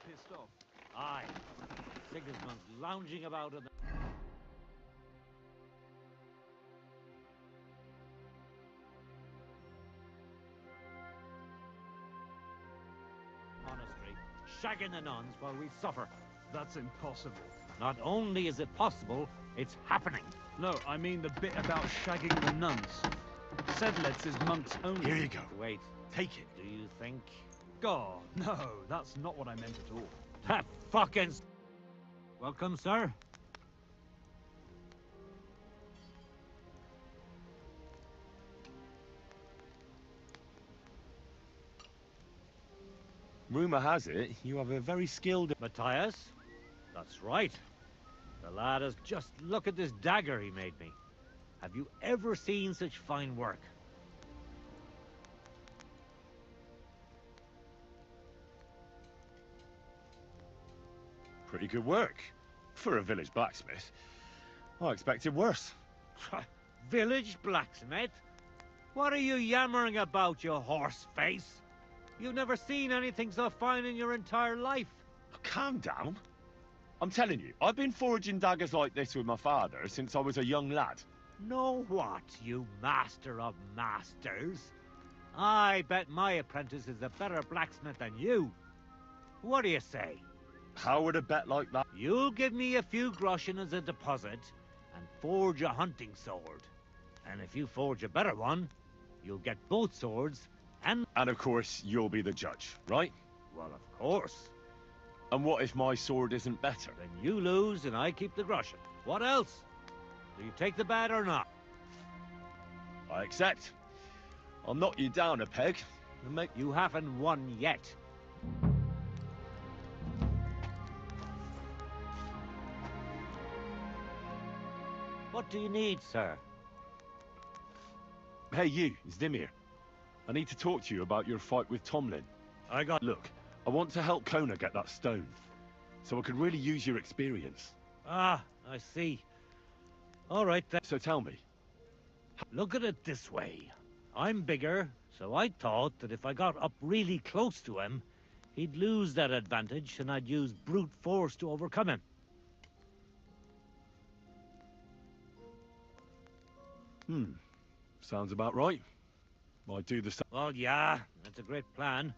pissed off. Aye. Sigismund's lounging about in the monastery, shagging the nuns while we suffer. That's impossible. Not only is it possible, it's happening. No, I mean the bit about shagging the nuns. Sedlitz is monks only. Here you go. Wait, Take it. do you think? God, no, that's not what I meant at all. That fucking... Welcome, sir. Rumour has it, you have a very skilled... Matthias? That's right. The lad has just... Look at this dagger he made me. Have you ever seen such fine work? Pretty good work. For a village blacksmith. I expected worse. Village blacksmith? What are you yammering about, you horse face? You've never seen anything so fine in your entire life. Calm down. I'm telling you, I've been forging daggers like this with my father since I was a young lad. Know what, you master of masters? I bet my apprentice is a better blacksmith than you. What do you say? How would a bet like that? You'll give me a few groschen as a deposit and forge a hunting sword. And if you forge a better one, you'll get both swords and... And of course, you'll be the judge, right? Well, of course. And what if my sword isn't better? Then you lose and I keep the groschen. What else? Do you take the bet or not? I accept. I'll knock you down a peg and make... You haven't won yet. What do you need, sir? Hey you, Zdimir. I need to talk to you about your fight with Tomlin. I got... Look, I want to help Kona get that stone. So I could really use your experience. Ah, I see. All right then. So tell me. Look at it this way. I'm bigger, so I thought that if I got up really close to him, he'd lose that advantage and I'd use brute force to overcome him. Sounds about right. I'd do the same. Well, yeah, that's a great plan.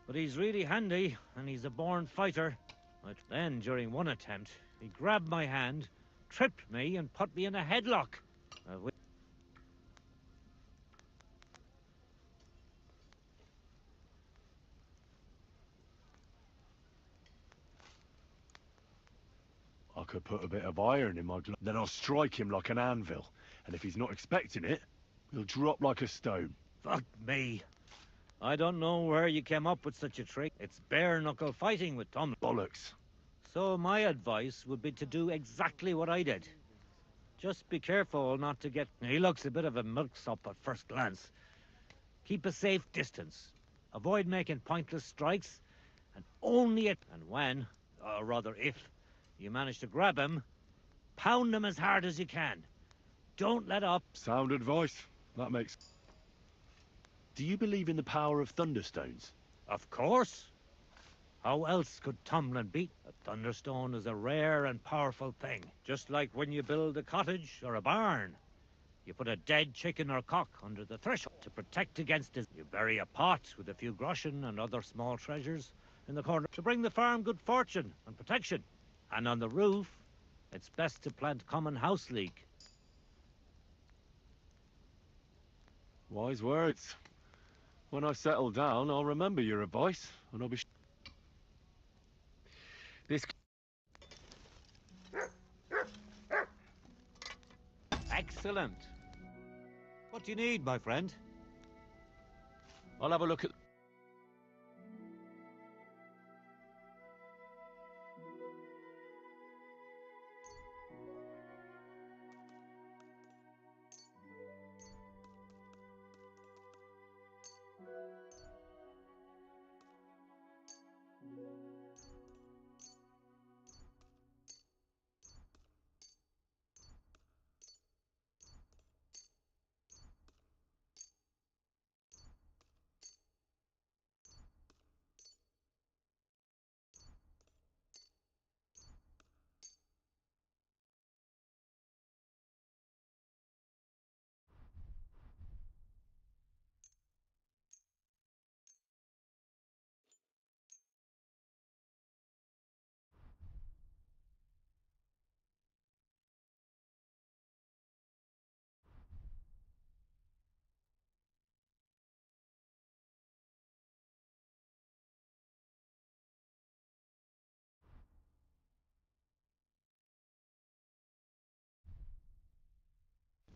But he's really handy, and he's a born fighter. But then, during one attempt, he grabbed my hand, tripped me, and put me in a headlock. I could put a bit of iron in my glove. Then I'll strike him like an anvil. And if he's not expecting it, he'll drop like a stone. Fuck me. I don't know where you came up with such a trick. It's bare-knuckle fighting with Tom. Bollocks. So my advice would be to do exactly what I did. Just be careful not to get... He looks a bit of a milksop at first glance. Keep a safe distance. Avoid making pointless strikes. And only it... And when, or rather if, you manage to grab him, pound him as hard as you can. Don't let up. Sound advice. That makes... Do you believe in the power of thunderstones? Of course. How else could Tomlin beat? A thunderstone is a rare and powerful thing. Just like when you build a cottage or a barn. You put a dead chicken or cock under the threshold to protect against it. You bury a pot with a few groschen and other small treasures in the corner to bring the farm good fortune and protection. And on the roof, it's best to plant common house leek. Wise words. When I settle down, I'll remember your advice, and I'll be... This... Excellent. What do you need, my friend? I'll have a look at...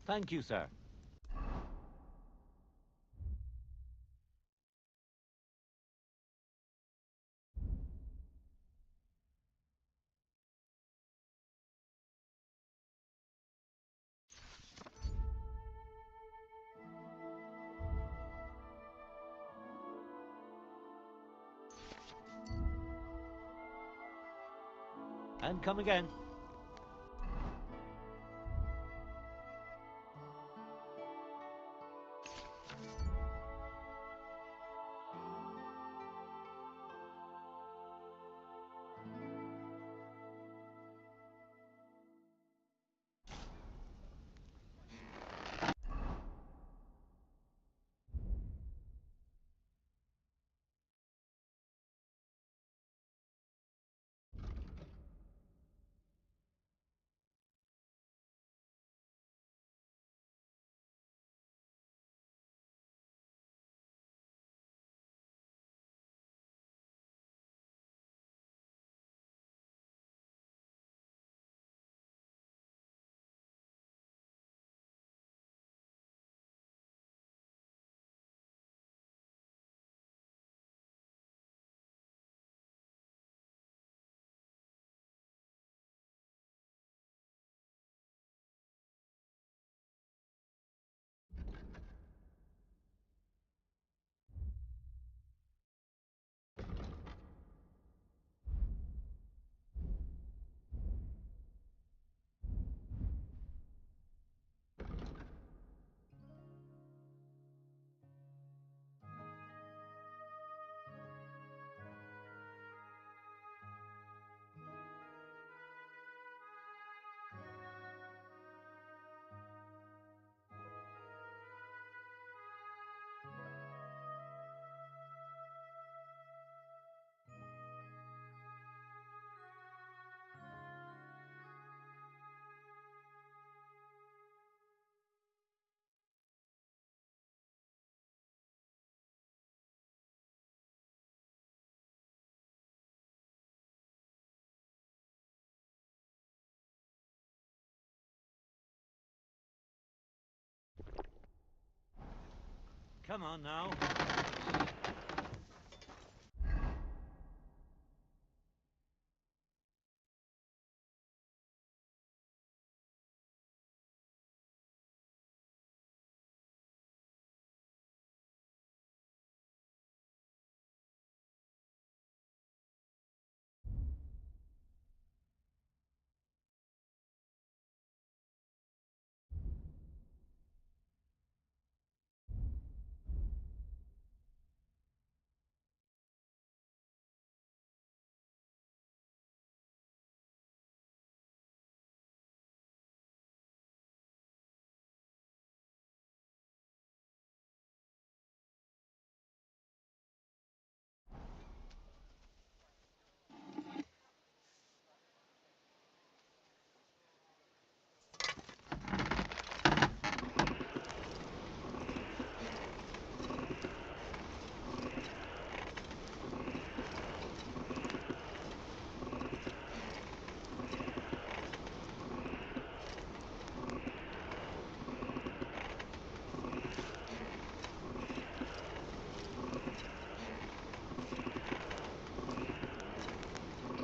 Thank you, sir. And come again. Come on now.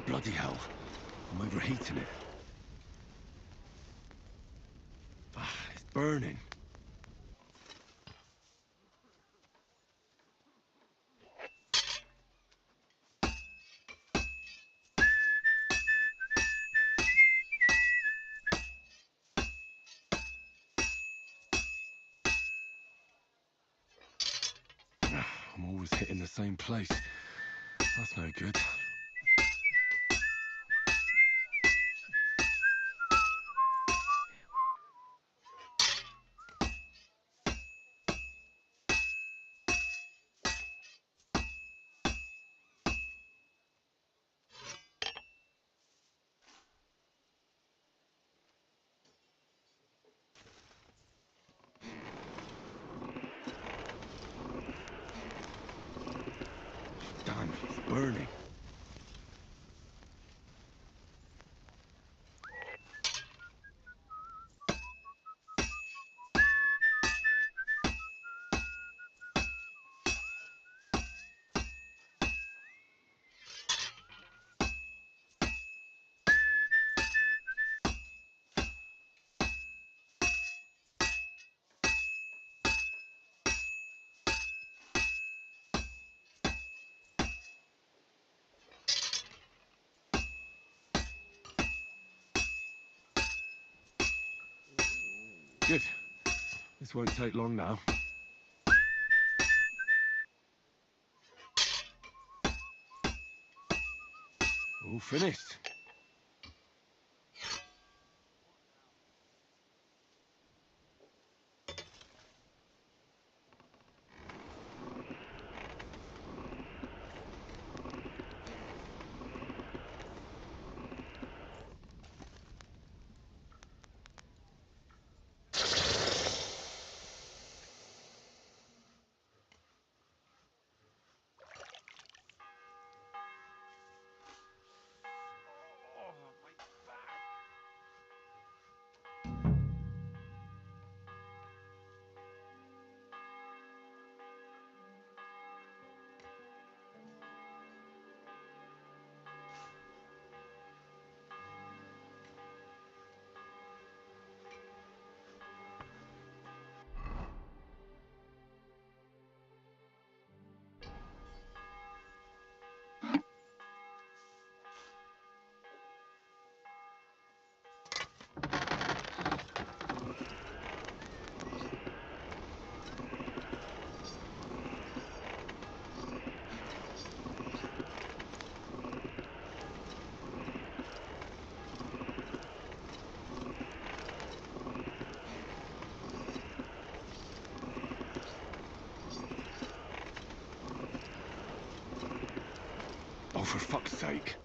Bloody hell. I'm overheating it. Ah, it's burning. Ah, I'm always hitting the same place. That's no good. Damn, it's burning. good. This won't take long now. All finished. Oh, for fuck's sake.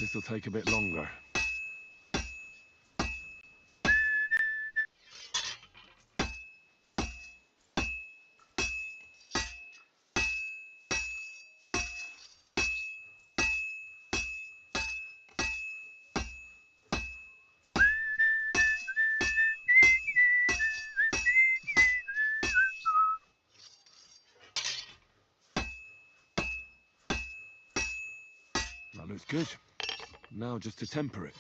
This'll take a bit longer. That looks good. Now just to temper it.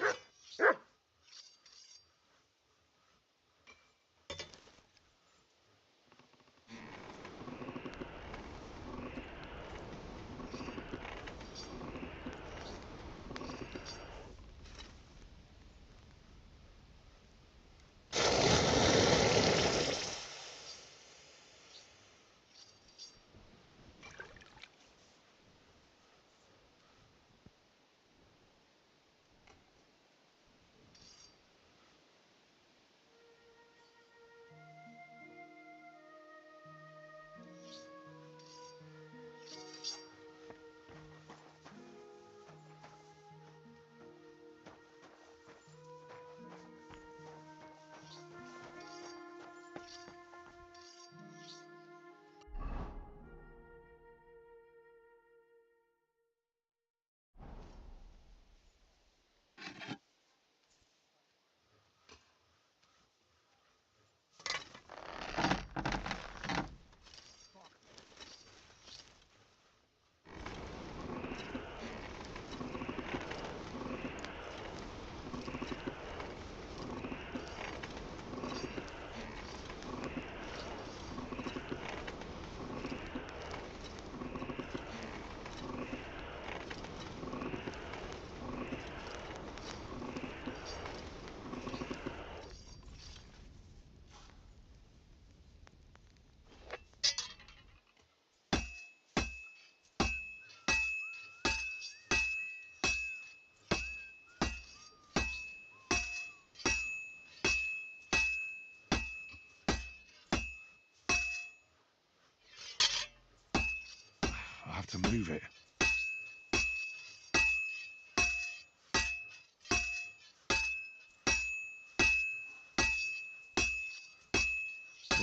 I have to move it.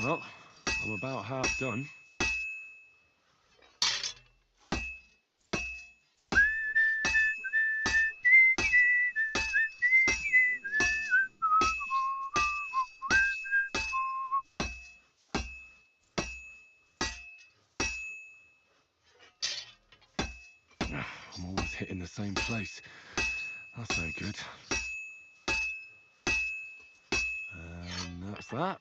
Well, I'm about half done. I'm always hitting the same place. That's no good. And that's that.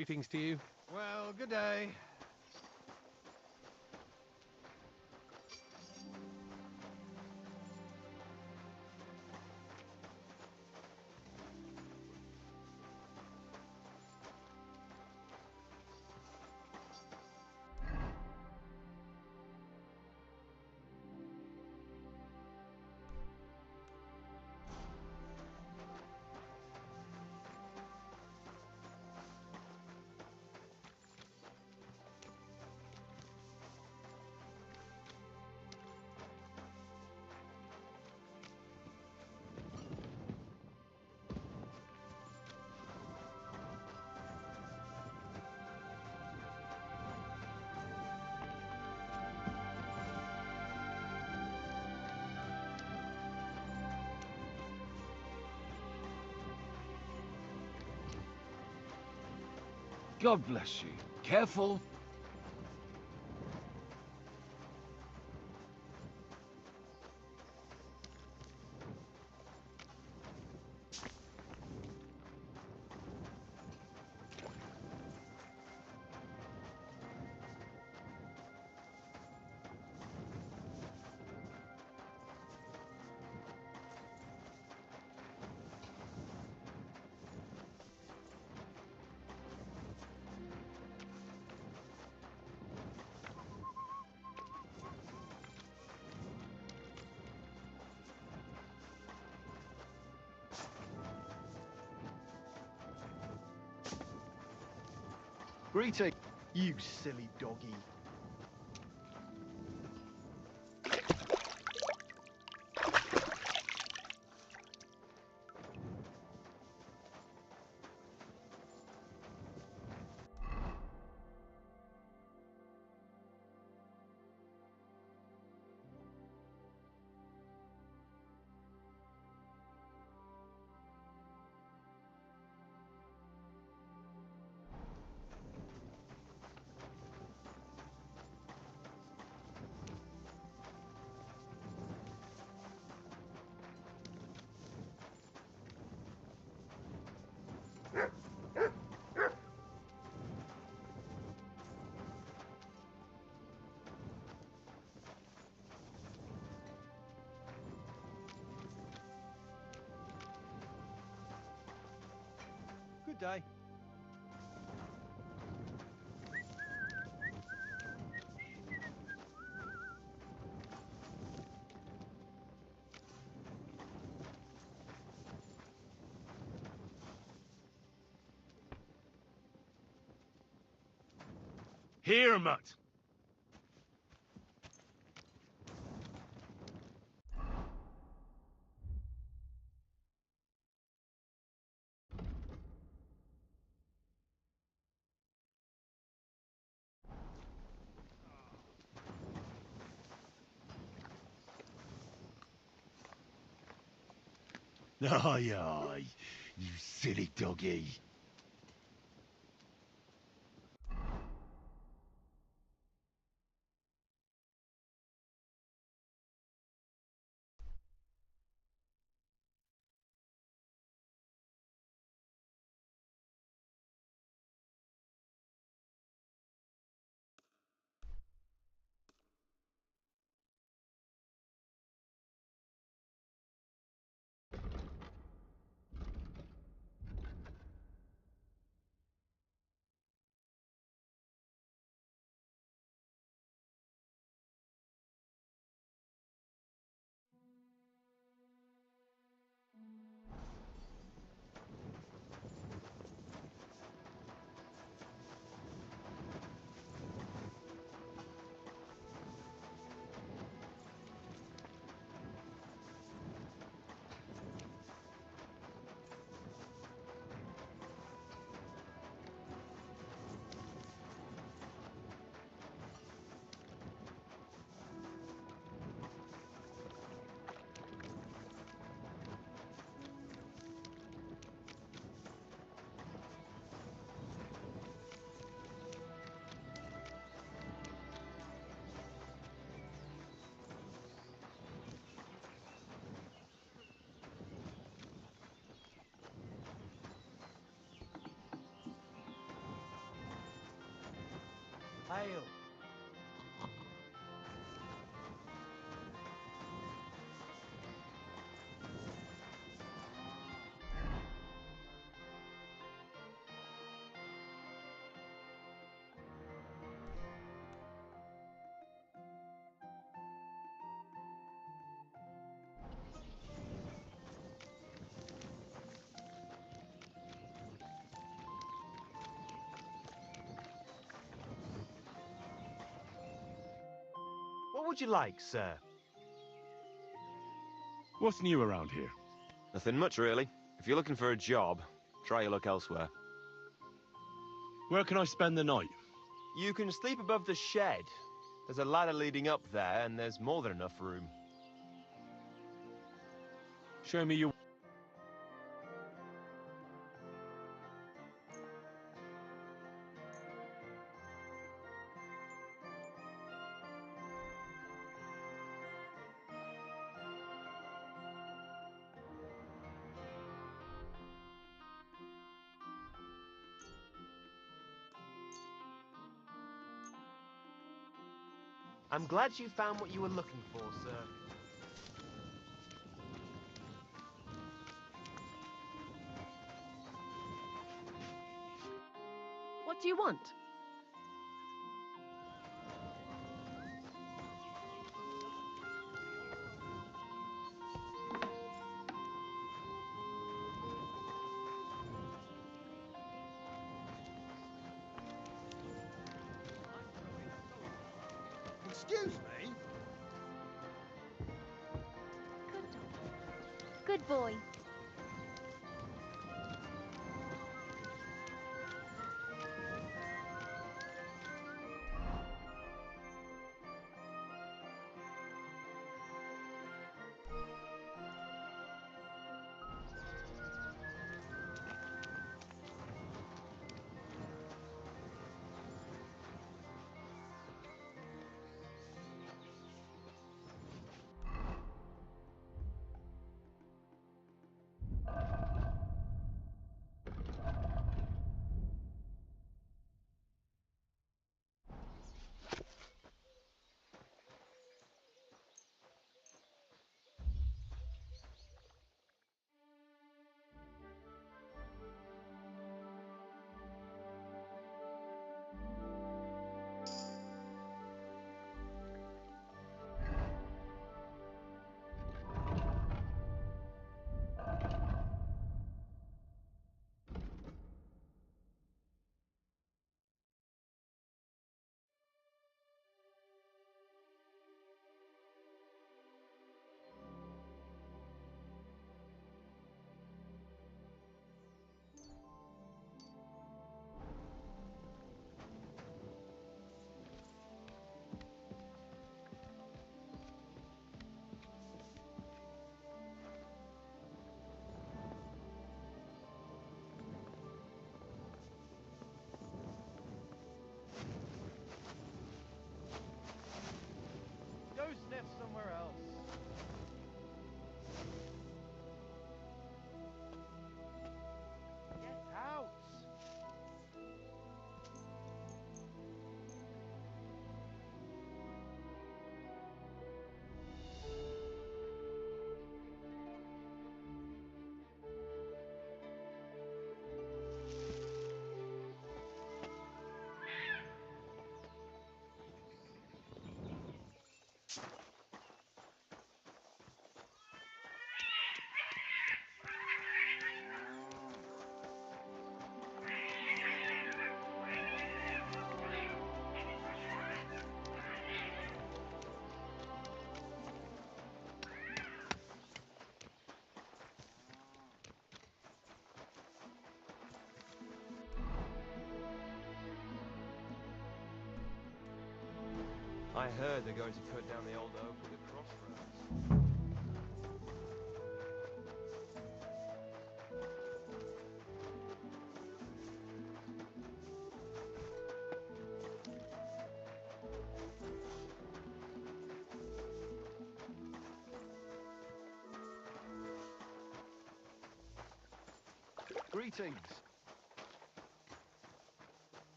Greetings to you. Well, good day. God bless you. Careful. Greeting, you silly doggy. Good day. Here, mutt. Aye, aye, you silly doggy. Hail. What would you like, sir? What's new around here? Nothing much, really. If you're looking for a job, try your luck elsewhere. Where can I spend the night? You can sleep above the shed. There's a ladder leading up there, and there's more than enough room. Show me your... I'm glad you found what you were looking for, sir. What do you want? Excuse me? Good dog. Good boy. Go sniff somewhere else. Get out! I heard they're going to cut down the old oak at the crossroads. Greetings.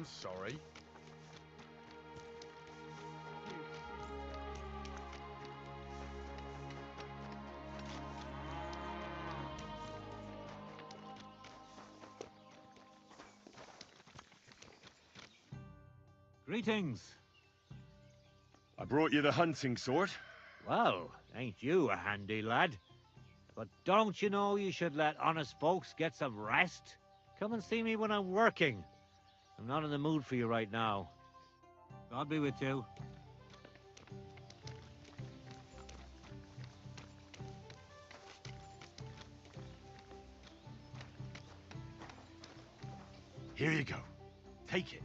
I'm sorry. Greetings. I brought you the hunting sword. Well, ain't you a handy lad? But don't you know you should let honest folks get some rest? Come and see me when I'm working. I'm not in the mood for you right now. God be with you. Here you go. Take it.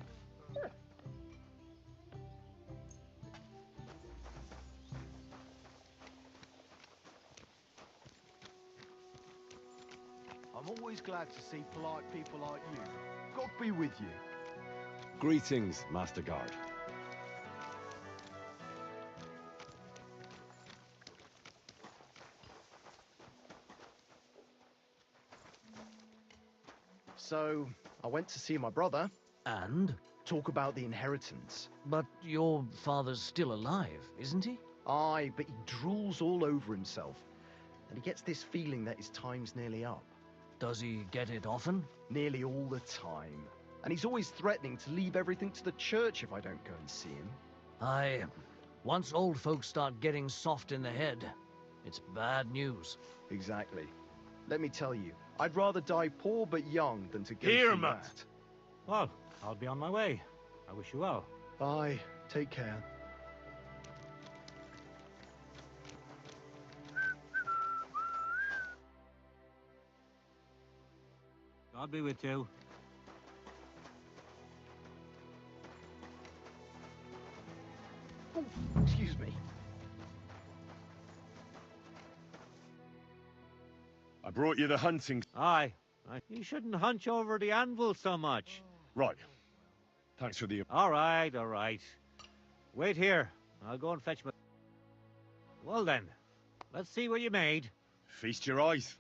I'm always glad to see polite people like you. God be with you. Greetings, Master Guard. So, I went to see my brother, And? talk about the inheritance. But your father's still alive, isn't he? Aye, but he drools all over himself. And he gets this feeling that his time's nearly up. Does he get it often? Nearly all the time. And he's always threatening to leave everything to the church if I don't go and see him. Aye. Once old folks start getting soft in the head, it's bad news. Exactly. Let me tell you, I'd rather die poor but young than to go Here, through Matt. that. Well, I'll be on my way. I wish you well. Bye. Take care. God be with you. Oh, excuse me. I brought you the hunting... Aye. You shouldn't hunch over the anvil so much. Right. Thanks for the... All right, all right. Wait here. I'll go and fetch my... Well then, let's see what you made. Feast your eyes.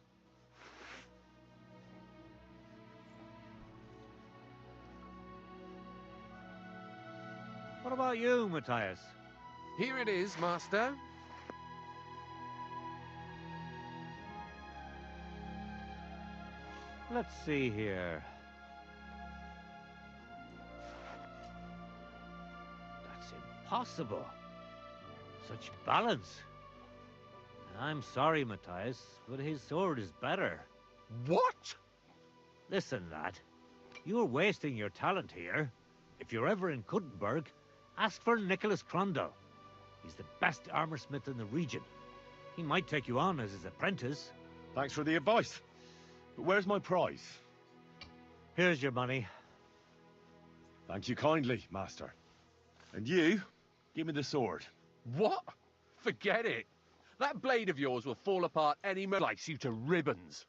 What about you, Matthias? Here it is, Master. Let's see here. That's impossible. Such balance. I'm sorry, Matthias, but his sword is better. What? Listen, lad. You're wasting your talent here. If you're ever in Kuttenberg, ask for Nicholas Crondell. He's the best armorsmith in the region. He might take you on as his apprentice. Thanks for the advice. But where's my prize? Here's your money. Thank you kindly, Master. And you, give me the sword. What? Forget it. That blade of yours will fall apart any moment, slice you to ribbons.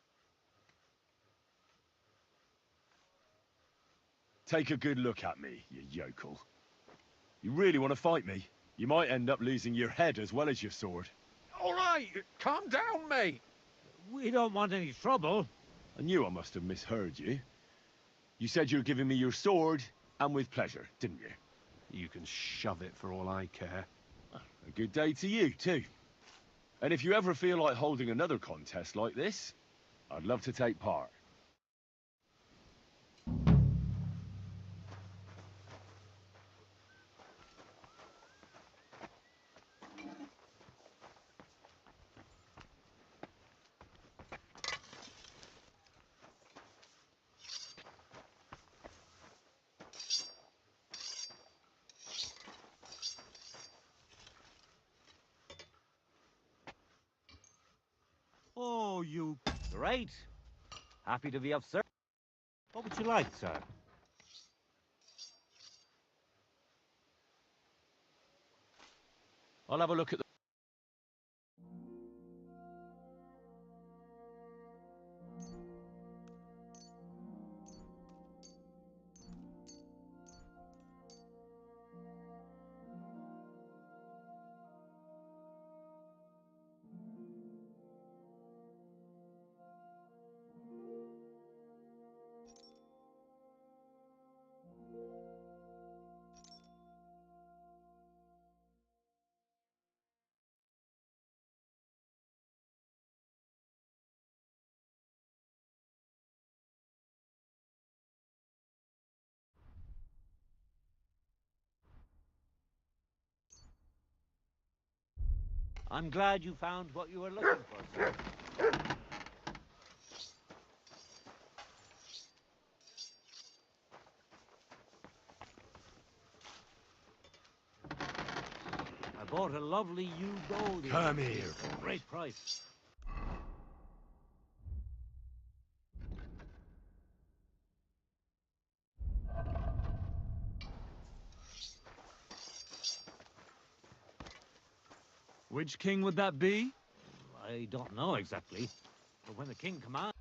Take a good look at me, you yokel. You really want to fight me? You might end up losing your head as well as your sword. All right, calm down, mate. We don't want any trouble. I knew I must have misheard you. You said you were giving me your sword, and with pleasure, didn't you? You can shove it for all I care. A good day to you, too. And if you ever feel like holding another contest like this, I'd love to take part. Oh, you... Great. Happy to be of service. What would you like, sir? I'll have a look at the... I'm glad you found what you were looking for, sir. I bought a lovely ewe gold. Come here, Great price. Which king would that be? I don't know exactly, but when the king commands...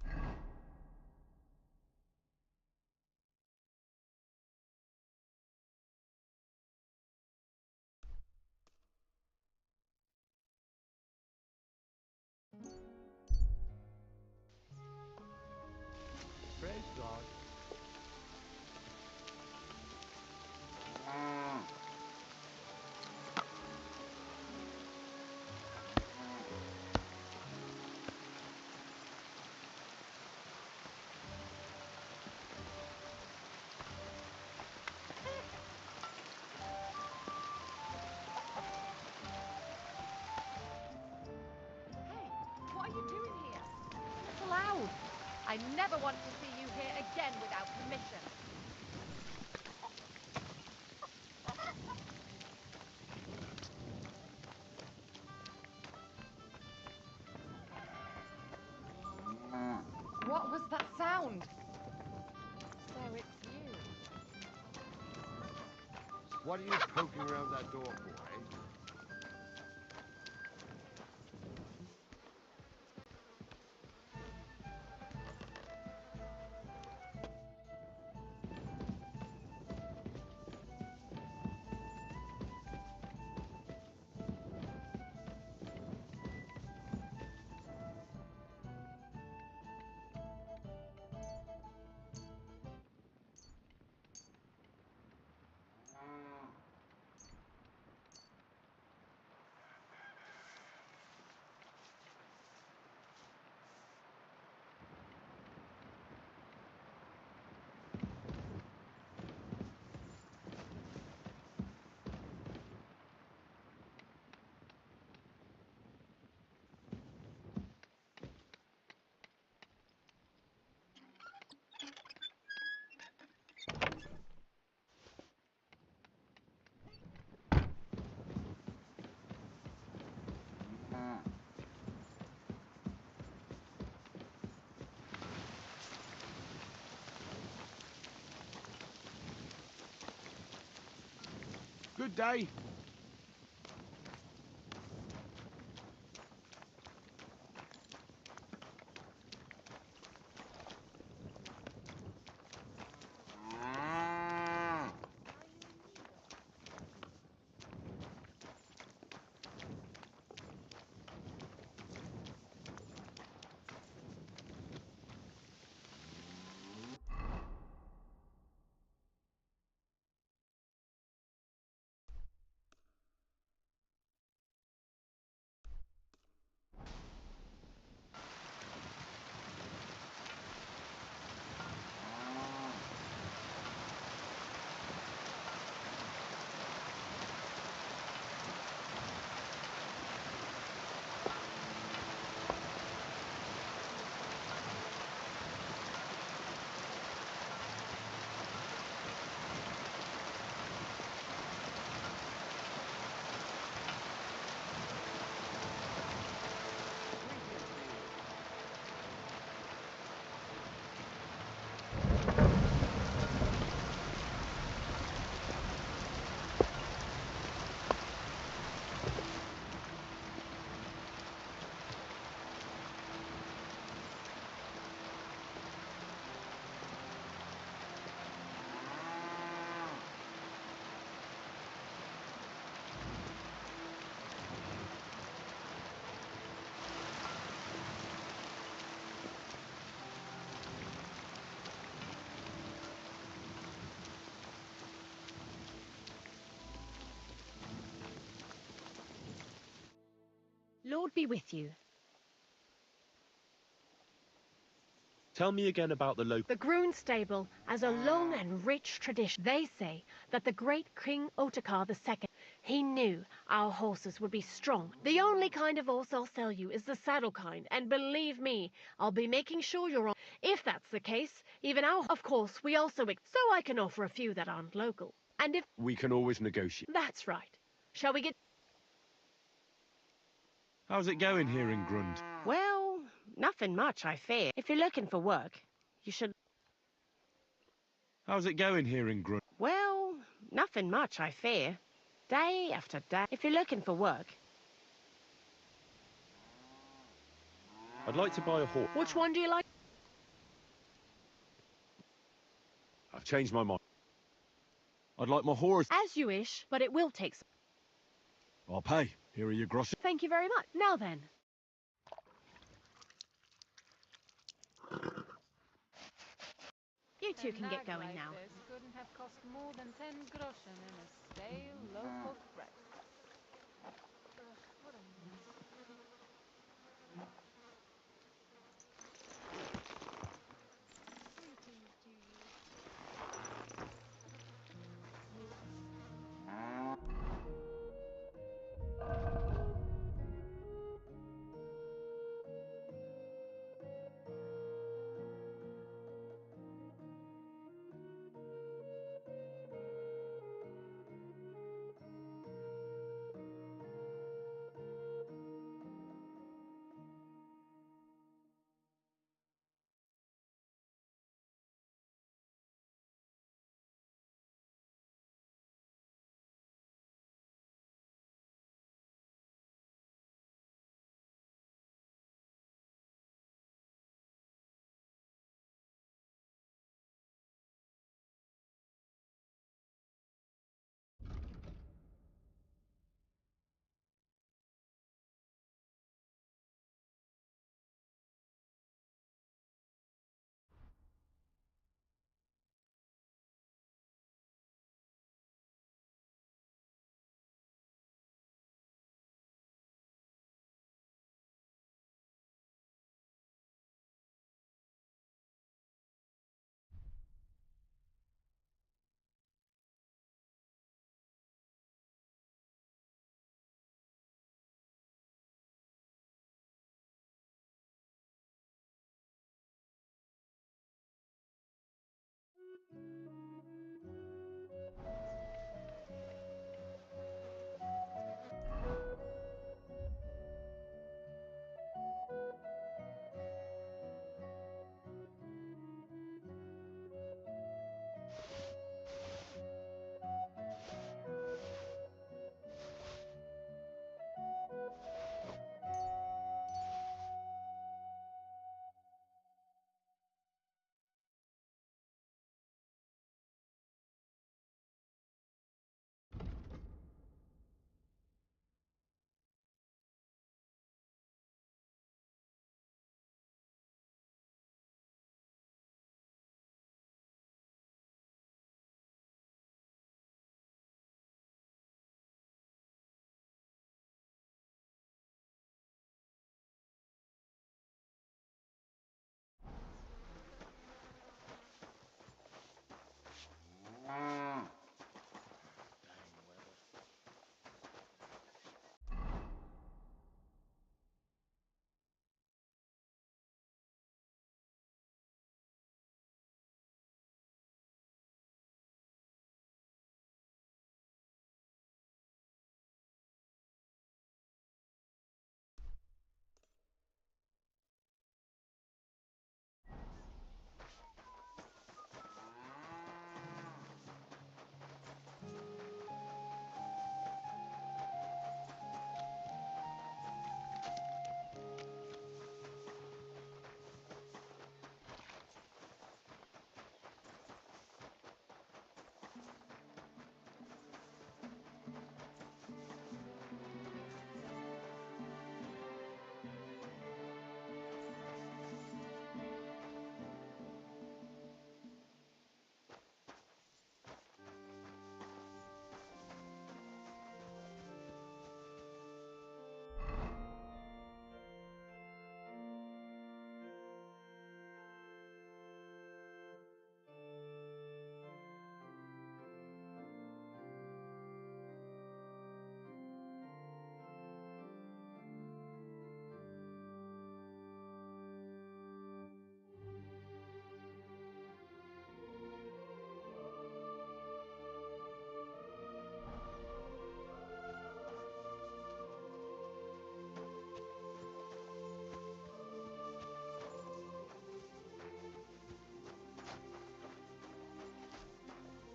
Praise God. Hey, what are you doing here? It's allowed. I never want to see you here again without permission. What was that sound? So it's you. What are you poking around that door for, eh? Good day. Lord be with you. Tell me again about the local... The Groon stable has a long and rich tradition. They say that the great King Otakar II, he knew our horses would be strong. The only kind of horse I'll sell you is the saddle kind, and believe me, I'll be making sure you're on. If that's the case, even our... Of course, we also... So I can offer a few that aren't local. And if... We can always negotiate. That's right. Shall we get... How's it going here in Grund? Well, nothing much, I fear. If you're looking for work, you should... How's it going here in Grund? Well, nothing much, I fear. Day after day. If you're looking for work... I'd like to buy a horse. Which one do you like? I've changed my mind. I'd like my horse. As you wish, but it will take some... I'll pay. Here are your grosses. Thank you very much. Now then. You two can get going now. This couldn't have cost more than 10 groschen in a stale loaf of bread. What a mess. Greetings to you.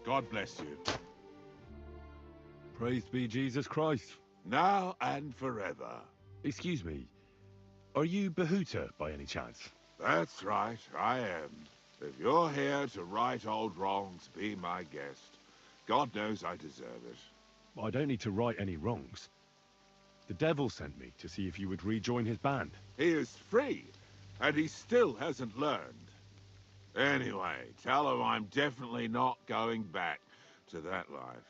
God bless you. Praised be Jesus Christ. Now and forever. Excuse me, are you Behuta by any chance? That's right, I am. If you're here to right old wrongs, be my guest. God knows I deserve it. I don't need to right any wrongs. The devil sent me to see if you would rejoin his band. He is free, and he still hasn't learned. Anyway, tell him I'm definitely not going back to that life.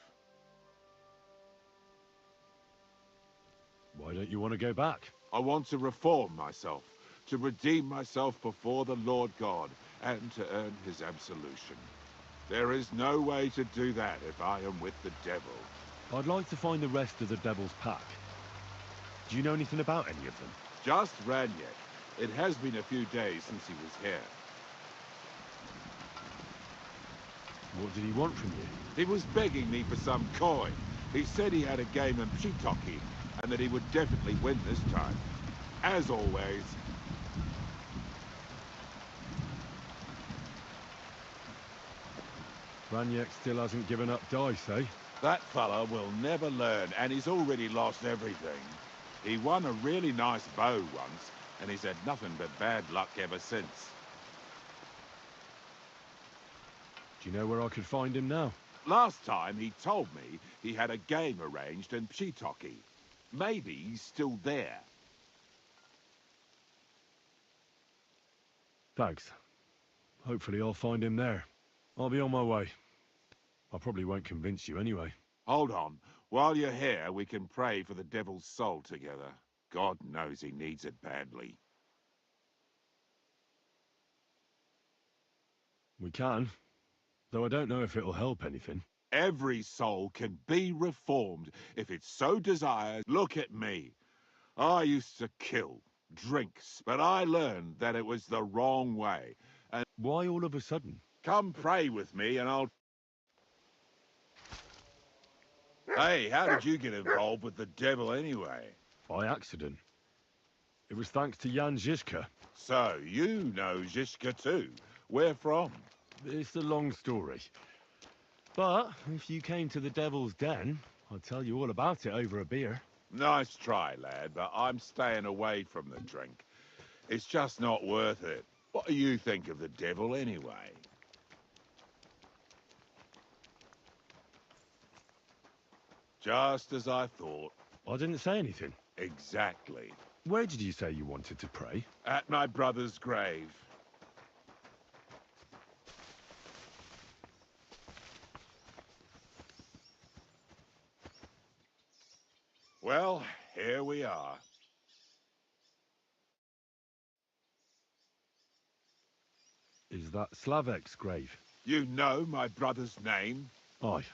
Why don't you want to go back? I want to reform myself, to redeem myself before the Lord God, and to earn his absolution. There is no way to do that if I am with the devil. I'd like to find the rest of the devil's pack. Do you know anything about any of them? Just Ranyek. It has been a few days since he was here. What did he want from you? He was begging me for some coin. He said he had a game of Pshitoki, and that he would definitely win this time. As always. Ranyek still hasn't given up dice, eh? That fella will never learn, and he's already lost everything. He won a really nice bow once, and he's had nothing but bad luck ever since. Do you know where I could find him now? Last time he told me he had a game arranged in Pshitoki. Maybe he's still there. Thanks. Hopefully I'll find him there. I'll be on my way. I probably won't convince you anyway. Hold on. While you're here, we can pray for the devil's soul together. God knows he needs it badly. We can, though I don't know if it'll help anything. Every soul can be reformed if it so desires. Look at me. I used to kill, drink, but I learned that it was the wrong way. And why all of a sudden? Come pray with me and I'll... Hey, how did you get involved with the devil anyway? By accident. It was thanks to Jan Žižka. So, you know Žižka too. Where from? It's a long story. But if you came to the Devil's Den, I'd tell you all about it over a beer. Nice try, lad, but I'm staying away from the drink. It's just not worth it. What do you think of the devil anyway? Just as I thought. I didn't say anything. Exactly. Where did you say you wanted to pray? At my brother's grave. Well, here we are. Is that Slavek's grave? You know my brother's name? Aye.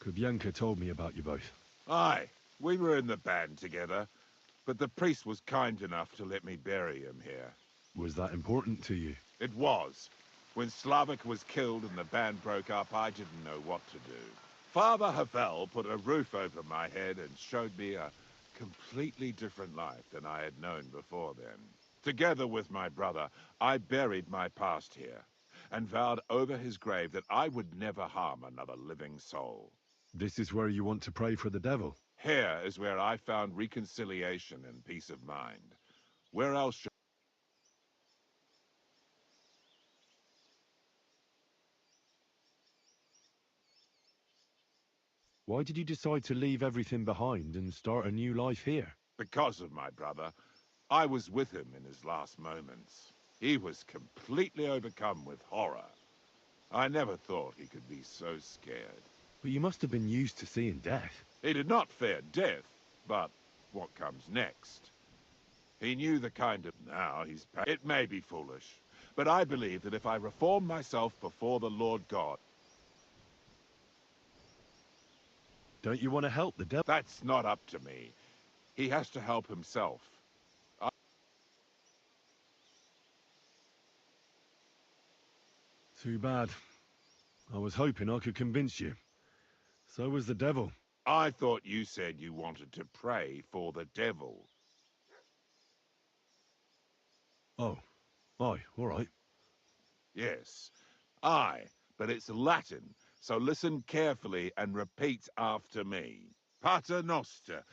Kubienka told me about you both. Aye, we were in the band together, but the priest was kind enough to let me bury him here. Was that important to you? It was. When Slavik was killed and the band broke up, I didn't know what to do. Father Havel put a roof over my head and showed me a completely different life than I had known before then. Together with my brother, I buried my past here and vowed over his grave that I would never harm another living soul. This is where you want to pray for the devil? Here is where I found reconciliation and peace of mind. Where else should... Why did you decide to leave everything behind and start a new life here? Because of my brother. I was with him in his last moments. He was completely overcome with horror. I never thought he could be so scared. But you must have been used to seeing death. He did not fear death, but what comes next? He knew the kind of... Now he's... It may be foolish, but I believe that if I reform myself before the Lord God... Don't you want to help the devil? That's not up to me. He has to help himself. Too bad. I was hoping I could convince you. So was the devil. I thought you said you wanted to pray for the devil. Oh. Aye, all right. Yes. Aye. but it's Latin, so listen carefully and repeat after me. Pater noster,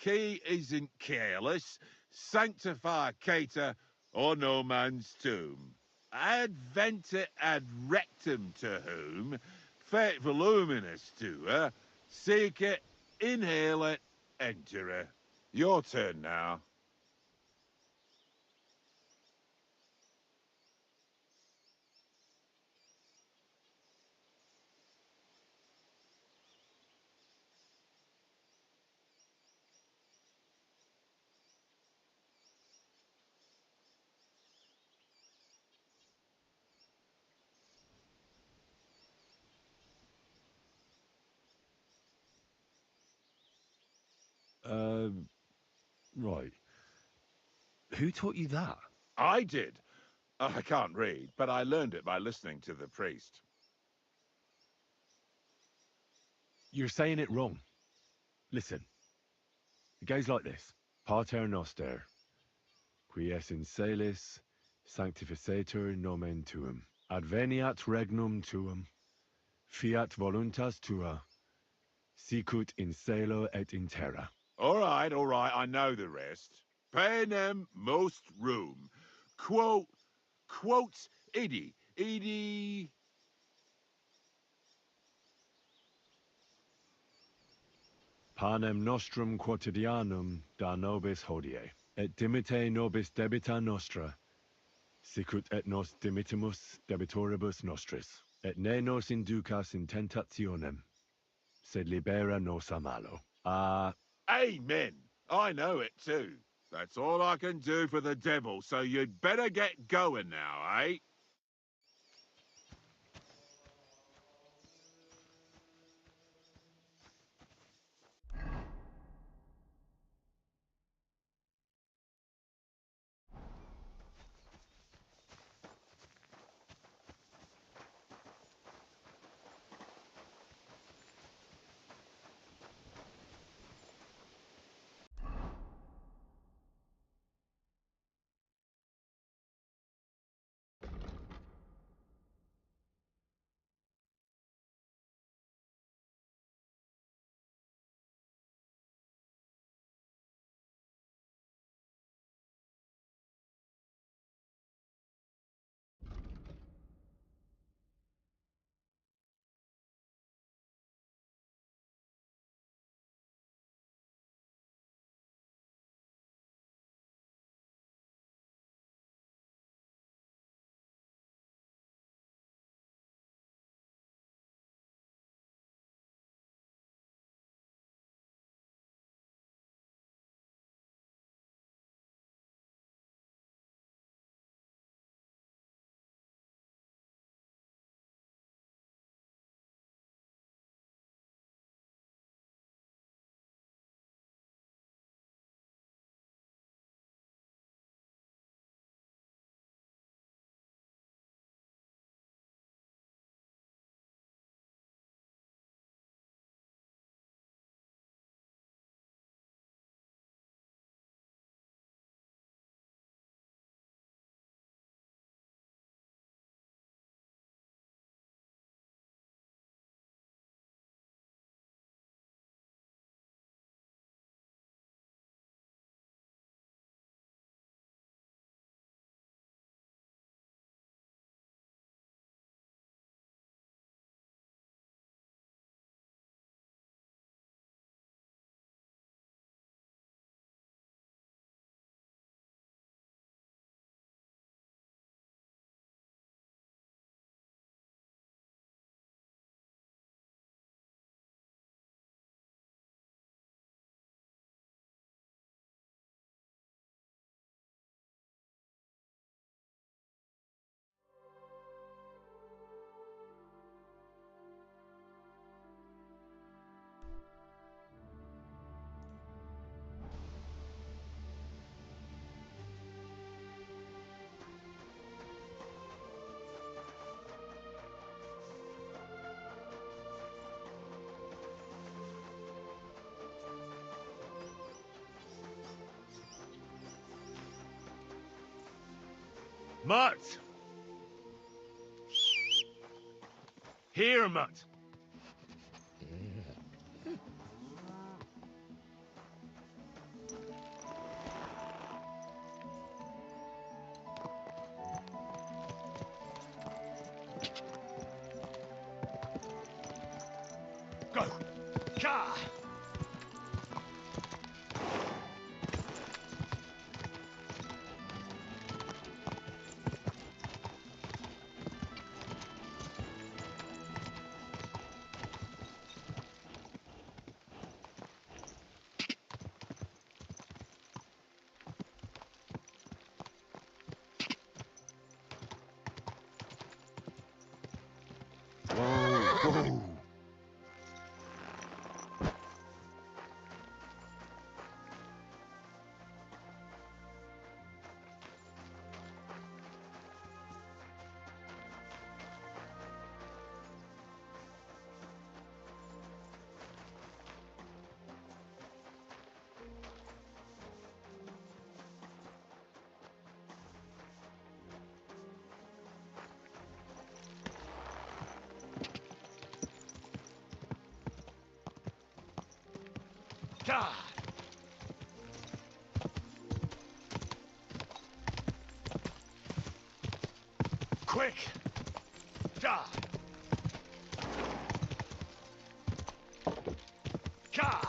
qui isn't careless, sanctify cater, or no man's tomb. Adventure ad rectum to whom, fate voluminous to her, seek it, inhale it, enter her. Your turn now. Right. Who taught you that? I did. I can't read, but I learned it by listening to the priest. You're saying it wrong. Listen. It goes like this. Pater noster, qui es in celis, sanctificetur nomen tuum. Adveniat regnum tuum, fiat voluntas tua, sicut in celo et in terra. All right, I know the rest. Panem most room. Quote, idi. Panem nostrum quotidianum da nobis hodie, et dimite nobis debita nostra, sicut et nos dimittimus debitoribus nostris, et ne nos inducas in tentationem, sed libera nos a malo. Amen. I know it too. That's all I can do for the devil, so you'd better get going now, eh? Mutt! Here, mutt. Go! Ka! Whoa, whoa. God! Quick! God! God!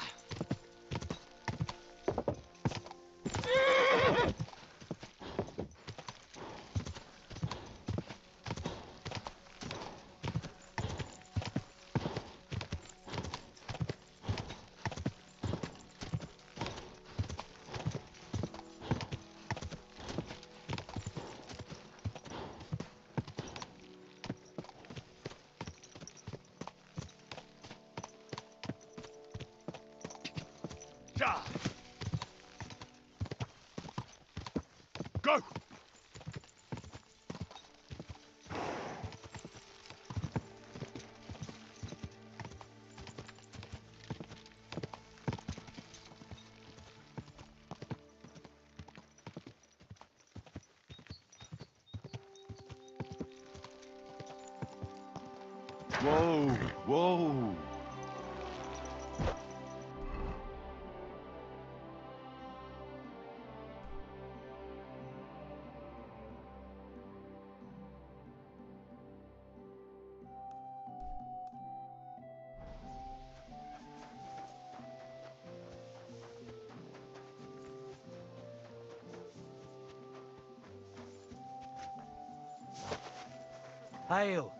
God! Go! Whoa, whoa. Hail!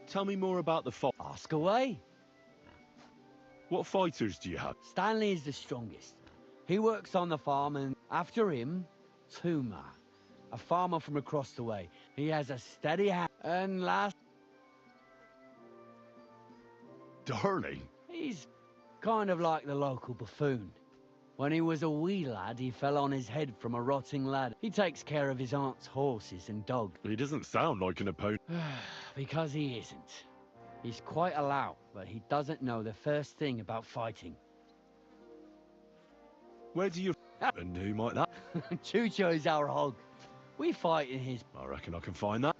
Tell me more about the fight. Ask away. What fighters do you have? Stanley is the strongest. He works on the farm, and after him, Tuma, a farmer from across the way. He has a steady hand. And last, Darling. he's kind of like the local buffoon. When he was a wee lad, he fell on his head from a rotting ladder. He takes care of his aunt's horses and dogs. He doesn't sound like an opponent. Because he isn't. He's quite a lout, but he doesn't know the first thing about fighting. Where do you... And who might that? Chucho is our hog. We fight in his... I reckon I can find that.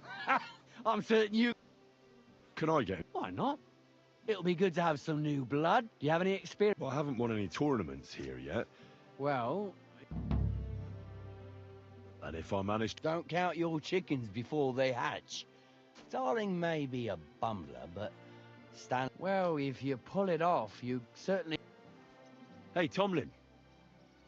I'm certain you... Can I get... Why not? It'll be good to have some new blood. Do you have any experience? Well, I haven't won any tournaments here yet. Well... And if I manage to... Don't count your chickens before they hatch. Darling may be a bumbler, but... Stan... Well, if you pull it off, you certainly... Hey, Tomlin.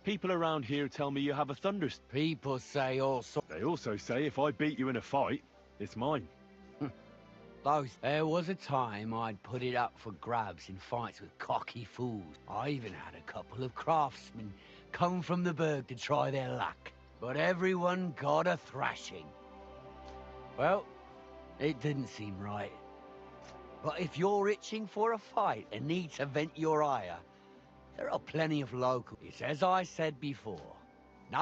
People around here tell me you have a thunderstorm. People say all sorts... They also say if I beat you in a fight, it's mine. There was a time I'd put it up for grabs in fights with cocky fools. I even had a couple of craftsmen come from the burg to try their luck. But everyone got a thrashing. Well, it didn't seem right. But if you're itching for a fight and need to vent your ire, there are plenty of locals. It's as I said before. Now,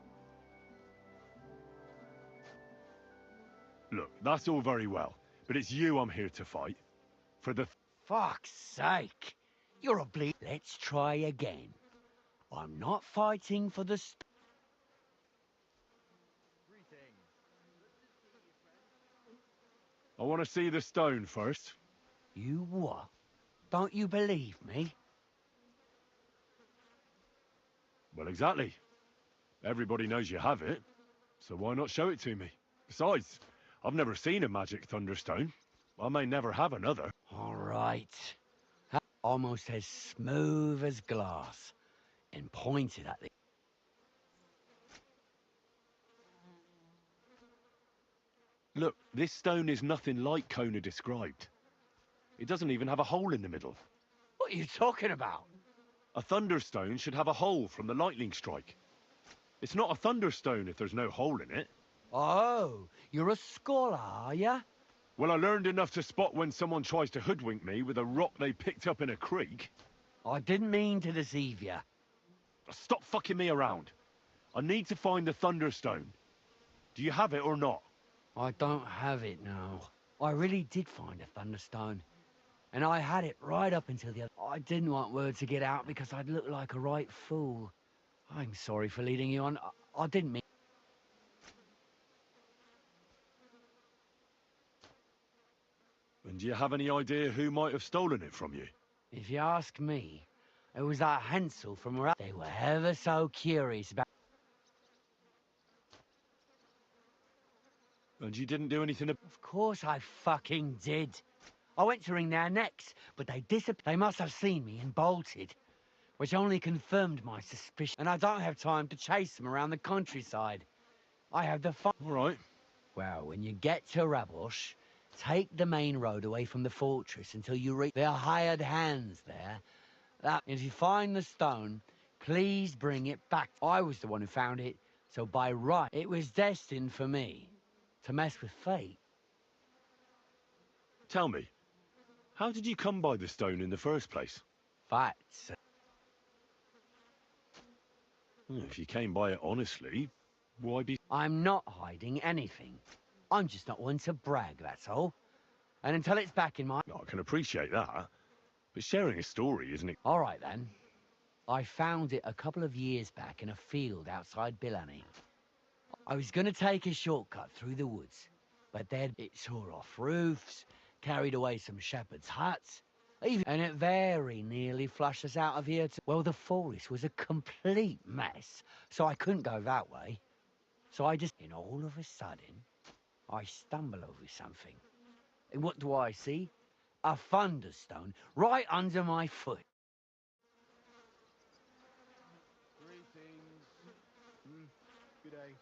Look, that's all very well, but it's you I'm here to fight. For the... fuck's sake. You're a bleed. Let's try again. I'm not fighting for the... I want to see the stone first. You what? Don't you believe me? Well, exactly. Everybody knows you have it, so why not show it to me? Besides, I've never seen a magic thunderstone. I may never have another. All right. Almost as smooth as glass, and pointed at the... Look, this stone is nothing like Kona described. It doesn't even have a hole in the middle. What are you talking about? A thunderstone should have a hole from the lightning strike. It's not a thunderstone if there's no hole in it. Oh, you're a scholar, are ya? Well, I learned enough to spot when someone tries to hoodwink me with a rock they picked up in a creek. I didn't mean to deceive you. Stop fucking me around. I need to find the thunderstone. Do you have it or not? I don't have it now. I really did find a thunderstone. And I had it right up until the other... I didn't want word to get out because I'd look like a right fool. I'm sorry for leading you on. I didn't mean... And do you have any idea who might have stolen it from you? If you ask me, it was that Hansel from around... They were ever so curious about... And you didn't do anything... Of course I fucking did. I went to wring their necks, but they disappeared. They must have seen me and bolted, which only confirmed my suspicion. And I don't have time to chase them around the countryside. I have the fun. All right. Well, when you get to Rabosh, take the main road away from the fortress until you reach... There are hired hands there. If you find the stone, please bring it back. I was the one who found it, so by right, it was destined for me to mess with fate. Tell me, how did you come by the stone in the first place? Facts. If you came by it honestly, why be... I'm not hiding anything. I'm just not one to brag, that's all. And until it's back in my... I can appreciate that, but sharing a story, isn't it? All right, then. I found it a couple of years back in a field outside Billany. I was going to take a shortcut through the woods, but then it tore off roofs, carried away some shepherds' huts, and it very nearly flushed us out of here. Well, the forest was a complete mess, so I couldn't go that way. So I just... And all of a sudden, I stumble over something. And what do I see? A thunderstone right under my foot. Greetings. Good day.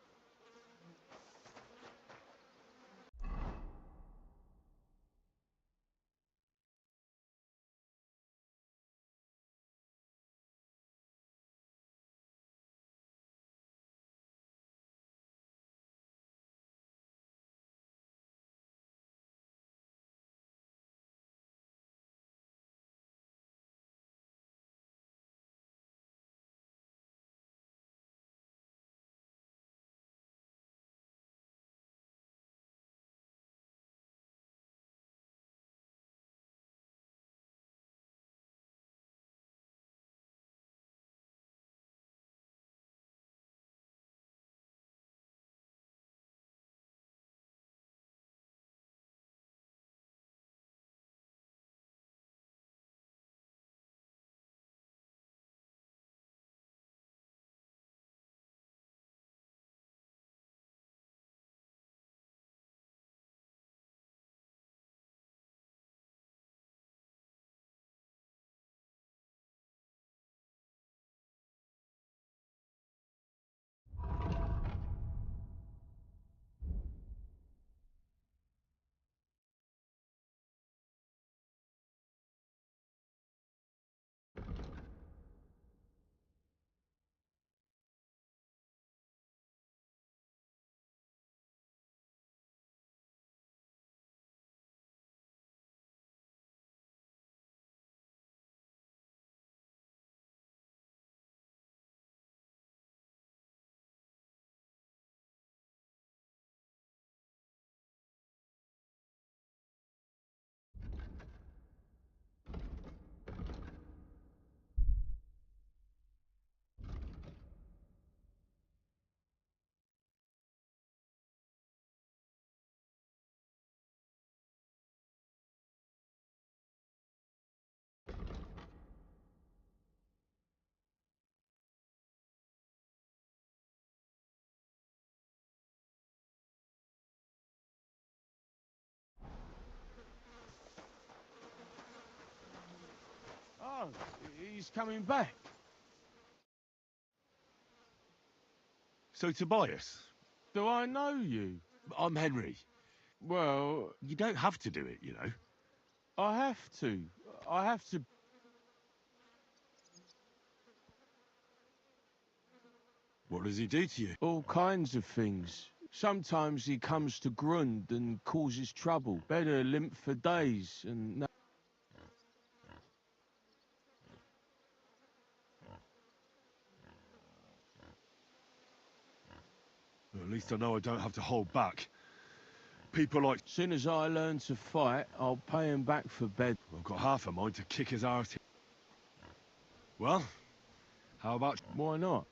Oh, he's coming back. So, Tobias, Do I know you? I'm Henry. Well, You don't have to do it, you know. I have to. I have to. What does he do to you? All kinds of things. Sometimes he comes to Grund and causes trouble. Better limp for days and... Well, at least I know I don't have to hold back. People like... Soon as I learn to fight, I'll pay him back for bed. I've got half a mind to kick his arse. Well, how about... Why not?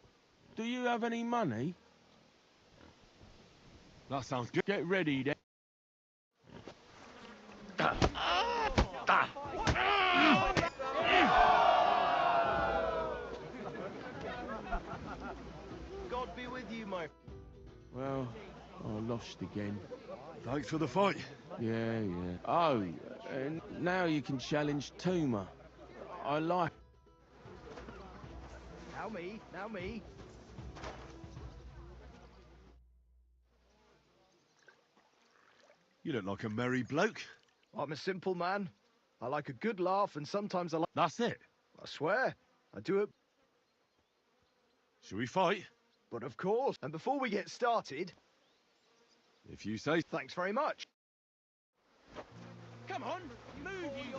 Do you have any money? That sounds good. Get ready then. God be with you, my... Well, I lost again. Thanks for the fight. Yeah. Oh, and now you can challenge Tuma. I like... Now me. You look like a merry bloke. I'm a simple man. I like a good laugh, and sometimes I like... That's it. I swear, I do it. Shall we fight? But of course. And before we get started... If you say... Thanks very much. Come on, move you...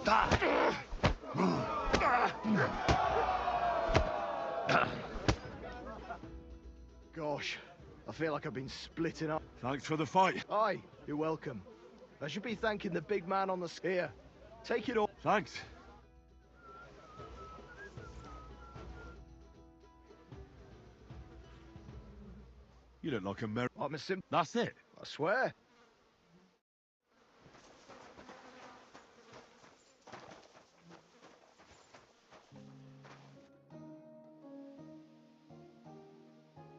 Gosh, I feel like I've been splitting up. Thanks for the fight. Aye, you're welcome. I should be thanking the big man on the here. Take it all. Thanks. You look like a merry... I'm a simp. That's it. I swear.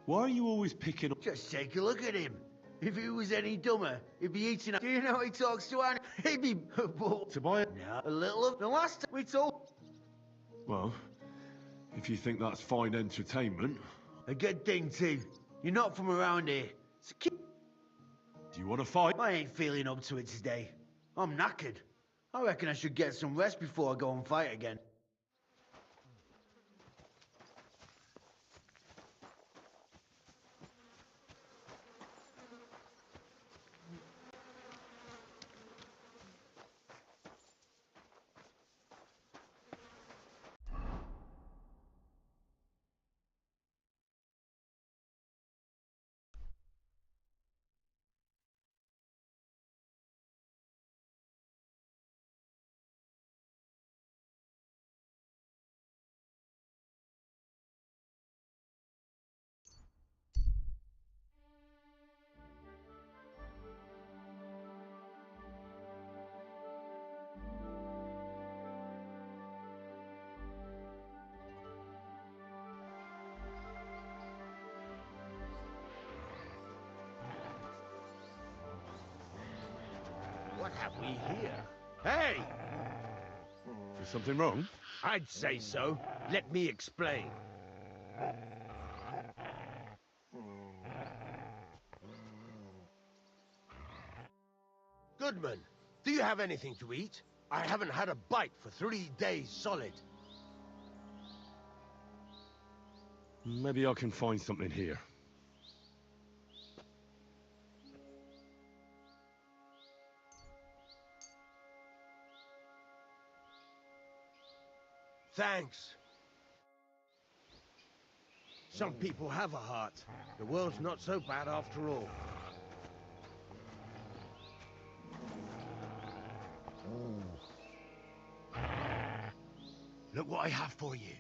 Why are you always picking up... Just take a look at him. If he was any dumber, he'd be eating up. Do you know how he talks to Annie? He'd be... Tobias? No, a little of the last time we told... Well, if you think that's fine entertainment... A good thing, too. You're not from around here. So keep... Do you want to fight? I ain't feeling up to it today. I'm knackered. I reckon I should get some rest before I go and fight again. What have we here? Hey! Is something wrong? I'd say so. Let me explain. Goodman, do you have anything to eat? I haven't had a bite for 3 days solid. Maybe I can find something here. Thanks. Some people have a heart. The world's not so bad after all. Look what I have for you.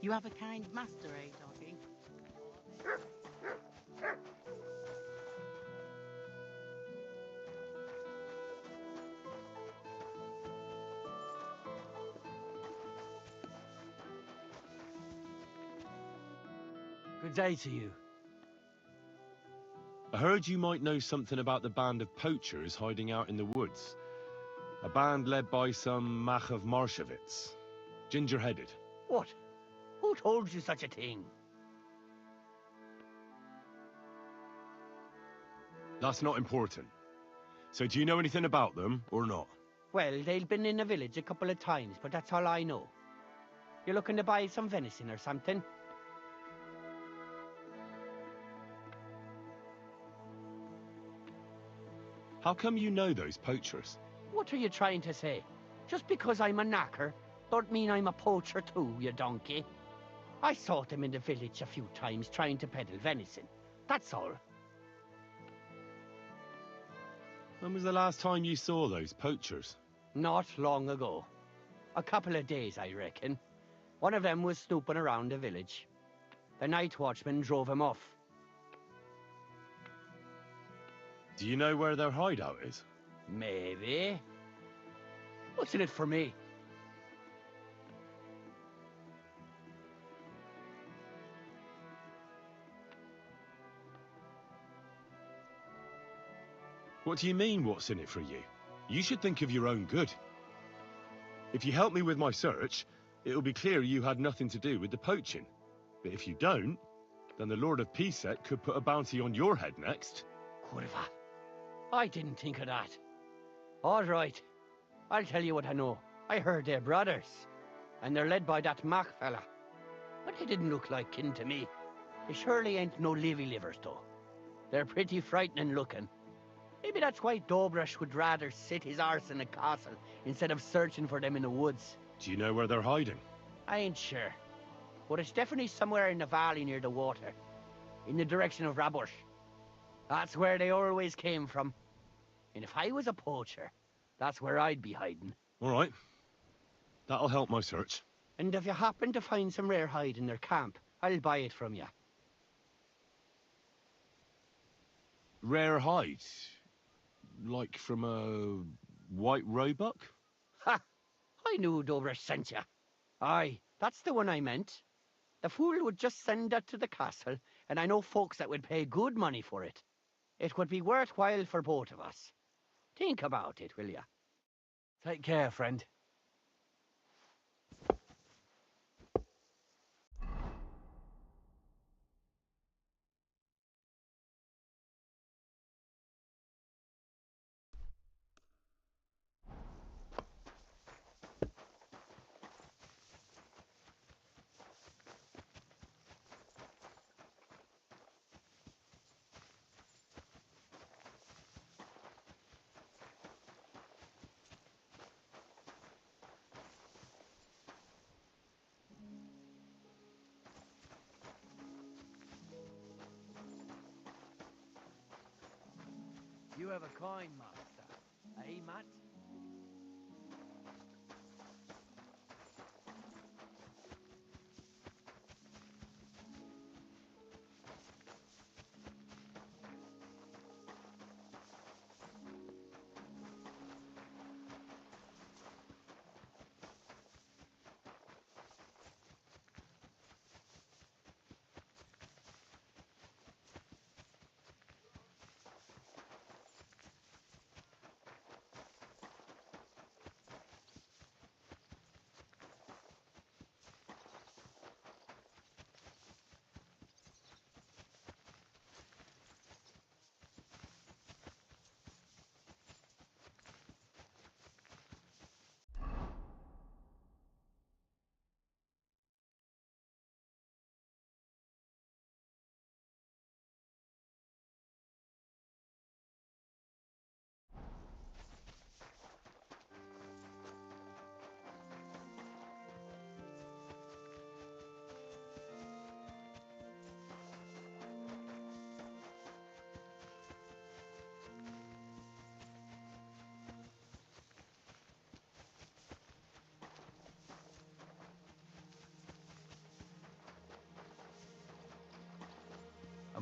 You have a kind master, eh, doggy? Good day to you. I heard you might know something about the band of poachers hiding out in the woods. A band led by some Mach of Marshevitz. Ginger-headed. What? Who told you such a thing? That's not important. So do you know anything about them, or not? Well, they've been in the village a couple of times, but that's all I know. You're looking to buy some venison or something? How come you know those poachers? What are you trying to say? Just because I'm a knacker, don't mean I'm a poacher too, you donkey. I saw them in the village a few times trying to peddle venison. That's all. When was the last time you saw those poachers? Not long ago. A couple of days, I reckon. One of them was snooping around the village. The night watchman drove him off. Do you know where their hideout is? Maybe. What's in it for me? What do you mean, what's in it for you? You should think of your own good. If you help me with my search, it'll be clear you had nothing to do with the poaching. But if you don't, then the Lord of Piset could put a bounty on your head next. Curva. I didn't think of that. All right. I'll tell you what I know. I heard they're brothers. And they're led by that Mach fella. But they didn't look like kin to me. They surely ain't no livy livers, though. They're pretty frightening looking. Maybe that's why Dobrush would rather sit his arse in a castle instead of searching for them in the woods. Do you know where they're hiding? I ain't sure. But it's definitely somewhere in the valley near the water. In the direction of Rabush. That's where they always came from. And if I was a poacher, that's where I'd be hiding. All right. That'll help my search. And if you happen to find some rare hide in their camp, I'll buy it from you. Rare hide? Like from a white roebuck? Ha! I knew Dobrush sent you. Aye, that's the one I meant. The fool would just send that to the castle, and I know folks that would pay good money for it. It would be worthwhile for both of us. Think about it, will ya? Take care, friend. You have a coin, master. Eh, Matt?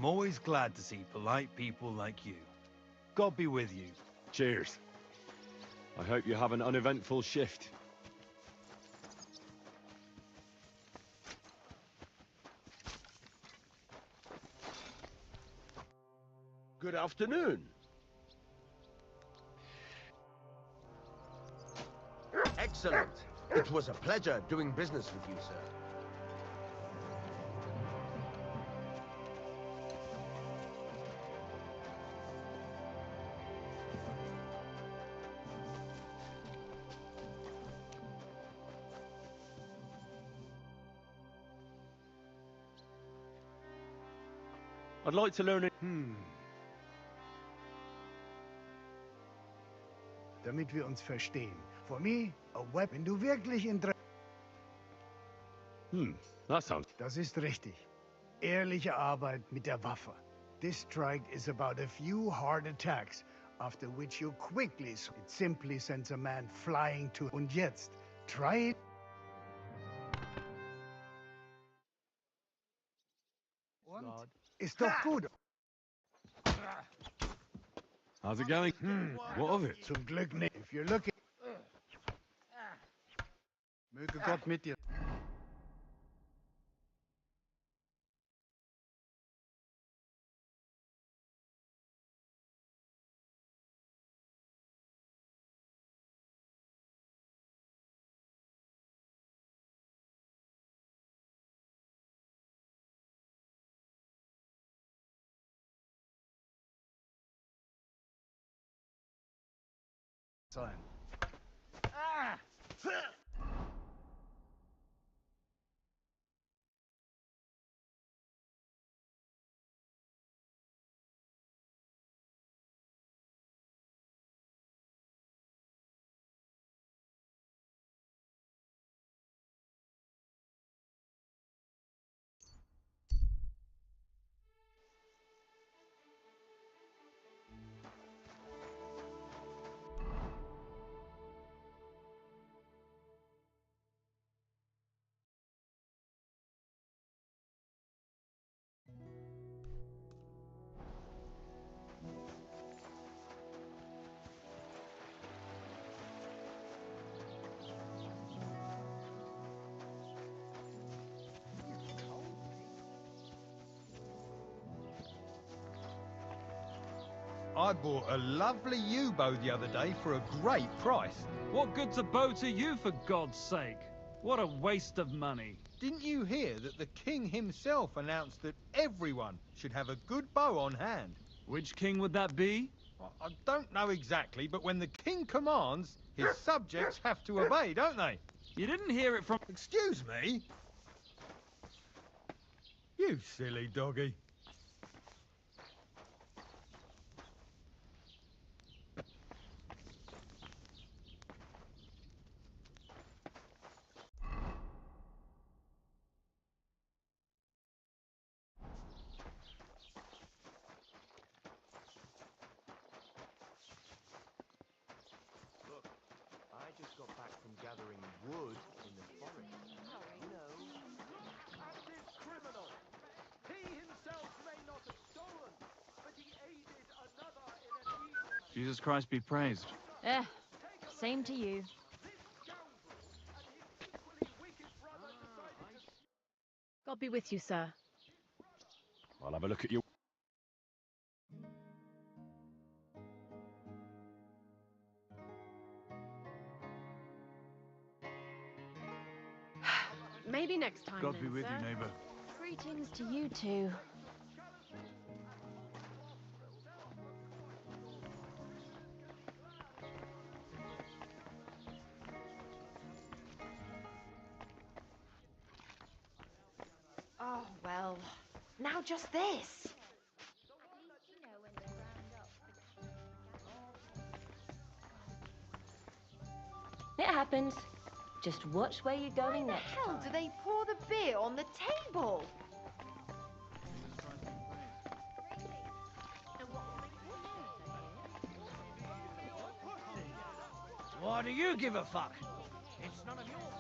I'm always glad to see polite people like you. God be with you. Cheers. I hope you have an uneventful shift. Good afternoon. Excellent. It was a pleasure doing business with you, sir. I'd like to learn it. Damit wir uns verstehen. For me, a weapon. Wenn du wirklich Interesse... That sounds... Das ist richtig. Ehrliche Arbeit mit der Waffe. This strike is about a few hard attacks, after which you quickly... It simply sends a man flying to... Und jetzt, try it. Und? Ist doch gut. How's it going? What of it? Zum Glück nicht. If you're looking... Möge Gott mit dir. Sein. I bought a lovely U-bow the other day for a great price. What good's a bow to you, for God's sake? What a waste of money. Didn't you hear that the king himself announced that everyone should have a good bow on hand? Which king would that be? I don't know exactly, but when the king commands, his subjects have to obey, don't they? You didn't hear it from... Excuse me? You silly doggy. Just got back from gathering wood in the forest. Active criminal! He himself may not have stolen, but he aided another in an evil... Jesus Christ be praised. Same to you. God be with you, sir. I'll have a look at you. Maybe next time, God then, be with sir. you, neighbor. Greetings to you too. Oh, well, now just this. It happens. Just watch where you're going next How time. do they pour the beer on the table? Why do you give a fuck? It's none of your bloody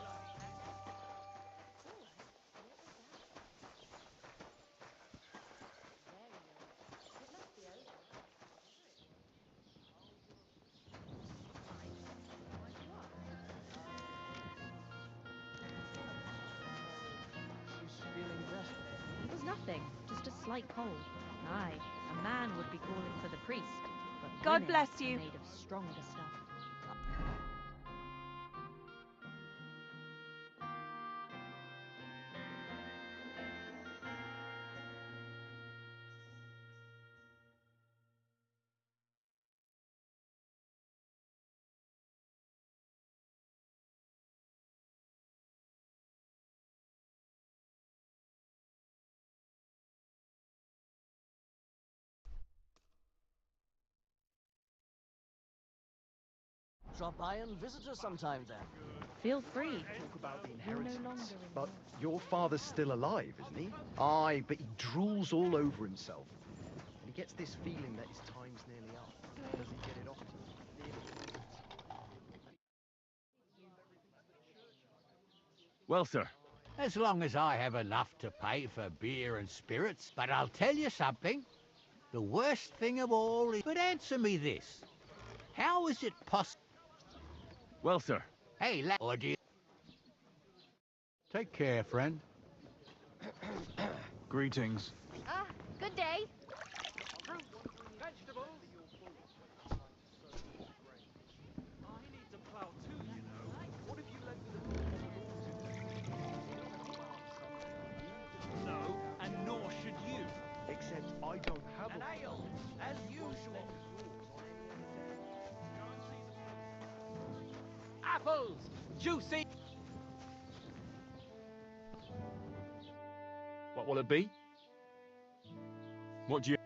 nothing, just a slight cold. Aye, a man would be calling for the priest, but God women bless are you. made of stronger stuff. Drop by and visit us sometime then. Feel free. Talk about the You're no inheritance. longer in But yours. your father's still alive, isn't he? Aye, but he drools all over himself. And he gets this feeling that his time's nearly up. Doesn't get it often. Well, sir. As long as I have enough to pay for beer and spirits. But I'll tell you something. The worst thing of all is... But answer me this. How is it possible... Well, sir. Hey, lad... Or do you... Take care, friend. Greetings. Ah, good day. Vegetables. I need to plow too, you know. What have you led with No, and nor should you. Except I don't have An ale, as usual. Apples, juicy. What will it be? What do you...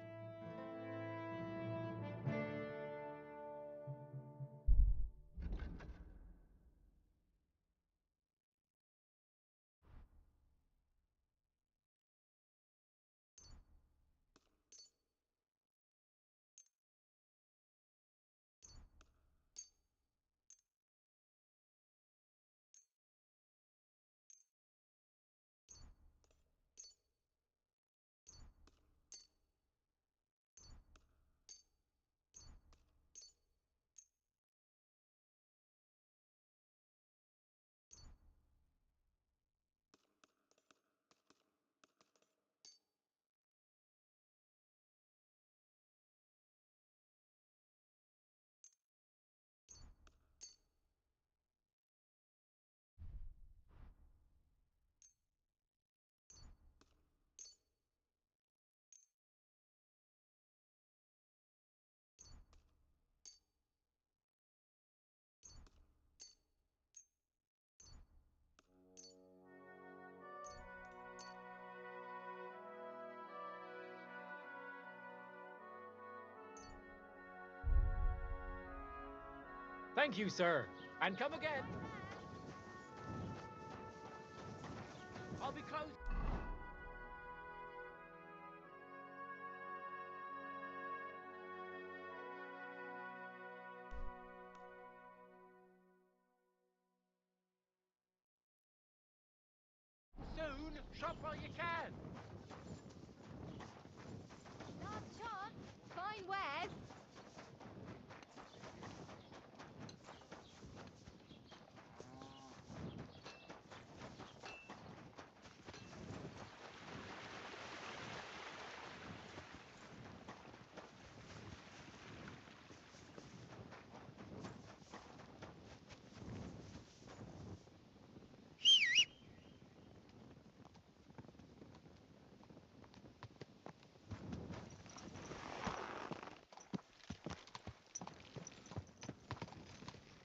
Thank you, sir. And come again. I'll be close. Soon, shop while you can. Last chance. Fine wares.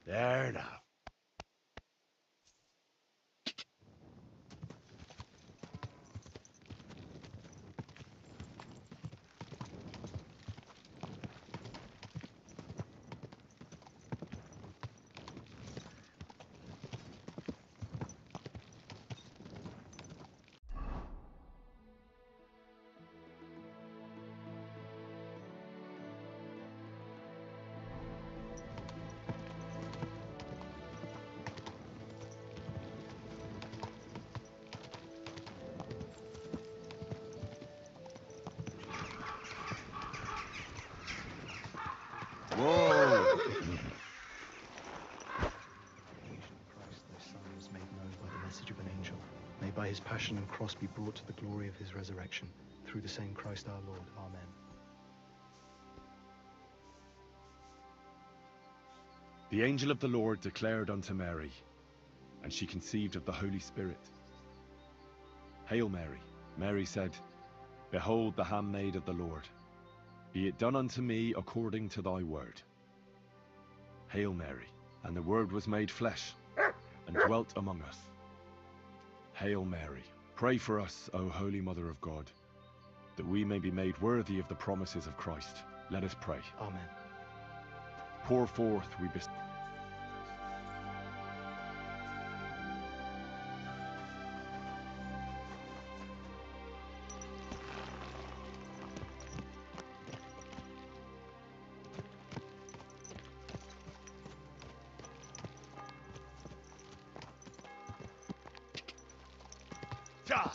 There now. by his passion and cross be brought to the glory of his resurrection. Through the same Christ our Lord. Amen. The angel of the Lord declared unto Mary, and she conceived of the Holy Spirit. Hail Mary. Mary said, Behold the handmaid of the Lord. Be it done unto me according to thy word. Hail Mary. And the Word was made flesh, and dwelt among us. Hail Mary. Pray for us, O Holy Mother of God, that we may be made worthy of the promises of Christ. Let us pray. Amen. Pour forth, we beseech. Ja!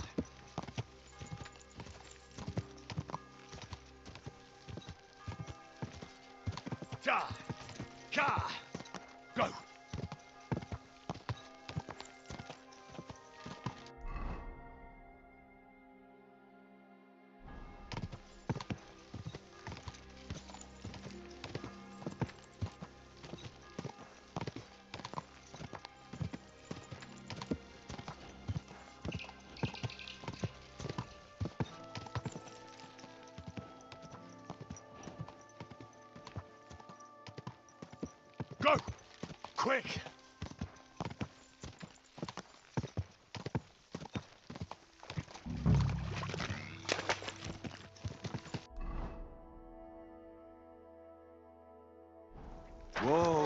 Ja! Ka! Go! Go! Quick! Whoa!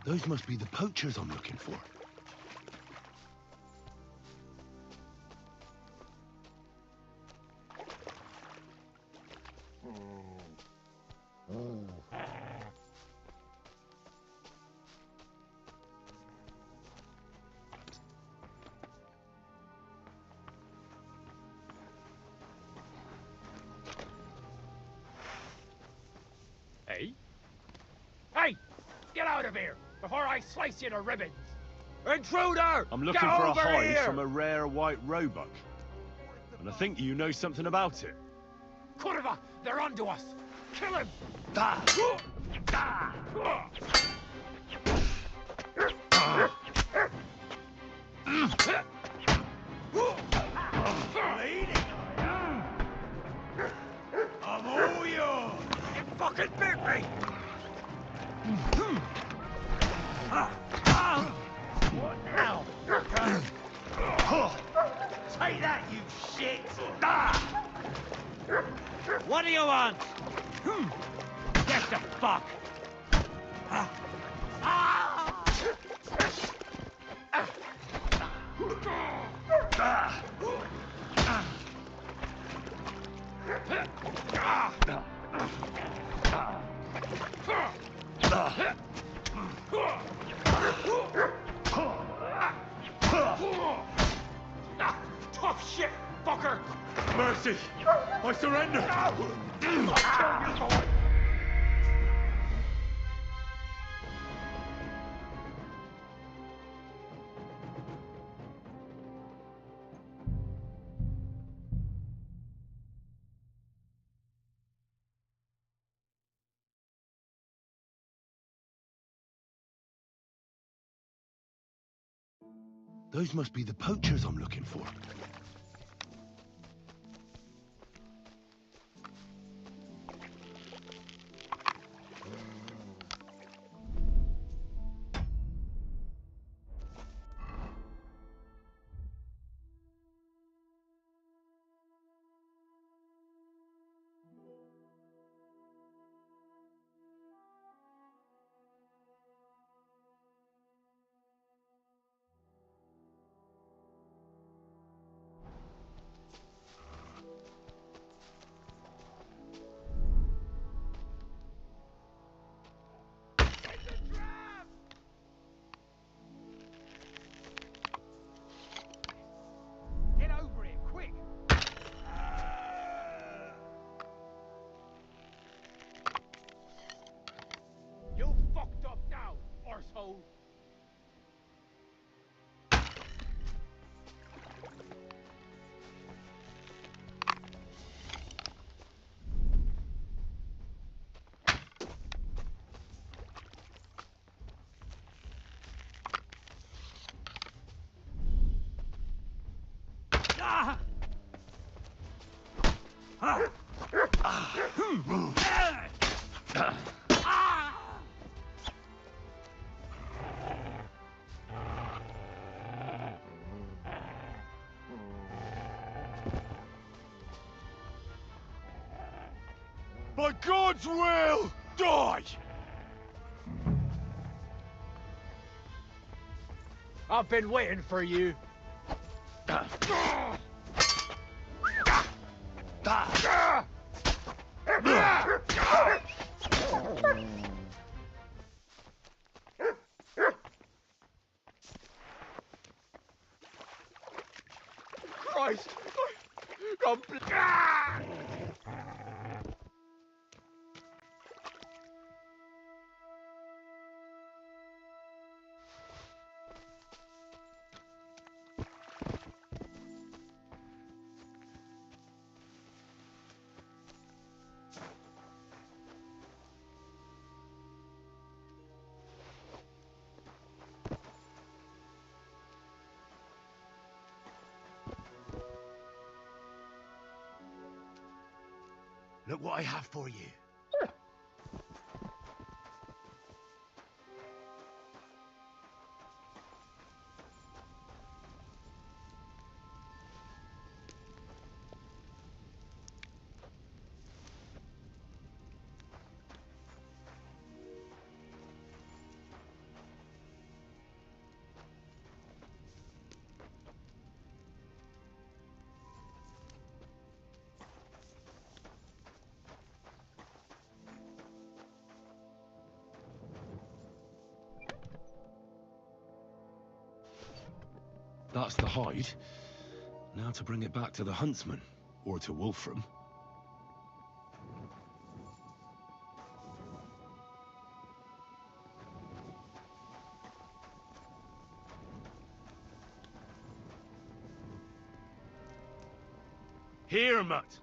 Those must be the poachers I'm looking for. Hey? Hey! Get out of here before I slice you to ribbons! Intruder! I'm looking Get for a over hide here! from a rare white roebuck. And I think you know something about it. Kurva! They're onto us! Kill him! Da! Da! Bleeding! I'm all yours! You fucking bit me! What now? Take that, you shit! What do you want? Get the fuck! Tough shit, fucker! Mercy! I surrender! I'll kill you, boy! Those must be the poachers I'm looking for. Get over it, quick! You fucked up now, arsehole! By God's will, die! I've been waiting for you. Christ! Look what I have for you. That's the hide. Now to bring it back to the huntsman, or to Wolfram. Here, Mutt!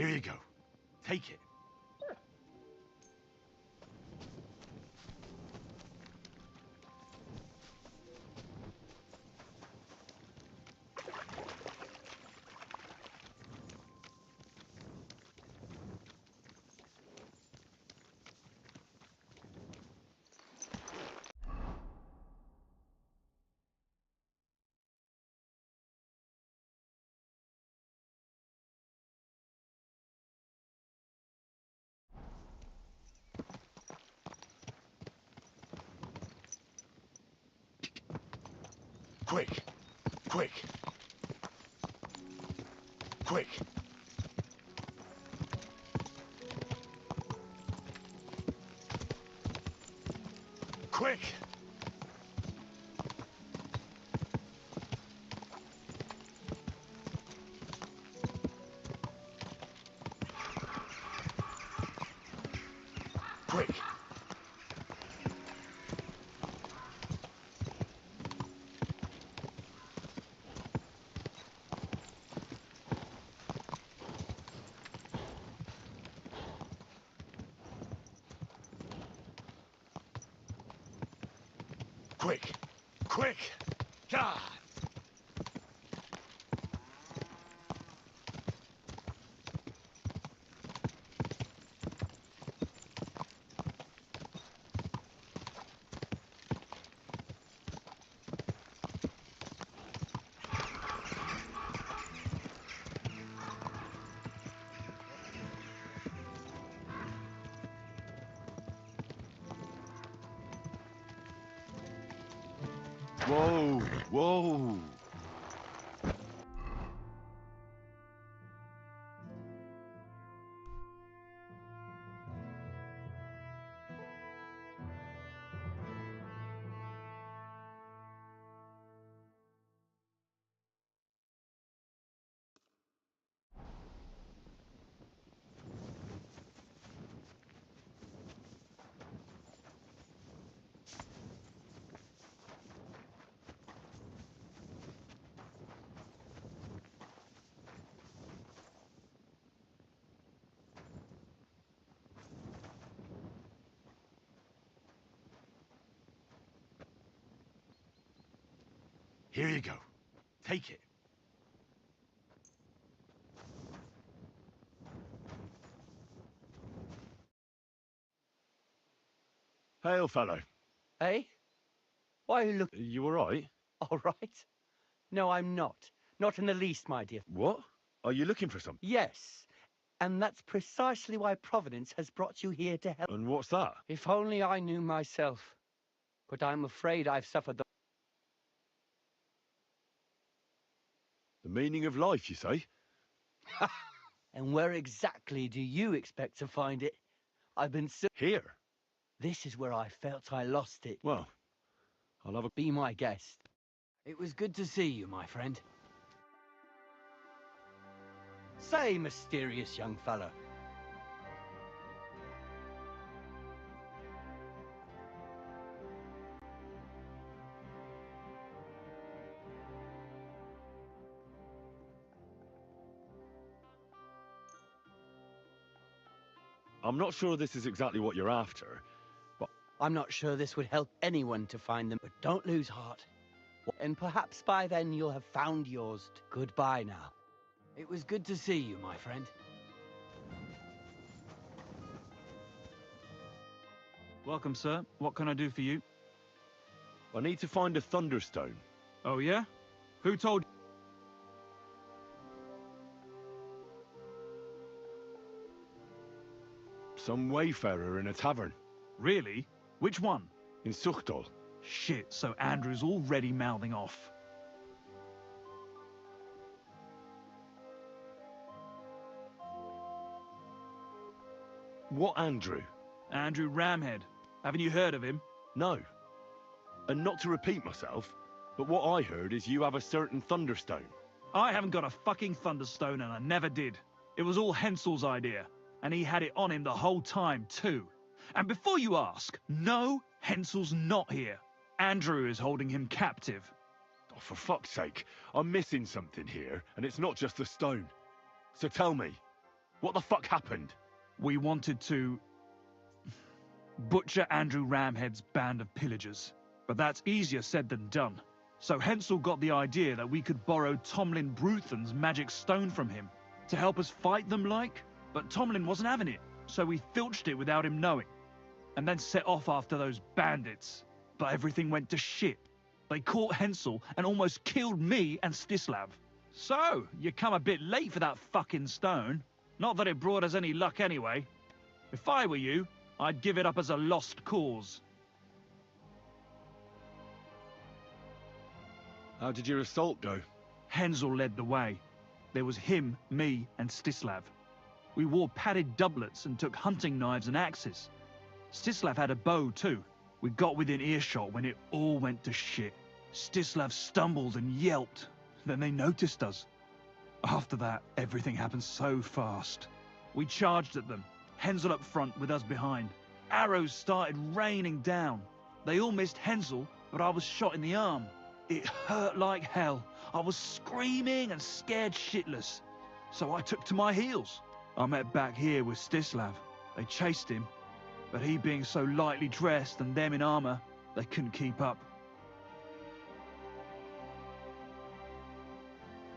Here you go. Take it. Quick! Quick! Quick! Quick! Quick! Quick! Quick! God! Whoa! Whoa! Here you go. Take it. Hail, fellow. Hey? Why are you looking? You all right? All right. No, I'm not. Not in the least, my dear. What? Are you looking for something? Yes. And that's precisely why Providence has brought you here to help. And what's that? If only I knew myself. But I'm afraid I've suffered the... The meaning of life, you say? And where exactly do you expect to find it? I've been so... Here? This is where I felt I lost it. Well, I'll have a... Be my guest. It was good to see you, my friend. Say, mysterious young fellow. I'm not sure this is exactly what you're after, but... I'm not sure this would help anyone to find them, but don't lose heart. And perhaps by then you'll have found yours. Goodbye now. It was good to see you, my friend. Welcome, sir. What can I do for you? I need to find a Thunderstone. Oh, yeah? Who told you? Some wayfarer in a tavern. Really? Which one? In Suchtol. Shit, so Andrew's already mouthing off. What Andrew? Andrew Ramhead. Haven't you heard of him? No. And not to repeat myself, but what I heard is you have a certain Thunderstone. I haven't got a fucking Thunderstone and I never did. It was all Hensel's idea. And he had it on him the whole time, too. And before you ask, no, Hensel's not here. Andrew is holding him captive. Oh, for fuck's sake, I'm missing something here, and it's not just the stone. So tell me, What the fuck happened? We wanted to butcher Andrew Ramhead's band of pillagers, but that's easier said than done. So Hensel got the idea that we could borrow Tomlin Bruthen's magic stone from him to help us fight them like, but Tomlin wasn't having it, so we filched it without him knowing, and then set off after those bandits. But everything went to shit. They caught Hensel and almost killed me and Stislav. So, you come a bit late for that fucking stone. Not that it brought us any luck anyway. If I were you, I'd give it up as a lost cause. How did your assault go? Hensel led the way. There was him, me, and Stislav. We wore padded doublets and took hunting knives and axes. Stislav had a bow too. We got within earshot when it all went to shit. Stislav stumbled and yelped. Then they noticed us. After that, everything happened so fast. We charged at them, Hensel up front with us behind. Arrows started raining down. They all missed Hensel, but I was shot in the arm. It hurt like hell. I was screaming and scared shitless. So I took to my heels. I met back here with Stislav. They chased him, but he being so lightly dressed and them in armor, they couldn't keep up.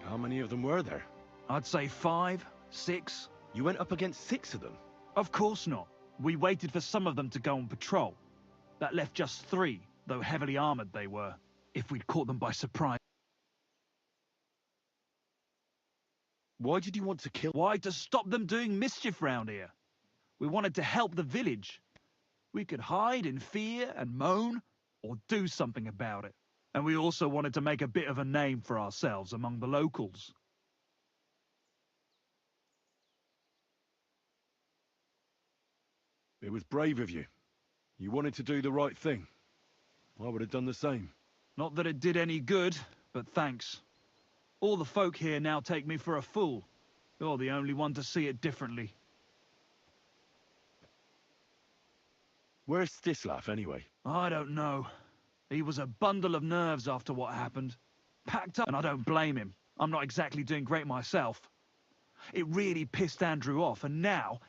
How many of them were there? I'd say 5, 6. You went up against 6 of them? Of course not. We waited for some of them to go on patrol. That left just 3, though heavily armored they were. If we'd caught them by surprise. Why did you want to kill? Why? To stop them doing mischief round here. We wanted to help the village. We could hide in fear and moan, or do something about it. And we also wanted to make a bit of a name for ourselves among the locals. It was brave of you. You wanted to do the right thing. I would have done the same. Not that it did any good, but thanks. All the folk here now take me for a fool. You're the only one to see it differently. Where's Stislav, anyway? I don't know. He was a bundle of nerves after what happened. Packed up, and I don't blame him. I'm not exactly doing great myself. It really pissed Andrew off, and now...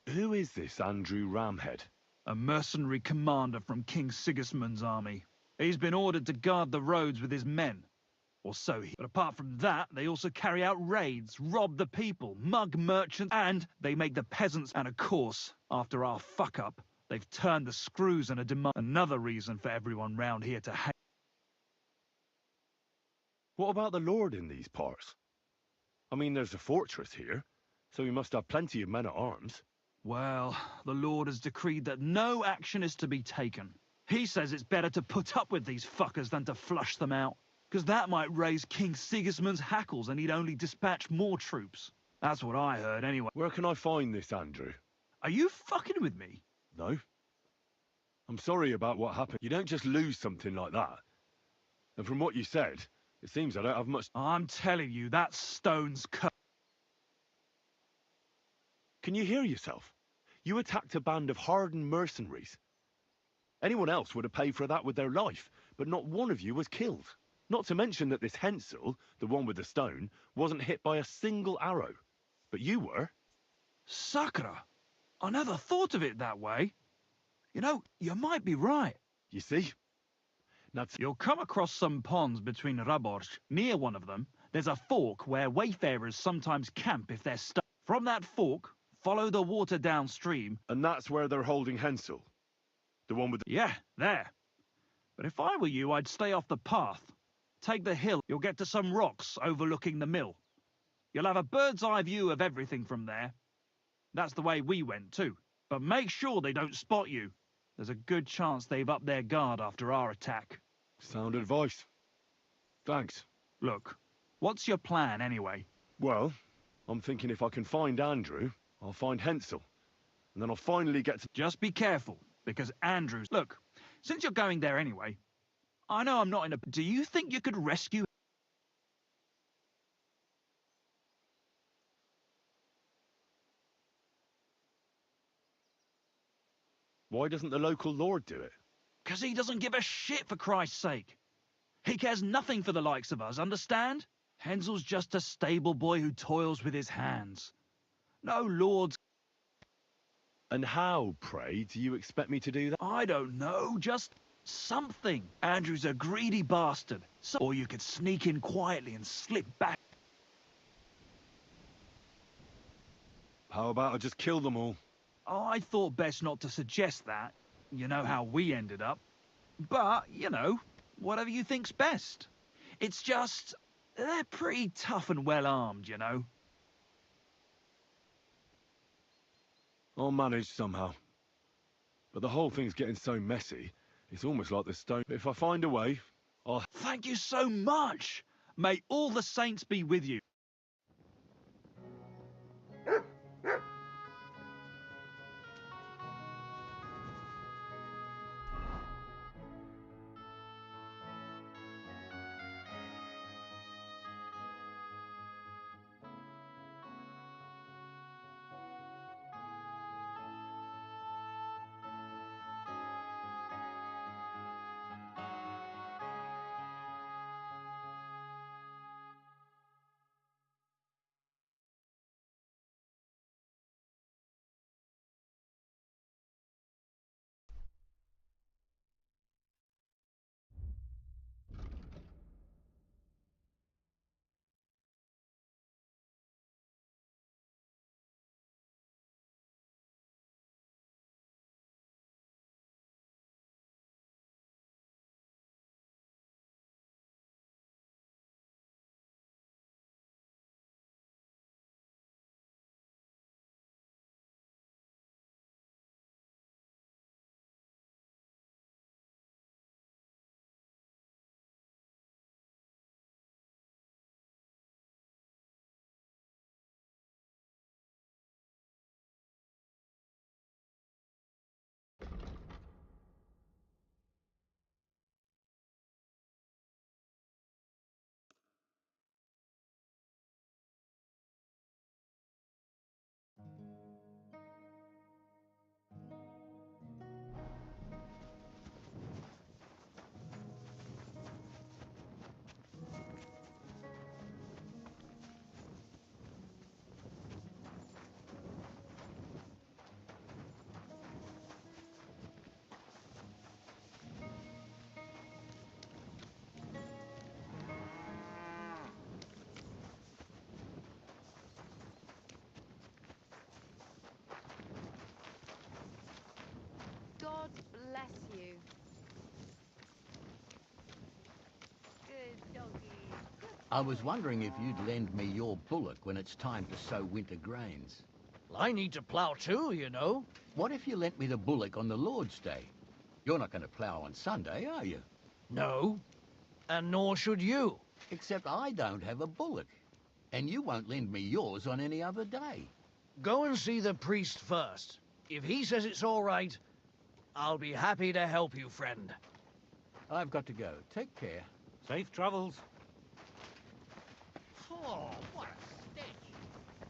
Who is this Andrew Ramhead? A mercenary commander from King Sigismund's army. He's been ordered to guard the roads with his men. Or so he... But apart from that, they also carry out raids, rob the people, mug merchants, and they make the peasants... And of course, after our fuck-up, they've turned the screws and a demand... Another reason for everyone round here to hate... What about the Lord in these parts? I mean, there's a fortress here, so we must have plenty of men-at-arms. Well, the Lord has decreed that no action is to be taken. He says it's better to put up with these fuckers than to flush them out, because that might raise King Sigismund's hackles and he'd only dispatch more troops. That's what I heard anyway. Where can I find this, Andrew? Are you fucking with me? No. I'm sorry about what happened. You don't just lose something like that. And from what you said, it seems I don't have much... I'm telling you, that stone's cut. Can you hear yourself? You attacked a band of hardened mercenaries. Anyone else would have paid for that with their life, but not one of you was killed. Not to mention that this Hensel, the one with the stone, wasn't hit by a single arrow. But you were. Sakra! I never thought of it that way. You know, you might be right. You see? Now you'll come across some ponds between Raborch. Near one of them, there's a fork where wayfarers sometimes camp if they're stuck. From that fork, follow the water downstream. And that's where they're holding Hensel? The one with the... Yeah, there. But if I were you, I'd stay off the path. Take the hill, you'll get to some rocks overlooking the mill. You'll have a bird's eye view of everything from there. That's the way we went too. But make sure they don't spot you. There's a good chance they've upped their guard after our attack. Sound advice. Thanks. Look, what's your plan anyway? Well, I'm thinking if I can find Andrew, I'll find Hensel. And then I'll finally get to... Just be careful, because Andrew's... Look, since you're going there anyway, I know I'm not in a... Do you think you could rescue... Why doesn't the local lord do it? Because he doesn't give a shit, for Christ's sake. He cares nothing for the likes of us, understand? Hensel's just a stable boy who toils with his hands. No lords. And how, pray, do you expect me to do that? I don't know, just something. Andrew's a greedy bastard. Or you could sneak in quietly and slip back. How about I just kill them all? Oh, I thought best not to suggest that. You know how we ended up. But, you know, whatever you think's best. It's just, they're pretty tough and well-armed, you know. I'll manage somehow. But the whole thing's getting so messy, it's almost like the stone. If I find a way, I'll... Thank you so much! May all the saints be with you. God bless you. Good doggy. Good I was wondering if you'd lend me your bullock when it's time to sow winter grains. Well, I need to plough too, you know. What if you lent me the bullock on the Lord's Day? You're not going to plough on Sunday, are you? No, and nor should you. Except I don't have a bullock, and you won't lend me yours on any other day. Go and see the priest first. If he says it's all right, I'll be happy to help you, friend. I've got to go. Take care. Safe travels. Oh, what a stench.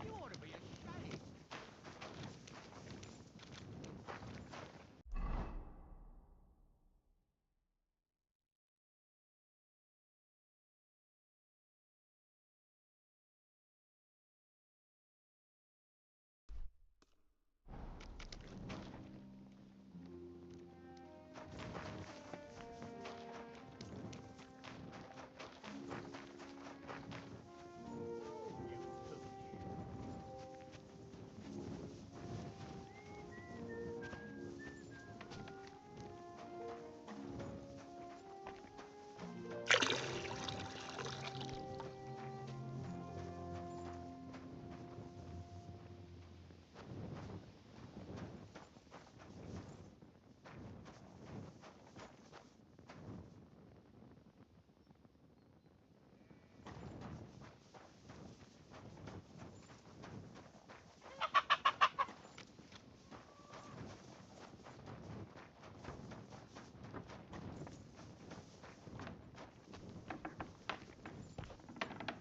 You ought to be ashamed.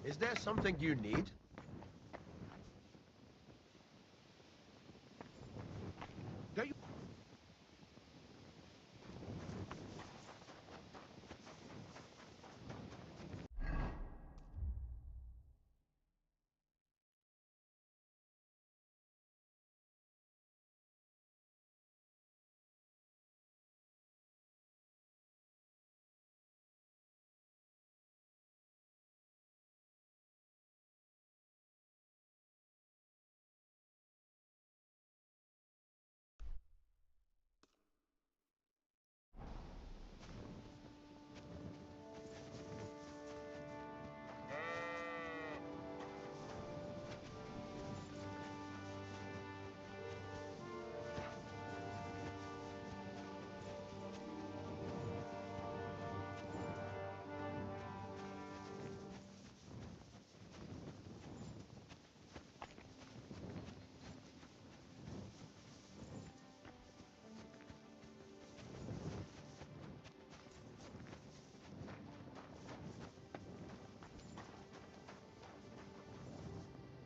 Is there something you need? Don't you...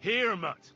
Here, mutt.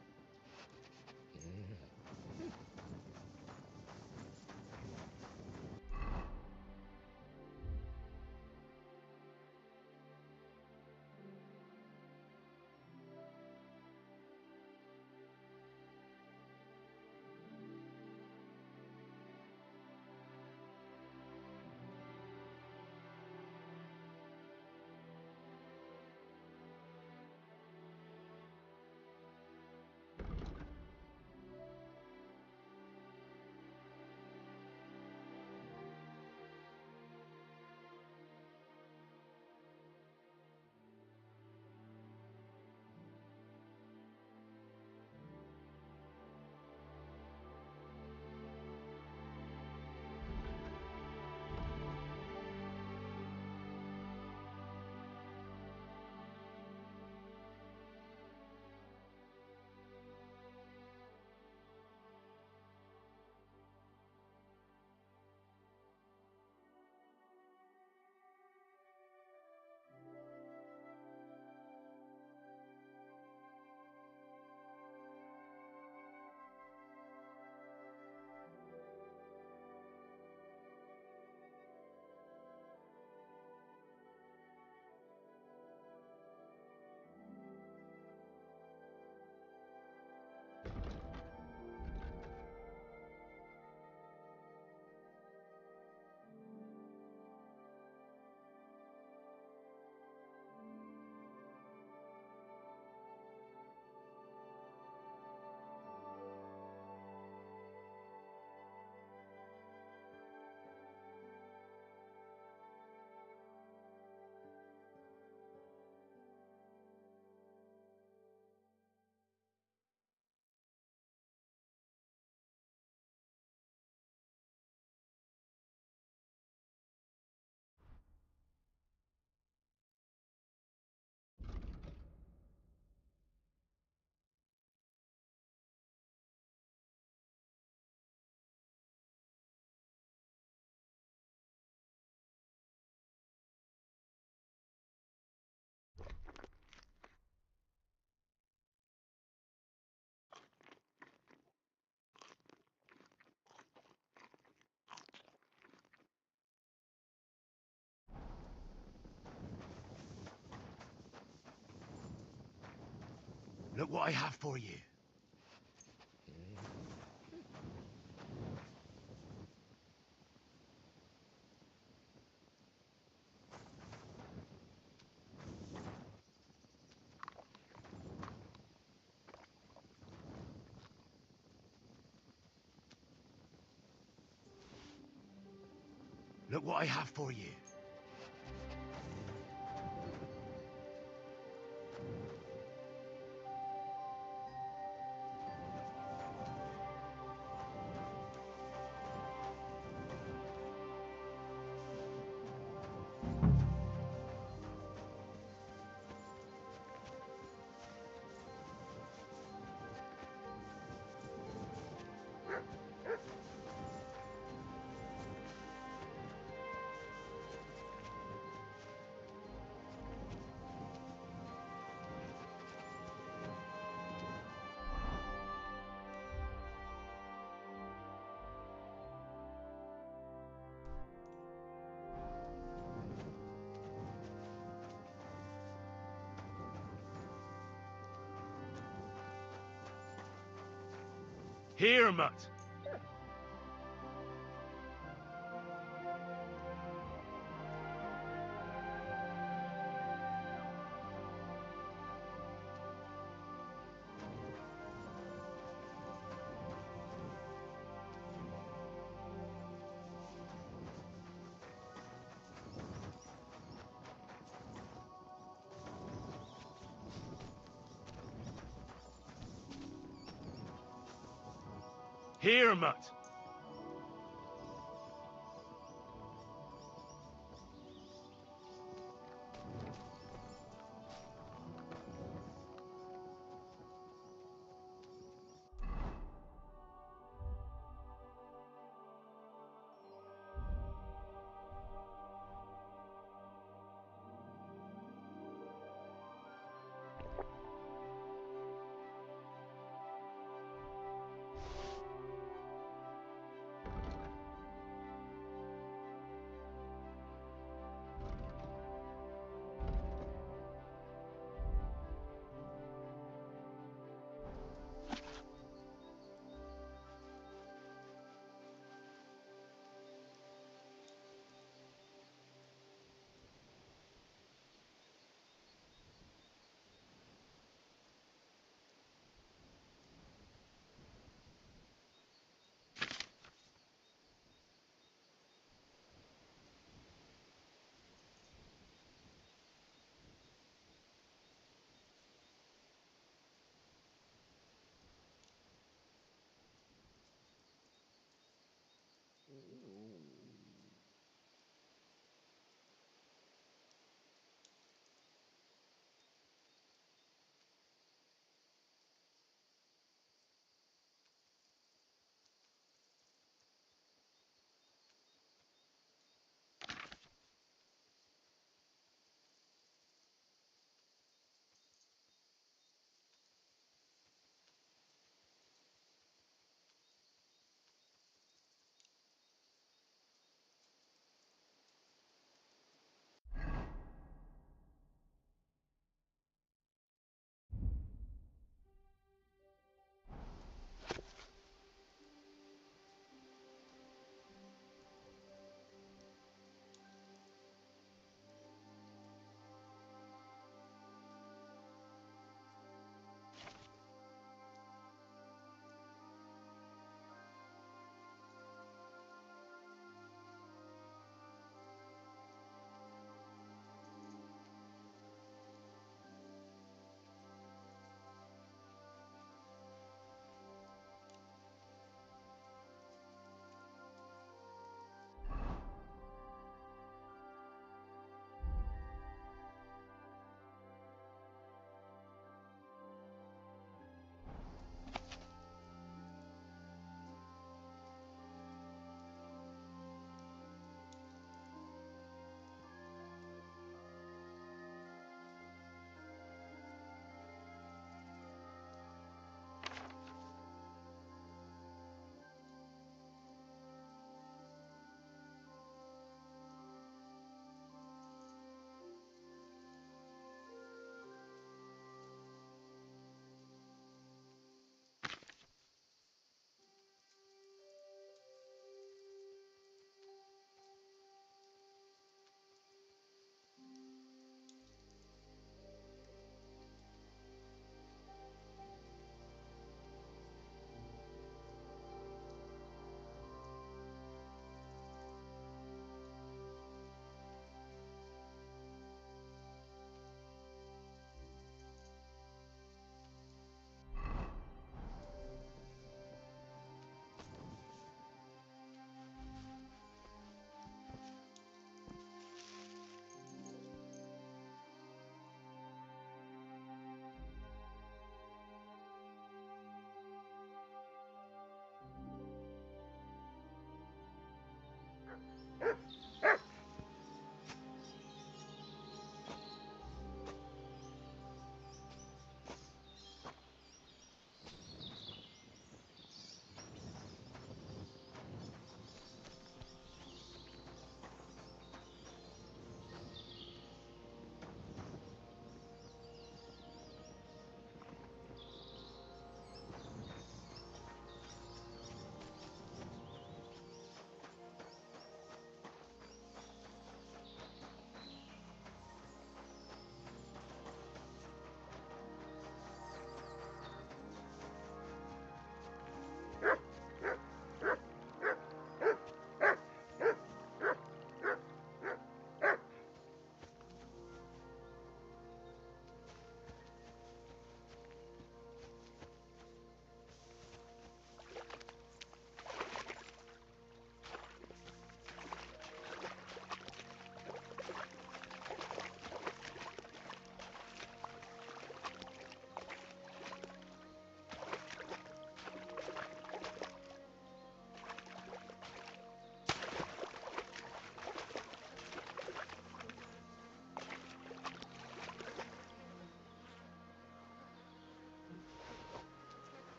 Look what I have for you. Look what I have for you. Here, mutt. Here, mutt.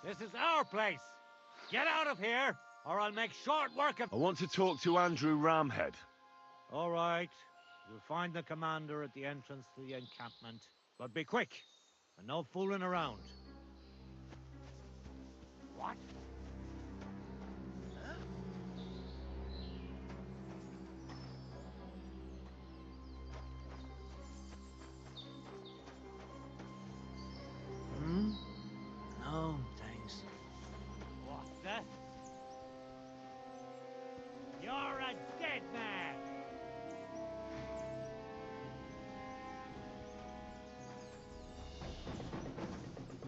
This is our place. Get out of here, or I'll make short work of... I want to talk to Andrew Ramhead. All right. You'll find the commander at the entrance to the encampment. But be quick, and no fooling around. What? No, thanks. What the? You're a dead man!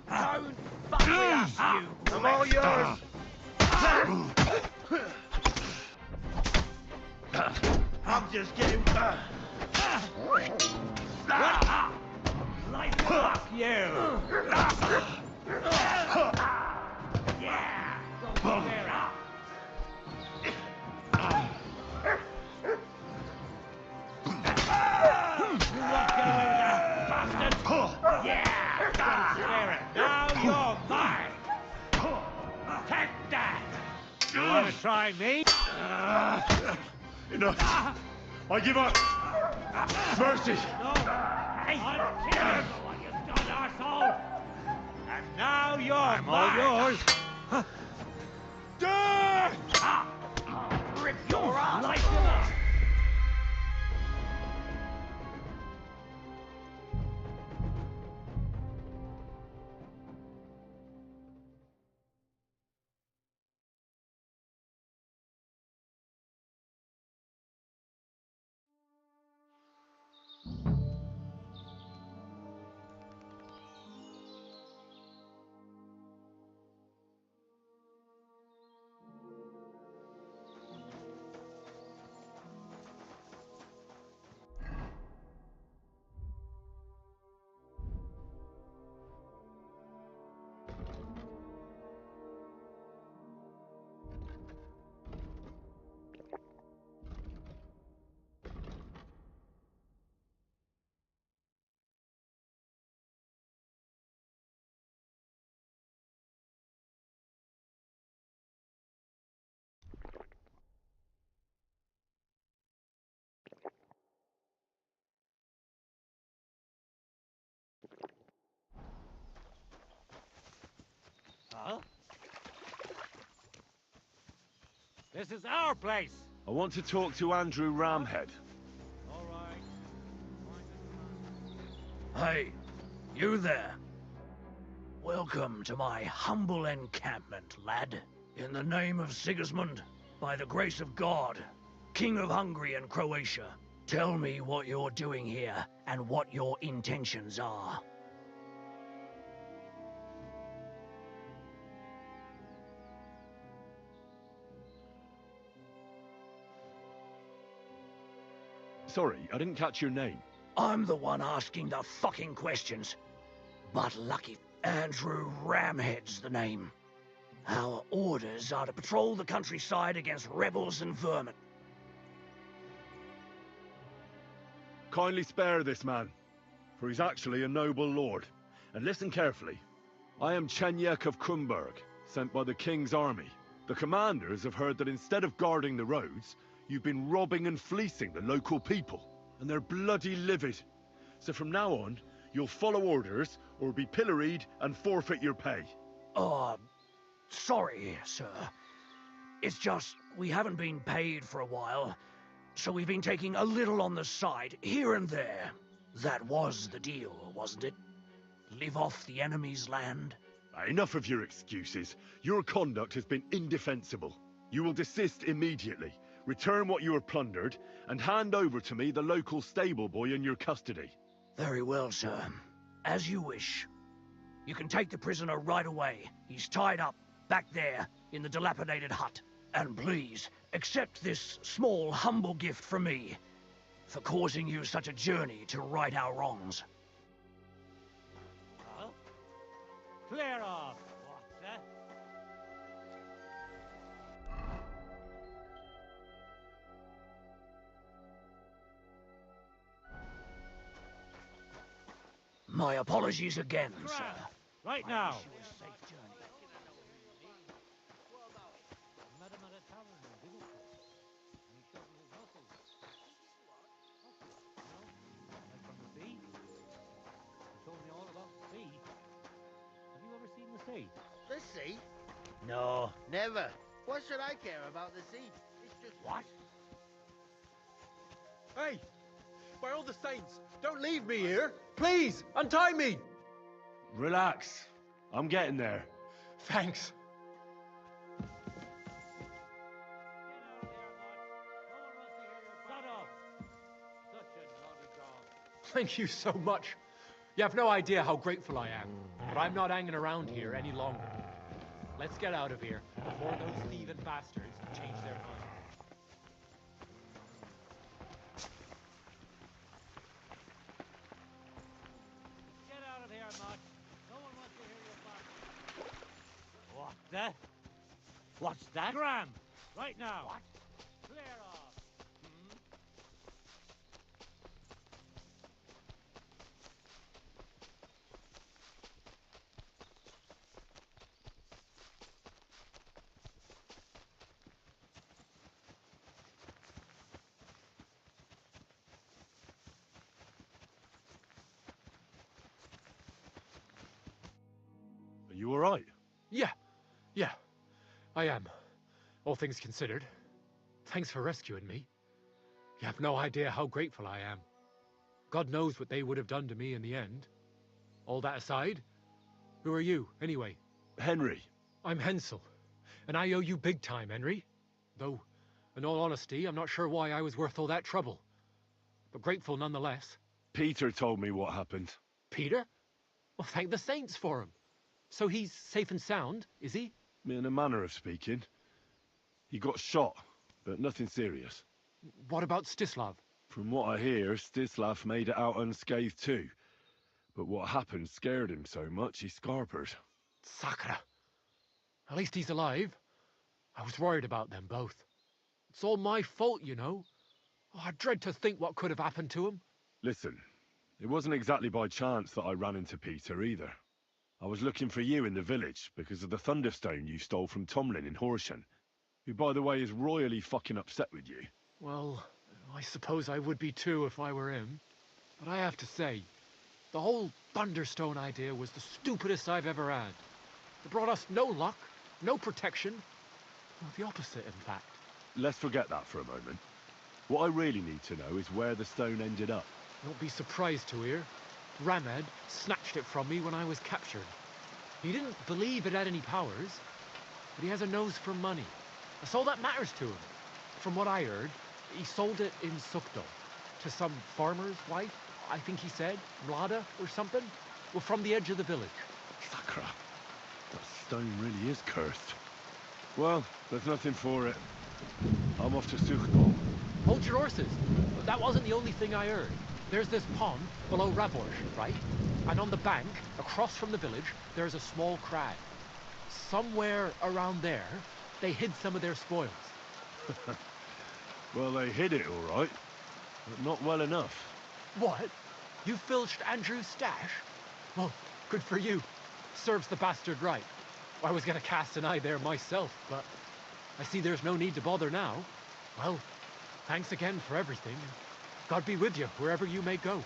Don't fuck with us, you! I'm all yours! I'm just getting... Like fuck you! Yeah! Go there out! You won't get away with that, bastard! Yeah! Don't swear it! Now you're mine! Take that! You want to try me? Enough! I give up! Mercy! No! Hey! I'm killing for what you've done, arsehole! And now you're I'm all yours! Rip your ass! Light him up! Huh? This is our place! I want to talk to Andrew Ramhead. All right. Hey, you there. Welcome to my humble encampment, lad. In the name of Sigismund, by the grace of God, King of Hungary and Croatia, tell me what you're doing here and what your intentions are. Sorry, I didn't catch your name. I'm the one asking the fucking questions. But lucky, Andrew Ramhead's the name. Our orders are to patrol the countryside against rebels and vermin. Kindly spare this man, for he's actually a noble lord. And listen carefully. I am Chenyek of Krumberg, sent by the king's army. The commanders have heard that instead of guarding the roads, you've been robbing and fleecing the local people, and they're bloody livid. So from now on, you'll follow orders, or be pilloried and forfeit your pay. Sorry, sir. It's just, we haven't been paid for a while, so we've been taking a little on the side, here and there. That was the deal, wasn't it? Live off the enemy's land? Enough of your excuses. Your conduct has been indefensible. You will desist immediately, return what you have plundered, and hand over to me the local stable boy in your custody. Very well, sir. As you wish. You can take the prisoner right away. He's tied up, back there, in the dilapidated hut. And please, accept this small, humble gift from me, for causing you such a journey to right our wrongs. Huh? Clear off! What the? My apologies again, sir. Right now! The sea? No. Never. What should I care about the sea? It's just... What? Hey! By all the saints, don't leave me here! Please, untie me! Relax. I'm getting there. Thanks. Thank you so much. You have no idea how grateful I am. But I'm not hanging around here any longer. Let's get out of here before those thieving bastards change their minds. Get out of here, Mud. No one wants to hear your fuss. What the? What's that? Graham! Right now! What? Clear off! Are you alright? Yeah, I am. All things considered. Thanks for rescuing me. You have no idea how grateful I am. God knows what they would have done to me in the end. All that aside, who are you, anyway? Henry. I'm Hensel, and I owe you big time, Henry. Though, in all honesty, I'm not sure why I was worth all that trouble. But grateful nonetheless. Peter told me what happened. Peter? Well, thank the saints for him. So he's safe and sound, is he? In a manner of speaking. He got shot, but nothing serious. What about Stislav? From what I hear, Stislav made it out unscathed too. But what happened scared him so much he scarpered. Sakra. At least he's alive. I was worried about them both. It's all my fault, you know. Oh, I dread to think what could have happened to him. Listen, it wasn't exactly by chance that I ran into Peter either. I was looking for you in the village because of the Thunderstone you stole from Tomlin in Horsham, who, by the way, is royally fucking upset with you. Well, I suppose I would be too if I were him. But I have to say, the whole Thunderstone idea was the stupidest I've ever had. It brought us no luck, no protection. Well, the opposite, in fact. Let's forget that for a moment. What I really need to know is where the stone ended up. Don't be surprised to hear. Ramed snatched it from me when I was captured. He didn't believe it had any powers, but he has a nose for money. That's all that matters to him. From what I heard, he sold it in Sukdo to some farmer's wife, I think he said, Mlada or something. Well, from the edge of the village. Sakra. That stone really is cursed. Well, there's nothing for it. I'm off to Sukdo. Hold your horses. That wasn't the only thing I heard. There's this pond below Ravorsh, right? And on the bank, across from the village, there's a small crag. Somewhere around there, they hid some of their spoils. Well, they hid it all right, but not well enough. What? You filched Andrew's stash? Well, good for you. Serves the bastard right. I was going to cast an eye there myself, but I see there's no need to bother now. Well, thanks again for everything. God be with you wherever you may go.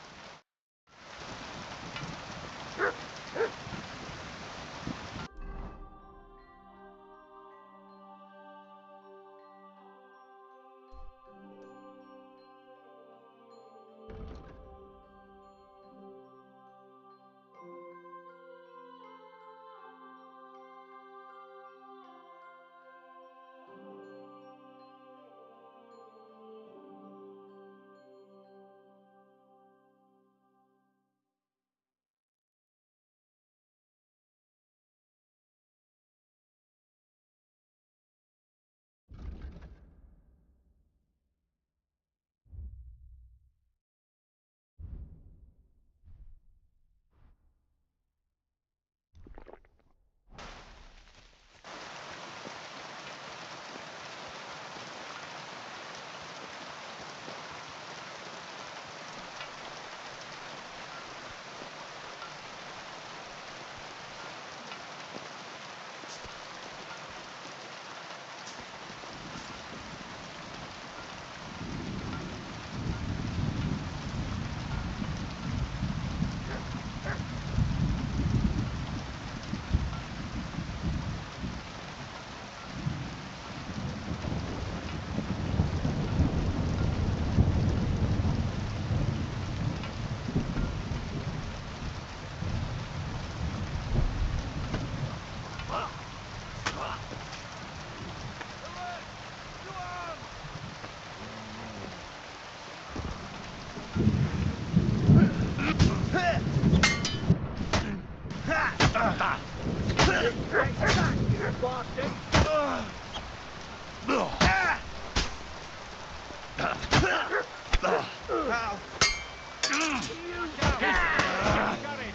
bastard!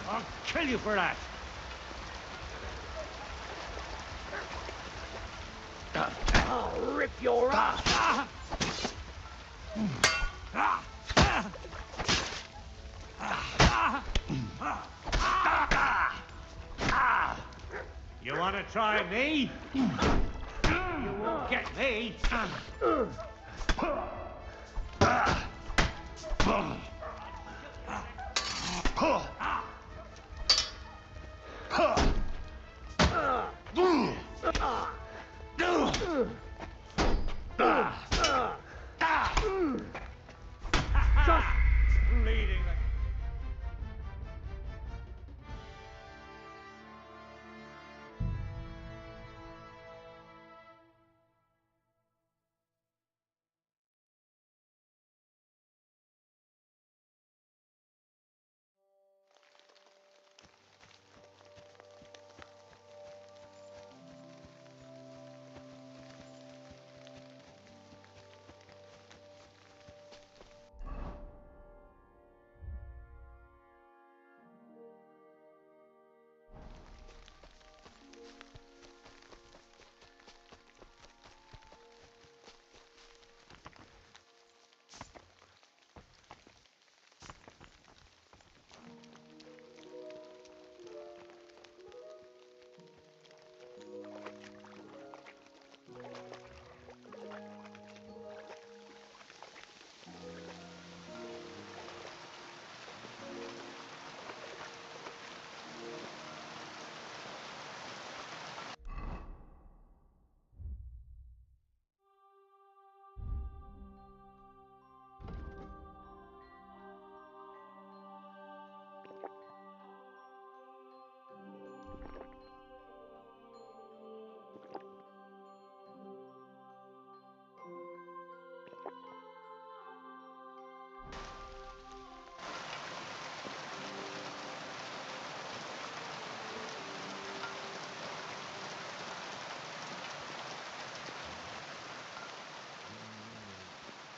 I'll kill you for that! I'll rip your ass! You want to try me? You won't get me! Just bleeding.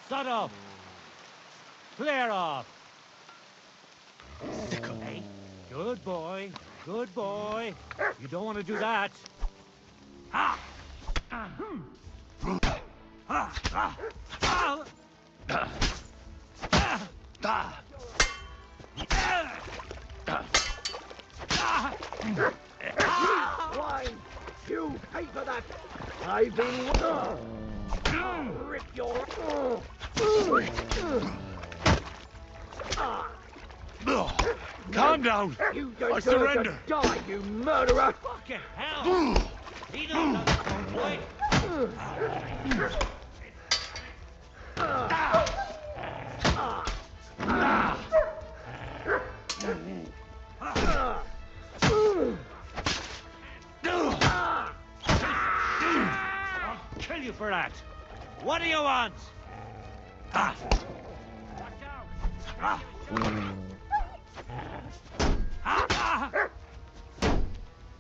Shut up! Clear off! Sicko. Hey, good boy, good boy. You don't want to do that. Ah! Why? You pay for that! I've been... I'll rip your... Calm down! You I deserve surrender! to die, you murderer! Fucking hell! He knows how to go, boy! I'll kill you for that! What do you want? Watch out!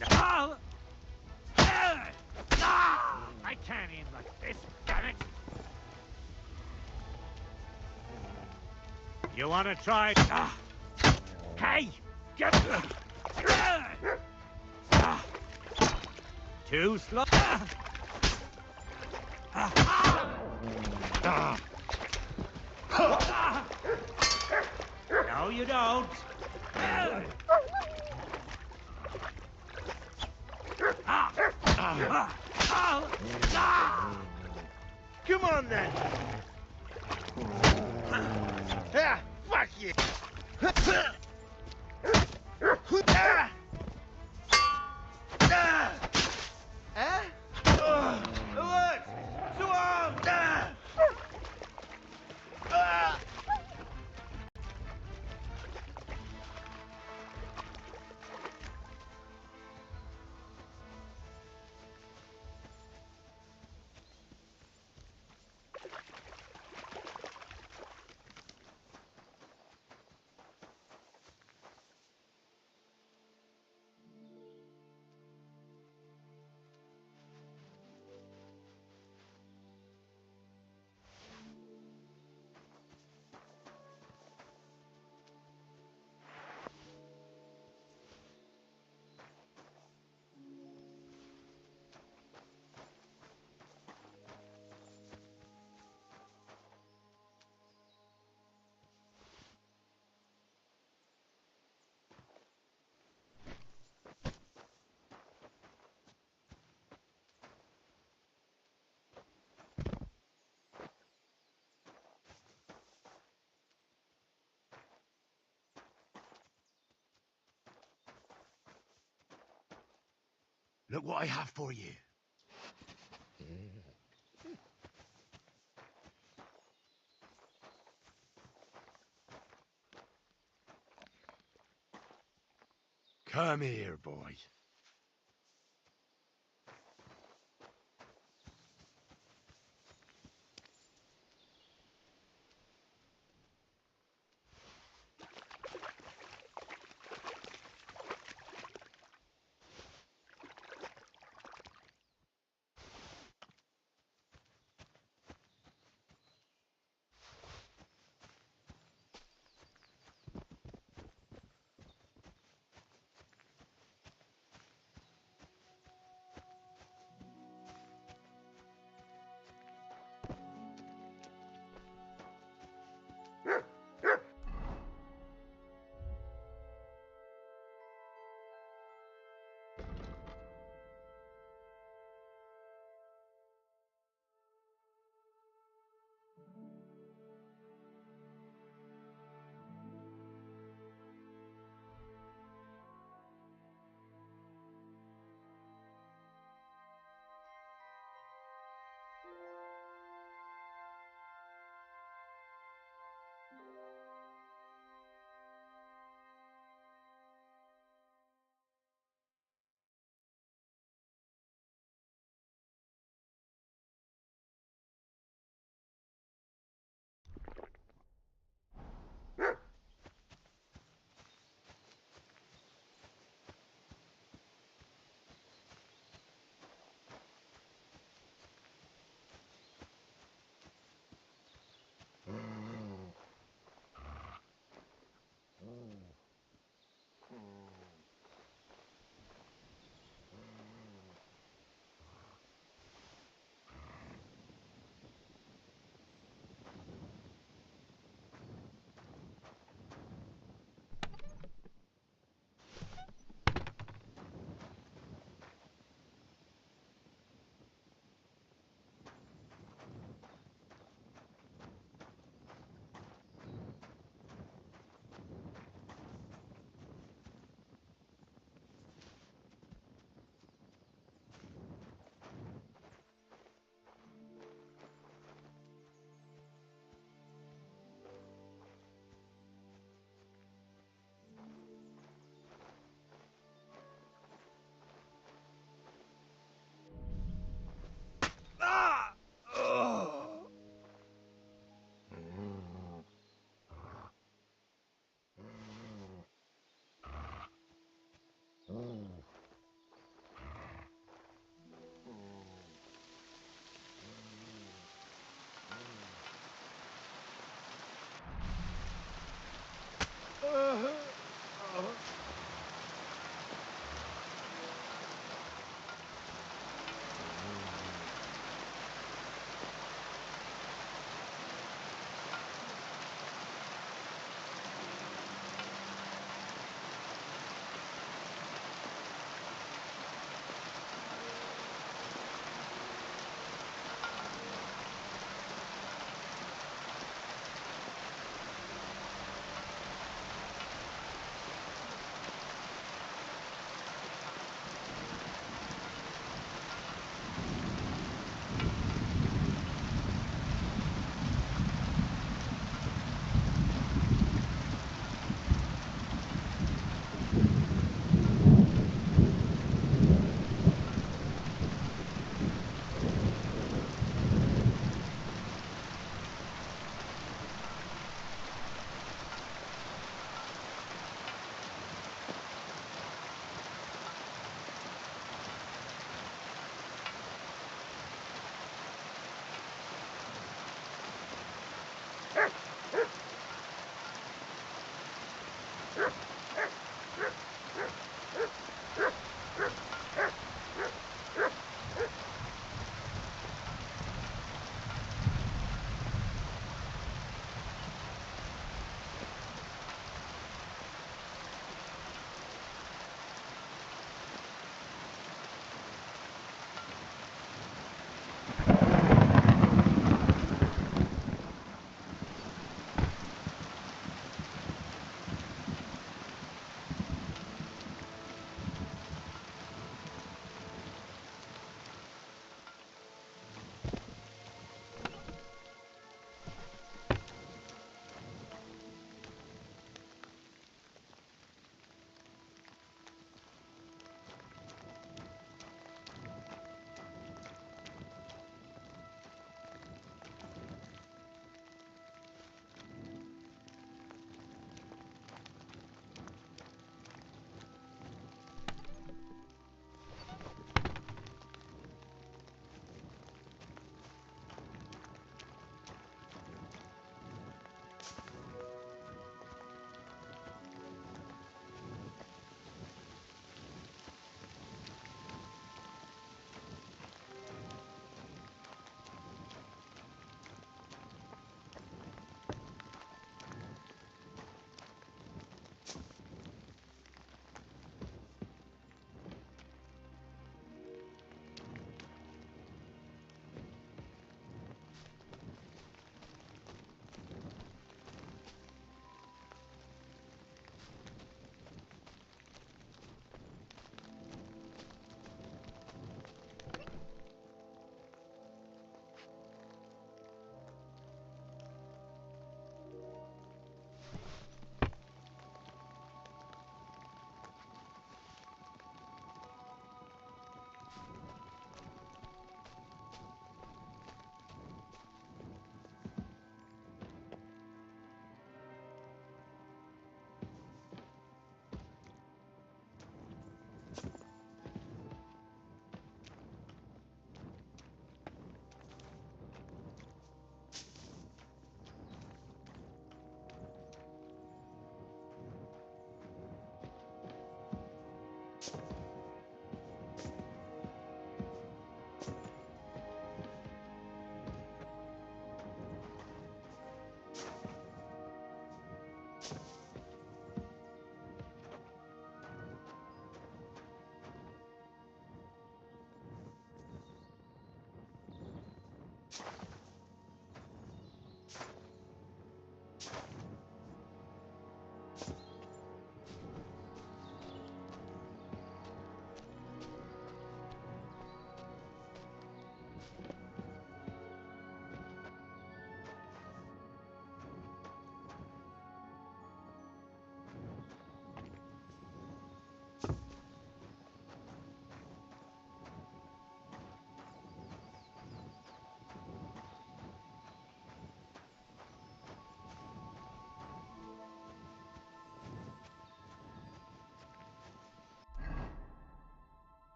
No! I can't aim like this, damn it! You want to try? Hey! Get... Too slow? No, you don't. Come on then. Ah, fuck you. What? Swamp! Look what I have for you. Come here, boy.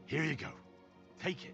Here you go. Take it.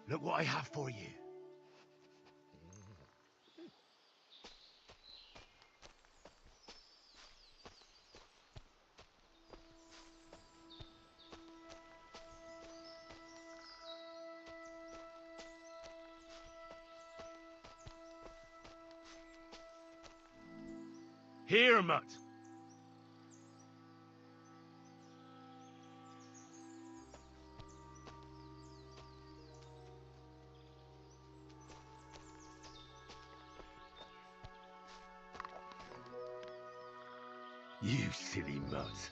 Look what I have for you. Here, mutt. You silly mutt.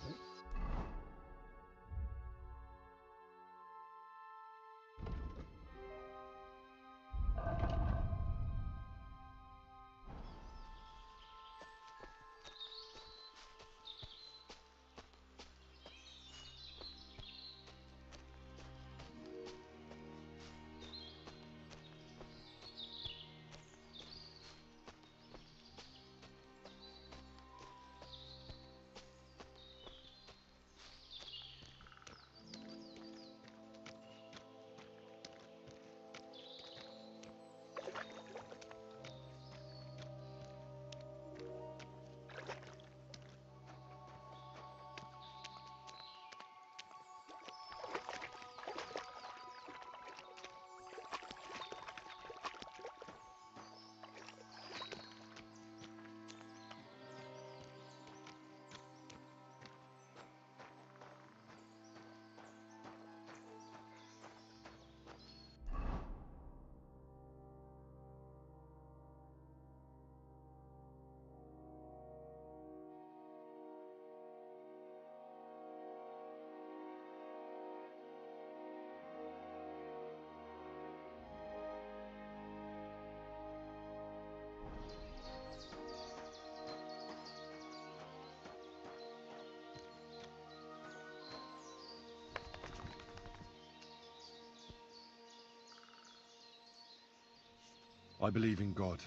I believe in God,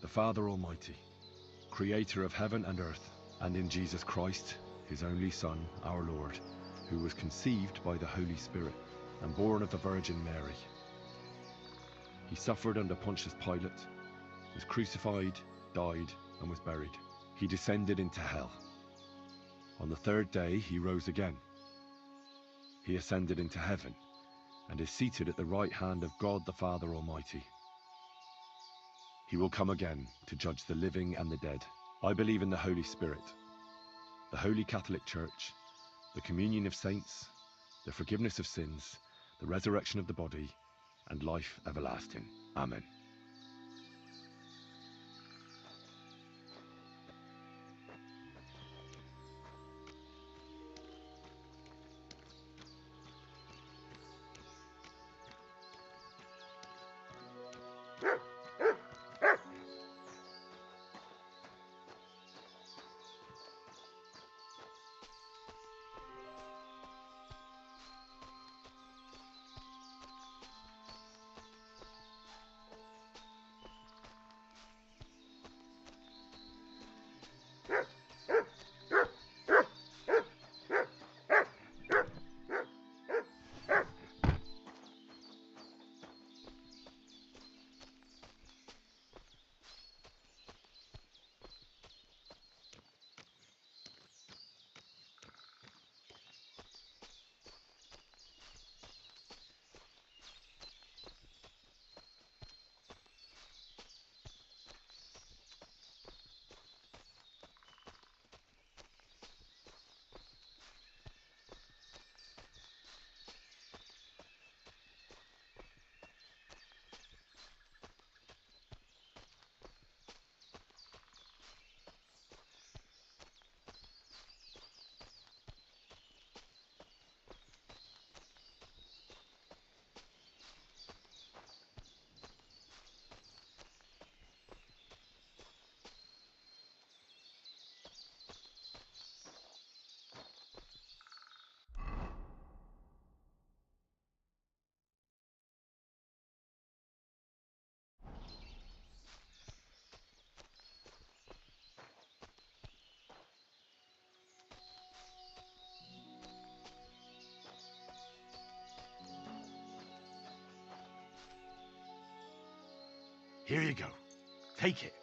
the Father Almighty, creator of heaven and earth, and in Jesus Christ, his only Son, our Lord, who was conceived by the Holy Spirit and born of the Virgin Mary. He suffered under Pontius Pilate, was crucified, died, and was buried. He descended into hell. On the third day he rose again. He ascended into heaven and is seated at the right hand of God the Father Almighty. He will come again to judge the living and the dead. I believe in the Holy Spirit, the Holy Catholic Church, the communion of saints, the forgiveness of sins, the resurrection of the body, and life everlasting. Amen. Here you go. Take it.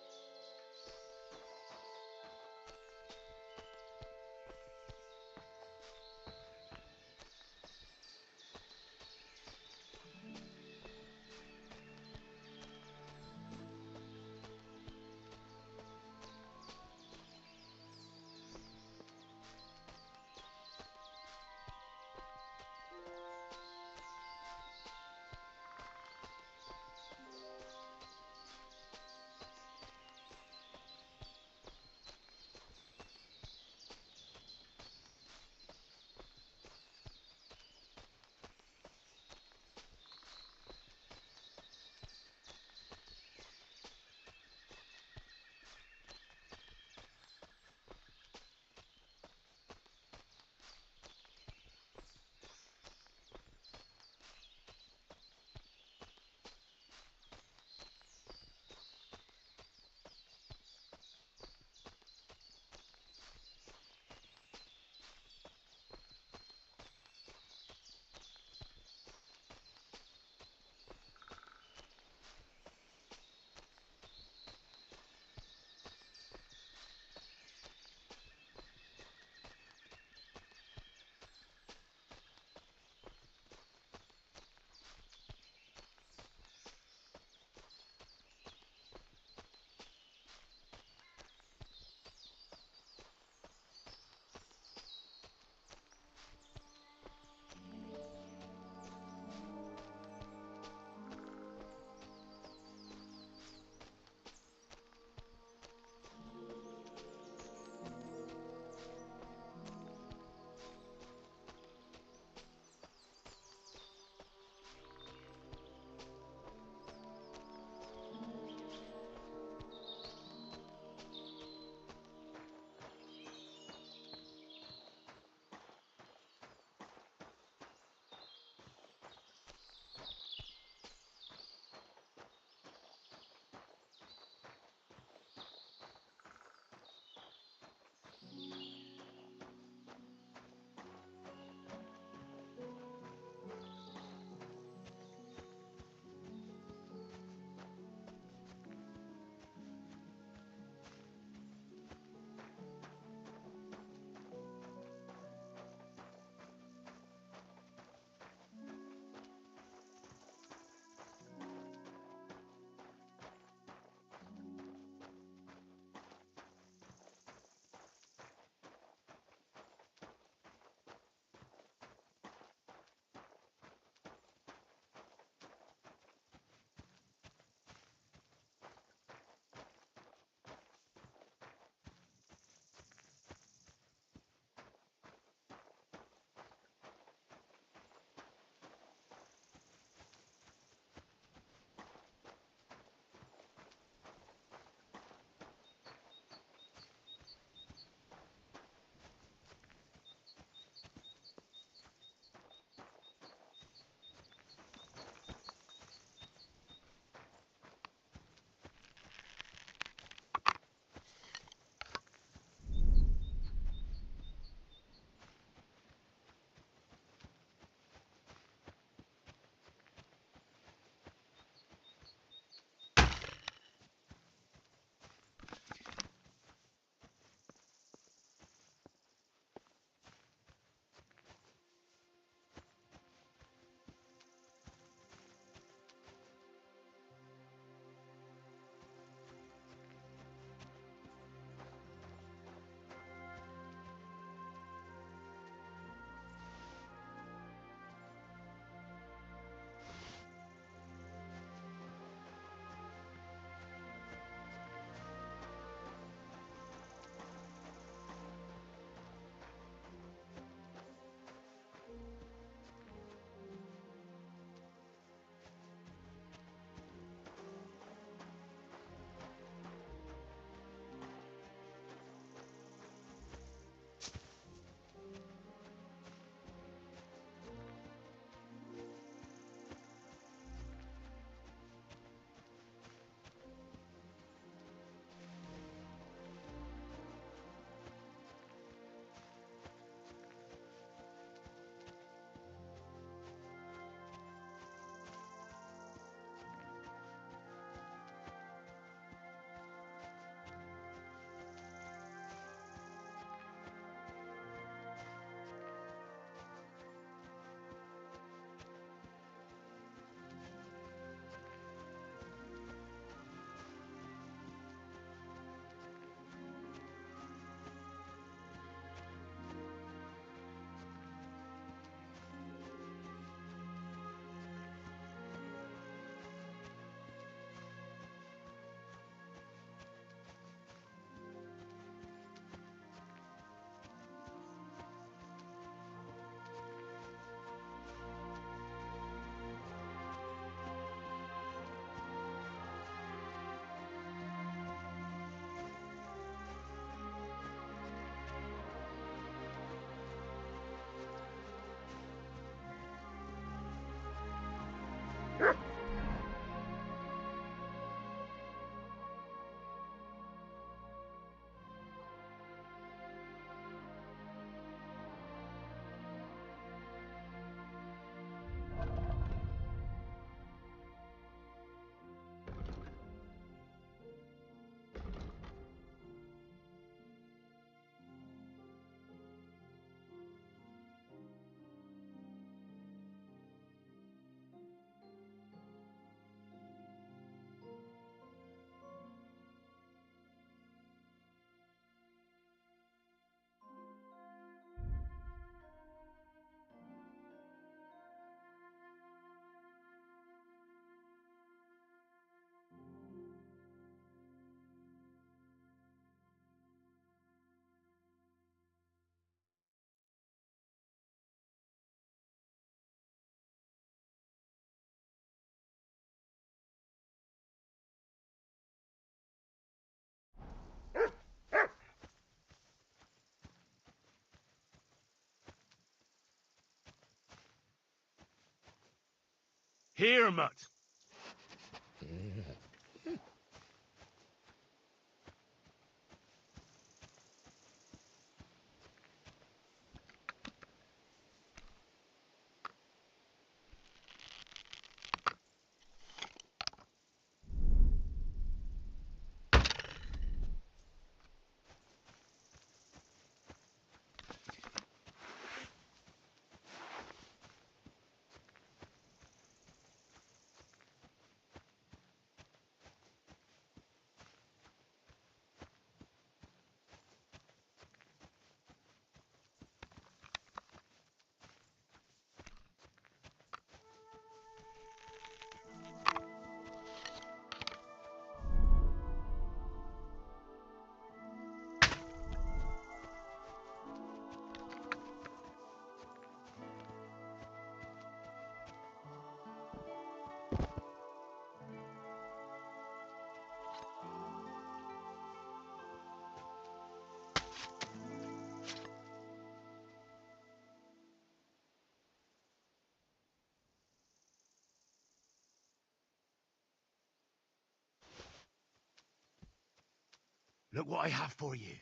Here, mutt. Look what I have for you.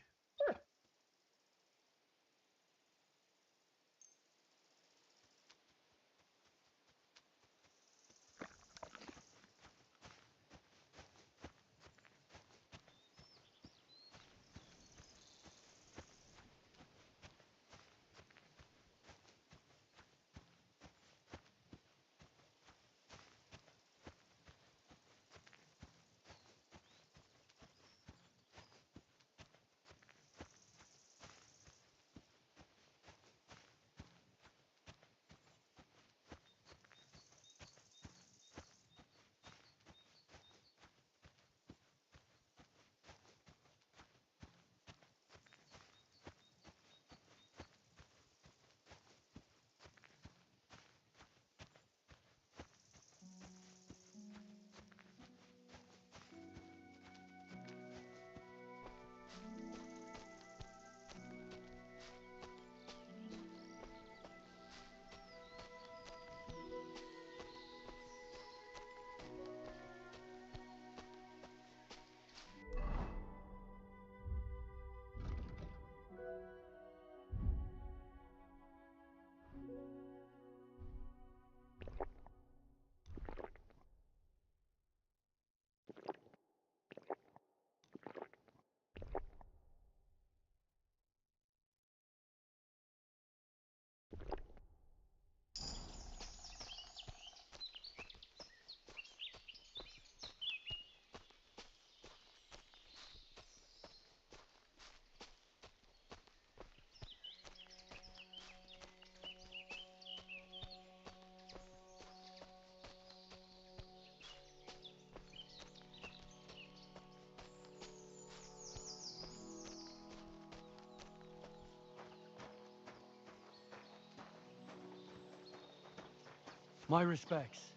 My respects.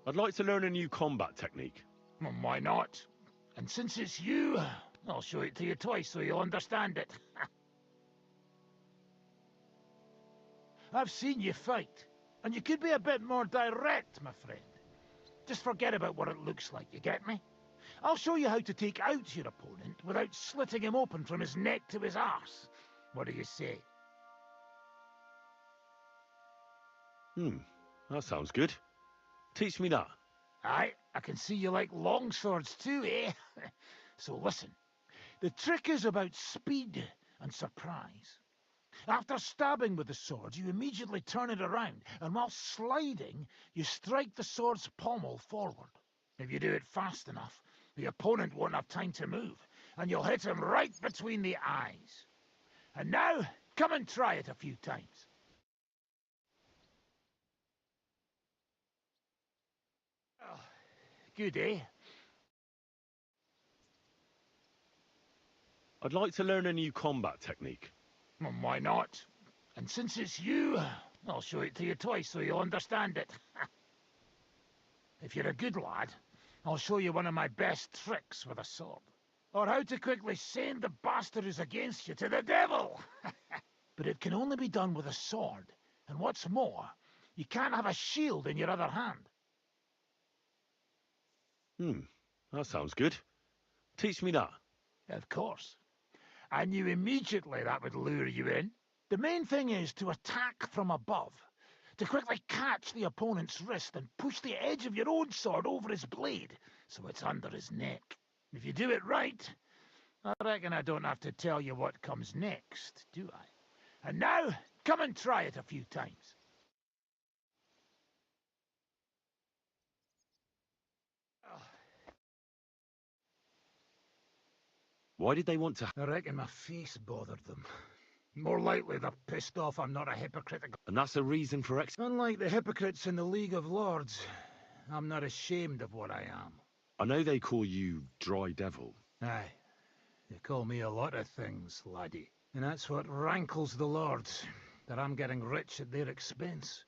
I'd like to learn a new combat technique. Well, why not? And since it's you, I'll show it to you twice so you'll understand it. I've seen you fight, and you could be a bit more direct, my friend. Just forget about what it looks like, you get me? I'll show you how to take out your opponent without slitting him open from his neck to his arse. What do you say? That sounds good. Teach me that. Aye, I can see you like long swords too, eh? So listen, the trick is about speed and surprise. After stabbing with the sword, you immediately turn it around, and while sliding, you strike the sword's pommel forward. If you do it fast enough, the opponent won't have time to move, and you'll hit him right between the eyes. And now, come and try it a few times. Oh, good, eh? I'd like to learn a new combat technique. Well, why not? And since it's you, I'll show it to you twice so you'll understand it. If you're a good lad, I'll show you one of my best tricks with a sword. Or how to quickly send the bastard who's against you to the devil. But it can only be done with a sword. And what's more, you can't have a shield in your other hand. That sounds good. Teach me that. Of course. I knew immediately that would lure you in. The main thing is to attack from above, to quickly catch the opponent's wrist and push the edge of your own sword over his blade, so it's under his neck. If you do it right, I reckon I don't have to tell you what comes next, do I? And now, come and try it a few times. Why did they want to... I reckon my face bothered them. More likely they're pissed off I'm not a hypocrite. And that's a reason for Unlike the hypocrites in the League of Lords, I'm not ashamed of what I am. I know they call you Dry Devil. Aye. They call me a lot of things, laddie. And that's what rankles the Lords, that I'm getting rich at their expense.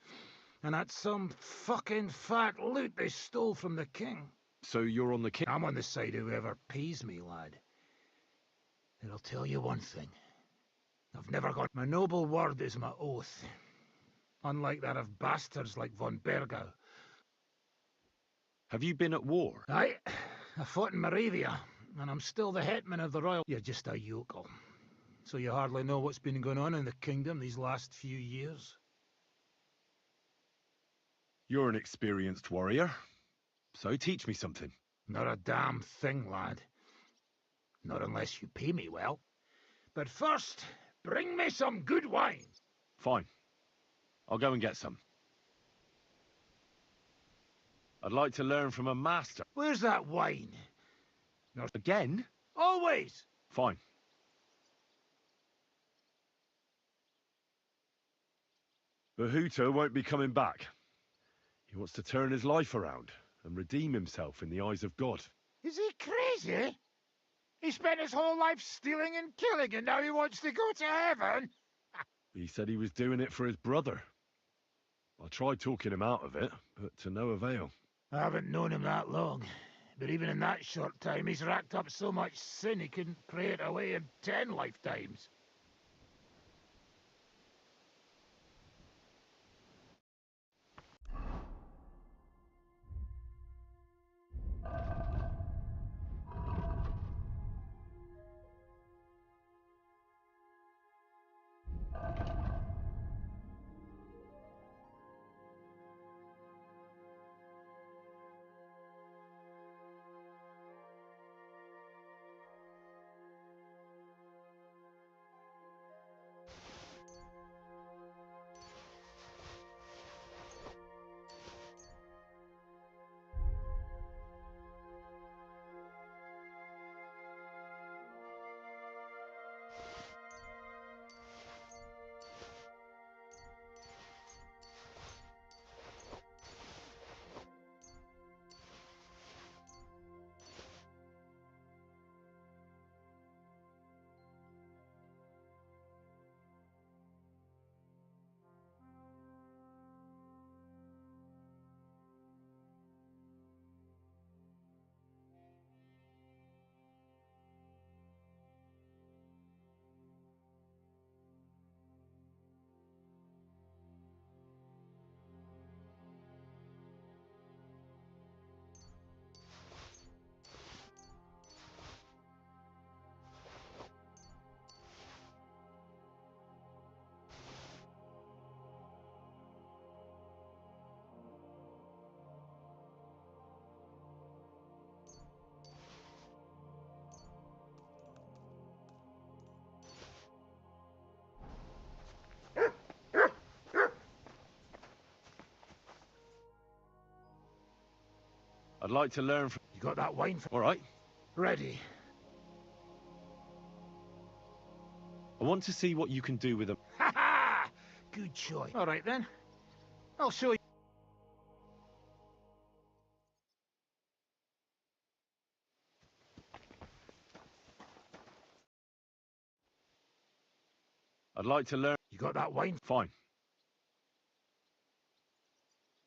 And that's some fucking fat loot they stole from the king. So you're on the king? I'm on the side of whoever pays me, lad. And I'll tell you one thing. I've never got... My noble word is my oath. Unlike that of bastards like von Bergau. Have you been at war? Aye. I fought in Moravia, and I'm still the hetman of the royal... You're just a yokel. So you hardly know what's been going on in the kingdom these last few years? You're an experienced warrior. So teach me something. Not a damn thing, lad. Not unless you pay me well. But first, bring me some good wine. Fine. I'll go and get some. I'd like to learn from a master. Where's that wine? Not again? Always! Fine. Bahuta won't be coming back. He wants to turn his life around and redeem himself in the eyes of God. Is he crazy? He spent his whole life stealing and killing, and now he wants to go to heaven? He said he was doing it for his brother. I tried talking him out of it, but to no avail. I haven't known him that long, but even in that short time, he's racked up so much sin he couldn't pray it away in 10 lifetimes. I'd like to learn from... You got that wine? All right. Ready. I want to see what you can do with them. Ha ha! Good choice. All right then. I'll show you. I'd like to learn... You got that wine? Fine.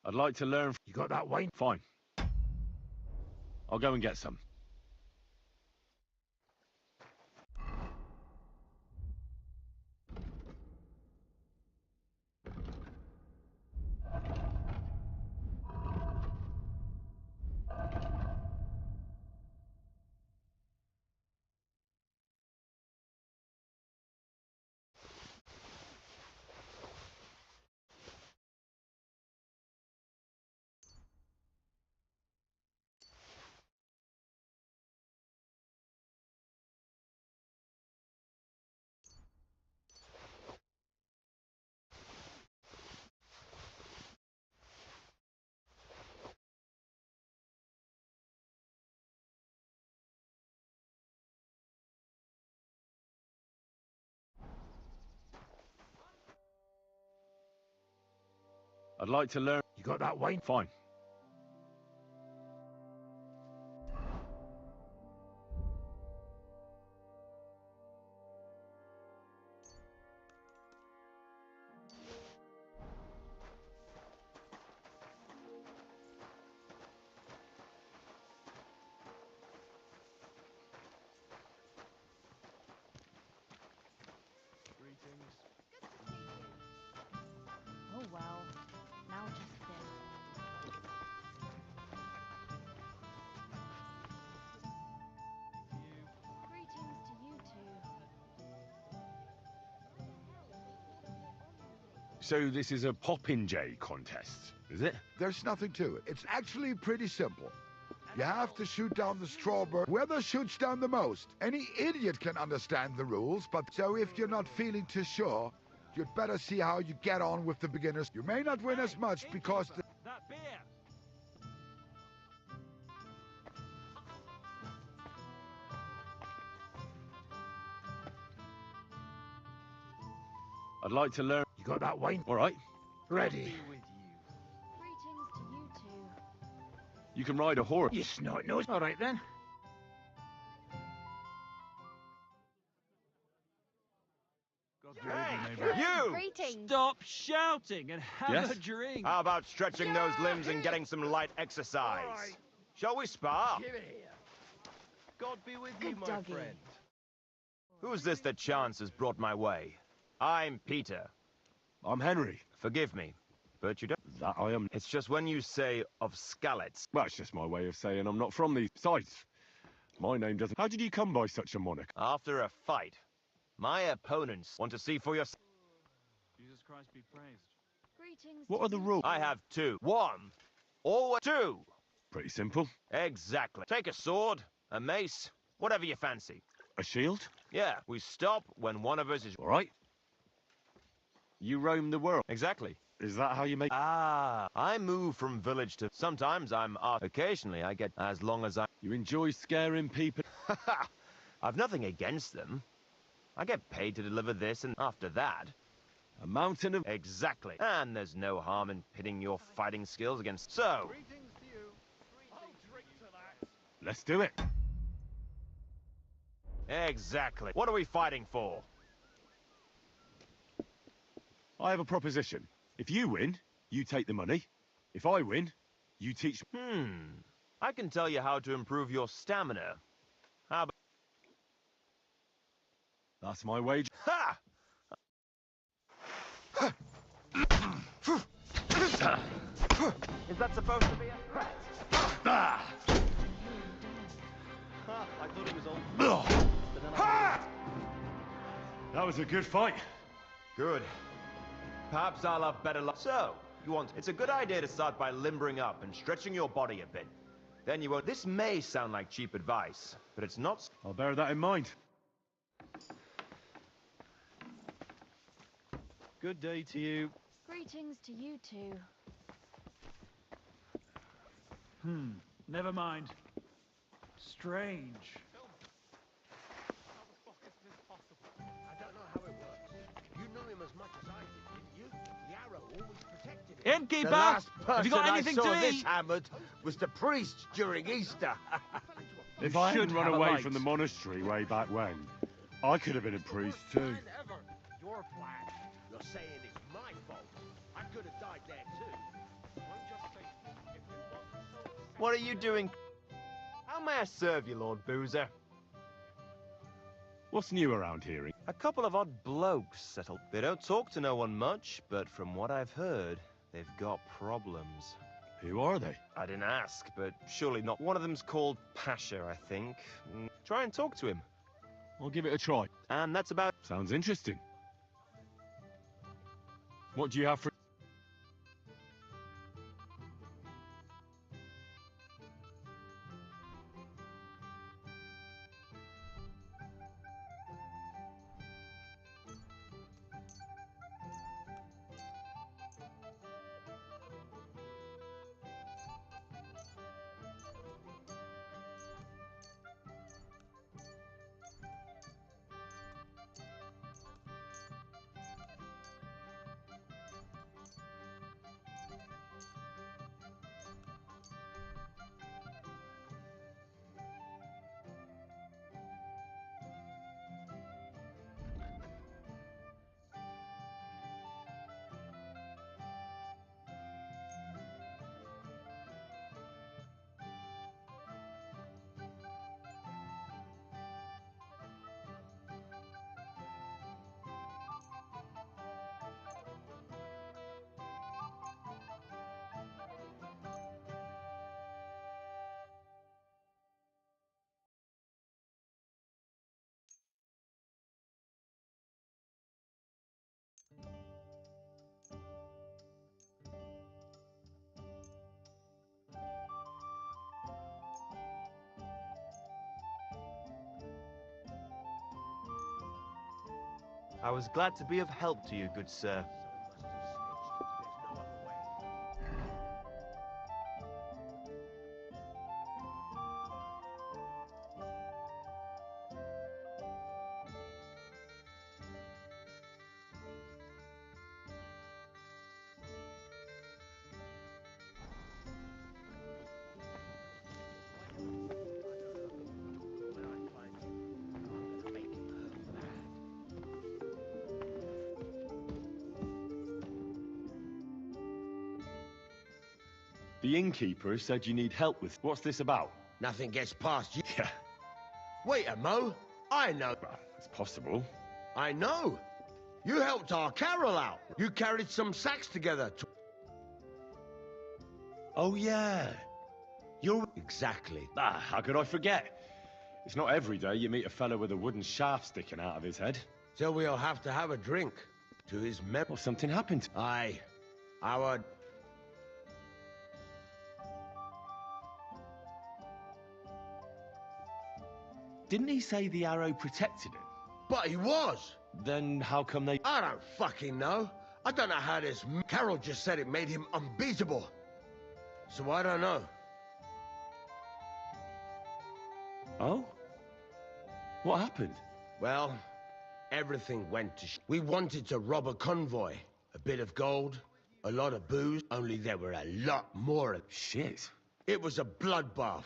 I'd like to learn... You got that wine? Fine. I'll go and get some. I'd like to learn... You got that wine? Fine. Oh well. Now just this. Greetings to you two. So this is a popinjay contest, is it? There's nothing to it. It's actually pretty simple. You have to shoot down the strawberry. Whoever shoots down the most. Any idiot can understand the rules, but so if you're not feeling too sure, you'd better see how you get on with the beginners. You may not win as much because the... That beer! I'd like to learn... You got that wine? All right. Ready. Greetings to you two. You can ride a horse. You snot nose. All right then. You! Greetings. Stop shouting and have Yes? a drink. How about stretching those limbs and getting some light exercise? Shall we spar? Give it here. God be with Good doggy. Who's this that chance has brought my way? I'm Peter. I'm Henry. Forgive me, but you don't... That I am... It's just when you say of Skalitz. Well, it's just my way of saying I'm not from these sites. My name doesn't... How did you come by such a moniker? After a fight, my opponents want to see for yourself. Jesus Christ be praised. Greetings. What are the rules? I have two. One, or two. Pretty simple. Exactly. Take a sword, a mace, whatever you fancy. A shield? Yeah, we stop when one of us is... All right. You roam the world. Exactly. Is that how you make... Ah, I move from village to... Sometimes I'm art. Occasionally I get as long as I... You enjoy scaring people? I've nothing against them. I get paid to deliver this, and after that... A mountain of... Exactly. And there's no harm in pitting your fighting skills against... So... Let's do it. Exactly. What are we fighting for? I have a proposition. If you win, you take the money. If I win, you teach... I can tell you how to improve your stamina. How about... That's my wage. Ha! Is that supposed to be a threat? I thought it was all... That was a good fight. Good. Perhaps I'll have better luck. So, you want... It's a good idea to start by limbering up and stretching your body a bit. Then you won't... This may sound like cheap advice, but it's not... I'll bear that in mind. Good day to you. Greetings to you two. Never mind. Strange. I don't know how it works. You knew him as much as I did, didn't you? The arrow always protected him. Innkeeper! The last Have you got person anything I saw to this eat? hammered was the priest during Easter. If I hadn't should run have a away light. from the monastery way back when, I could have been a priest too. Ever. Your plan. You're saying it's my fault. I could have died there too. What are you doing? How may I serve you, Lord Boozer? What's new around here? A couple of odd blokes settled. They don't talk to no one much, but from what I've heard, they've got problems. Who are they? I didn't ask, but surely not. One of them's called Pasha, I think. Try and talk to him. I'll give it a try. And that's about... Sounds interesting. What do you have for... I was glad to be of help to you, good sir. The innkeeper said you need help with... What's this about? Nothing gets past you. Yeah. Wait a mo. I know. Well, it's possible. I know. You helped our Carol out. You carried some sacks together. Oh, yeah. You're... Exactly. Ah, how could I forget? It's not every day you meet a fellow with a wooden shaft sticking out of his head. So we'll have to have a drink to his memory. Well, something happened. Aye. Our... Didn't he say the arrow protected him? But he was. Then how come they... I don't fucking know. I don't know how this... Carol just said it made him unbeatable. So I don't know. Oh? What happened? Well, everything went to We wanted to rob a convoy. A bit of gold, a lot of booze, only there were a lot more of... Shit. It was a bloodbath.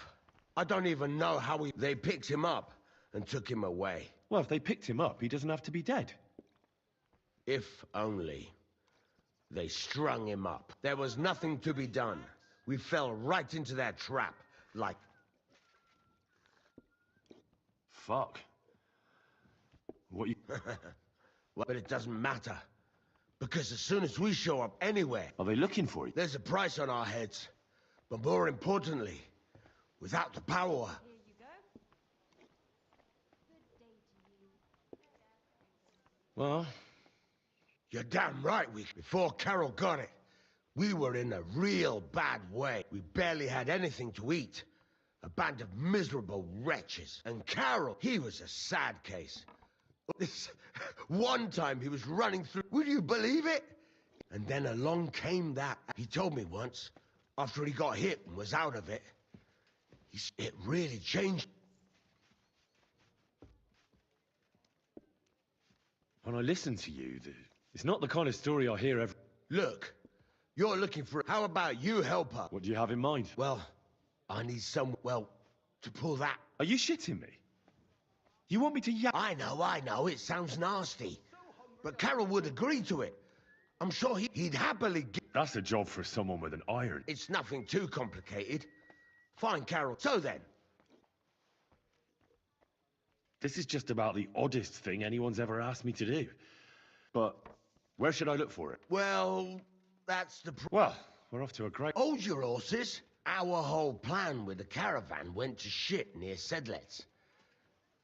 I don't even know how They picked him up and took him away. Well, if they picked him up, he doesn't have to be dead. If only. They strung him up. There was nothing to be done. We fell right into their trap, like... Fuck. What you... Well, but it doesn't matter. Because as soon as we show up anywhere... Are they looking for you? There's a price on our heads. But more importantly, without the power... Well... You're damn right, before Carol got it, we were in a real bad way. We barely had anything to eat. A band of miserable wretches. And Carol, he was a sad case. This one time he was running through... Would you believe it? And then along came that... He told me once, after he got hit and was out of it, It really changed. When I listen to you, it's not the kind of story I hear every... Look, you're looking for... How about you help her? What do you have in mind? Well, I need some... Well, to pull that... Are you shitting me? You want me to I know, it sounds nasty. But Carol would agree to it. I'm sure he'd happily... That's a job for someone with an iron. It's nothing too complicated. Fine, Carol. So then... This is just about the oddest thing anyone's ever asked me to do. But where should I look for it? Well, that's the... Well, we're off to a great... Hold your horses. Our whole plan with the caravan went to shit near Sedlets.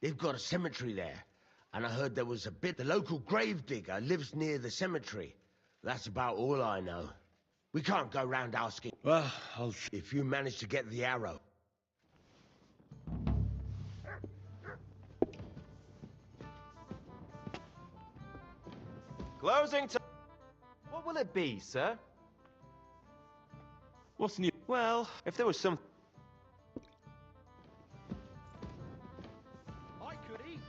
They've got a cemetery there. And I heard there was a bit... The local gravedigger lives near the cemetery. That's about all I know. We can't go round asking... Well, I'll... If you manage to get the arrow... Closing time. What will it be, sir? What's new? Well, if there was some... I could eat.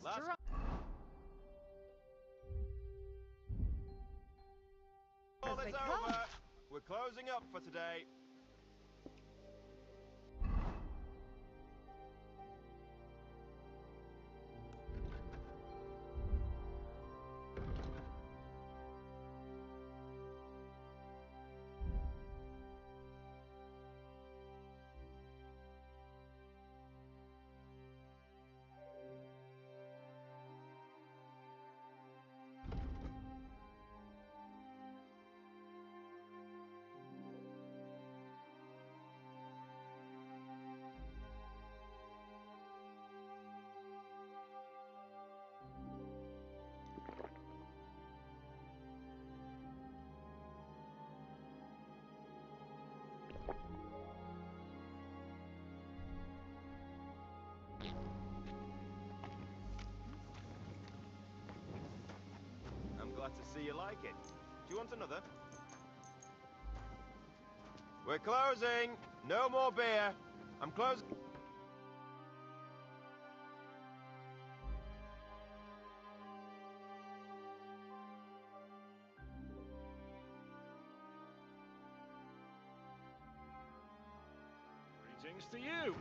All is over. We're closing up for today. I'm glad to see you like it. Do you want another? We're closing. No more beer. I'm closing. Greetings to you.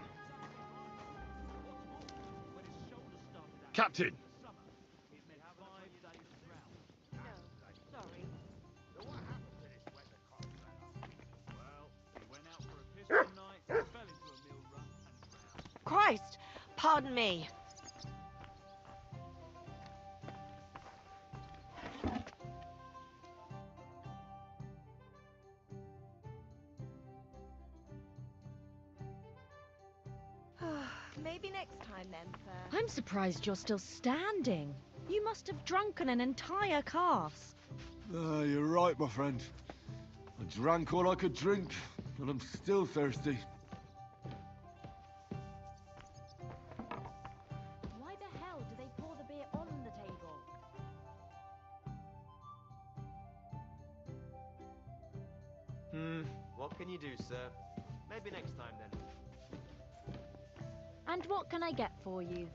Captain! Sorry. Well, he went out for a piss one night, fell into a mill run, and drowned. Christ! Pardon me. Maybe next time then, sir. I'm surprised you're still standing. You must have drunken an entire cask. You're right, my friend. I drank all I could drink, and I'm still thirsty. Why the hell do they pour the beer on the table? What can you do, sir? Maybe next time then. And what can I get for you?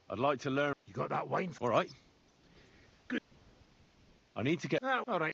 I'd like to learn... You got that wine? All right. Good. I need to get... Oh, all right.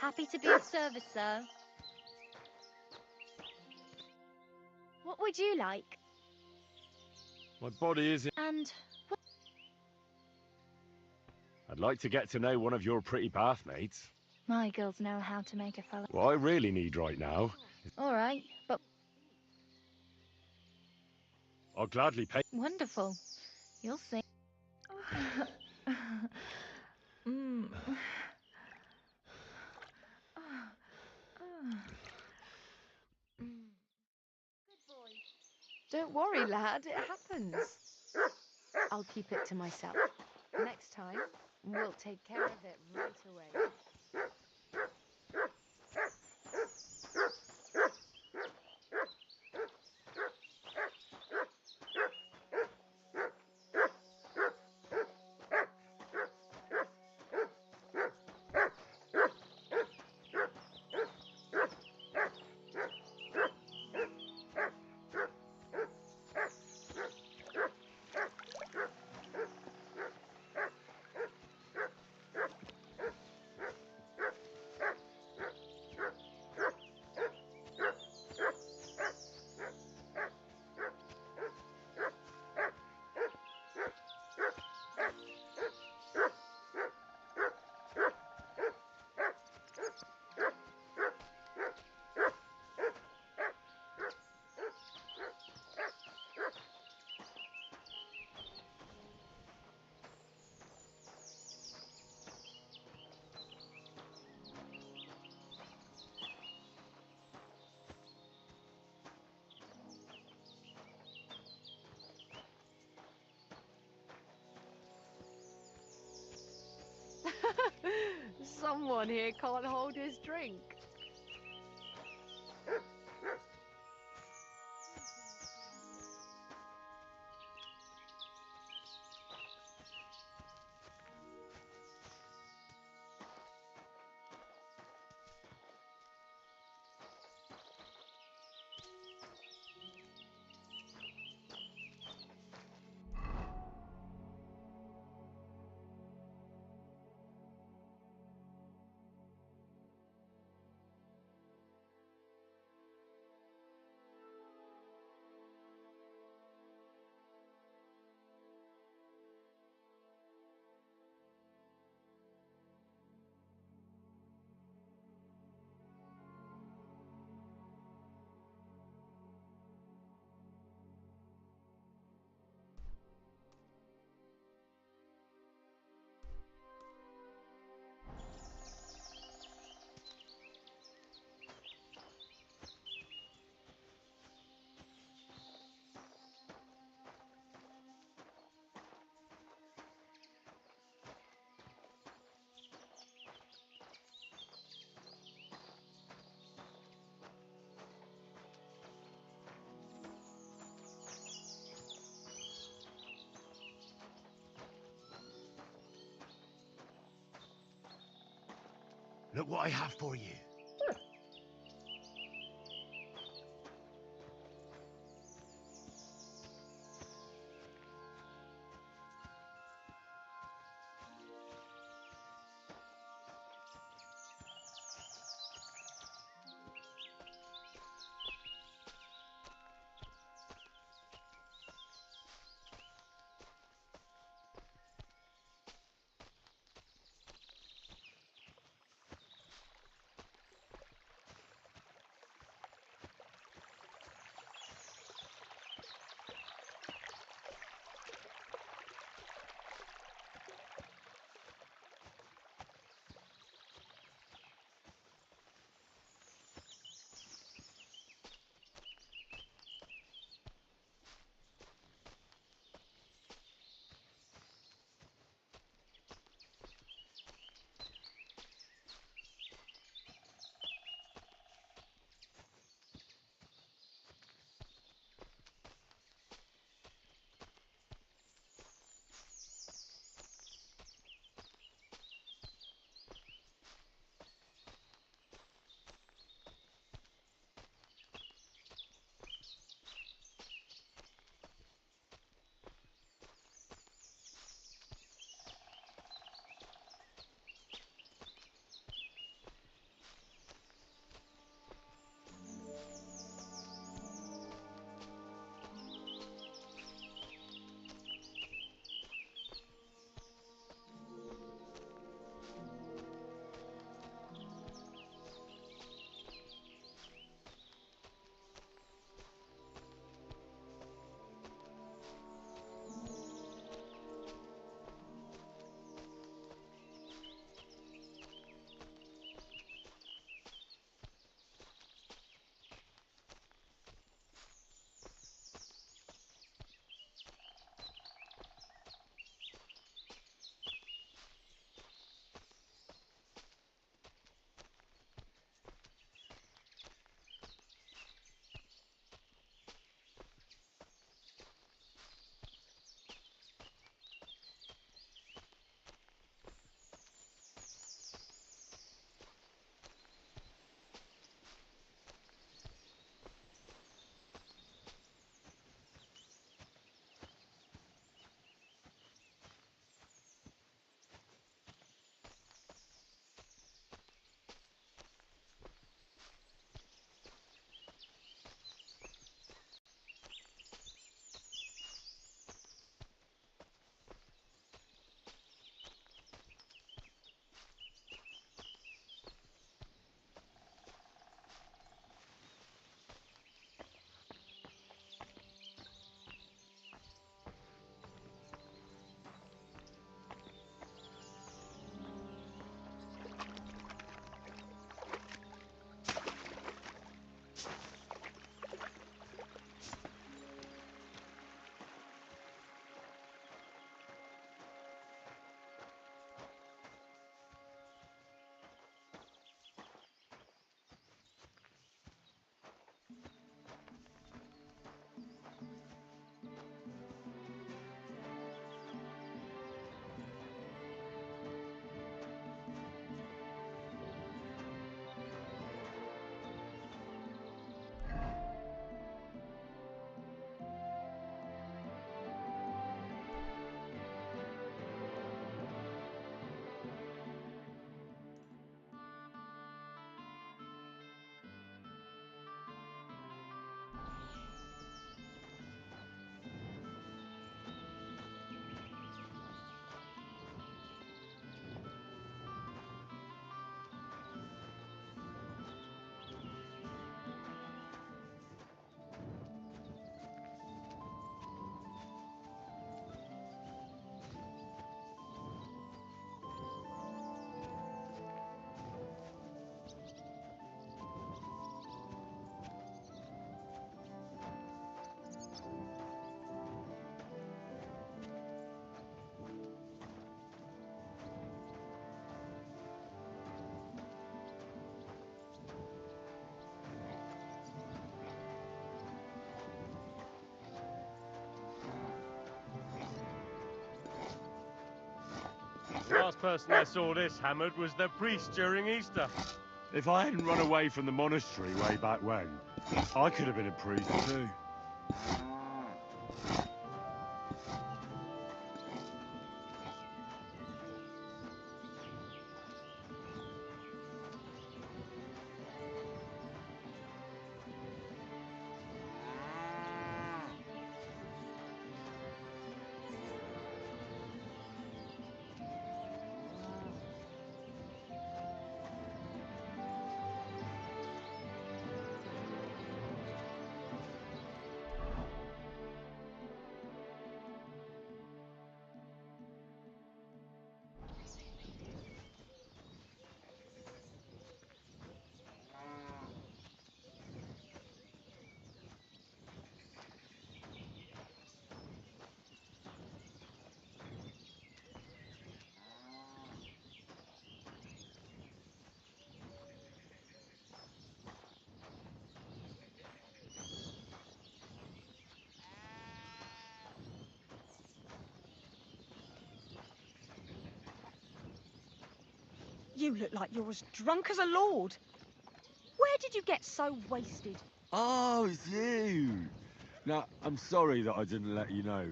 Happy to be of service, sir. What would you like? My body is in... And I'd like to get to know one of your pretty bathmates. my girls know how to make a fella. What I really need right now is... All right, but I'll gladly pay... wonderful. You'll see. Mm. Don't worry, lad, it happens. I'll keep it to myself. Next time, we'll take care of it right away. Someone here can't hold his drink. Look what I have for you. Person I saw this hammered was the priest during Easter. If I hadn't run away from the monastery way back when, I could have been a priest too. You look like you're as drunk as a lord. Where did you get so wasted? Oh, it's you! Now, I'm sorry that I didn't let you know.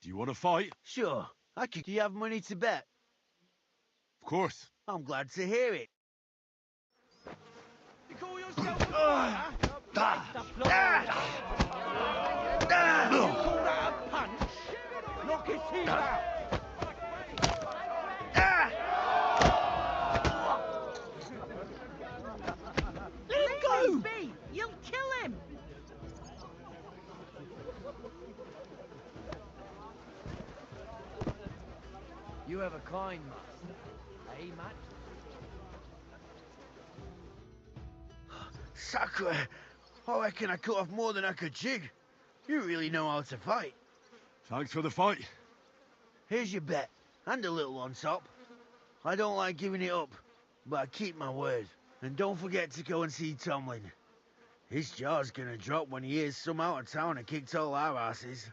Do you want to fight? Sure. Do you have money to bet? Of course. I'm glad to hear it. You call yourself a fighter? You call that a punch? Knock his teeth out! Let him go! You'll kill him! You have a kind master, eh, Matt? Sacre! I reckon I cut off more than I could jig. You really know how to fight. Thanks for the fight. Here's your bet, and a little on top. I don't like giving it up, but I keep my word. And don't forget to go and see Tomlin. His jaw's gonna drop when he hears some out of town and kicked all our asses.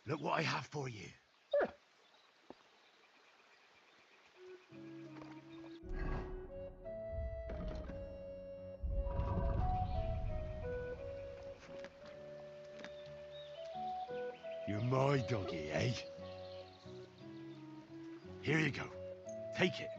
Look what I have for you. You're my doggy, eh? Here you go. Take it.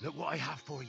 Look what I have for you.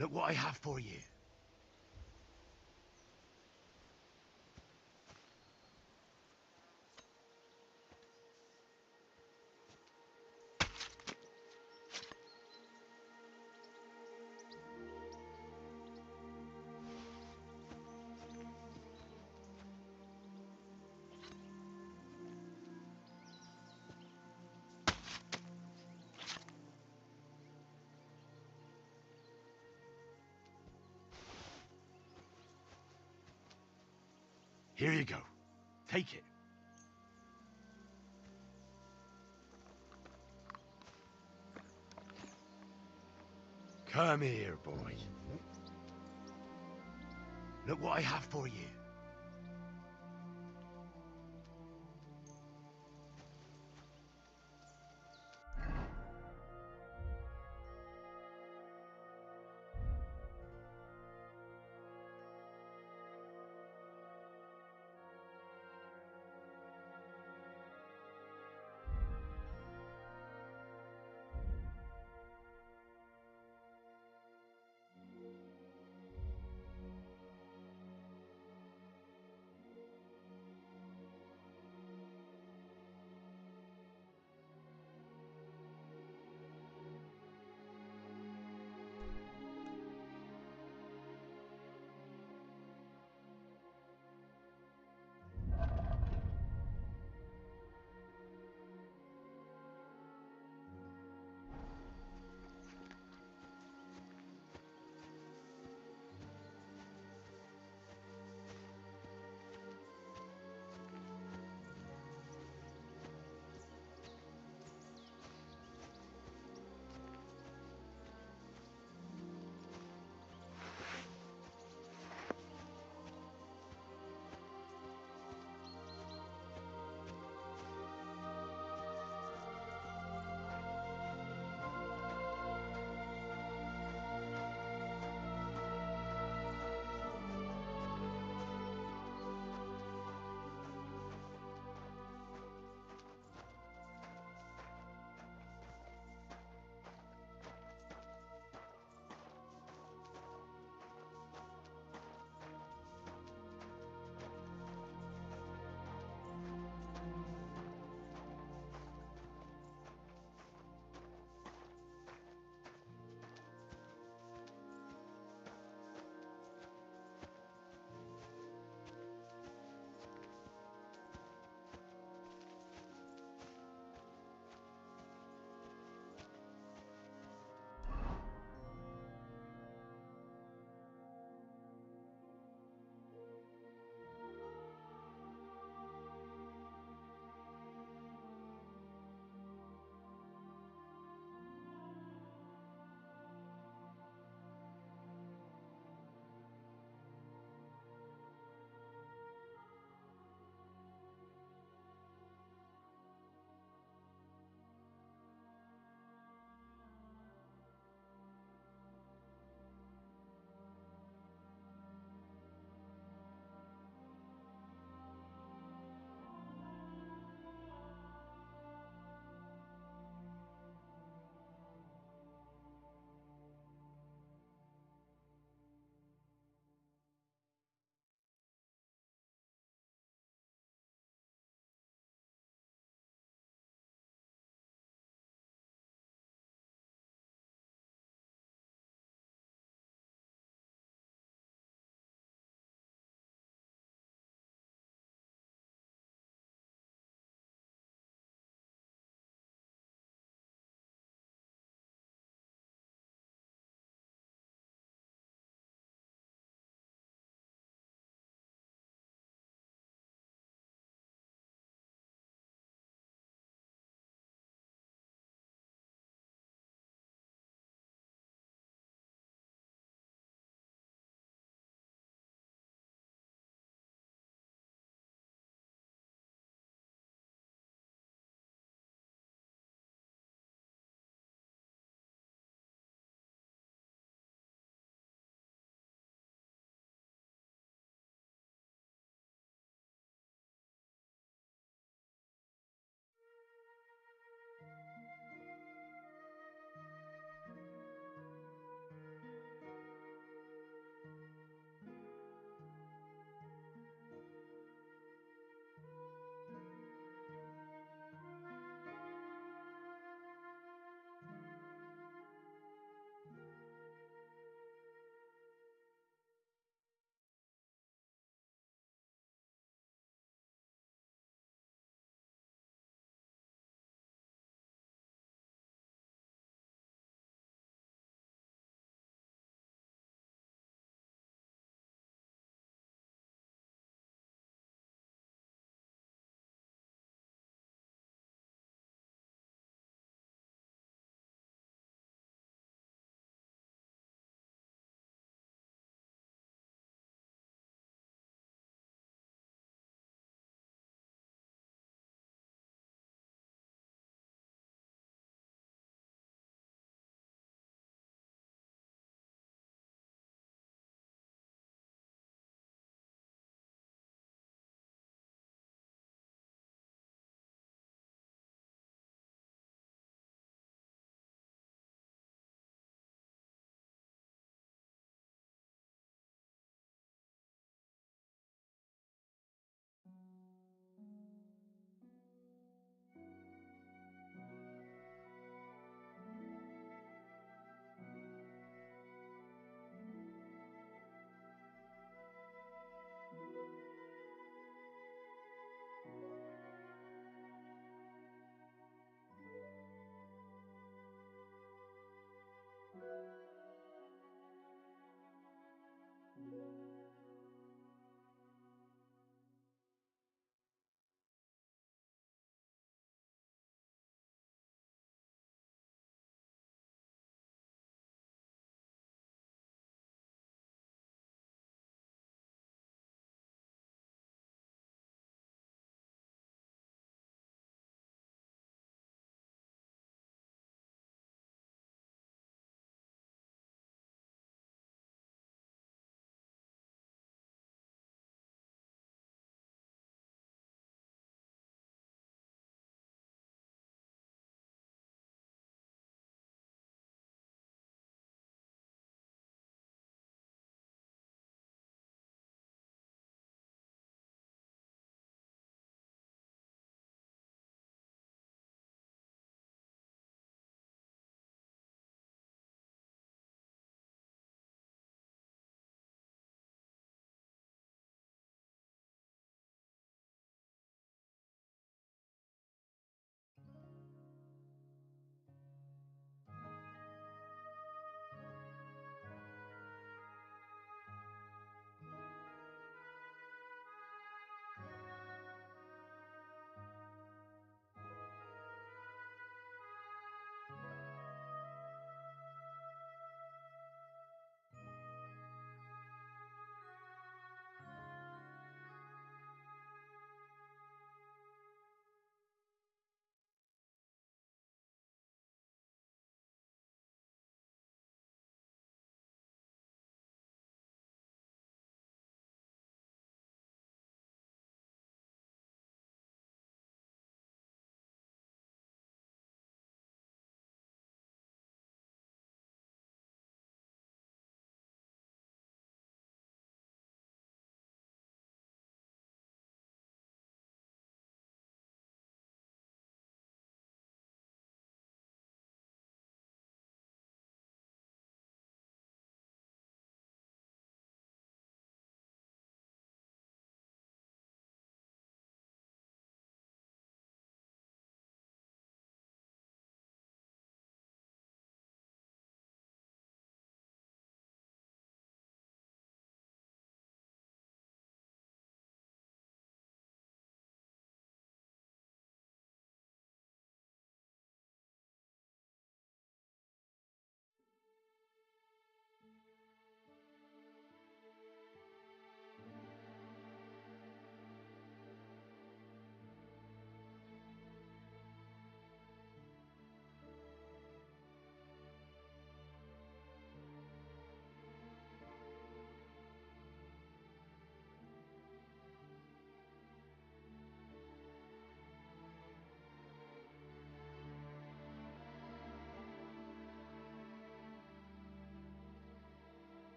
Look what I have for you. Here you go. Take it. Come here, boy. Look what I have for you.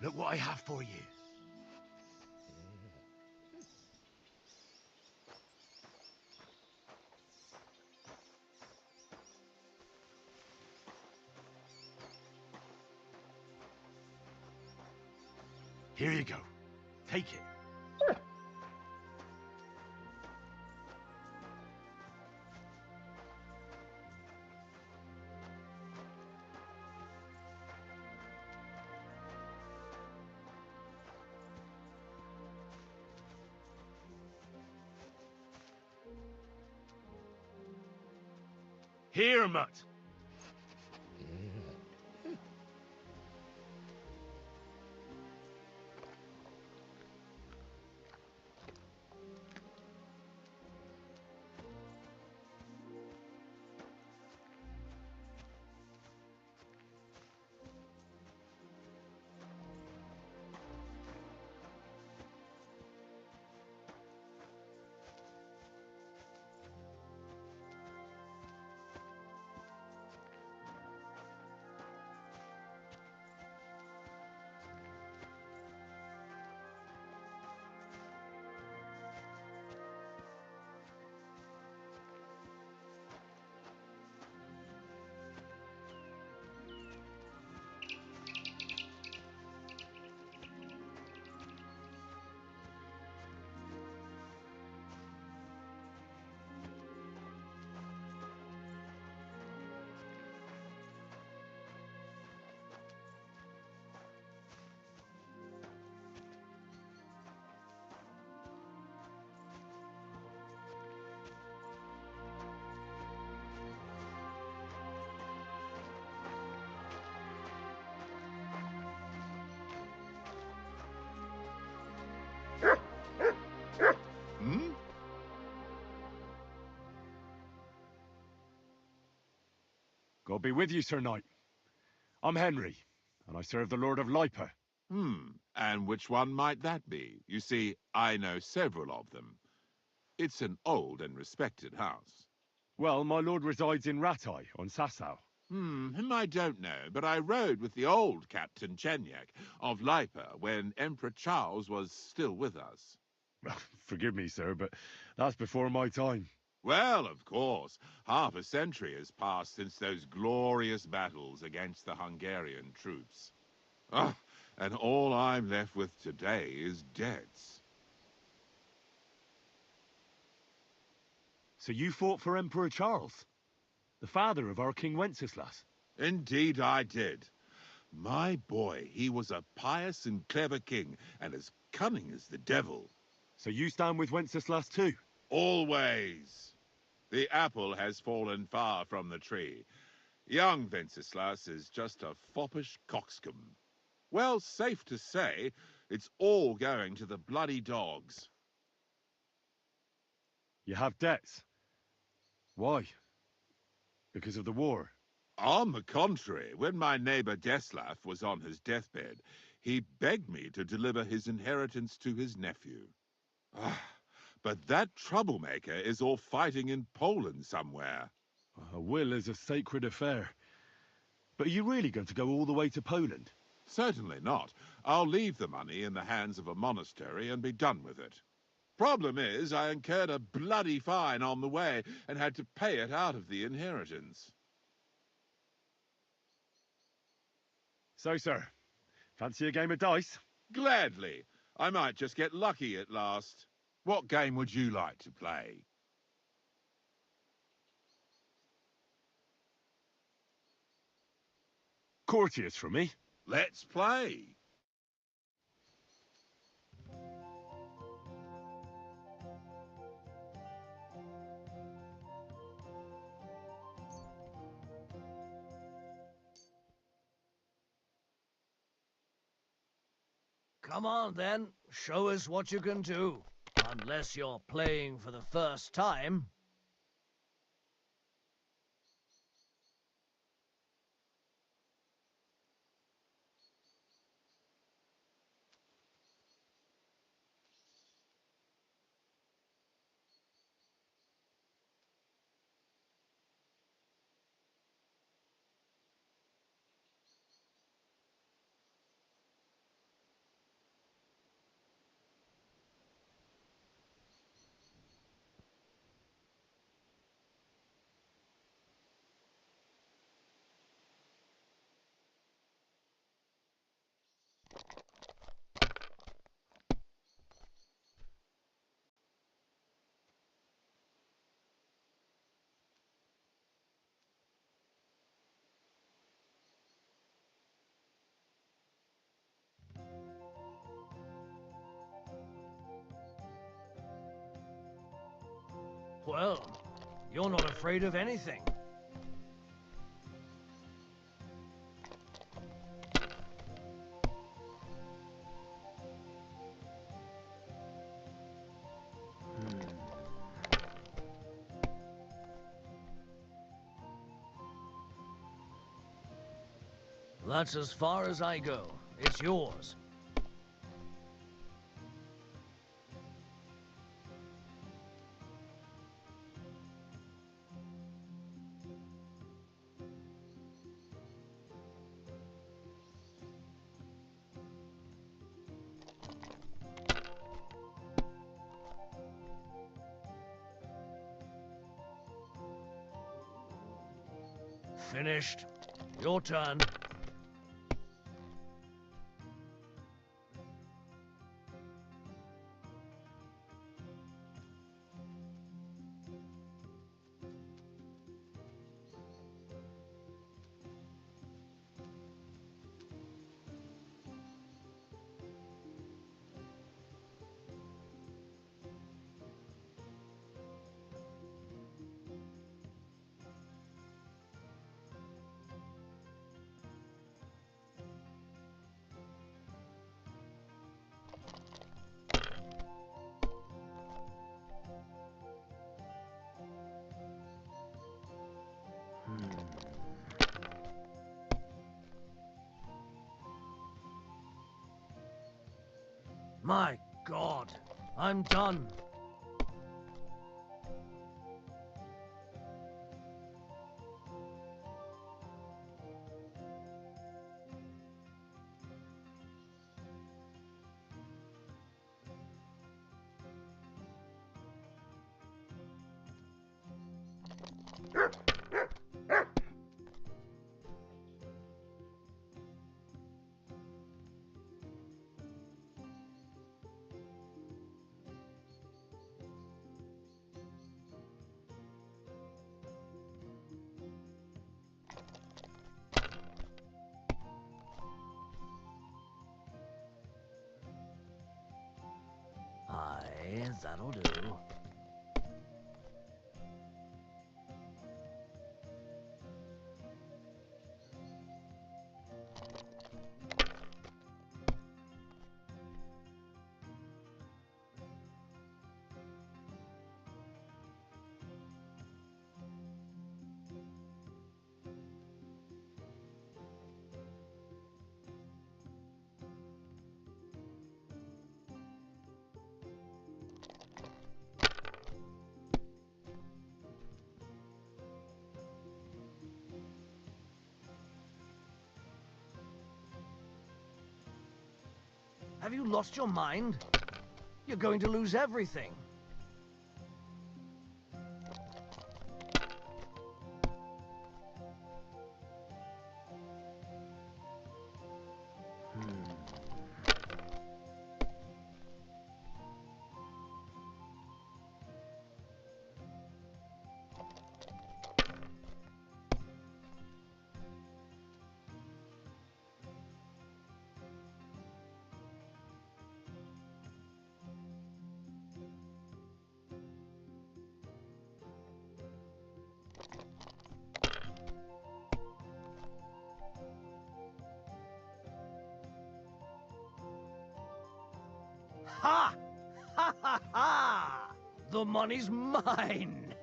Look what I have for you. Here you go. Take it. Here, Mutt. Hmm? God be with you, Sir Knight. I'm Henry, and I serve the Lord of Lipa. And which one might that be? You see, I know several of them. It's an old and respected house. Well, my lord resides in Ratai, on Sasau. Him I don't know, but I rode with the old Captain Chenyak of Lipa when Emperor Charles was still with us. Forgive me, sir, but that's before my time. Well, of course. Half a century has passed since those glorious battles against the Hungarian troops. And all I'm left with today is debts. So you fought for Emperor Charles, the father of our King Wenceslas? Indeed I did. My boy, he was a pious and clever king, and as cunning as the devil. So you stand with Wenceslas too? Always. The apple has fallen far from the tree. Young Wenceslas is just a foppish coxcomb. Well, safe to say, it's all going to the bloody dogs. You have debts? Why? Because of the war? On the contrary, when my neighbor Deslav was on his deathbed, he begged me to deliver his inheritance to his nephew. But that troublemaker is all fighting in Poland somewhere. A will is a sacred affair. But are you really going to go all the way to Poland? Certainly not. I'll leave the money in the hands of a monastery and be done with it. Problem is, I incurred a bloody fine on the way and had to pay it out of the inheritance. So, sir, fancy a game of dice? Gladly. I might just get lucky at last. What game would you like to play? Courtiers for me. Let's play. Come on, then. Show us what you can do. Unless you're playing for the first time. Well, you're not afraid of anything. That's as far as I go. It's yours. Finished. Your turn. My God, I'm done. Aye, that'll do. Have you lost your mind? You're going to lose everything. Ha! Ha ha ha! The money's mine!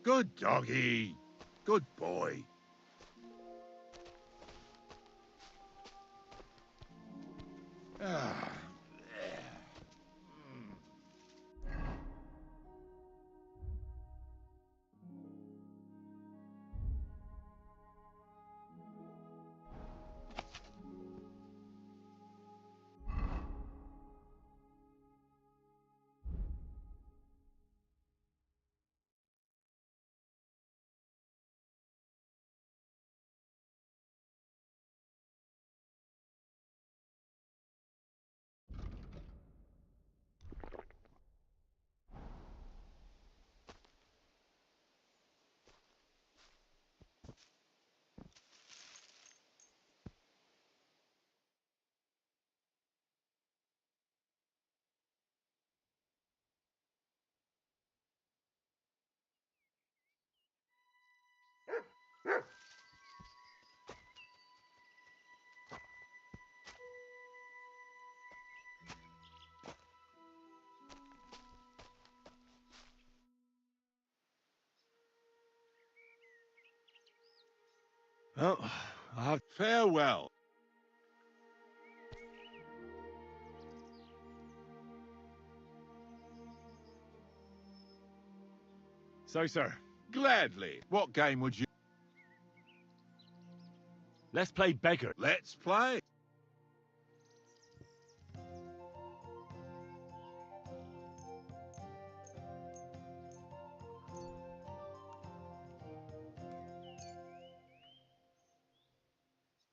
Good doggy. Good boy. Ah. Well, I have... Farewell. So, sir, Gladly. What game would you... let's play beggar. Let's play.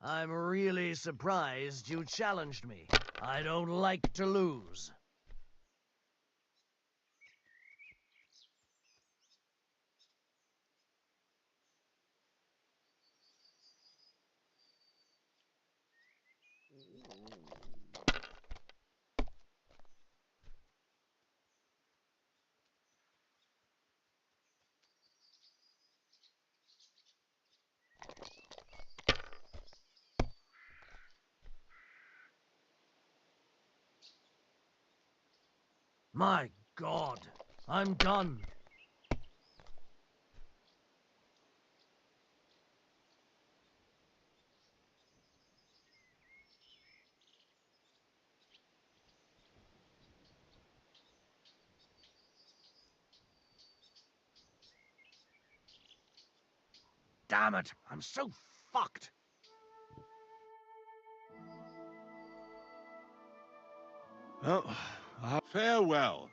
I'm really surprised you challenged me. I don't like to lose. My God, I'm done. Damn it, I'm so fucked. Well, I have... Farewell.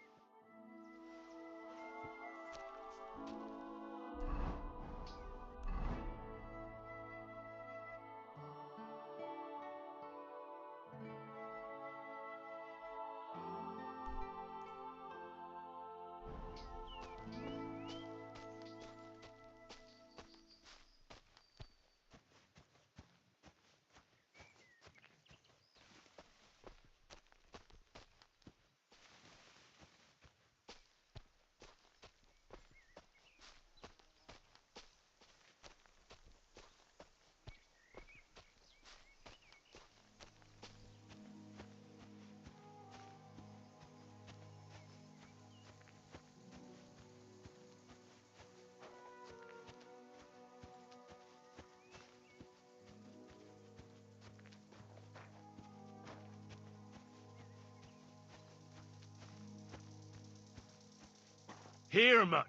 Here, mutt.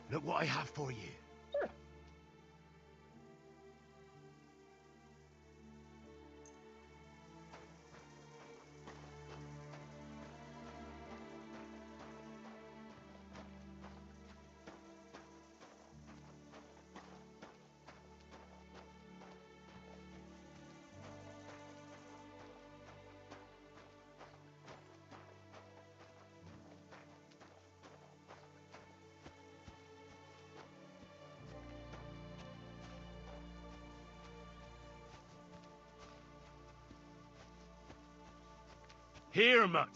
Look what I have for you. Here, mutt.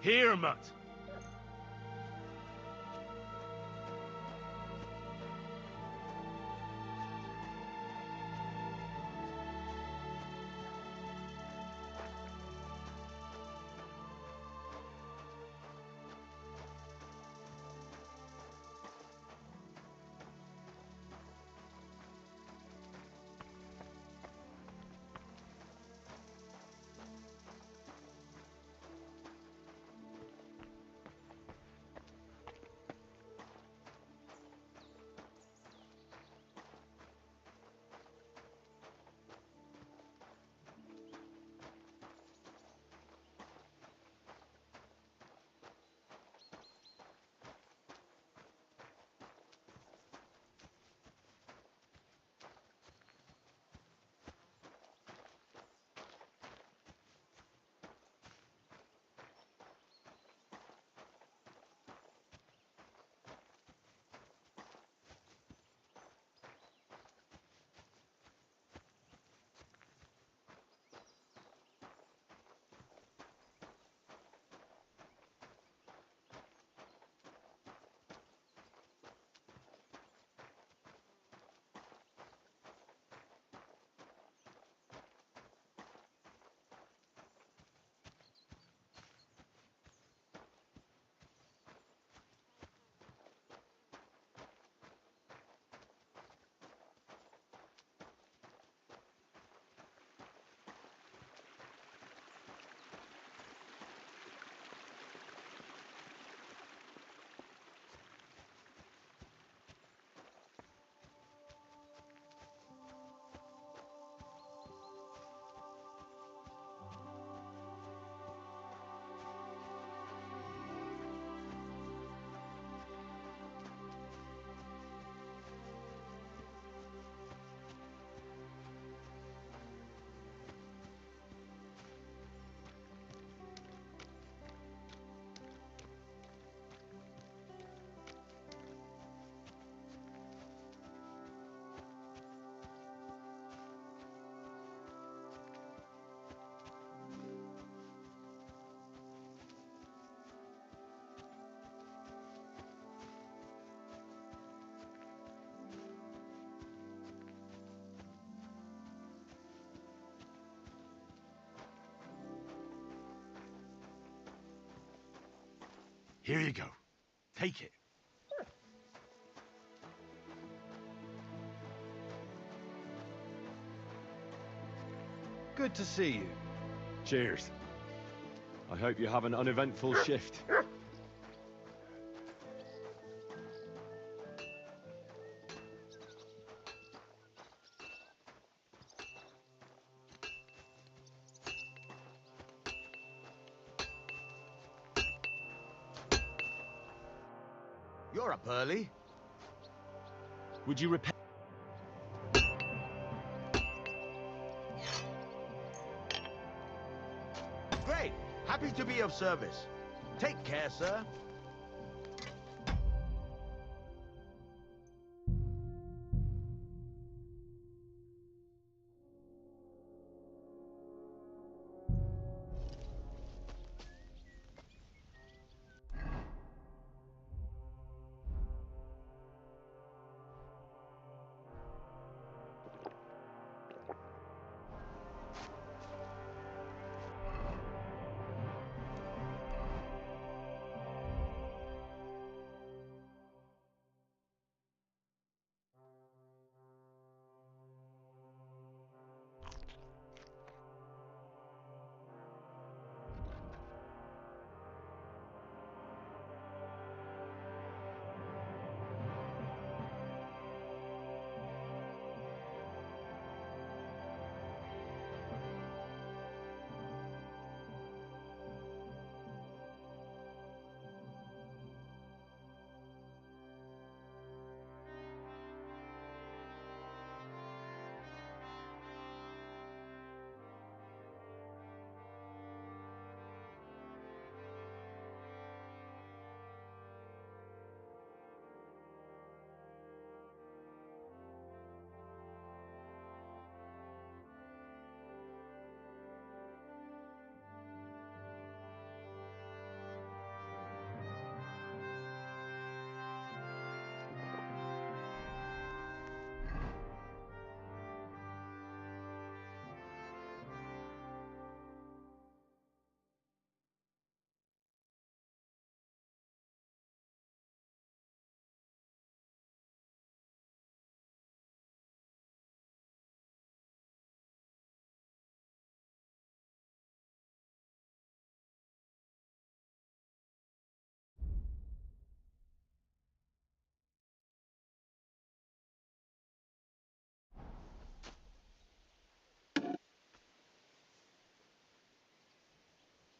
Here, mutt. Here you go. Take it. Good to see you. Cheers. I hope you have an uneventful shift. You're up early. Would you repair? Great. Happy to be of service. Take care, sir.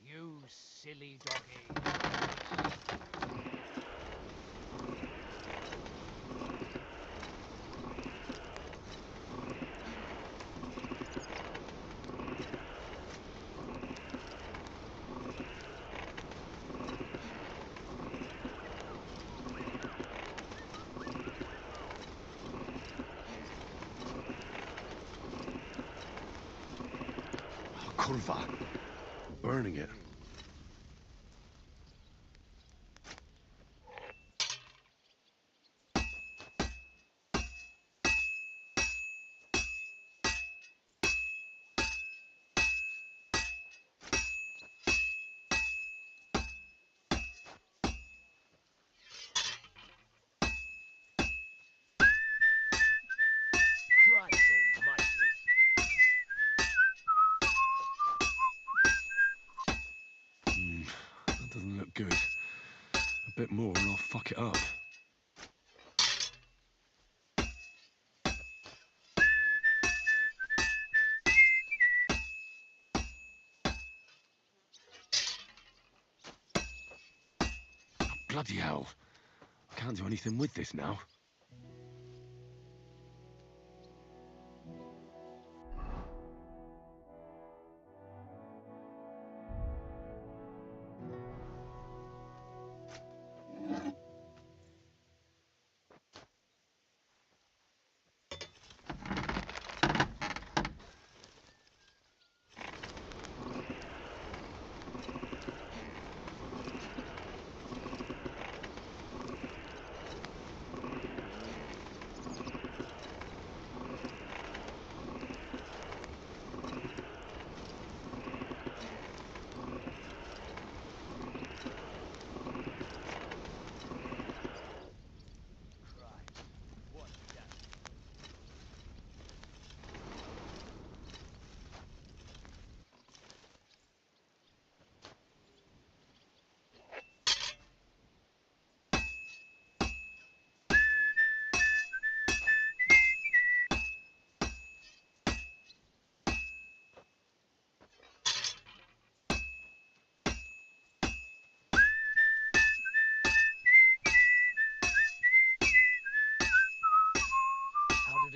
You silly doggy. Kurva. Burning it. Christ almighty. That doesn't look good. A bit more and I'll fuck it up. Bloody hell. I can't do anything with this now.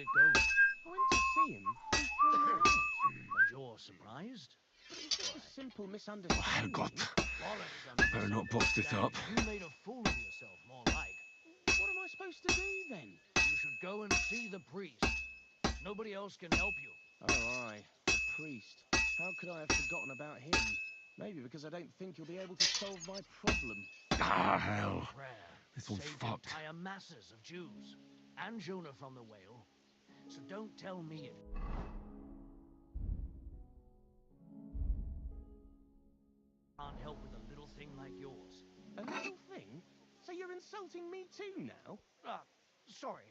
it go? I went to see him. He threw me out. And you're surprised? But it was just a simple Oh, misunderstanding. God. Bollocks, Better not box this up. You made a fool of yourself, more like. What am I supposed to do then? You should go and see the priest. Nobody else can help you. Oh, aye. The priest. How could I have forgotten about him? Maybe because I don't think you'll be able to solve my problem. Ah, hell. Prayer This one's saved fucked. entire masses of Jews. And Jonah from the whale. So don't tell me it. Can't help with a little thing like yours. A little thing? So you're insulting me too now? Sorry,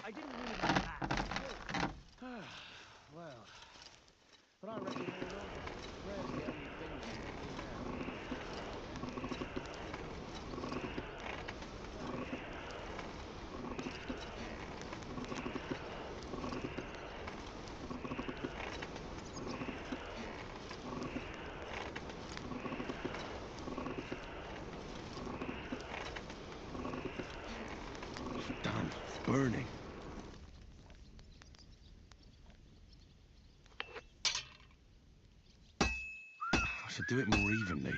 I didn't mean it like that. Well, but I reckon you're right. Prayer's the only thing that can help you now. Damn, it's burning. I should do it more evenly.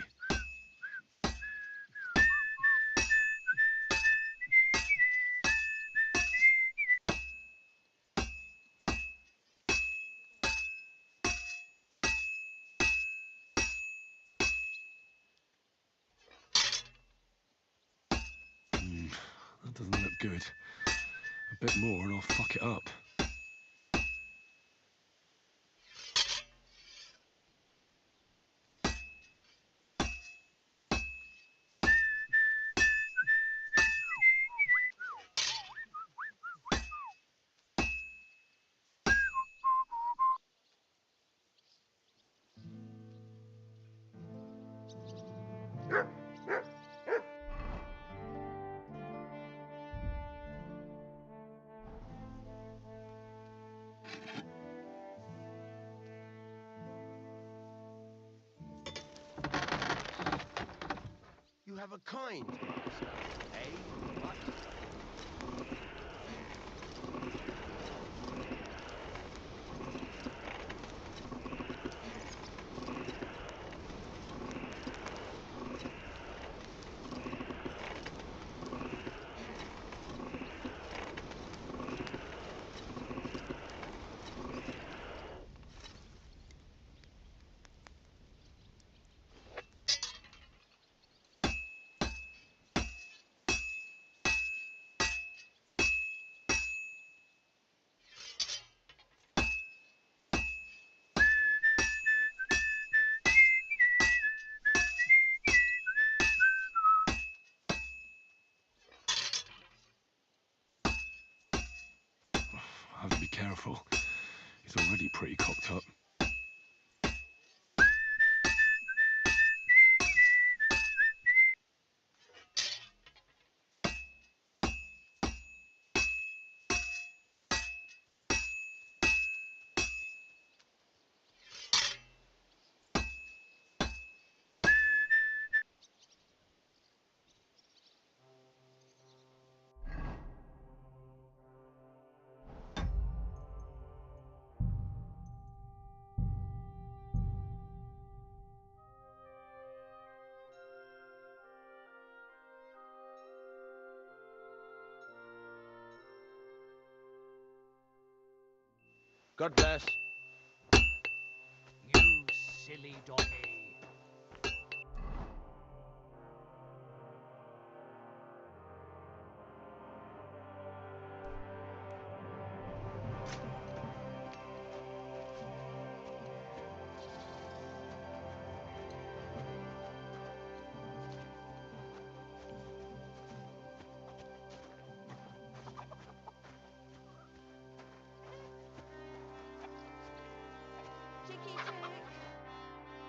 That doesn't look good. A bit more and I'll fuck it up. You have a kind master, eh? What? I have to be careful. He's already pretty cocked up. God bless. You silly donkey.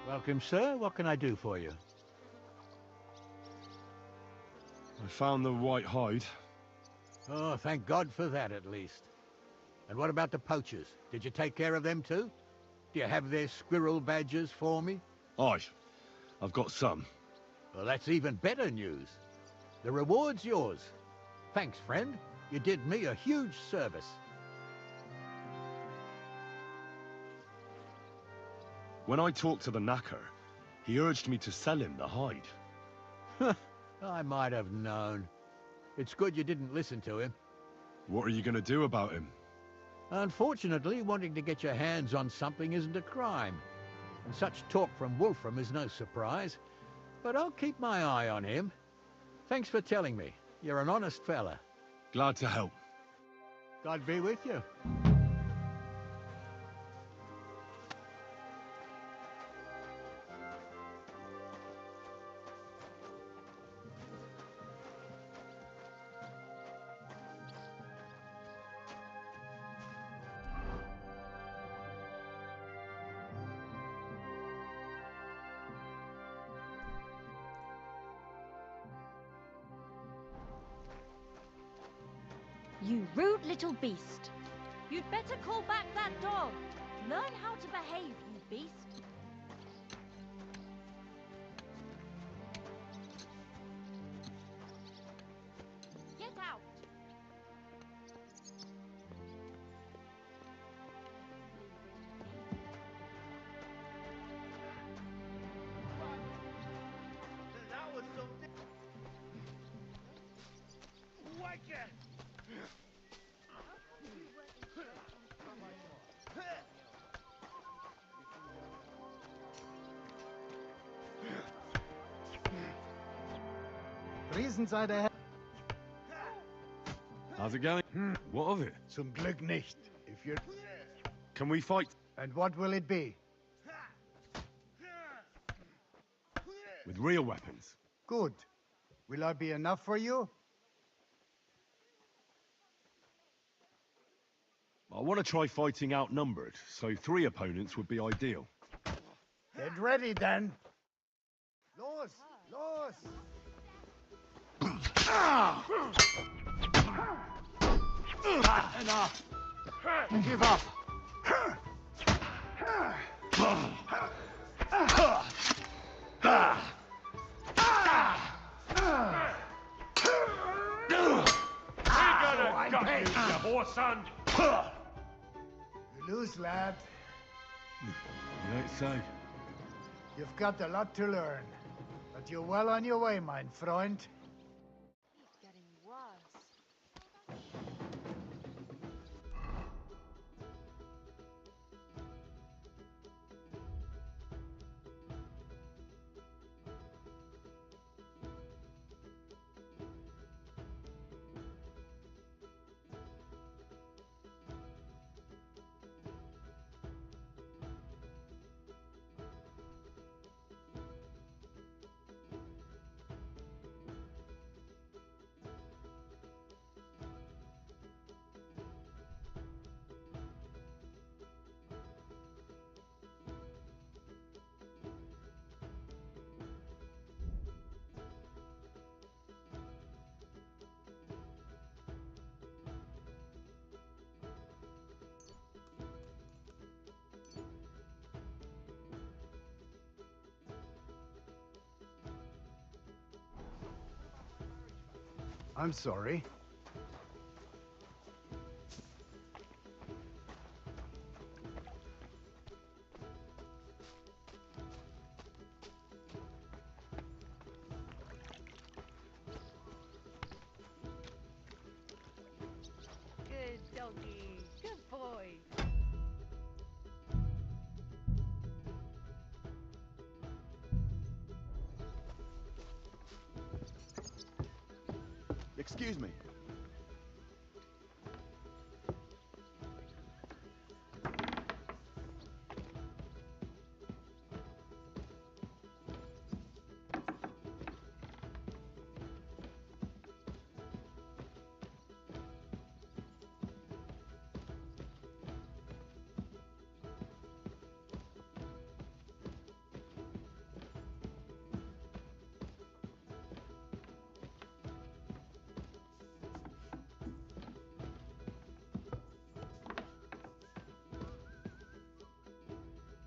Welcome, sir. What can I do for you? I found the white hide. Oh, thank God for that, at least. And what about the poachers? Did you take care of them too? Do you have their squirrel badges for me? Aye, I've got some. Well, that's even better news. The reward's yours. Thanks, friend. You did me a huge service. When I talked to the knacker, he urged me to sell him the hide. I might have known. It's good you didn't listen to him. What are you going to do about him? Unfortunately, wanting to get your hands on something isn't a crime. And such talk from Wolfram is no surprise. But I'll keep my eye on him. Thanks for telling me. You're an honest fella. Glad to help. God be with you. You rude little beast. You'd better call back that dog. Learn how to behave, you beast. Get out. That was something. Wicked! Reasons I'd have. How's it going? What of it? Zum Glück nicht. If you're... Can we fight? And what will it be? With real weapons. Good. Will I be enough for you? I want to try fighting outnumbered, so 3 opponents would be ideal. Get ready then. Los! Los! Enough! Give up! We got you, you whore son! You lose, lad. You don't say. You've got a lot to learn. But you're well on your way, mein Freund. He's getting worse. I'm sorry. Good doggy. Good boy. Excuse me.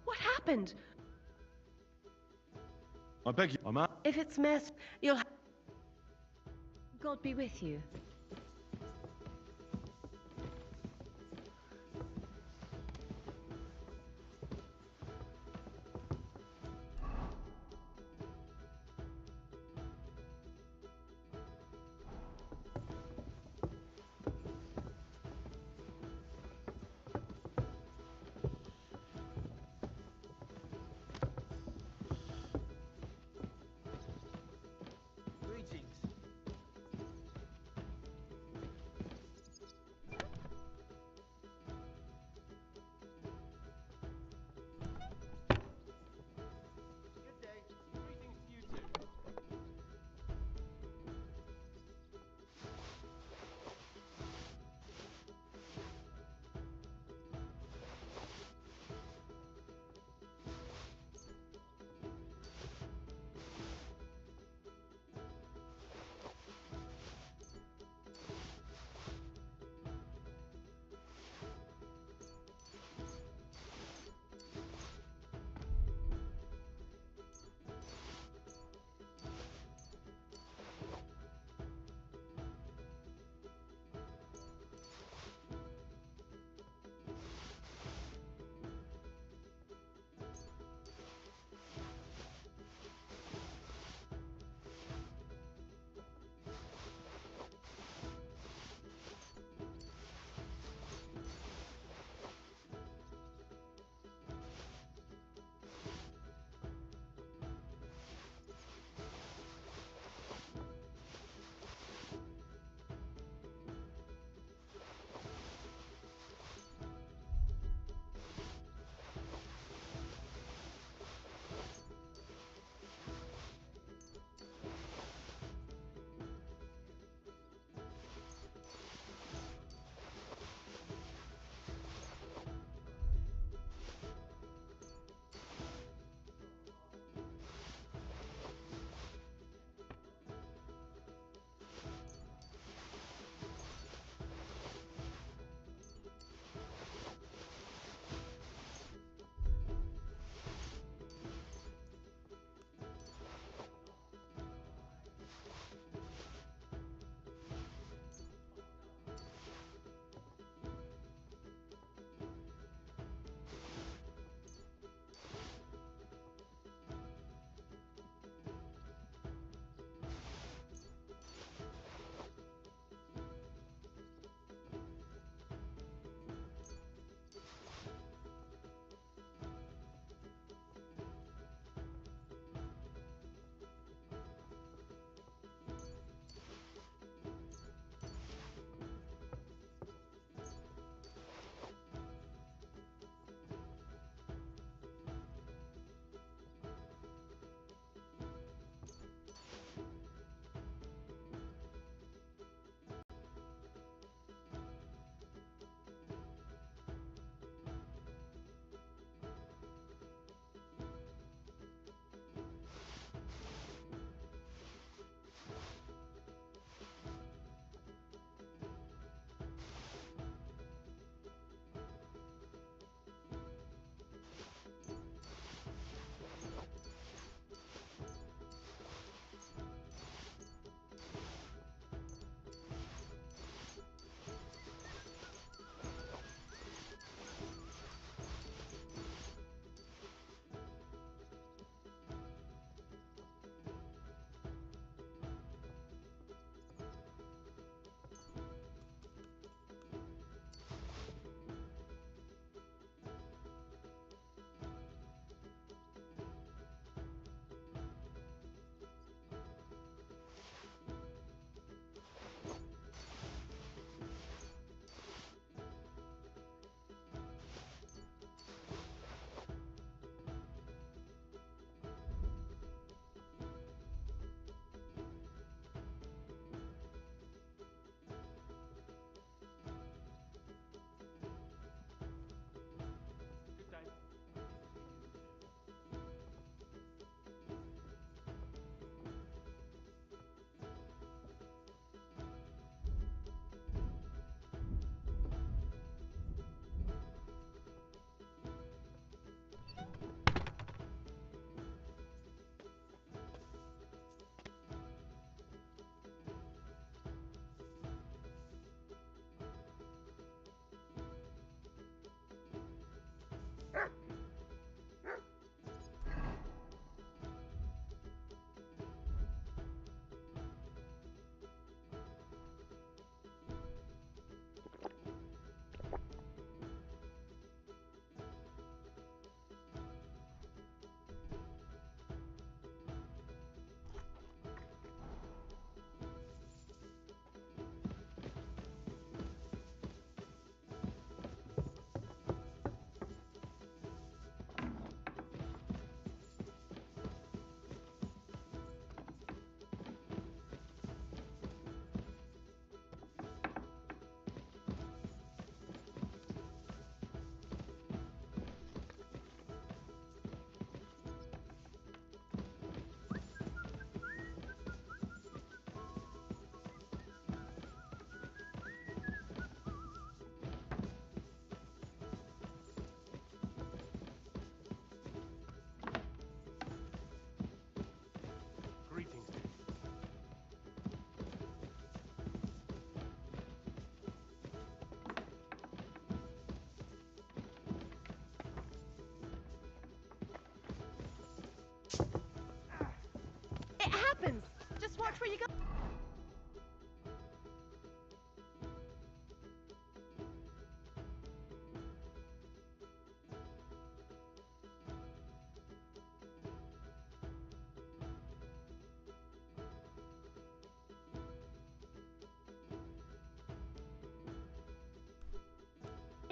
What happened? I beg you, I'm out. If it's mess, you'll... God be with you.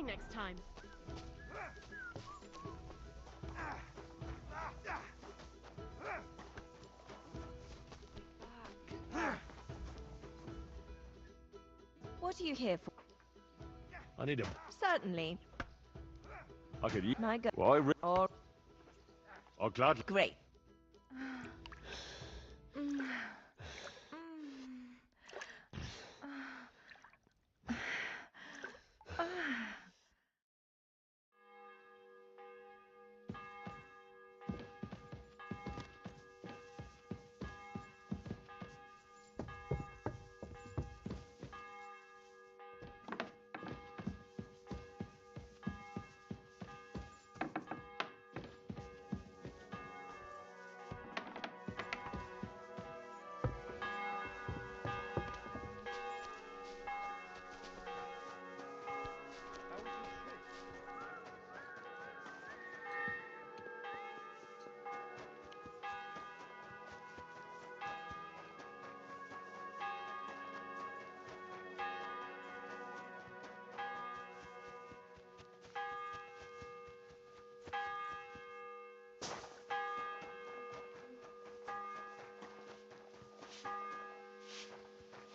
next time. What are you here for? I need him. Certainly. I could use. My go. Well, Or I'll gladly. great.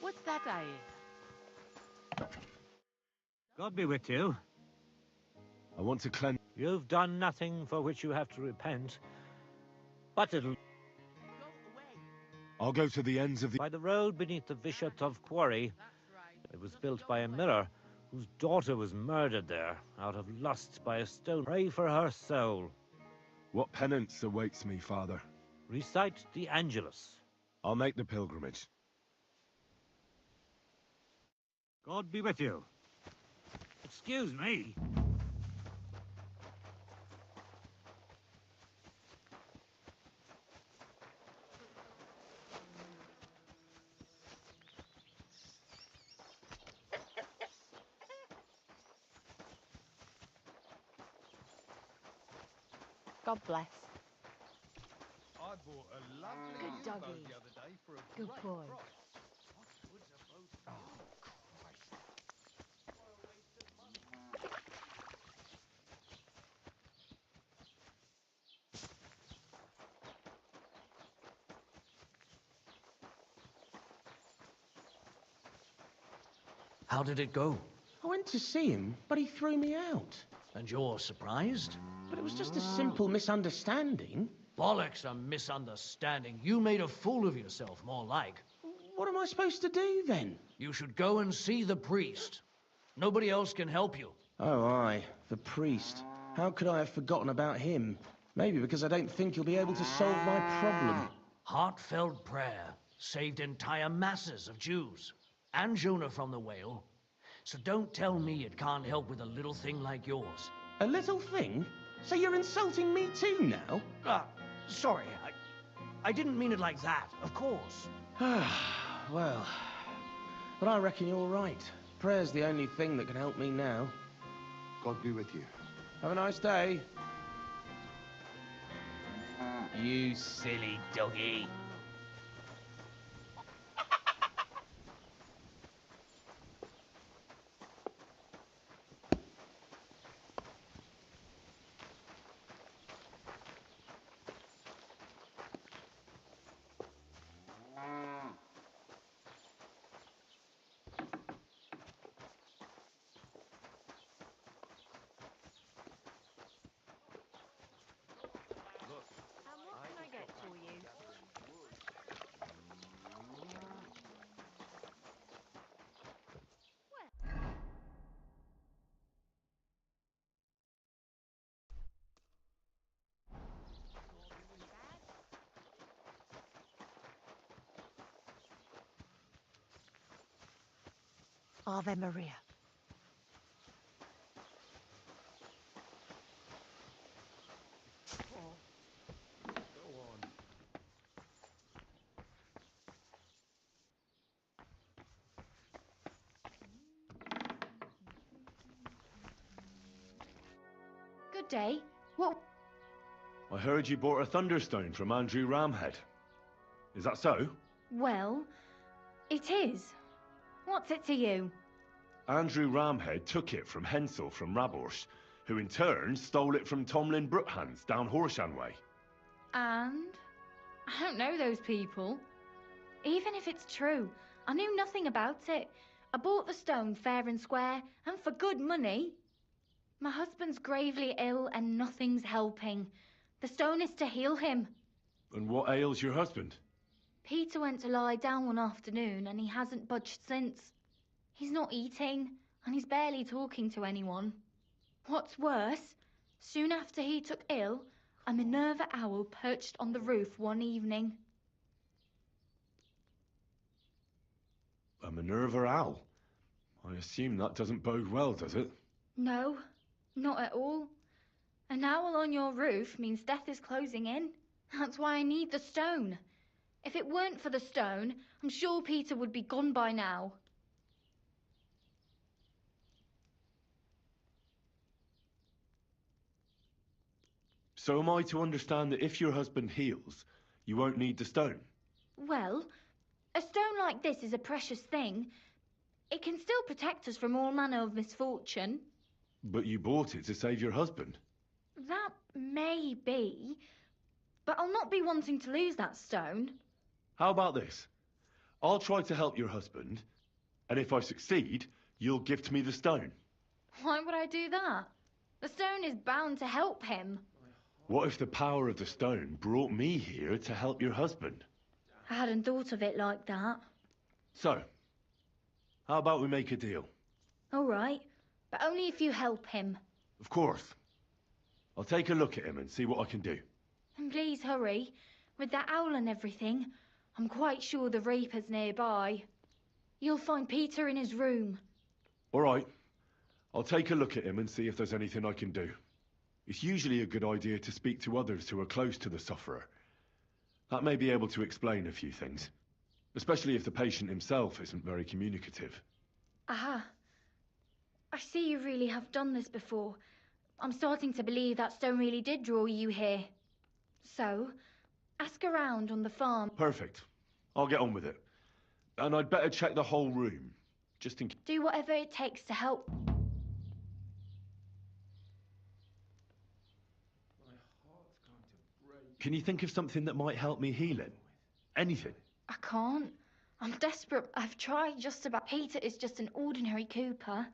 What's that I hear? God be with you. I want to cleanse. You've done nothing for which you have to repent. But it'll... I'll go to the ends of the... By the road beneath the Vishatov quarry. It was built by a miller whose daughter was murdered there out of lust by a stone. Pray for her soul. What penance awaits me, Father? Recite the Angelus. I'll make the pilgrimage. God be with you. Excuse me. God bless. I bought a lovely Good bow doggy. the other day for a Good great boy. price. How did it go? I went to see him, but he threw me out. And you're surprised? But it was just a simple misunderstanding. Bollocks, a misunderstanding. You made a fool of yourself, more like. What am I supposed to do then? You should go and see the priest. Nobody else can help you. Oh, aye, the priest. How could I have forgotten about him? Maybe because I don't think he'll be able to solve my problem. Heartfelt prayer saved entire masses of Jews. And Jonah from the whale. So don't tell me it can't help with a little thing like yours. A little thing? So you're insulting me too now? Sorry, I didn't mean it like that, of course. Well, but I reckon you're right. Prayer's the only thing that can help me now. God be with you. Have a nice day. You silly doggy. And what can I get for you? Ave Maria. Good day. What? I heard you bought a thunderstone from Andrew Ramhead. Is that so? Well, it is. What's it to you? Andrew Ramhead took it from Hensel from Raborsh, who in turn stole it from Tomlin Brookhans down Horshan way. And? I don't know those people. Even if it's true, I knew nothing about it. I bought the stone fair and square, and for good money. My husband's gravely ill and nothing's helping. The stone is to heal him. And what ails your husband? Peter went to lie down one afternoon and he hasn't budged since. He's not eating, and he's barely talking to anyone. What's worse, soon after he took ill, a Minerva owl perched on the roof one evening. A Minerva owl? I assume that doesn't bode well, does it? No, not at all. An owl on your roof means death is closing in. That's why I need the stone. If it weren't for the stone, I'm sure Peter would be gone by now. So am I to understand that if your husband heals, you won't need the stone? Well, a stone like this is a precious thing. It can still protect us from all manner of misfortune. But you bought it to save your husband. That may be, but I'll not be wanting to lose that stone. How about this? I'll try to help your husband, and if I succeed, you'll gift me the stone. Why would I do that? The stone is bound to help him. What if the power of the stone brought me here to help your husband? I hadn't thought of it like that. So, how about we make a deal? All right, but only if you help him. Of course. I'll take a look at him and see what I can do. And please hurry. With that owl and everything, I'm quite sure the Reaper's nearby. You'll find Peter in his room. All right. I'll take a look at him and see if there's anything I can do. It's usually a good idea to speak to others who are close to the sufferer. That may be able to explain a few things, especially if the patient himself isn't very communicative. Aha. I see you really have done this before. I'm starting to believe that stone really did draw you here. So, ask around on the farm. Perfect. I'll get on with it. And I'd better check the whole room, just in case. Do whatever it takes to help. Can you think of something that might help me heal him? Anything? I can't. I'm desperate. I've tried just about. Peter is just an ordinary cooper.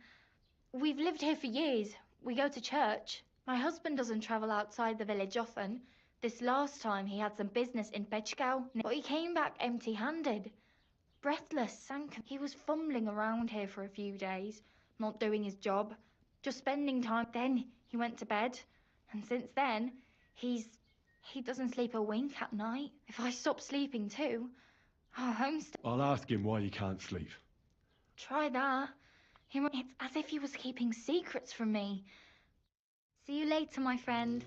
We've lived here for years. We go to church. My husband doesn't travel outside the village often. This last time he had some business in Pechgau, but he came back empty-handed. Breathless, he was fumbling around here for a few days, not doing his job, just spending time. Then he went to bed, and since then, he doesn't sleep a wink at night. If I stop sleeping too, our homestead... I'll ask him why he can't sleep. Try that. It's as if he was keeping secrets from me. See you later, my friend.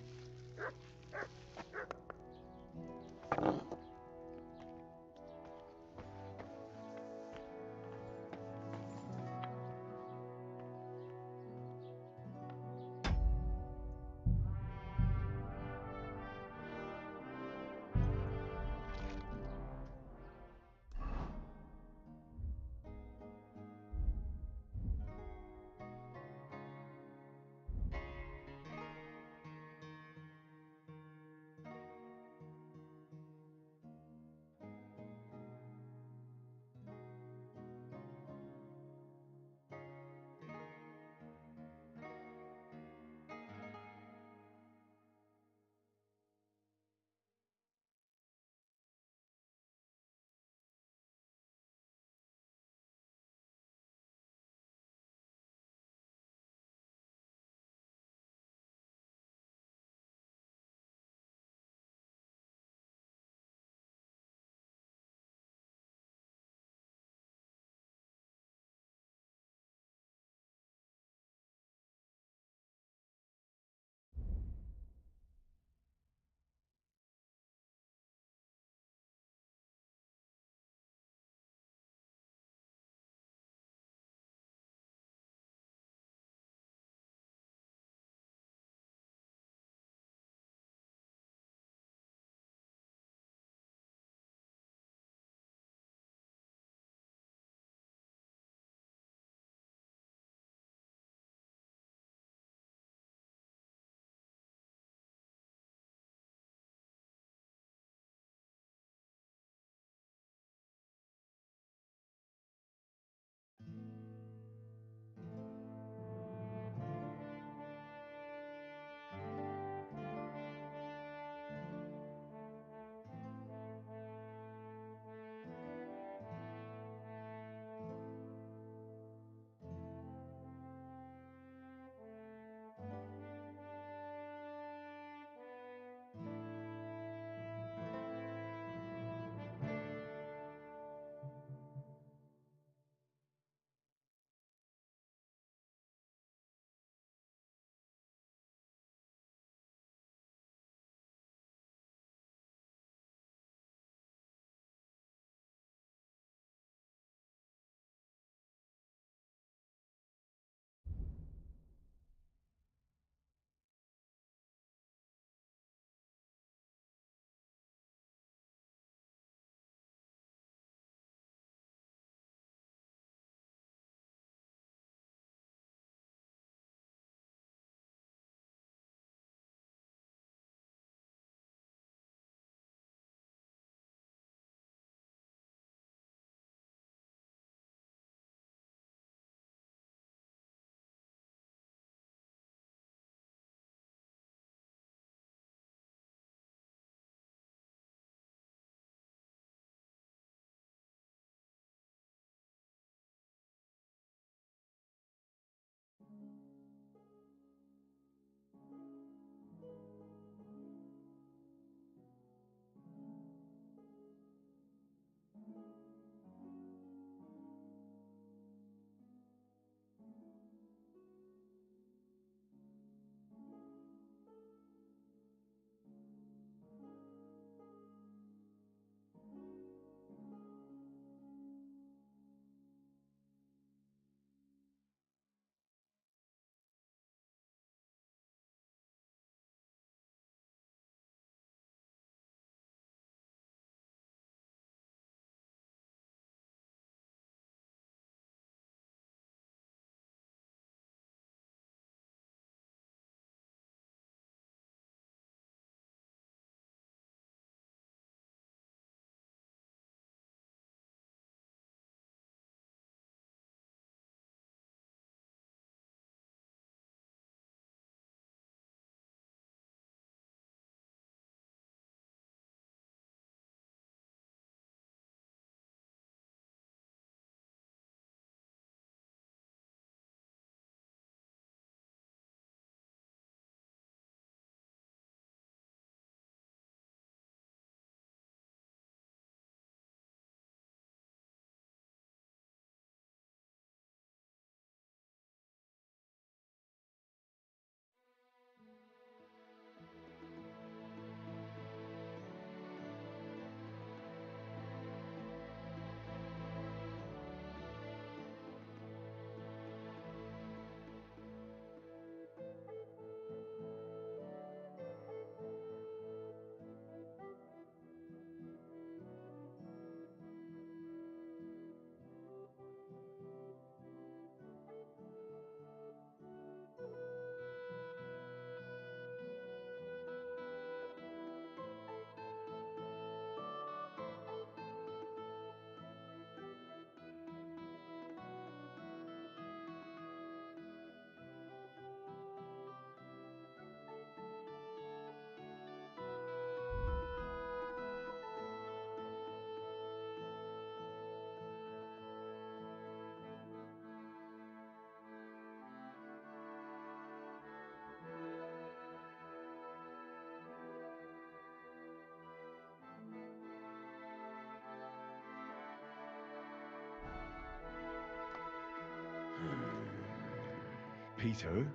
Peter?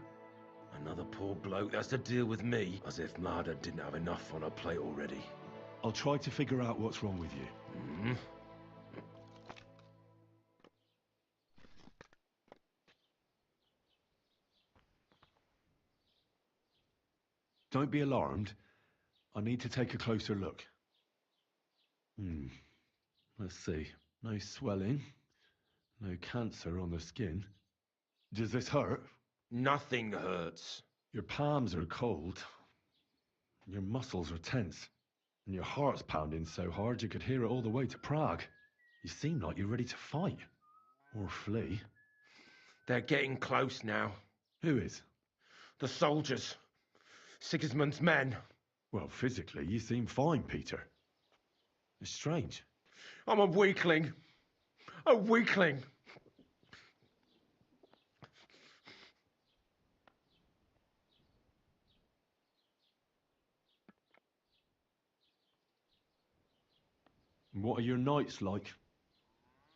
Another poor bloke that's to deal with me, as if Marder didn't have enough on her plate already. I'll try to figure out what's wrong with you. Hmm? Don't be alarmed. I need to take a closer look. Let's see. No swelling. No cancer on the skin. Does this hurt? Nothing hurts. Your palms are cold. Your muscles are tense. And your heart's pounding so hard you could hear it all the way to Prague. You seem like you're ready to fight. Or flee. They're getting close now. Who is? The soldiers. Sigismund's men. Well, physically, you seem fine, Peter. It's strange. I'm a weakling. A weakling. What are your nights like?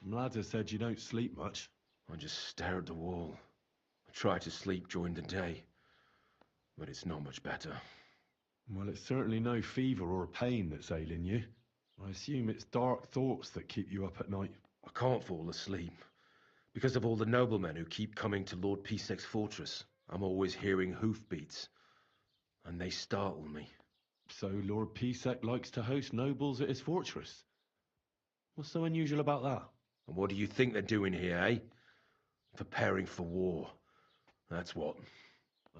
Lads have said you don't sleep much. I just stare at the wall. I try to sleep during the day, but it's not much better. Well, it's certainly no fever or pain that's ailing you. I assume it's dark thoughts that keep you up at night. I can't fall asleep, because of all the noblemen who keep coming to Lord Pisek's fortress. I'm always hearing hoofbeats, and they startle me. So Lord Pisek likes to host nobles at his fortress? What's so unusual about that? And what do you think they're doing here, eh? Preparing for war. That's what.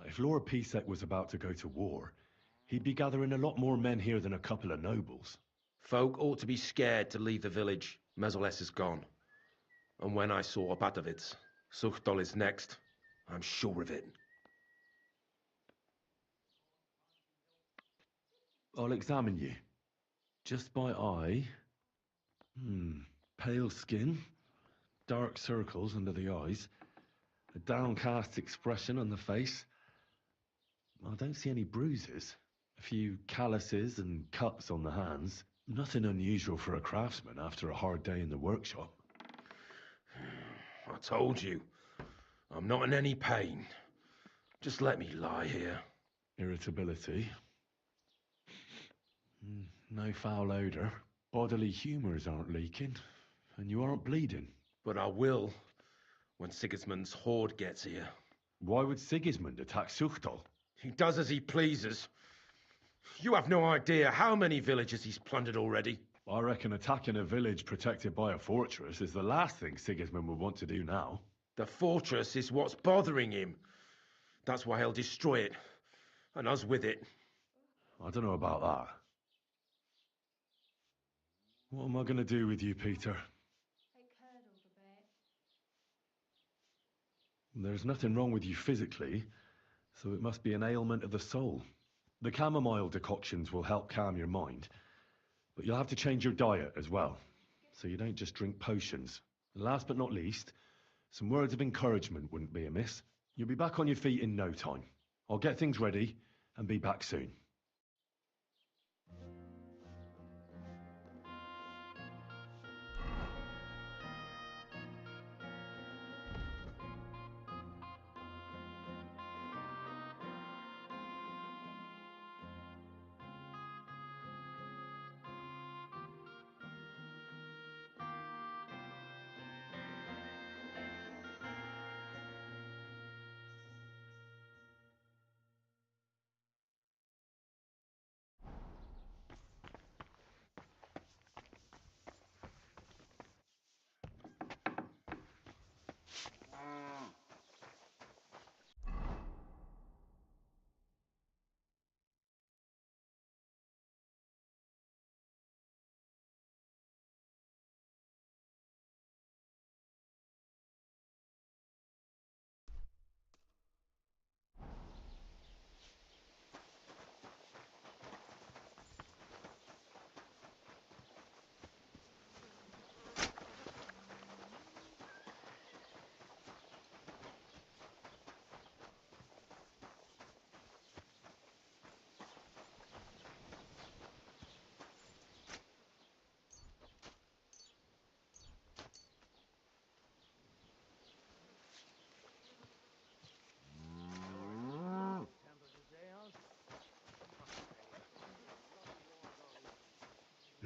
If Lord Pisek was about to go to war, he'd be gathering a lot more men here than a couple of nobles. Folk ought to be scared to leave the village. Mezoles is gone. And when I saw Opatovitz, Suchtol is next. I'm sure of it. I'll examine you. Just by eye. Pale skin. Dark circles under the eyes. A downcast expression on the face. I don't see any bruises. A few calluses and cuts on the hands. Nothing unusual for a craftsman after a hard day in the workshop. I told you. I'm not in any pain. Just let me lie here. Irritability. No foul odor. Bodily humours aren't leaking. And you aren't bleeding. But I will, when Sigismund's horde gets here. Why would Sigismund attack Suchtol? He does as he pleases. You have no idea how many villages he's plundered already. I reckon attacking a village protected by a fortress is the last thing Sigismund would want to do now. The fortress is what's bothering him. That's why he'll destroy it. And us with it. I don't know about that. What am I going to do with you, Peter? There's nothing wrong with you physically, so it must be an ailment of the soul. The chamomile decoctions will help calm your mind, but you'll have to change your diet as well, so you don't just drink potions. And last but not least, some words of encouragement wouldn't be amiss. You'll be back on your feet in no time. I'll get things ready and be back soon.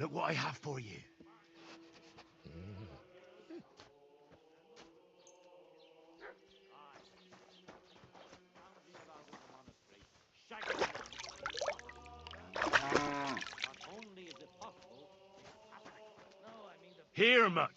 Look what I have for you. Here, mutt.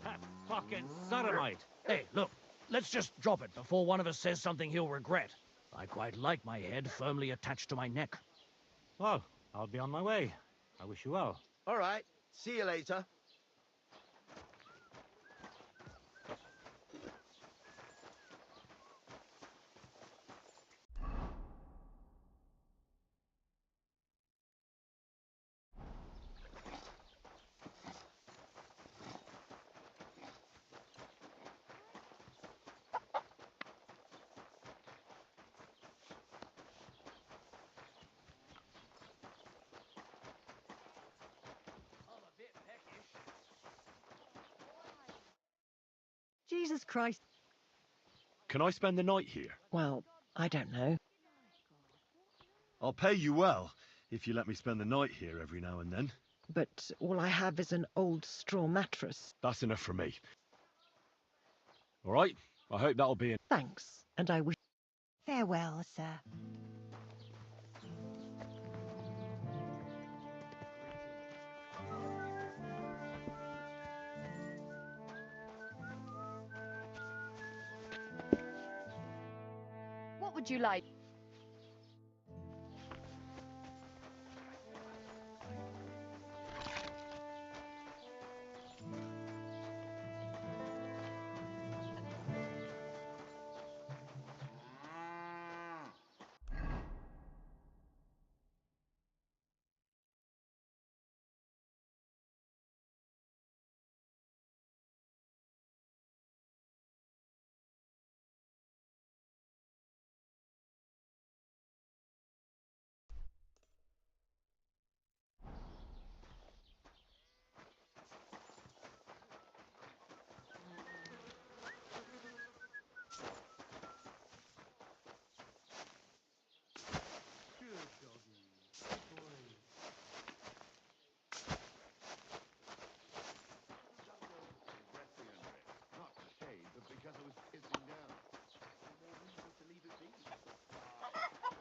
That fucking sodomite. Hey, look, let's just drop it before one of us says something he'll regret. I quite like my head firmly attached to my neck. Well, I'll be on my way. I wish you well. All right. See you later. Jesus Christ. Can I spend the night here? Well, I don't know. I'll pay you well if you let me spend the night here every now and then. But all I have is an old straw mattress. That's enough for me. All right? I hope that'll be... Thanks, and I wish... Farewell, sir. What would you like?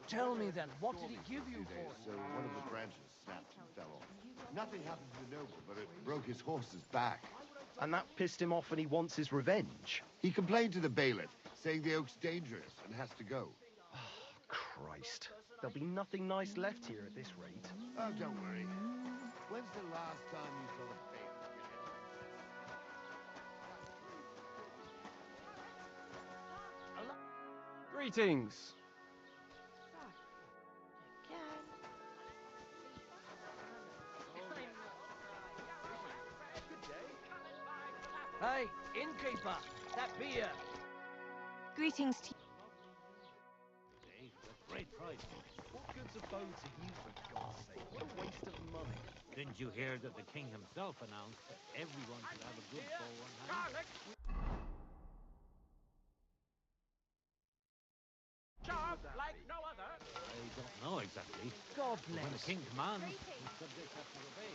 Tell me then, what did he give you for? So one of the branches snapped and fell off. Nothing happened to the noble, but it broke his horse's back. And that pissed him off and he wants his revenge. He complained to the bailiff, saying the oak's dangerous and has to go. Christ. There'll be nothing nice left here at this rate. Oh, don't worry. When's the last time you saw the bailiff? Greetings. Hey, innkeeper, that beer. Greetings to Hey, a great prize. What good's a bow to you, for God's sake? What a waste of money. Didn't you hear that the king himself announced that everyone should have a good bow on hand? Sharp like no other. I don't know exactly. God But when the bless. king commands, the subjects have to obey.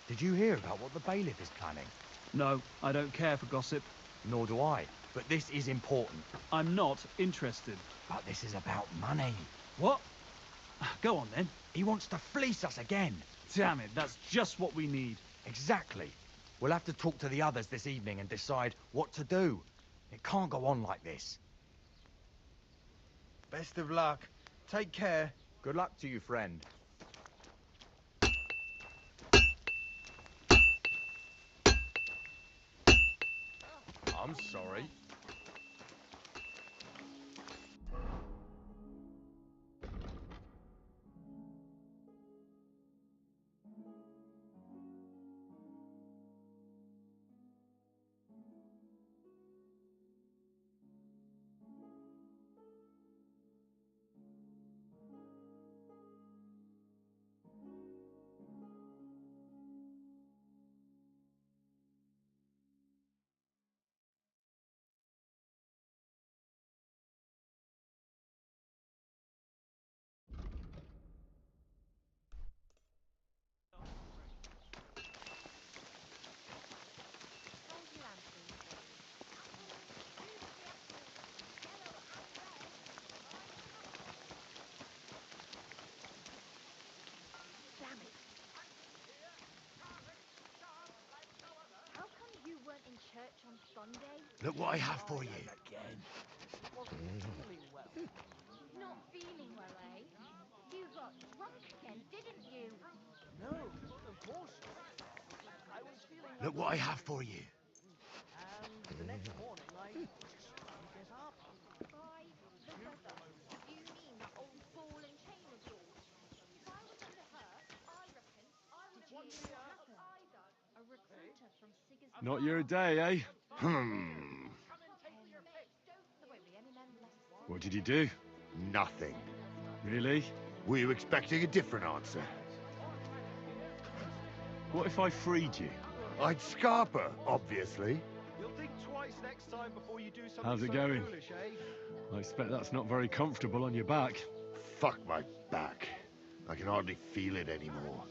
Did you hear about what the bailiff is planning? No, I don't care for gossip. Nor do I. But this is important. I'm not interested. But this is about money. What? Go on then. He wants to fleece us again. Damn it, that's just what we need. Exactly. We'll have to talk to the others this evening and decide what to do. It can't go on like this. Best of luck. Take care. Good luck to you, friend. I'm sorry. church on Sunday? Look what I have for you. Not feeling well, eh? You got drunk again, didn't you? No, of course not. I was feeling Look what I have for you. and the next morning I just couldn't get up. By the weather. Do you mean that old ball and chain of yours? If I was under her, I reckon I would have been what happened either. A recruiter from Sigismund. Not your day, eh? There won't be any men left. What did you do? Nothing. Really? Were you expecting a different answer? What if I freed you? I'd scarp her, obviously. You'll think twice next time before you do something How's it so going? foolish, eh? I expect that's not very comfortable on your back. Fuck my back. I can hardly feel it anymore.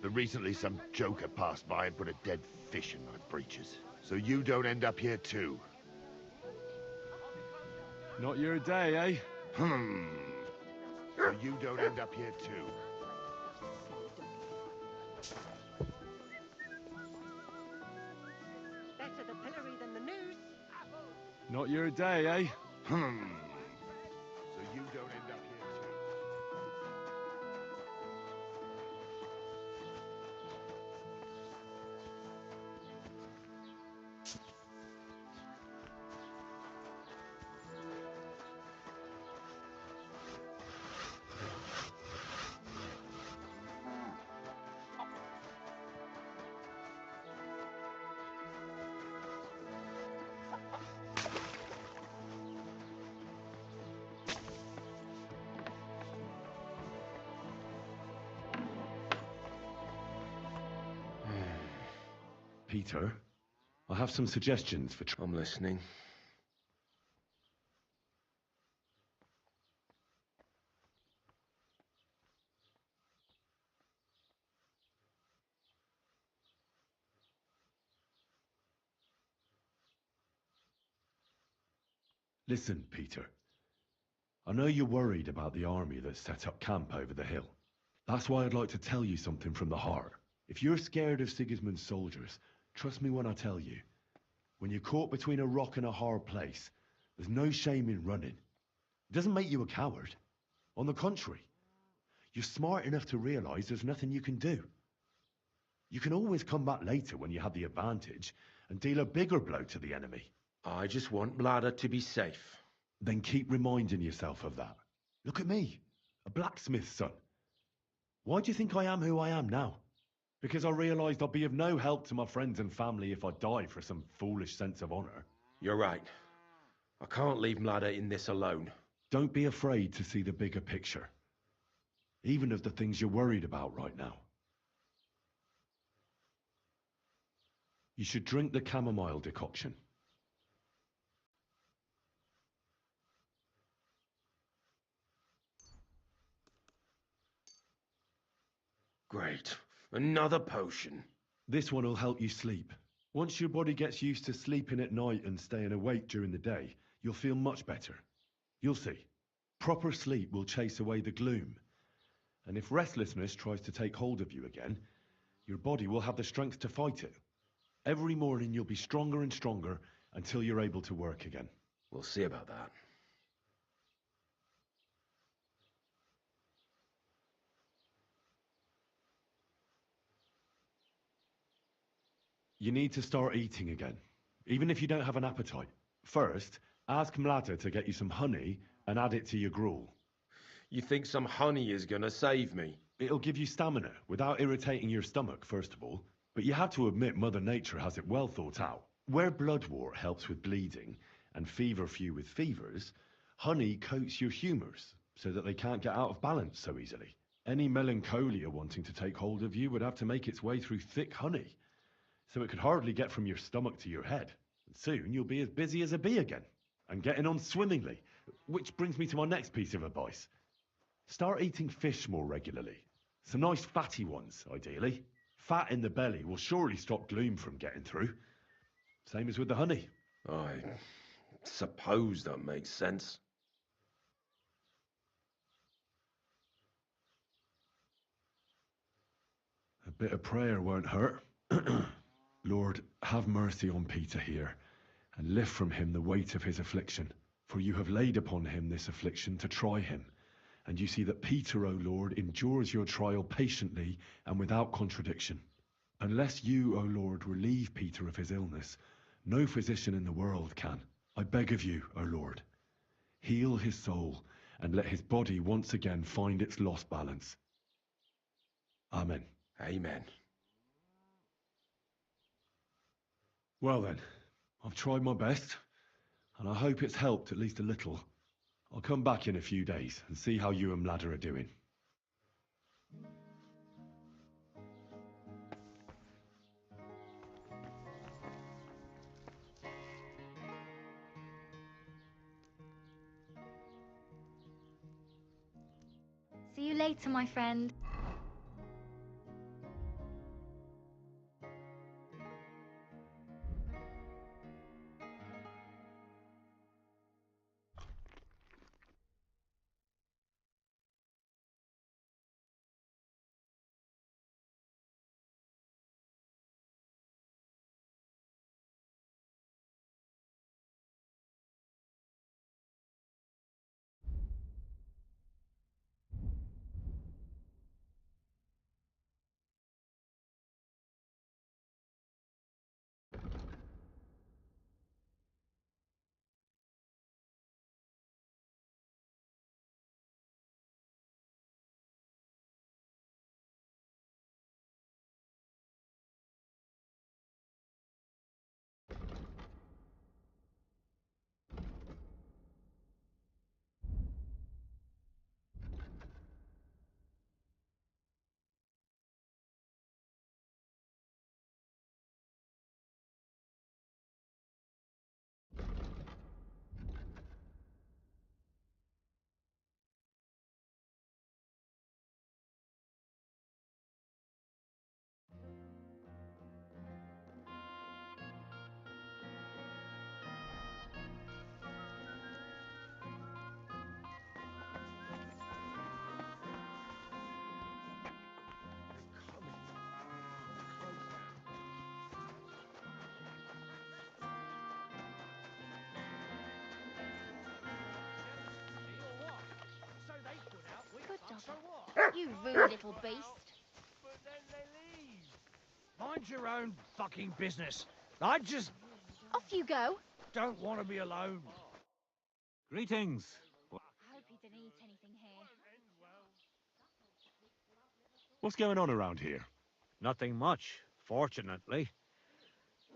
But recently some joker passed by and put a dead fish in my breeches. So you don't end up here too. Not your day, eh? So you don't end up here too. Better the pillory than the noose. Not your day, eh? So you don't end up here too. Peter, I have some suggestions for... I'm listening. Listen, Peter. I know you're worried about the army that set up camp over the hill. That's why I'd like to tell you something from the heart. If you're scared of Sigismund's soldiers, trust me when I tell you. When you're caught between a rock and a hard place, there's no shame in running. It doesn't make you a coward. On the contrary, you're smart enough to realize there's nothing you can do. You can always come back later when you have the advantage and deal a bigger blow to the enemy. I just want Bladder to be safe. Then keep reminding yourself of that. Look at me, a blacksmith's son. Why do you think I am who I am now? Because I realised I'll be of no help to my friends and family if I die for some foolish sense of honour. You're right. I can't leave Bladder in this alone. Don't be afraid to see the bigger picture. Even of the things you're worried about right now. You should drink the chamomile decoction. Great. Another potion. This one will help you sleep. Once your body gets used to sleeping at night and staying awake during the day, you'll feel much better. You'll see. Proper sleep will chase away the gloom. And if restlessness tries to take hold of you again, your body will have the strength to fight it. Every morning you'll be stronger and stronger until you're able to work again. We'll see about that. You need to start eating again, even if you don't have an appetite. First, ask Mlada to get you some honey and add it to your gruel. You think some honey is gonna save me? It'll give you stamina without irritating your stomach, first of all. But you have to admit Mother Nature has it well thought out. Where bloodwort helps with bleeding and feverfew with fevers, honey coats your humours so that they can't get out of balance so easily. Any melancholia wanting to take hold of you would have to make its way through thick honey, so it could hardly get from your stomach to your head. And soon you'll be as busy as a bee again, and getting on swimmingly. Which brings me to my next piece of advice. Start eating fish more regularly. Some nice fatty ones, ideally. Fat in the belly will surely stop gloom from getting through. Same as with the honey. I suppose that makes sense. A bit of prayer won't hurt. Lord, have mercy on Peter here, and lift from him the weight of his affliction. For you have laid upon him this affliction to try him. And you see that Peter, O Lord, endures your trial patiently and without contradiction. Unless you, O Lord, relieve Peter of his illness, no physician in the world can. I beg of you, O Lord, heal his soul, and let his body once again find its lost balance. Amen. Amen. Well then, I've tried my best, and I hope it's helped at least a little. I'll come back in a few days and see how you and Ladder are doing. See you later, my friend. You rude little beast. But then they leave. Mind your own fucking business. I just... Off you go. don't want to be alone. Greetings. I hope he didn't eat anything here. What's going on around here? Nothing much, fortunately.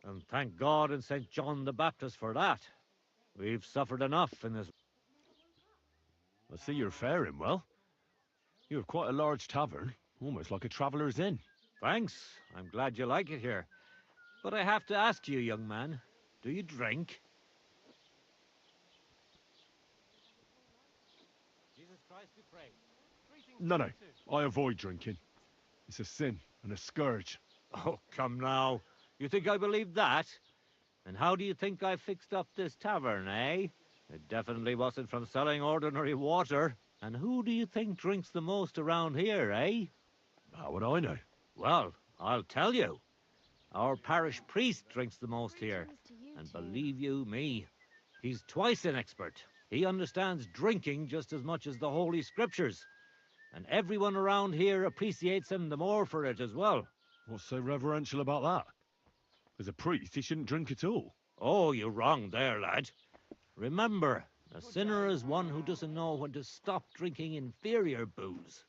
And thank God and St. John the Baptist for that. We've suffered enough in this... I see you're faring well. You have quite a large tavern, almost like a traveller's inn. Thanks. I'm glad you like it here. But I have to ask you, young man, do you drink? Jesus Christ be praised. No, I avoid drinking. It's a sin and a scourge. Oh, come now. You think I believe that? And how do you think I fixed up this tavern, eh? It definitely wasn't from selling ordinary water. And who do you think drinks the most around here, eh? How would I know? Well, I'll tell you. Our parish priest drinks the most here. And believe you me, he's twice an expert. He understands drinking just as much as the Holy Scriptures. And everyone around here appreciates him the more for it as well. What's so reverential about that? As a priest, he shouldn't drink at all. Oh, you're wrong there, lad. Remember, a sinner is one who doesn't know when to stop drinking inferior booze.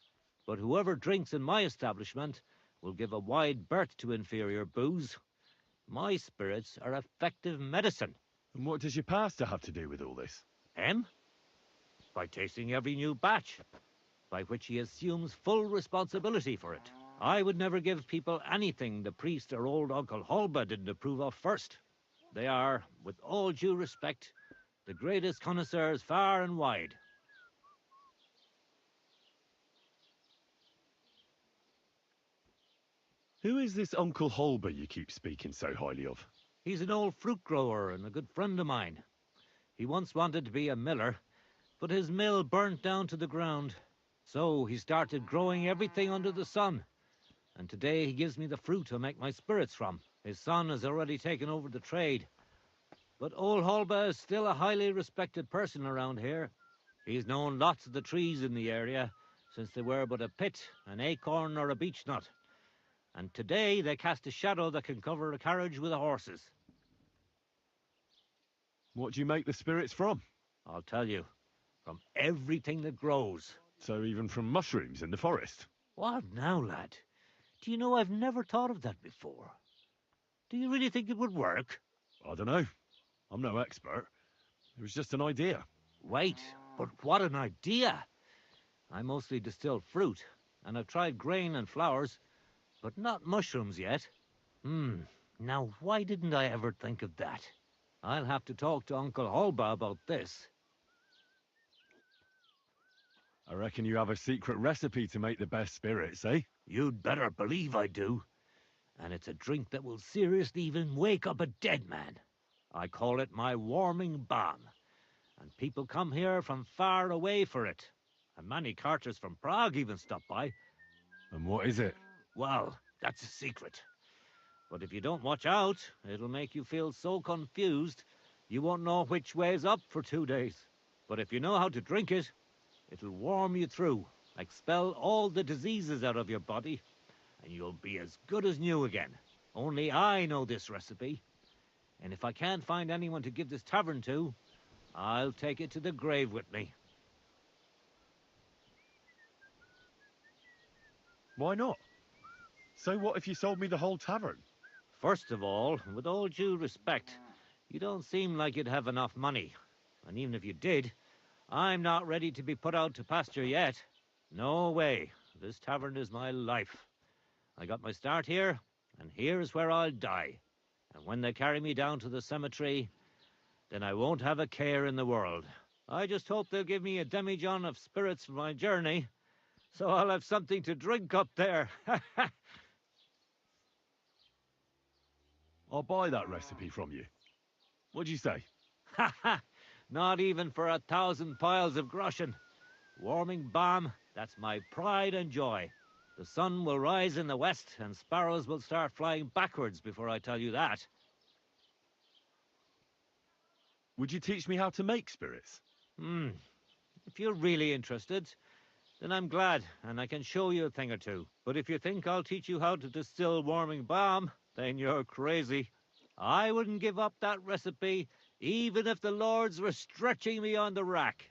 But whoever drinks in my establishment will give a wide berth to inferior booze. My spirits are effective medicine. And what does your pastor have to do with all this? By tasting every new batch, by which he assumes full responsibility for it. I would never give people anything the priest or old Uncle Hulba didn't approve of first. They are, with all due respect, the greatest connoisseurs far and wide. Who is this Uncle Hulba you keep speaking so highly of? He's an old fruit grower and a good friend of mine. He once wanted to be a miller, but his mill burnt down to the ground. So he started growing everything under the sun. And today he gives me the fruit to make my spirits from. His son has already taken over the trade. But old Holba is still a highly respected person around here. He's known lots of the trees in the area since they were but a pit, an acorn, or a beech nut. And today they cast a shadow that can cover a carriage with the horses. What do you make the spirits from? I'll tell you. From everything that grows. So even from mushrooms in the forest? What now, lad? Do you know I've never thought of that before? Do you really think it would work? I don't know. I'm no expert. It was just an idea. Wait, but what an idea! I mostly distill fruit, and I've tried grain and flowers, but not mushrooms yet. Now why didn't I ever think of that? I'll have to talk to Uncle Holba about this. I reckon you have a secret recipe to make the best spirits, eh? You'd better believe I do. And it's a drink that will seriously even wake up a dead man. I call it my warming balm. And people come here from far away for it. And many carters from Prague even stop by. And what is it? Well, that's a secret. But if you don't watch out, it'll make you feel so confused, you won't know which way's up for 2 days. But if you know how to drink it, it'll warm you through, expel all the diseases out of your body, and you'll be as good as new again. Only I know this recipe. And if I can't find anyone to give this tavern to, I'll take it to the grave with me. Why not? So what if you sold me the whole tavern? First of all, with all due respect, you don't seem like you'd have enough money. And even if you did, I'm not ready to be put out to pasture yet. No way. This tavern is my life. I got my start here, and here's where I'll die. And when they carry me down to the cemetery, then I won't have a care in the world. I just hope they'll give me a demijohn of spirits for my journey, so I'll have something to drink up there. I'll buy that recipe from you. What'd you say? Ha ha! Not even for 1,000 piles of groschen. Warming balm, that's my pride and joy. The sun will rise in the west, and sparrows will start flying backwards before I tell you that. Would you teach me how to make spirits? If you're really interested, then I'm glad, and I can show you a thing or two. But if you think I'll teach you how to distill warming balm, then you're crazy. I wouldn't give up that recipe, even if the lords were stretching me on the rack.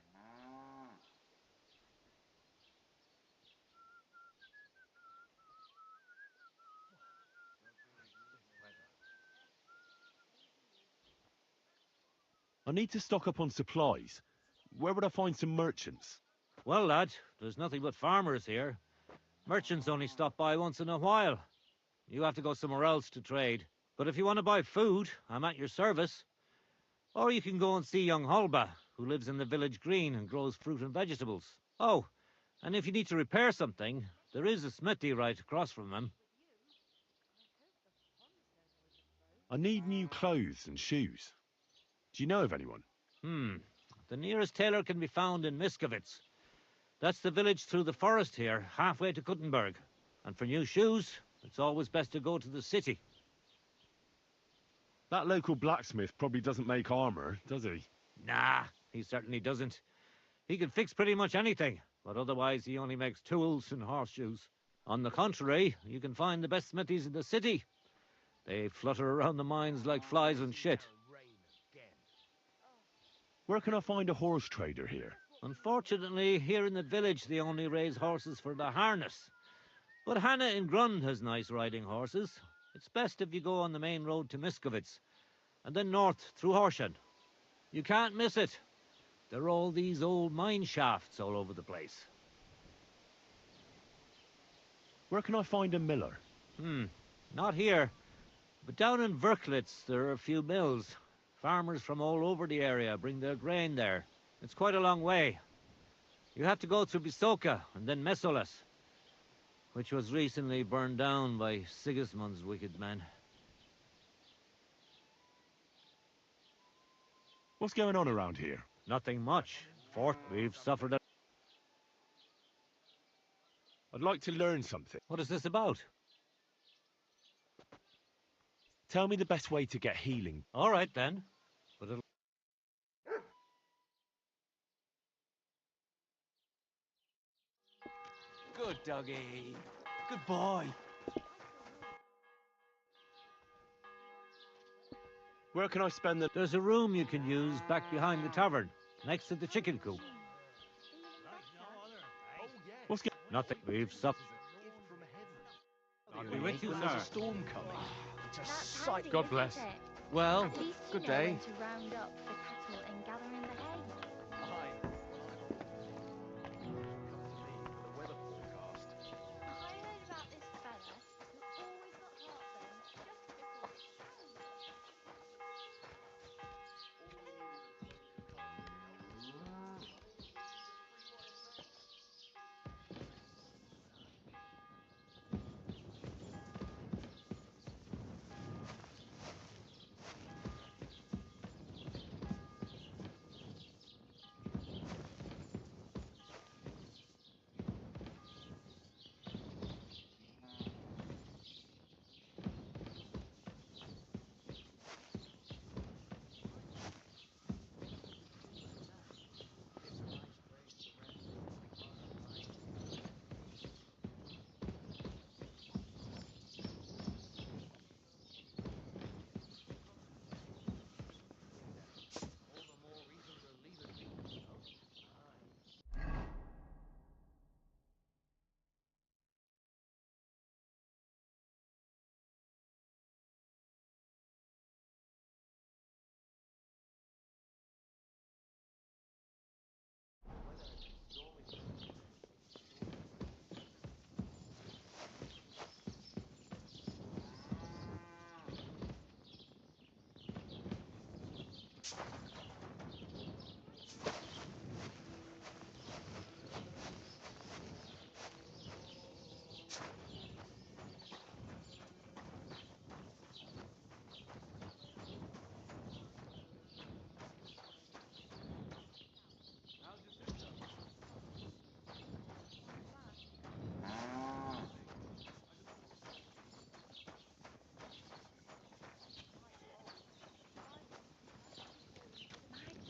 I need to stock up on supplies. Where would I find some merchants? Well, lad, there's nothing but farmers here. Merchants only stop by once in a while. You have to go somewhere else to trade. But if you want to buy food, I'm at your service. Or you can go and see young Holba, who lives in the village green and grows fruit and vegetables. Oh, and if you need to repair something, there is a smithy right across from him. I need new clothes and shoes. Do you know of anyone? The nearest tailor can be found in Miskovitz. That's the village through the forest here, halfway to Kuttenberg. And for new shoes, it's always best to go to the city. That local blacksmith probably doesn't make armor, does he? Nah, he certainly doesn't. He can fix pretty much anything, but otherwise he only makes tools and horseshoes. On the contrary, you can find the best smithies in the city. They flutter around the mines like flies and shit. Where can I find a horse trader here? Unfortunately, here in the village they only raise horses for the harness. But Hannah in Grund has nice riding horses. It's best if you go on the main road to Miskovitz, and then north through Horsham. You can't miss it. There are all these old mine shafts all over the place. Where can I find a miller? Not here. But down in Verklitz there are a few mills. Farmers from all over the area bring their grain there. It's quite a long way. You have to go through Bisoka and then Mesolas, which was recently burned down by Sigismund's wicked men. What's going on around here? Nothing much. We've suffered a... I'd like to learn something. What is this about? Tell me the best way to get healing. All right, then. But it'll... Good doggy. Good boy. Where can I spend the... There's a room you can use back behind the tavern, next to the chicken coop. What's going... Nothing. We've suffered. I'll be with you, when sir. there's a storm coming. It's a sight. God bless. Well, At least good you know day. when to round up the cattle and gather in the hay. The weather forecast. I heard about this fella who always got heartburn just before it snowed.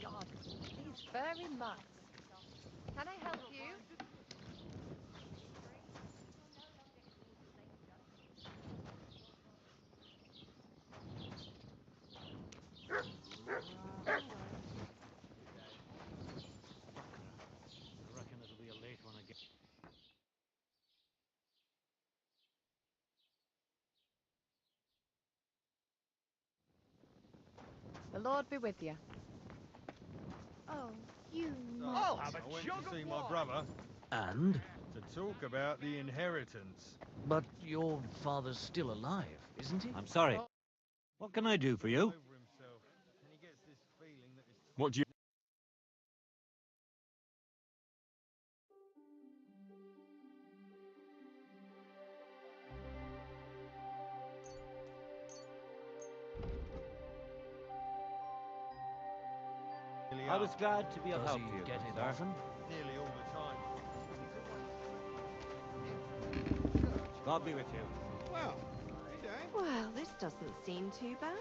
God, these furry mutts. Can I help you? I reckon it'll be a late one again. The Lord be with you. Oh, you I'll must. have a I went to see my brother And? to talk about the inheritance. But your father's still alive, isn't he? I'm sorry. What can I do for you? Over himself, and he gets this feeling that it's What do you... I was glad to be of Does help he to you, get it sir. often? nearly all the time. God be with you. Well, good day. Well, this doesn't seem too bad.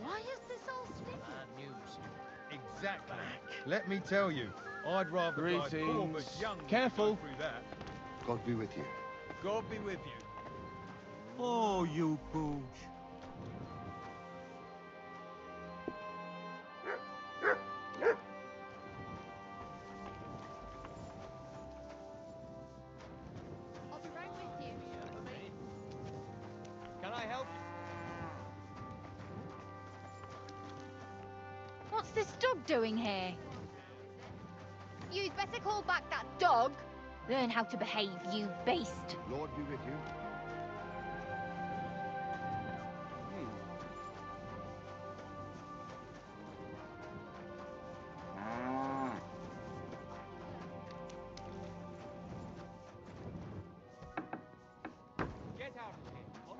Why is this all sticky? Bad news. Exactly. Let me tell you, I'd rather die poor but Greetings. young than Careful. go through that. God be with you. God be with you. Oh, you pooch. I'll be right with you. Can I help What's this dog doing here? You'd better call back that dog. Learn how to behave, you beast. Lord be with you. Get out of here.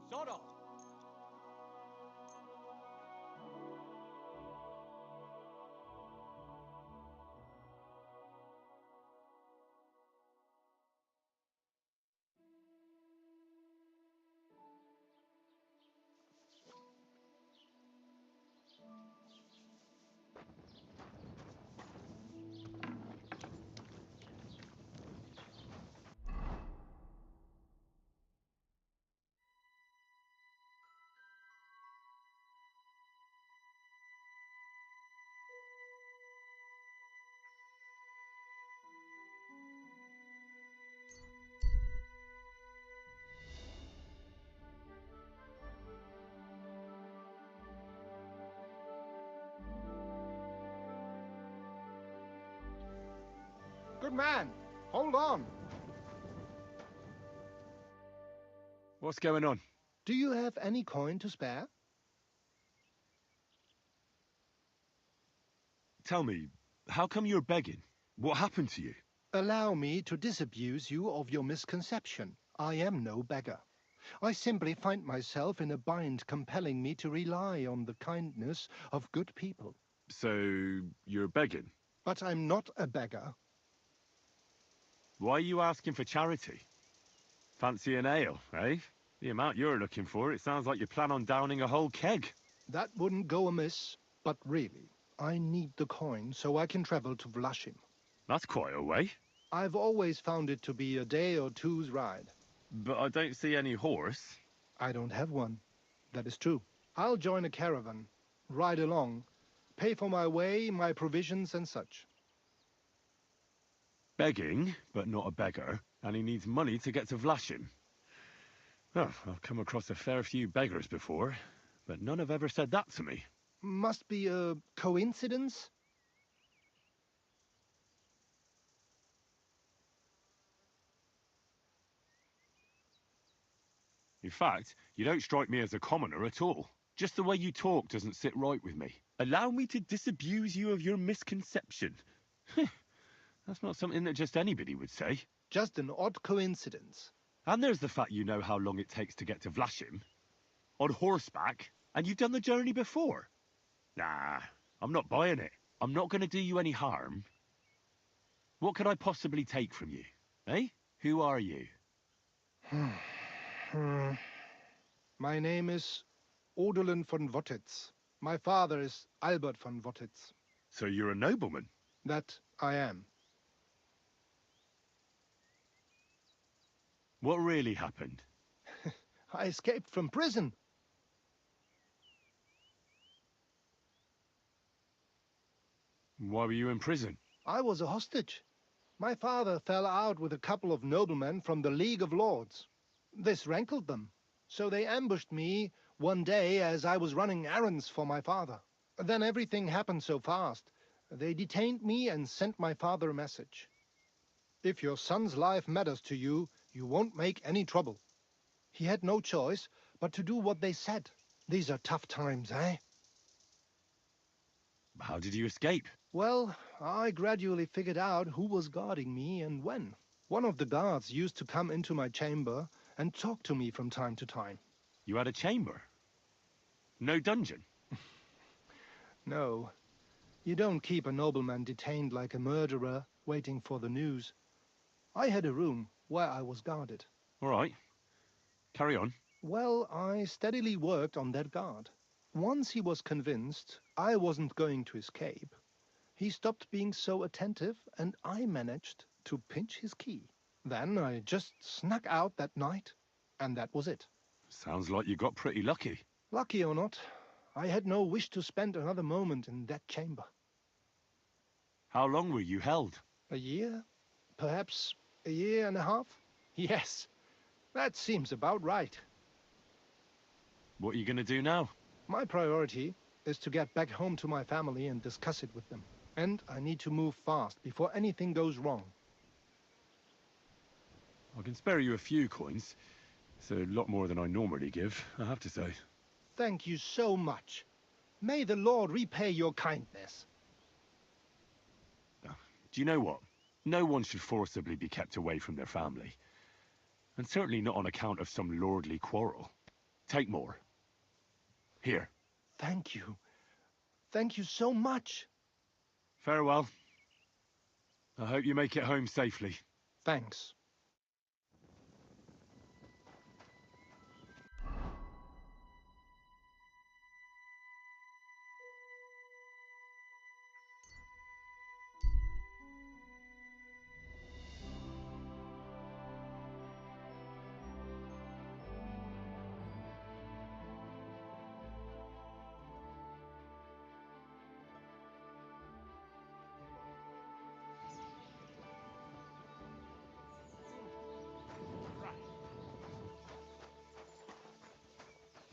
Sod off. Old man, hold on. What's going on? Do you have any coin to spare? Tell me, how come you're begging? What happened to you? Allow me to disabuse you of your misconception. I am no beggar. I simply find myself in a bind compelling me to rely on the kindness of good people. So, you're begging? But I'm not a beggar. Why are you asking for charity? Fancy an ale, eh? The amount you're looking for, it sounds like you plan on downing a whole keg. That wouldn't go amiss, but really, I need the coin so I can travel to Vlashim. That's quite a way. I've always found it to be a day or two's ride. But I don't see any horse. I don't have one. That is true. I'll join a caravan, ride along, pay for my way, my provisions and such. Begging, but not a beggar, and he needs money to get to Vlashim. Oh, I've come across a fair few beggars before, but none have ever said that to me. Must be a coincidence? In fact, you don't strike me as a commoner at all. Just the way you talk doesn't sit right with me. Allow me to disabuse you of your misconception. That's not something that just anybody would say. Just an odd coincidence. And there's the fact you know how long it takes to get to Vlashim. On horseback, and you've done the journey before. Nah, I'm not buying it. I'm not going to do you any harm. What could I possibly take from you? Eh? Who are you? My name is Odolin von Wottitz. My father is Albert von Wottitz. So you're a nobleman? That I am. What really happened? I escaped from prison. Why were you in prison? I was a hostage. My father fell out with a couple of noblemen from the League of Lords. This rankled them, so they ambushed me one day as I was running errands for my father. Then everything happened so fast. They detained me and sent my father a message. If your son's life matters to you, you won't make any trouble. He had no choice but to do what they said. These are tough times, eh? How did you escape? Well, I gradually figured out who was guarding me and when. One of the guards used to come into my chamber and talk to me from time to time. You had a chamber? No dungeon? No. You don't keep a nobleman detained like a murderer, waiting for the news. I had a room where I was guarded. All right. Carry on. Well, I steadily worked on that guard. Once he was convinced I wasn't going to escape, he stopped being so attentive and I managed to pinch his key. Then I just snuck out that night, and that was it. Sounds like you got pretty lucky. Lucky or not, I had no wish to spend another moment in that chamber. How long were you held? A year? Perhaps a year and a half? Yes, that seems about right. What are you going to do now? My priority is to get back home to my family and discuss it with them. And I need to move fast before anything goes wrong. I can spare you a few coins. It's a lot more than I normally give, I have to say. Thank you so much. May the Lord repay your kindness. Do you know what? No one should forcibly be kept away from their family. And certainly not on account of some lordly quarrel. Take more. Here. Thank you. Thank you so much. Farewell. I hope you make it home safely. Thanks.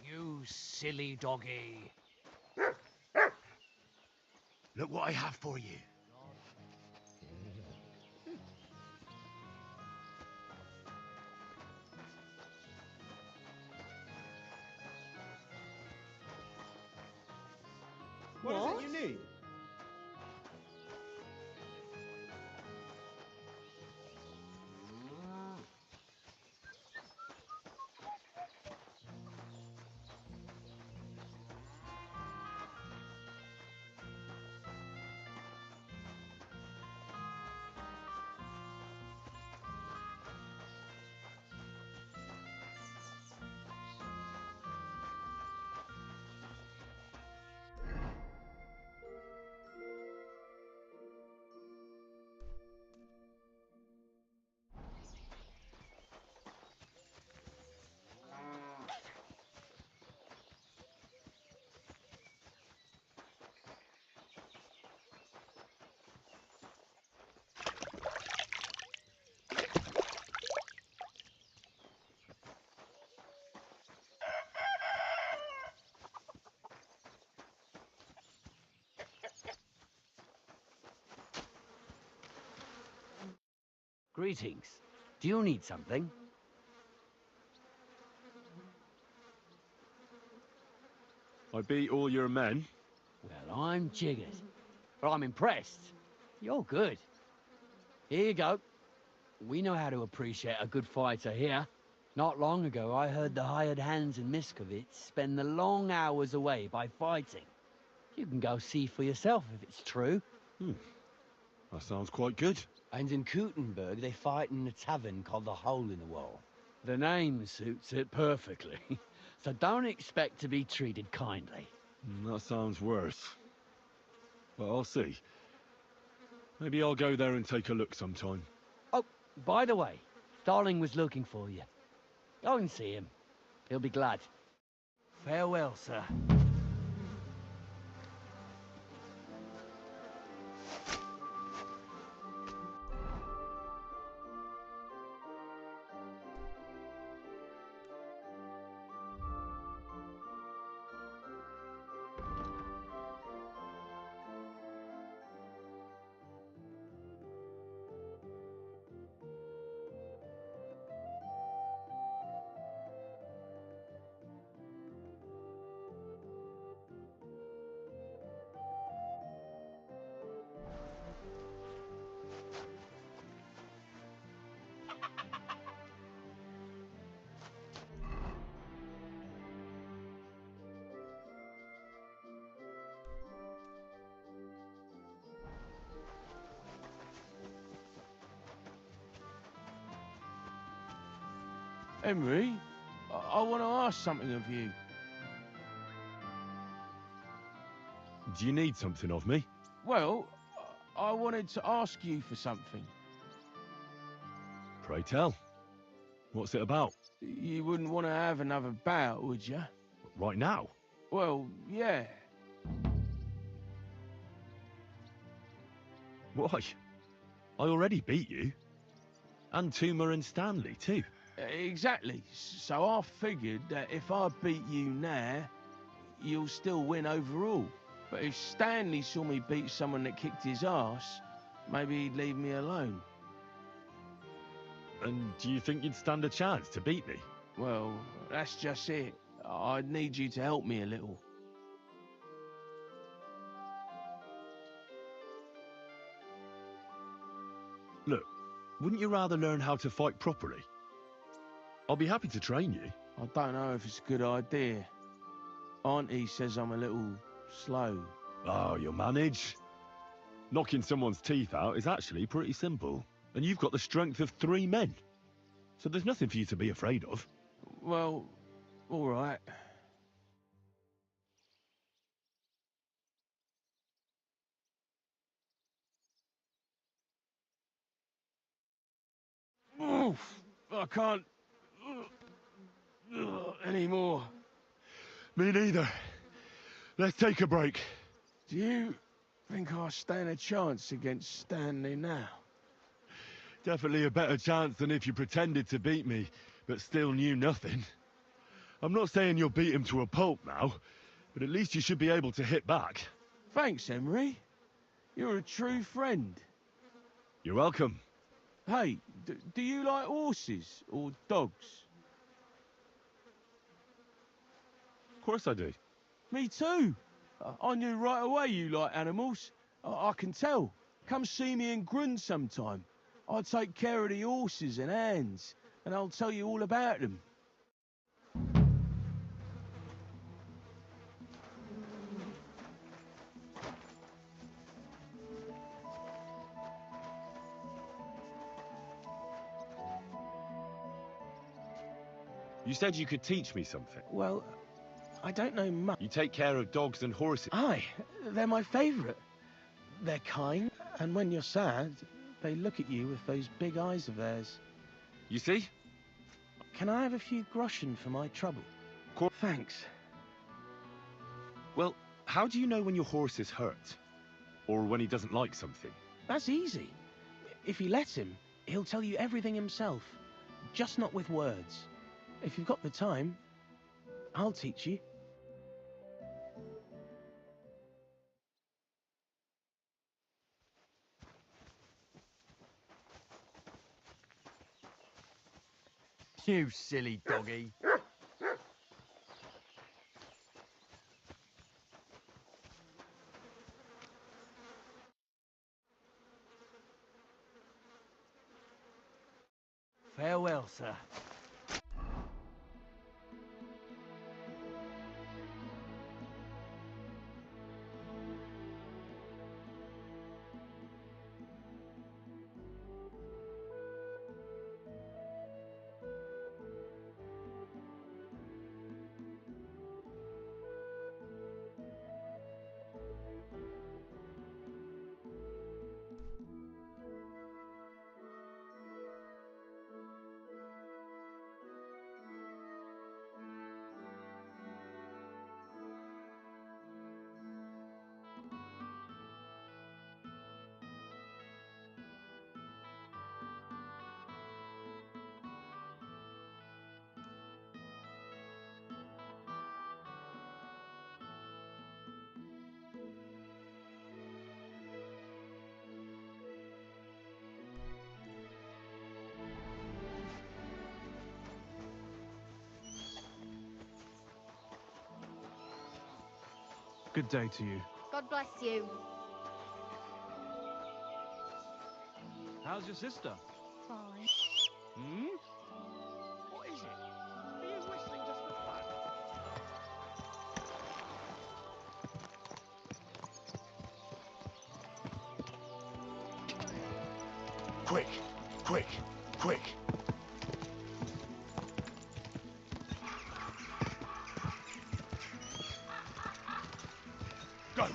You silly doggy. Look what I have for you. What is it you need? Greetings. Do you need something? I beat all your men. Well, I'm jiggered. But I'm impressed. You're good. Here you go. We know how to appreciate a good fighter here. Not long ago, I heard the hired hands in Miskovitz spend the long hours away by fighting. You can go see for yourself if it's true. That sounds quite good. And in Kuttenberg, they fight in a tavern called the Hole in the Wall. The name suits it perfectly. So don't expect to be treated kindly. That sounds worse. But I'll see. Maybe I'll go there and take a look sometime. Oh, by the way, Starling was looking for you. Go and see him. He'll be glad. Farewell, sir. Henry, I want to ask something of you. Do you need something of me? Well, I wanted to ask you for something. Pray tell. What's it about? You wouldn't want to have another bout, would you? Right now? Well, yeah. Why? I already beat you. And Tuma and Stanley, too. Exactly. So I figured that if I beat you now, you'll still win overall. But if Stanley saw me beat someone that kicked his ass, maybe he'd leave me alone. And do you think you'd stand a chance to beat me? Well, that's just it. I'd need you to help me a little. Look, wouldn't you rather learn how to fight properly? I'll be happy to train you. I don't know if it's a good idea. Auntie says I'm a little slow. Oh, you'll manage. Knocking someone's teeth out is actually pretty simple. And you've got the strength of 3 men. So there's nothing for you to be afraid of. Well, all right. Oof, I can't anymore. Me neither. Let's take a break. Do you think I stand a chance against Stanley now? Definitely a better chance than if you pretended to beat me, but still knew nothing. I'm not saying you'll beat him to a pulp now, but at least you should be able to hit back. Thanks, Emery. You're a true friend. You're welcome. Hey, do you like horses or dogs? Of course I do. Me too. I knew right away you like animals. I can tell. Come see me in Grun sometime. I take care of the horses and hands, and I'll tell you all about them. You said you could teach me something. Well, I don't know much. You take care of dogs and horses. Aye, they're my favourite. They're kind, and when you're sad, they look at you with those big eyes of theirs. You see? Can I have a few groschen for my trouble? Thanks. Well, how do you know when your horse is hurt? Or when he doesn't like something? That's easy. If you let him, he'll tell you everything himself. Just not with words. If you've got the time, I'll teach you. You silly doggy. Farewell, sir. Good day to you. God bless you. How's your sister? Fine. Hmm? What is it? Are you whistling just for fun? Quick, quick, quick. Go.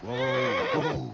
Whoa.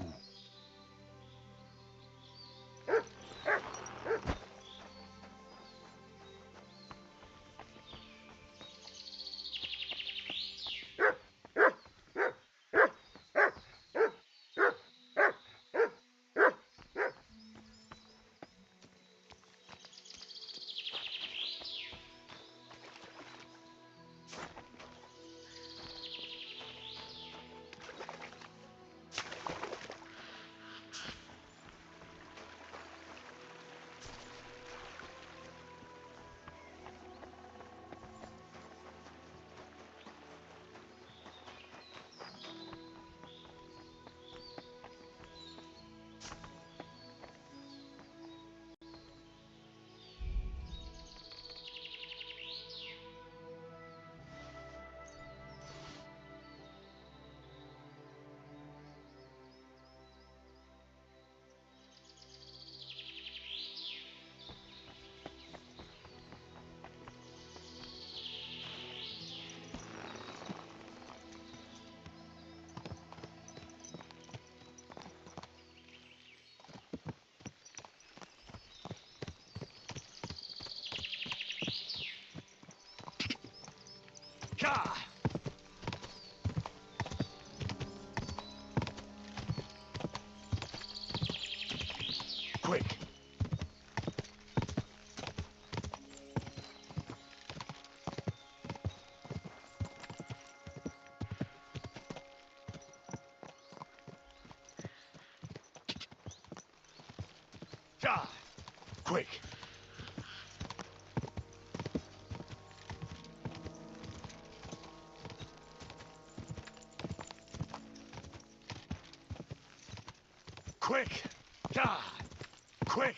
Ka! Quick! Ka! Quick! Quick! Ka! Quick!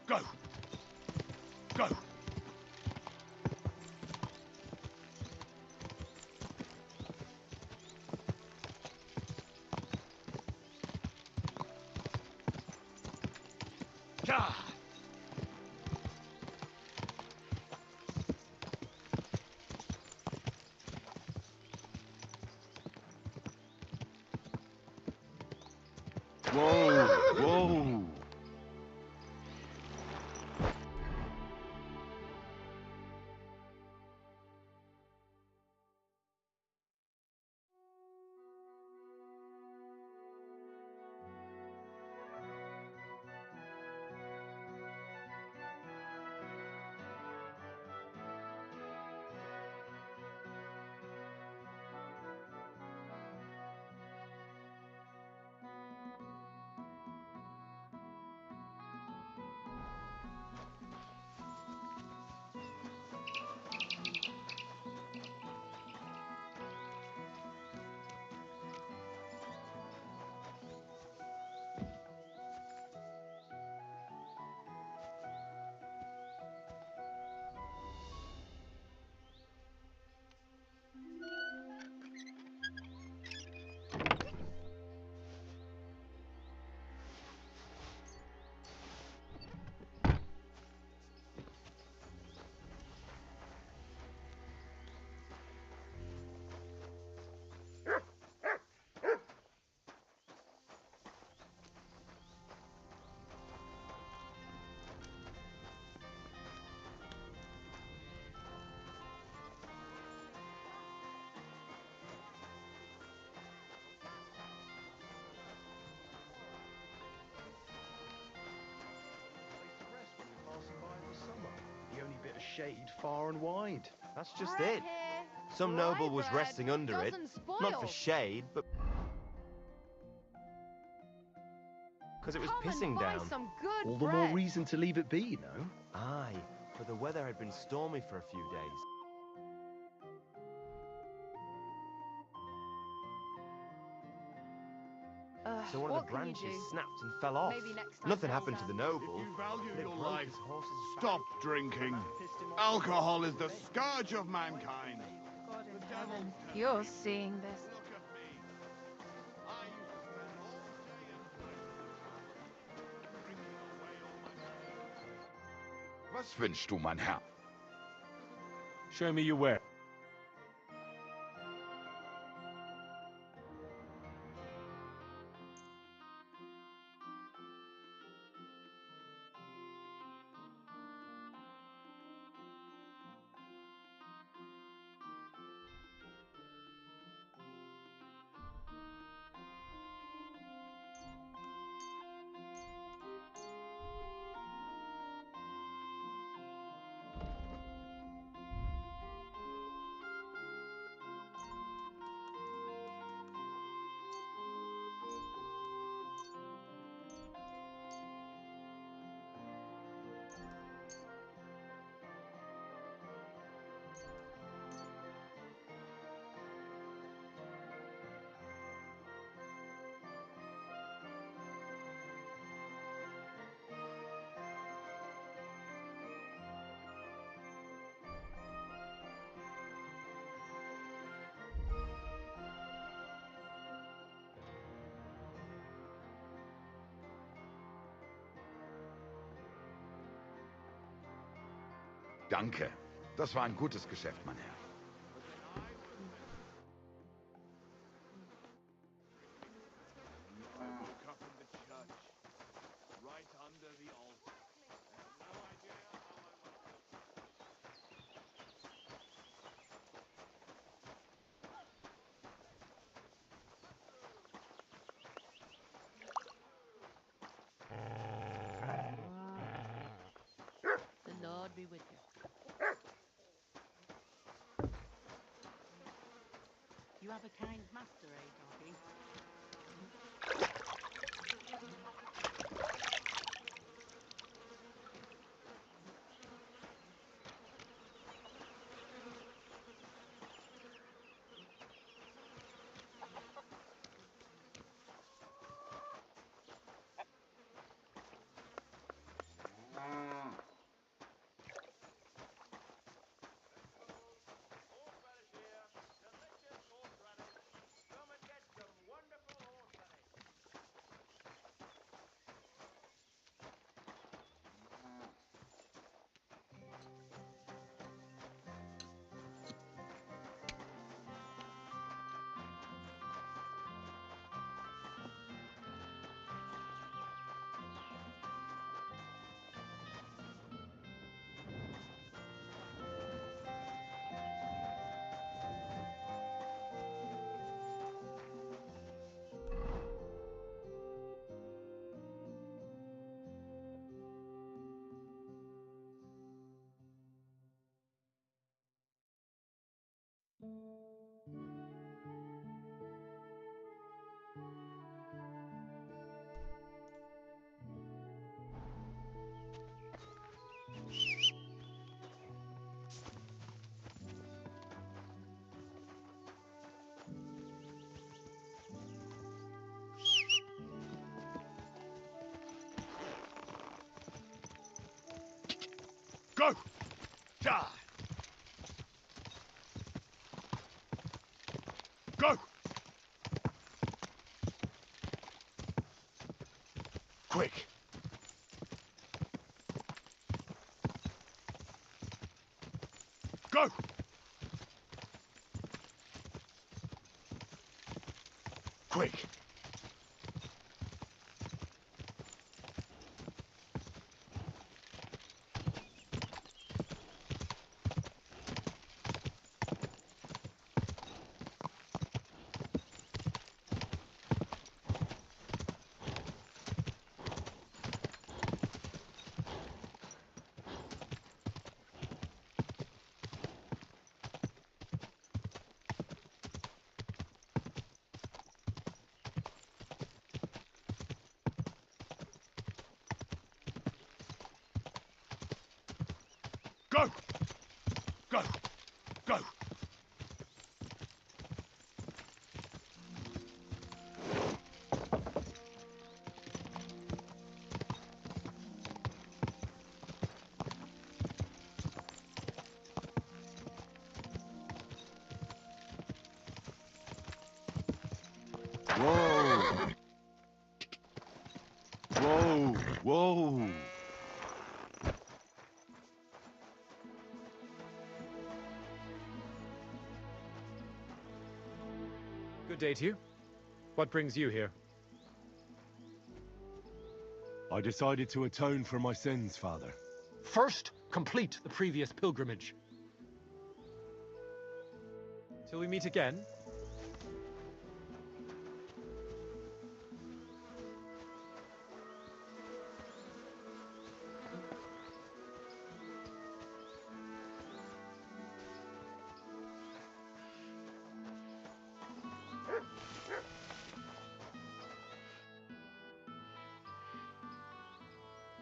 Go! Go! Ka! Whoa! Whoa! The only bit of shade far and wide. That's just it. Some noble was resting under it. Not for shade, but because it was pissing down. All the more reason to leave it be, you know? Aye, but the weather had been stormy for a few days. So one of the branches snapped and fell off. Maybe next time, Nothing happened to the noble. If you value but it your broke life, his horse's back. stop drinking. Alcohol is the scourge of mankind. God in heaven, you're seeing this. Look at me. I used to spend all day and night drinking away all my... Was wünschst du, mein Herr? Show me your where. Danke. Das war ein gutes Geschäft, mein Herr. The Lord be with you. You have a kind master, eh, doggy? Go! Die! Go! Quick! Go! Quick! Go! Go! Go! Whoa! Whoa! Whoa! Good day to you. What brings you here? I decided to atone for my sins, Father. First, complete the previous pilgrimage. Till we meet again.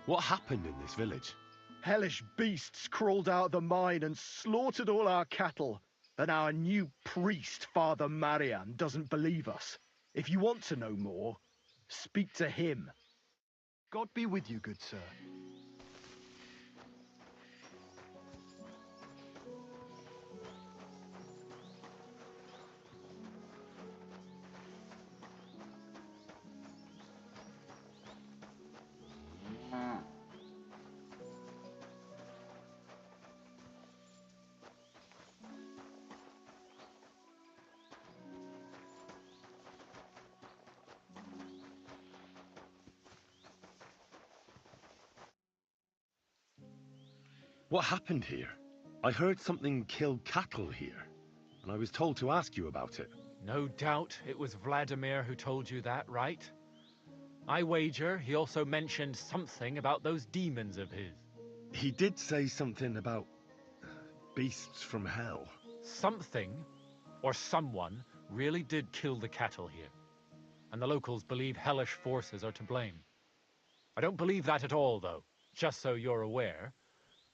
What happened in this village? Hellish beasts crawled out of the mine and slaughtered all our cattle. And our new priest, Father Marian, doesn't believe us. If you want to know more, speak to him. God be with you, good sir. What happened here? I heard something killed cattle here, and I was told to ask you about it. No doubt it was Vladimir who told you that, right? I wager he also mentioned something about those demons of his. He did say something about beasts from hell. Something, or someone, really did kill the cattle here. And the locals believe hellish forces are to blame. I don't believe that at all, though. Just so you're aware,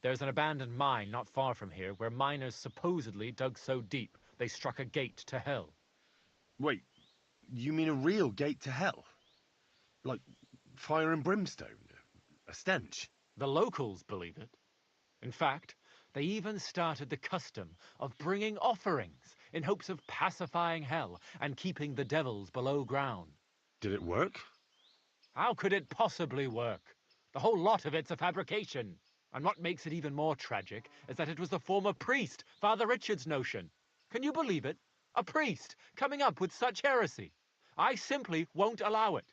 there's an abandoned mine not far from here where miners supposedly dug so deep they struck a gate to hell. Wait, you mean a real gate to hell? Like fire and brimstone? A stench? The locals believe it. In fact, they even started the custom of bringing offerings in hopes of pacifying hell and keeping the devils below ground. Did it work? How could it possibly work? The whole lot of it's a fabrication. And what makes it even more tragic is that it was the former priest, Father Richard's notion. Can you believe it? A priest coming up with such heresy. I simply won't allow it.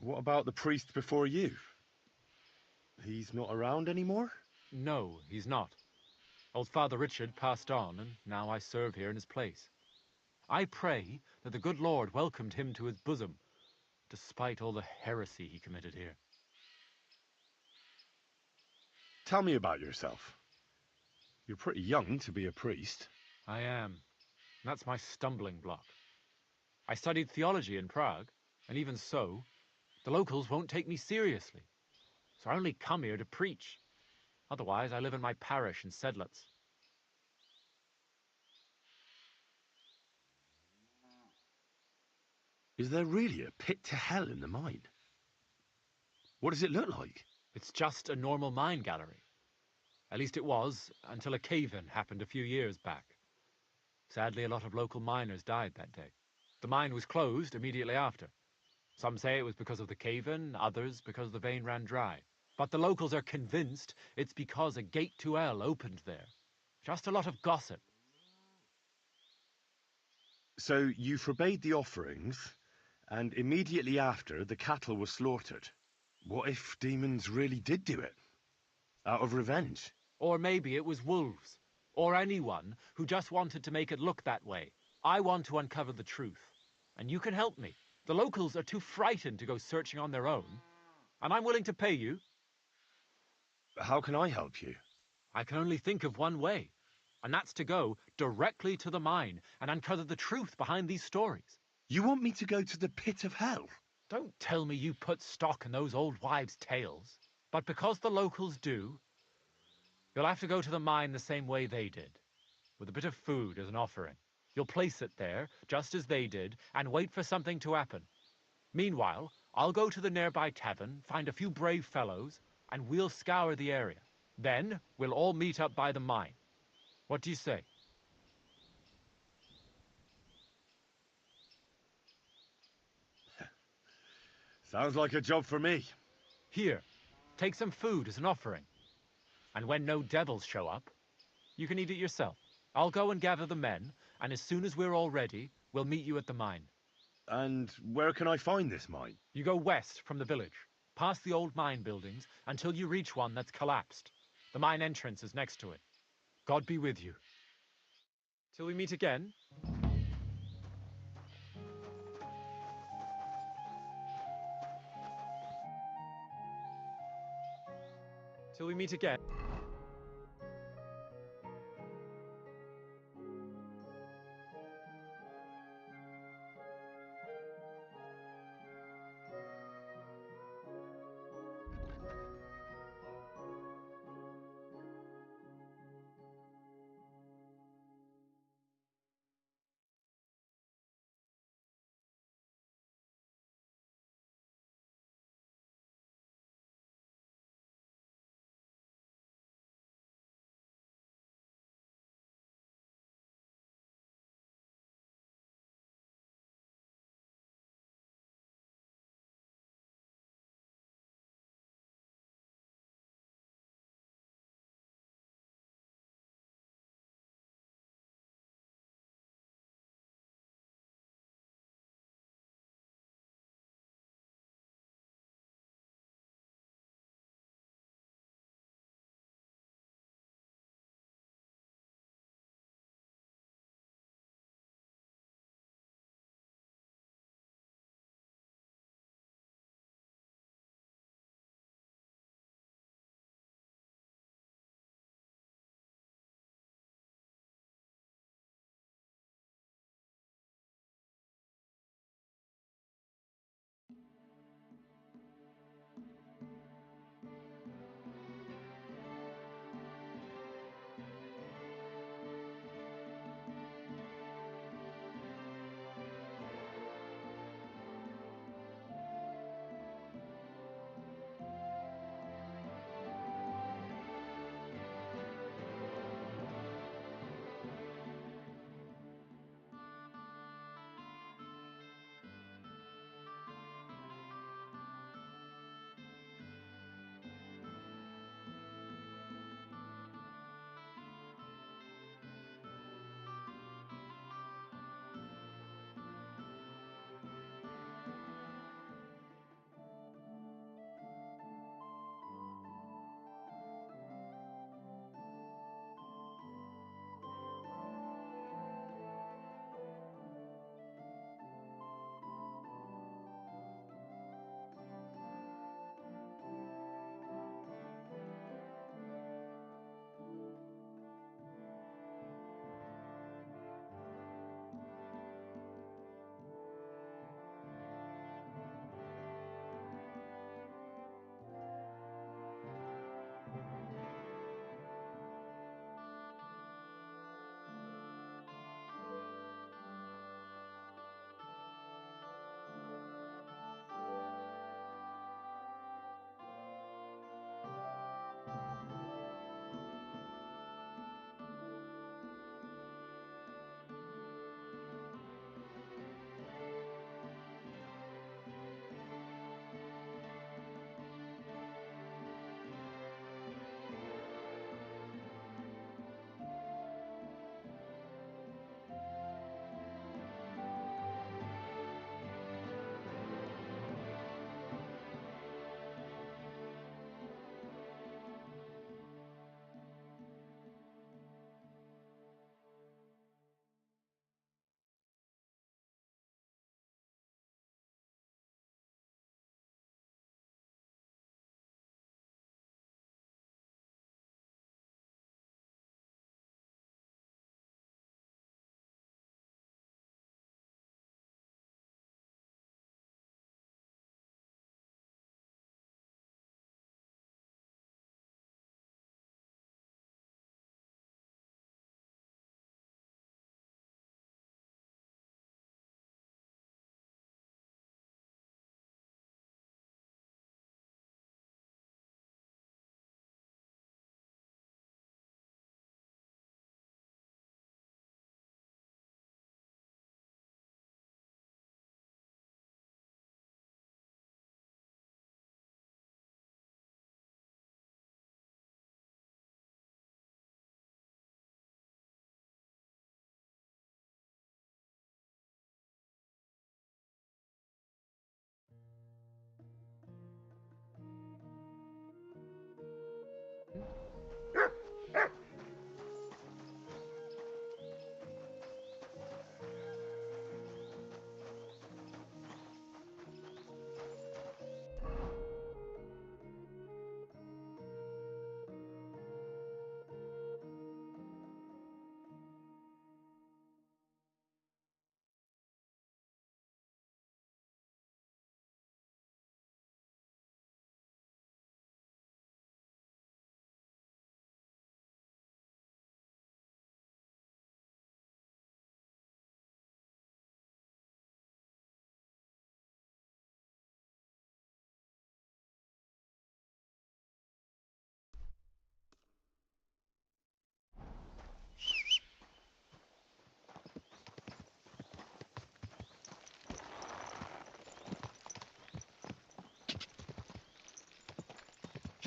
What about the priest before you? He's not around anymore? No, he's not. Old Father Richard passed on, and now I serve here in his place. I pray that the good Lord welcomed him to his bosom, despite all the heresy he committed here. Tell me about yourself. You're pretty young to be a priest. I am. That's my stumbling block. I studied theology in Prague, and even so, the locals won't take me seriously. So I only come here to preach. Otherwise, I live in my parish in Sedlitz. Is there really a pit to hell in the mine? What does it look like? It's just a normal mine gallery. At least it was, until a cave-in happened a few years back. Sadly, a lot of local miners died that day. The mine was closed immediately after. Some say it was because of the cave-in, others because the vein ran dry. But the locals are convinced it's because a gate to hell opened there. Just a lot of gossip. So you forbade the offerings, and immediately after the cattle were slaughtered. What if demons really did do it? Out of revenge? Or maybe it was wolves. Or anyone who just wanted to make it look that way. I want to uncover the truth. And you can help me. The locals are too frightened to go searching on their own. And I'm willing to pay you. How can I help you? I can only think of one way. And that's to go directly to the mine and uncover the truth behind these stories. You want me to go to the pit of hell? Don't tell me you put stock in those old wives' tales. But because the locals do, you'll have to go to the mine the same way they did, with a bit of food as an offering. You'll place it there, just as they did, and wait for something to happen. Meanwhile, I'll go to the nearby tavern, find a few brave fellows, and we'll scour the area. Then, we'll all meet up by the mine. What do you say? Sounds like a job for me. Here, take some food as an offering. And when no devils show up, you can eat it yourself. I'll go and gather the men, and as soon as we're all ready, we'll meet you at the mine. And where can I find this mine? You go west from the village, past the old mine buildings, until you reach one that's collapsed. The mine entrance is next to it. God be with you. Till we meet again. Till we meet again.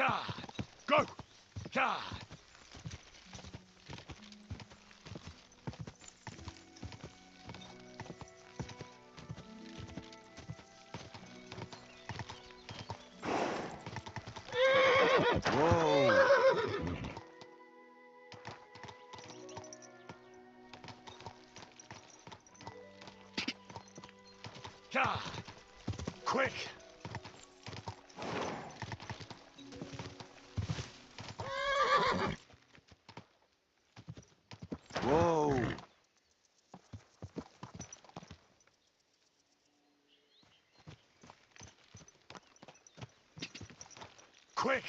Go! Whoa! Quick! Whoa! Quick!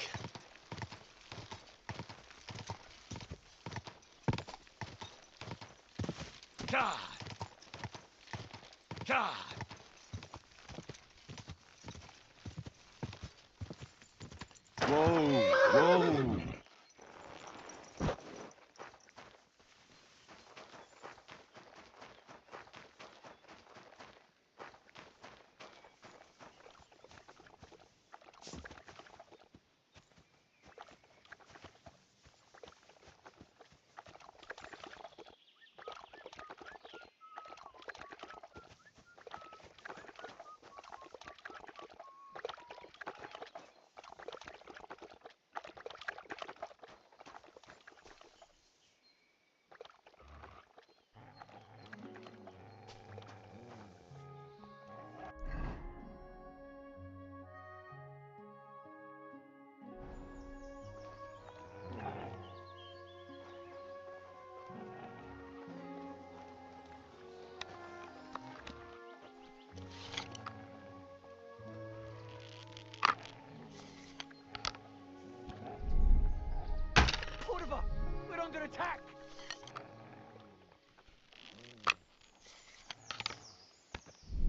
God! God! Whoa! Whoa! We're under attack!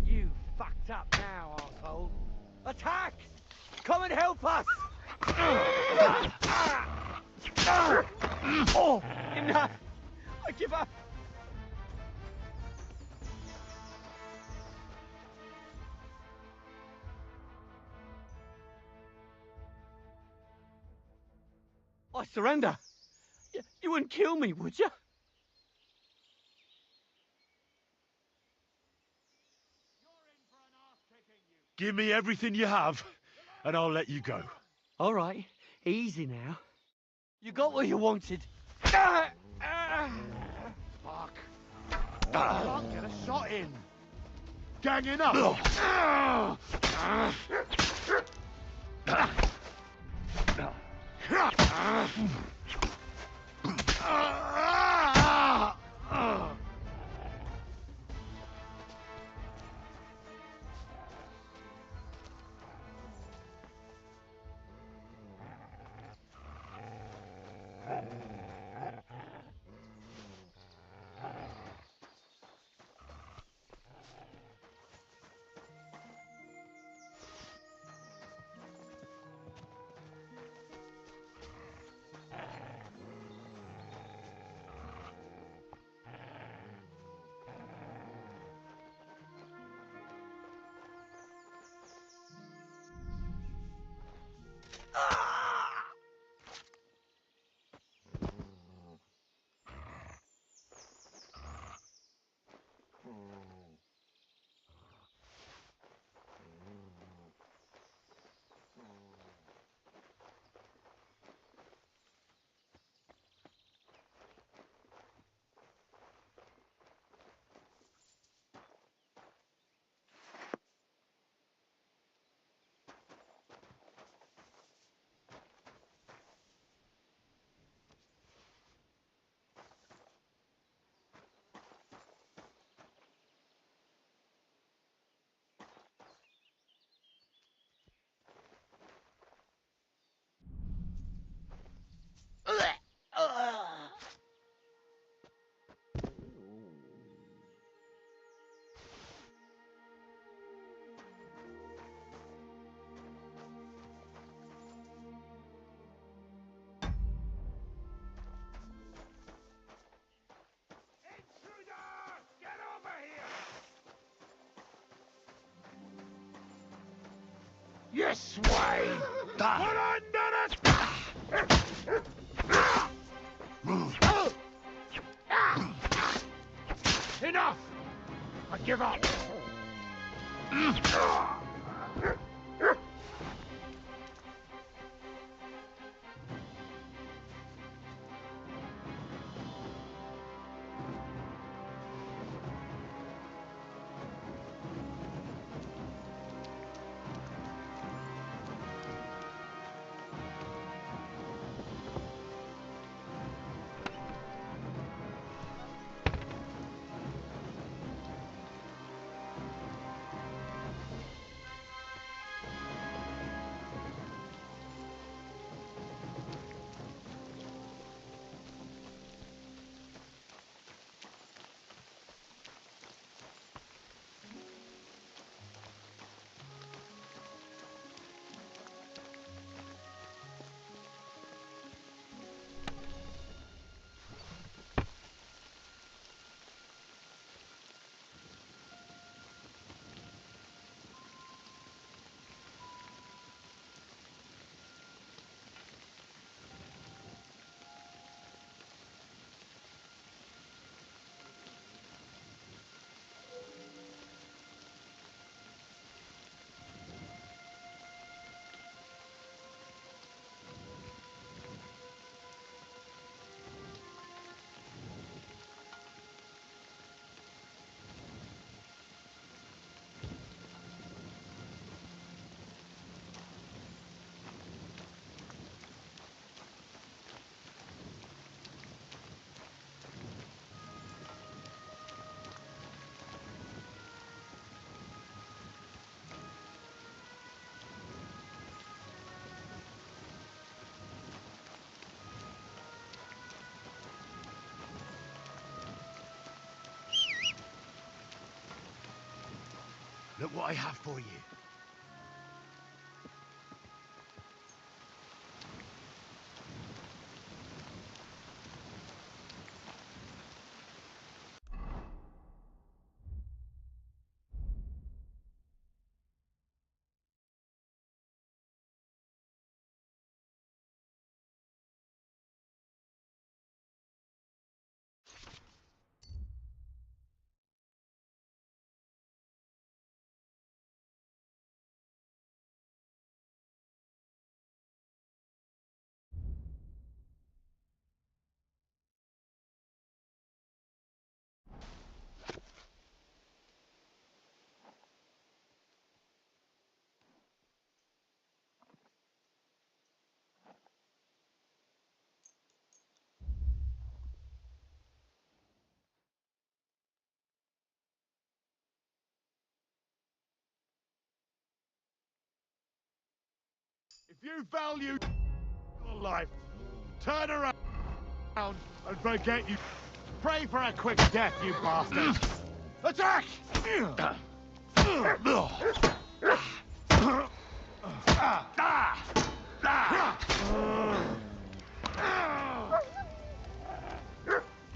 You fucked up now, arsehole. Attack! Come and help us! Oh, enough! I give up! I surrender! You wouldn't kill me, would you? Give me everything you have, and I'll let you go. All right, easy now. You got what you wanted. Fuck! Can't get a shot in. Ganging up. You swine! Put under Enough! I give up! Look what I have for you. If you value your life, turn around and forget you. Pray for a quick death, you bastard! Attack!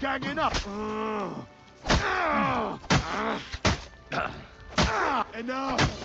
Ganging up! Enough!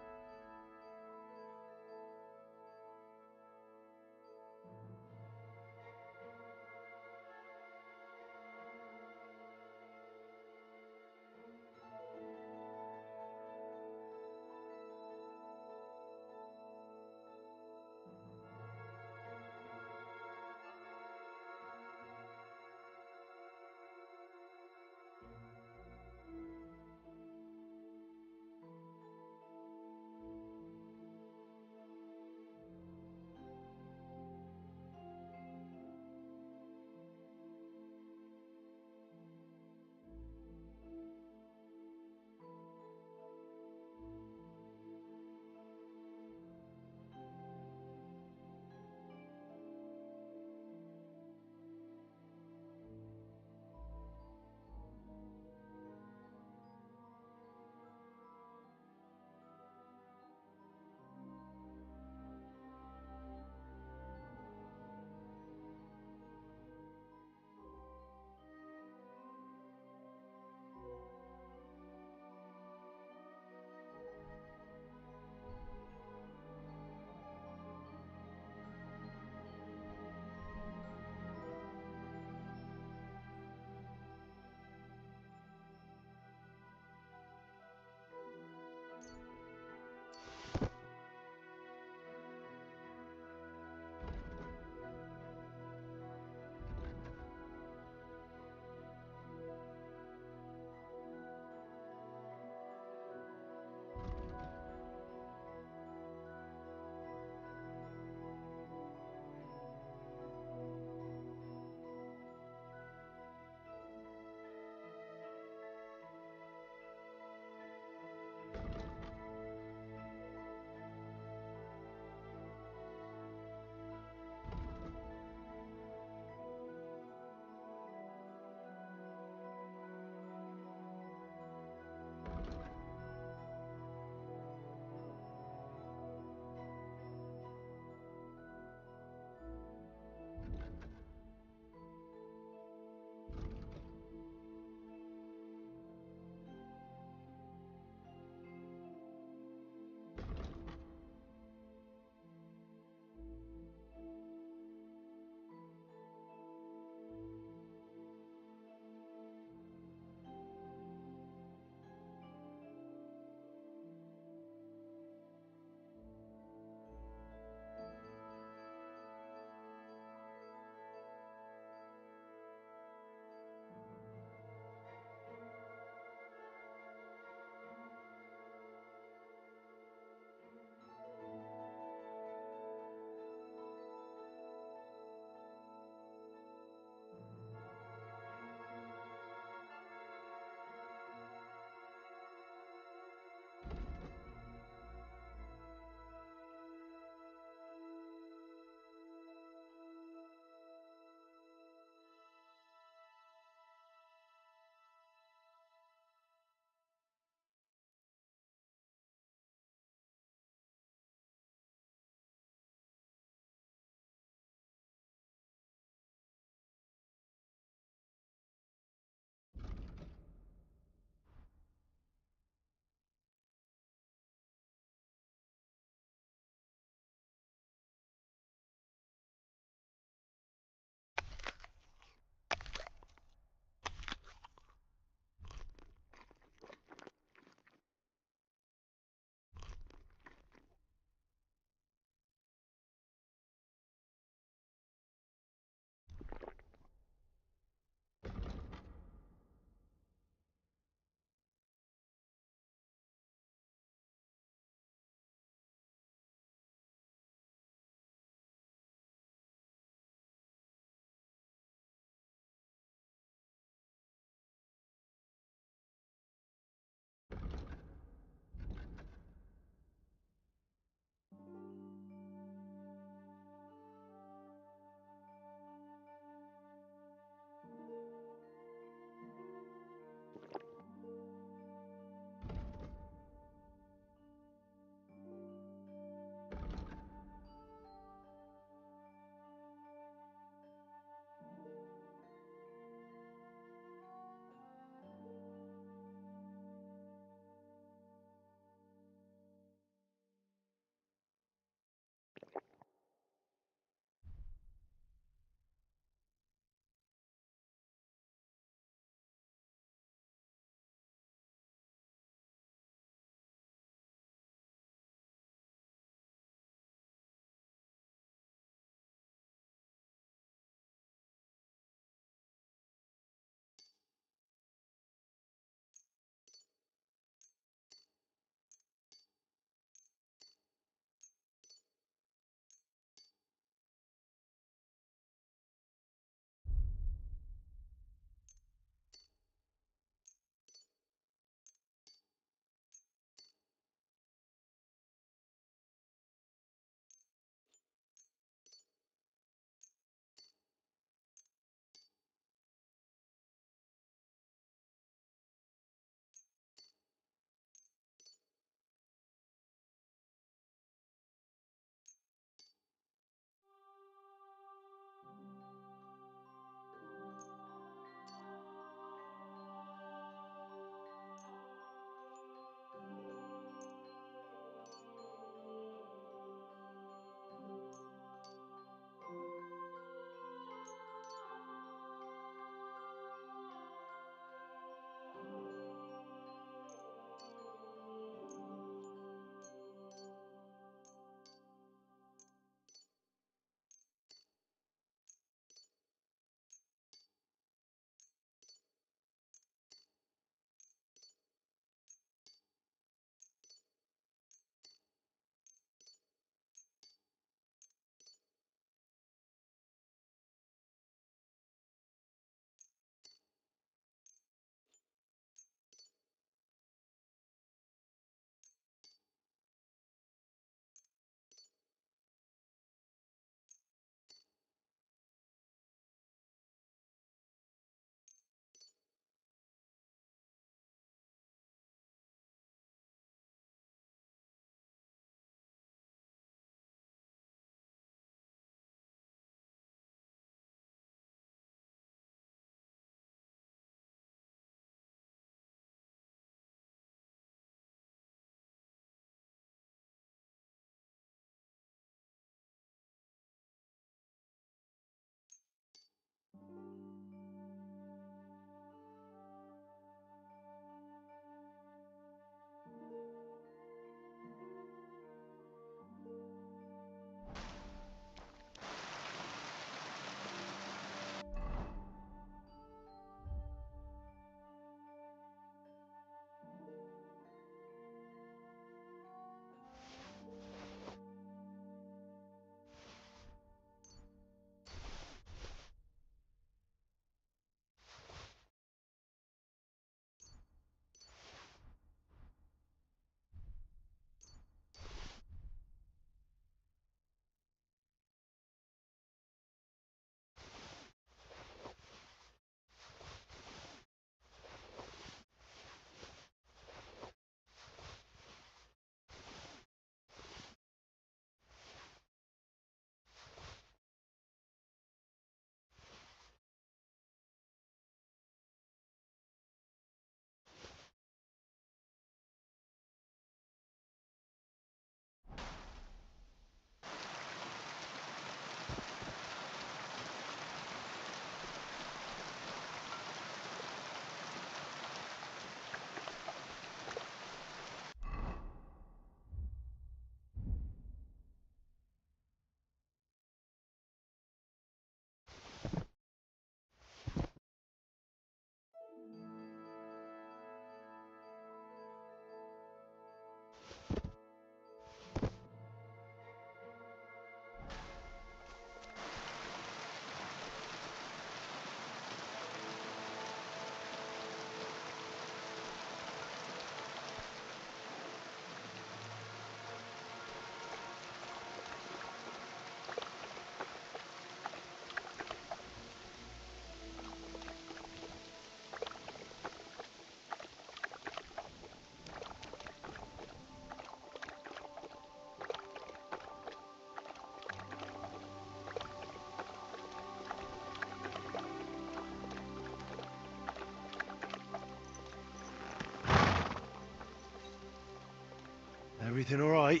Everything all right?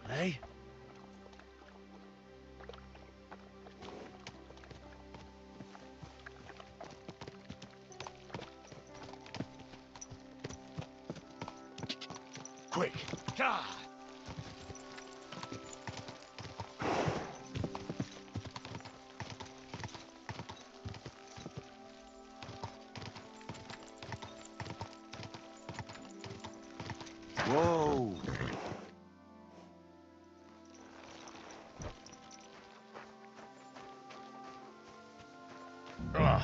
Hey? Quick! God! Whoa! Ugh.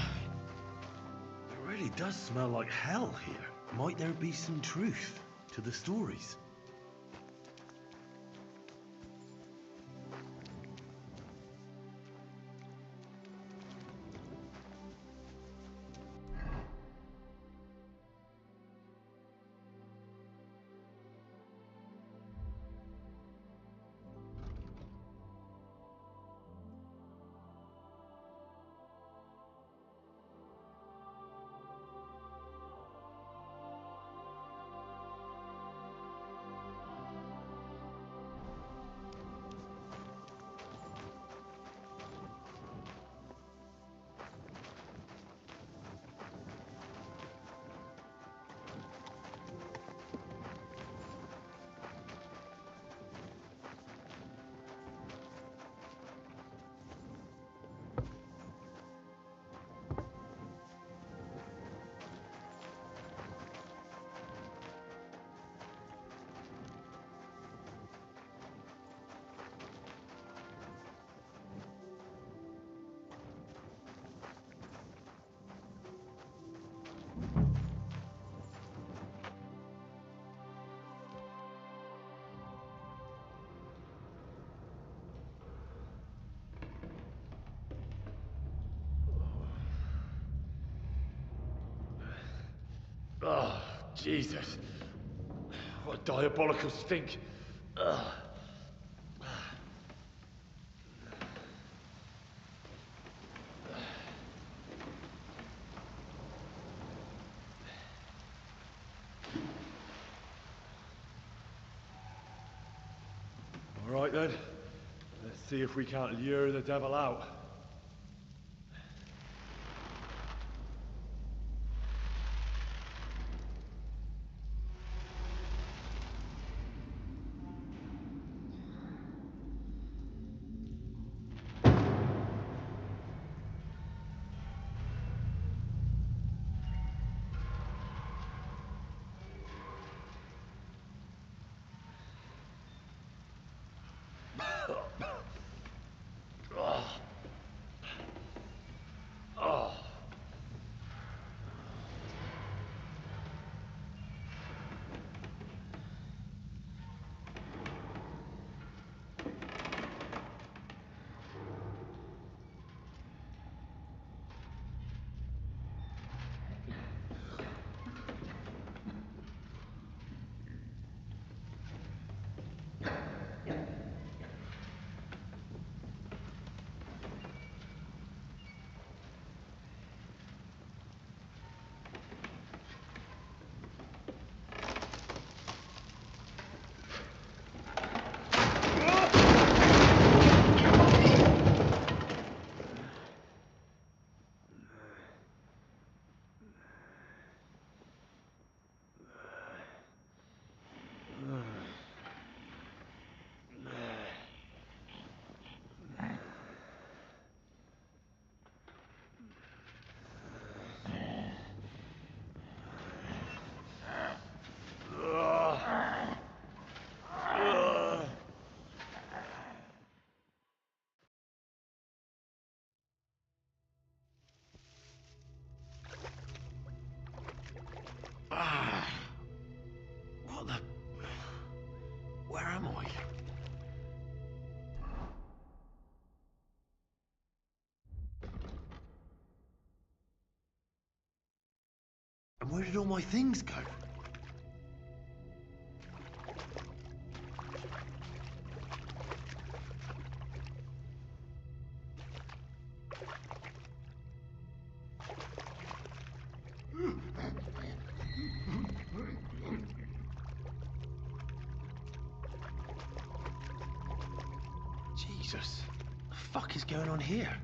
It really does smell like hell here. Might there be some truth to the stories? Oh, Jesus. What a diabolical stink. Ugh. All right then. Let's see if we can't lure the devil out. Oh. What the... Where am I? And where did all my things go? Jesus. The fuck is going on here?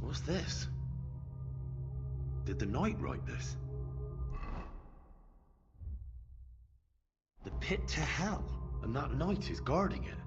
What's this? Did the knight write this? The pit to hell, and that knight is guarding it.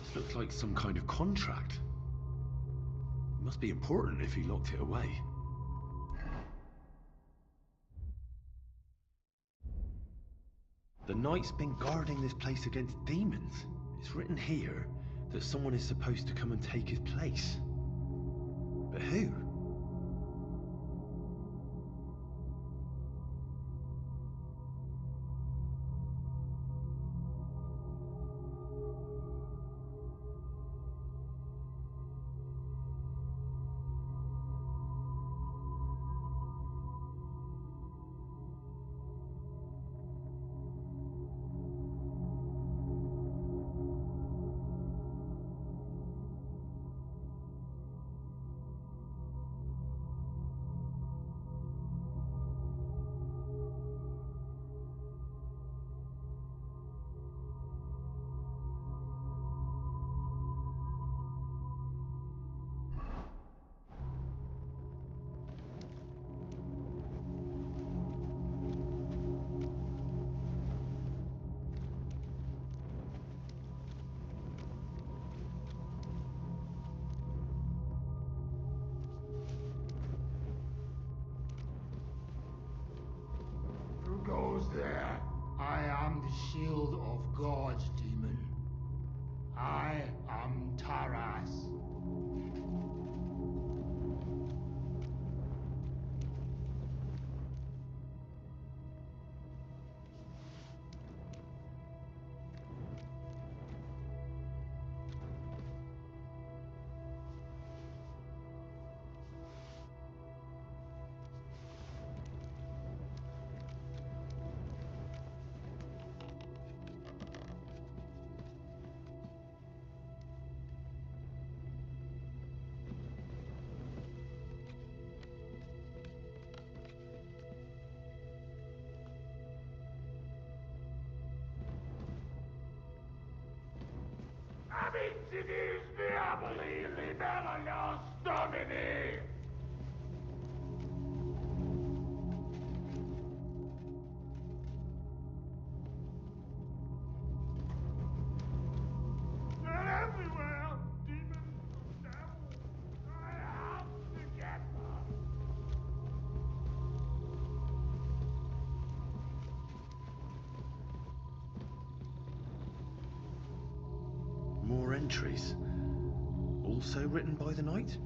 This looks like some kind of contract. It must be important if he locked it away. The knight's been guarding this place against demons. It's written here that someone is supposed to come and take his place. But who? goes there. I am the shield of gods, demon. I am Taras. Amicis diaboli libera nos domini! They're everywhere! Demons, devils! I have to get them! More entries. Also written by the knight?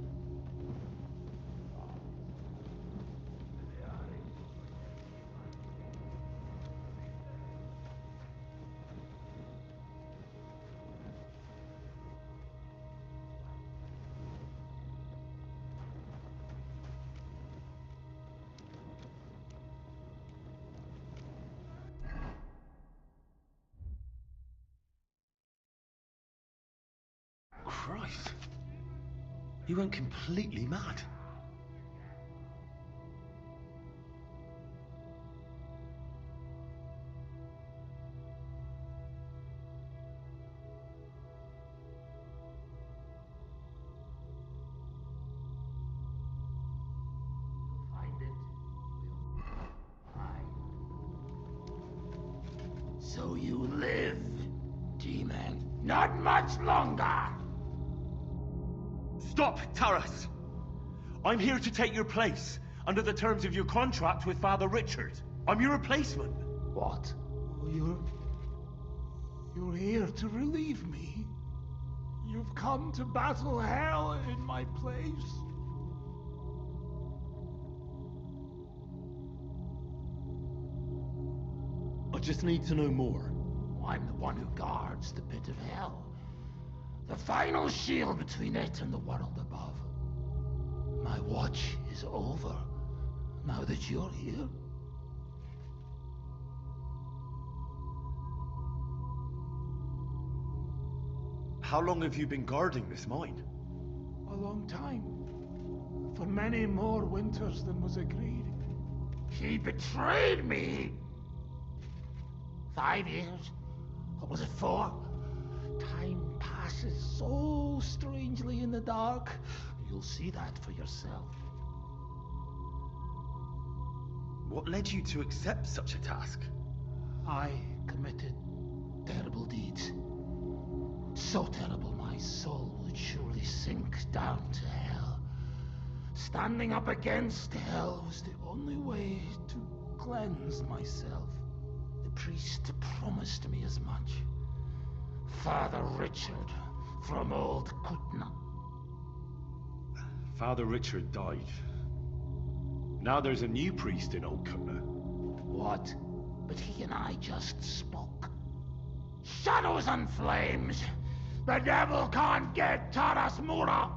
Christ. He went completely mad. Find it. So you live, demon. Not much longer! Stop, Taras! I'm here to take your place, under the terms of your contract with Father Richard. I'm your replacement. What? You're here to relieve me? You've come to battle hell in my place? I just need to know more. I'm the one who guards the pit of hell. The final shield between it and the world above. My watch is over, now that you're here. How long have you been guarding this mine? A long time. For many more winters than was agreed. He betrayed me! 5 years? What was it for? Time passes so strangely in the dark. You'll see that for yourself. What led you to accept such a task? I committed terrible deeds. So terrible my soul would surely sink down to hell. Standing up against hell was the only way to cleanse myself. The priest promised me as much. Father Richard from Old Kutna. Father Richard died. Now there's a new priest in Old Kutna. What? But he and I just spoke. Shadows and flames! The devil can't get Taras Mura!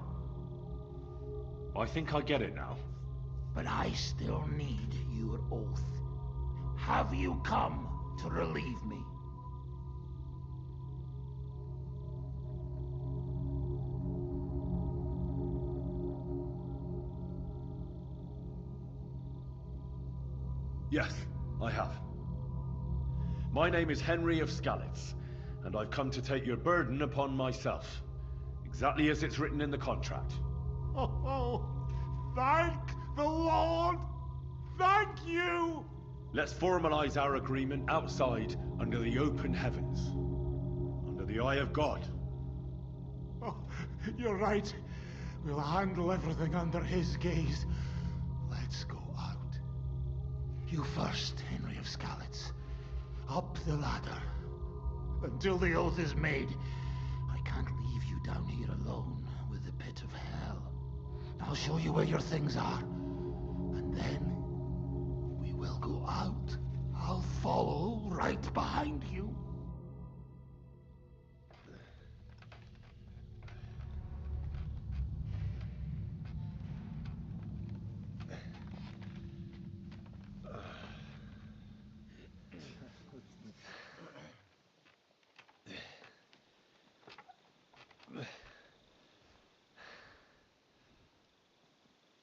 I think I get it now. But I still need your oath. Have you come to relieve me? Yes, I have. My name is Henry of Skalitz, and I've come to take your burden upon myself. Exactly as it's written in the contract. Oh, thank the Lord! Thank you! Let's formalize our agreement outside, under the open heavens. Under the eye of God. Oh, you're right. We'll handle everything under his gaze. Let's go out. You first, Henry of Skalitz. Up the ladder. Until the oath is made, I can't leave you down here alone with the pit of hell. I'll show you where your things are, and then we will go out. I'll follow right behind you.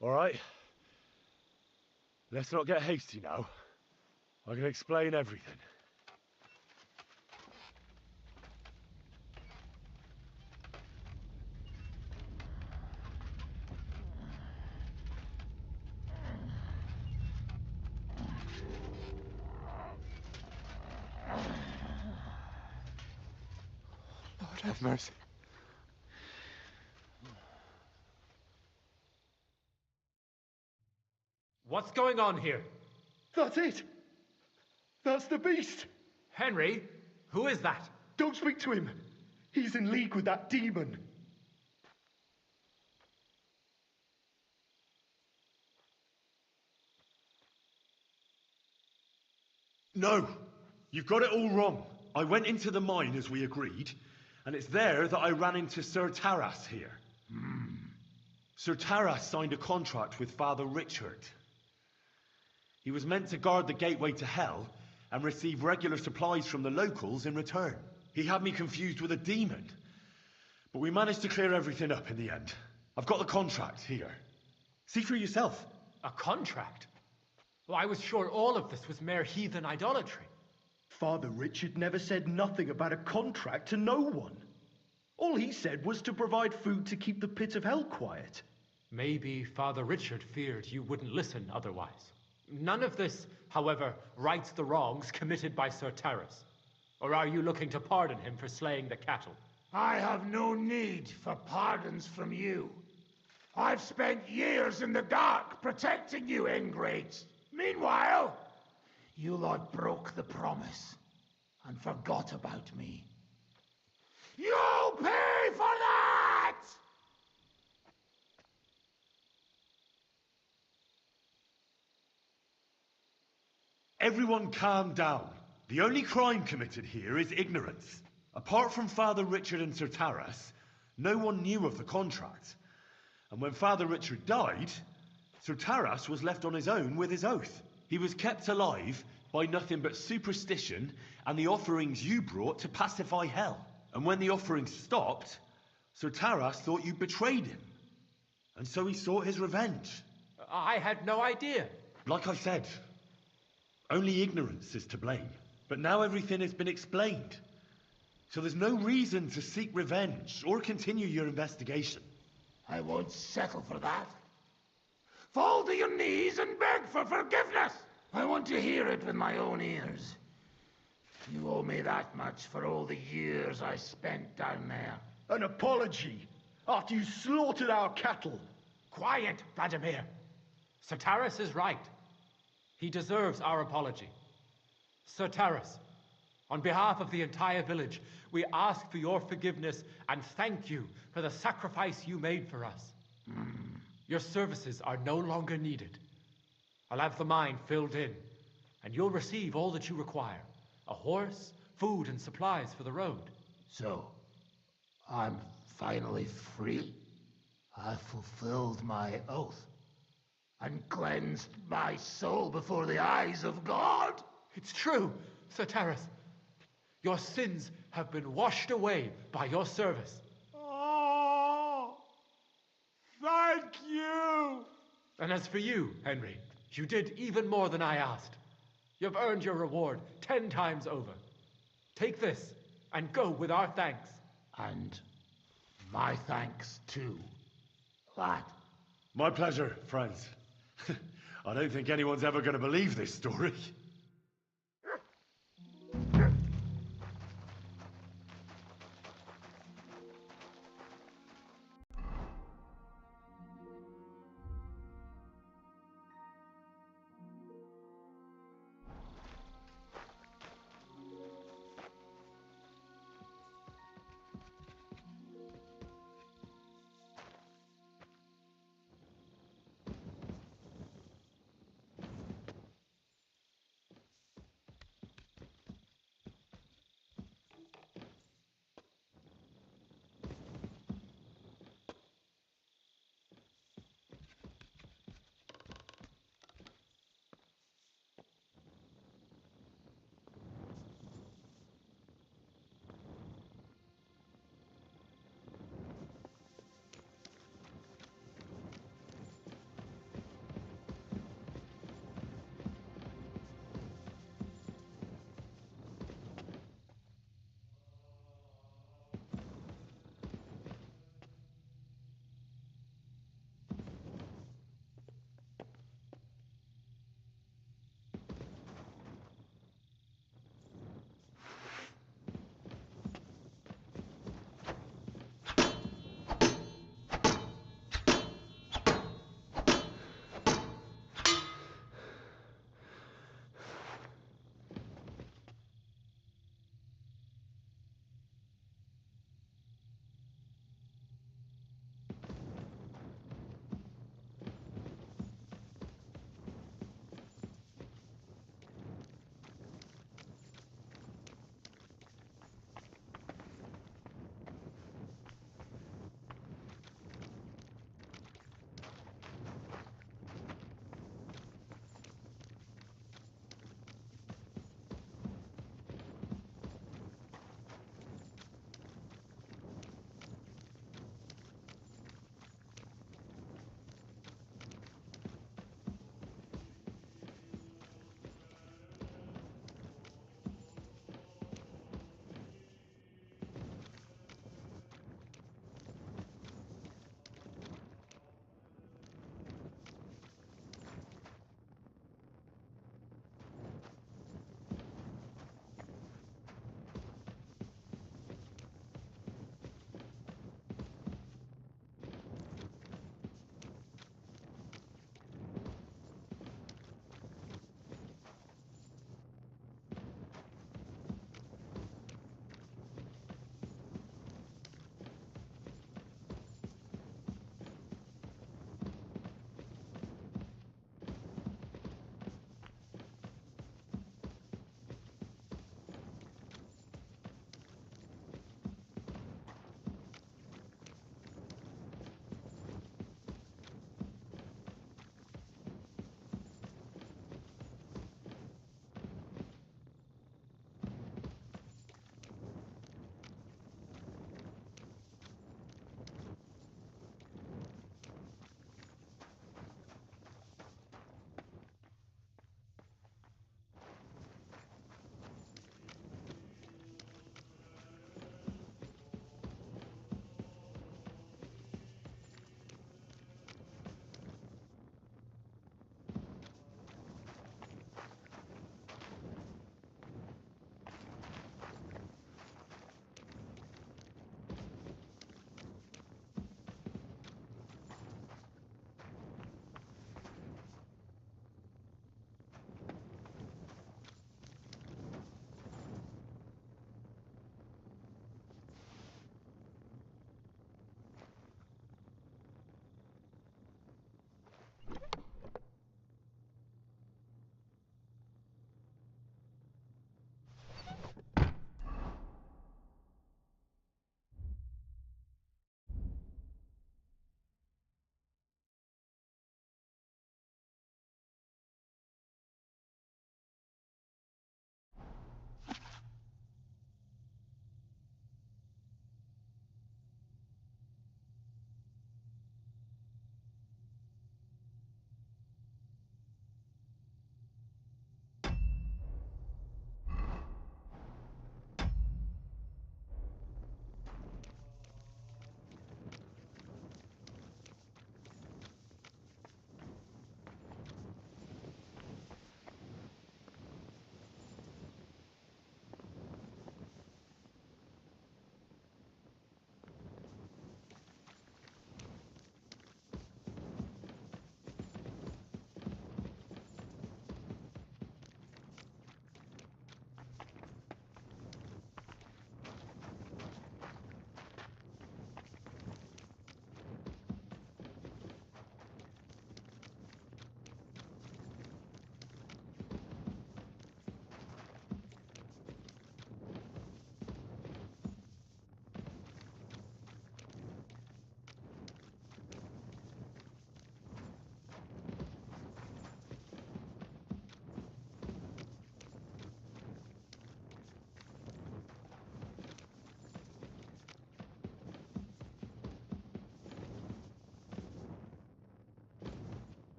All right. Let's not get hasty now. I can explain everything. Lord have mercy. What's going on here? That's it! That's the beast! Henry, who is that? Don't speak to him! He's in league with that demon! No! You've got it all wrong. I went into the mine as we agreed, and it's there that I ran into Sir Taras here. Sir Taras signed a contract with Father Richard. He was meant to guard the gateway to hell and receive regular supplies from the locals in return. He had me confused with a demon, but we managed to clear everything up in the end. I've got the contract here. See for yourself. A contract? Well, I was sure all of this was mere heathen idolatry. Father Richard never said nothing about a contract to no one. All he said was to provide food to keep the pit of hell quiet. Maybe Father Richard feared you wouldn't listen otherwise. None of this, however, rights the wrongs committed by Sir Taras. Or are you looking to pardon him for slaying the cattle? I have no need for pardons from you. I've spent years in the dark protecting you, ingrates. Meanwhile, you lot broke the promise and forgot about me. You'll pay for that! Everyone calm down. The only crime committed here is ignorance. Apart from Father Richard and Sir Taras, no one knew of the contract. And when Father Richard died, Sir Taras was left on his own with his oath. He was kept alive by nothing but superstition and the offerings you brought to pacify hell. And when the offerings stopped, Sir Taras thought you betrayed him. And so he sought his revenge. I had no idea. Like I said, only ignorance is to blame. But now everything has been explained. So there's no reason to seek revenge or continue your investigation. I won't settle for that. Fall to your knees and beg for forgiveness. I want to hear it with my own ears. You owe me that much for all the years I spent down there. An apology after you slaughtered our cattle. Quiet, Vladimir. Sir Taras is right. He deserves our apology. Sir Taras, on behalf of the entire village, we ask for your forgiveness and thank you for the sacrifice you made for us. Your services are no longer needed. I'll have the mine filled in, and you'll receive all that you require. A horse, food, and supplies for the road. So, I'm finally free. I've fulfilled my oath and cleansed my soul before the eyes of God. It's true, Sir Taras. Your sins have been washed away by your service. Oh, thank you! And as for you, Henry, you did even more than I asked. You've earned your reward 10 times over. Take this and go with our thanks. And my thanks too, lad. My pleasure, friends. I don't think anyone's ever going to believe this story.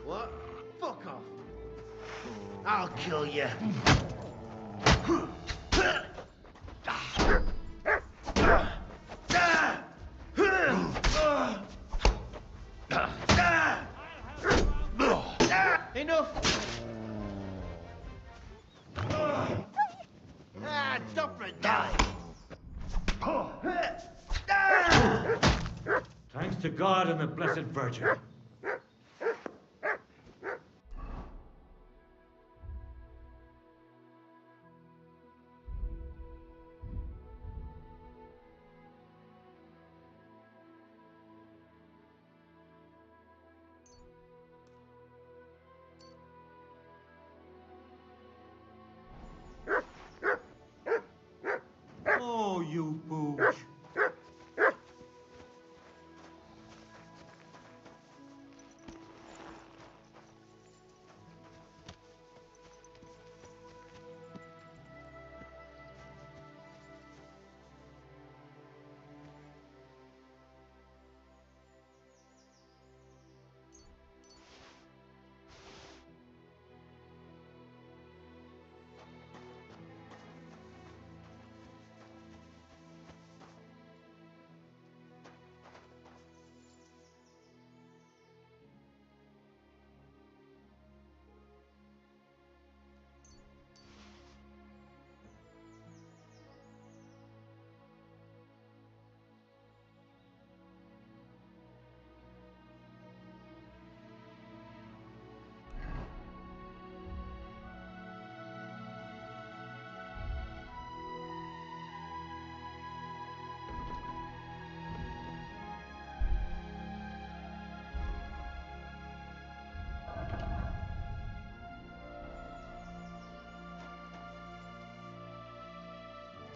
What? Fuck off. I'll kill you. Enough! Stop for a die! Thanks to God and the Blessed Virgin. Oh, you booge.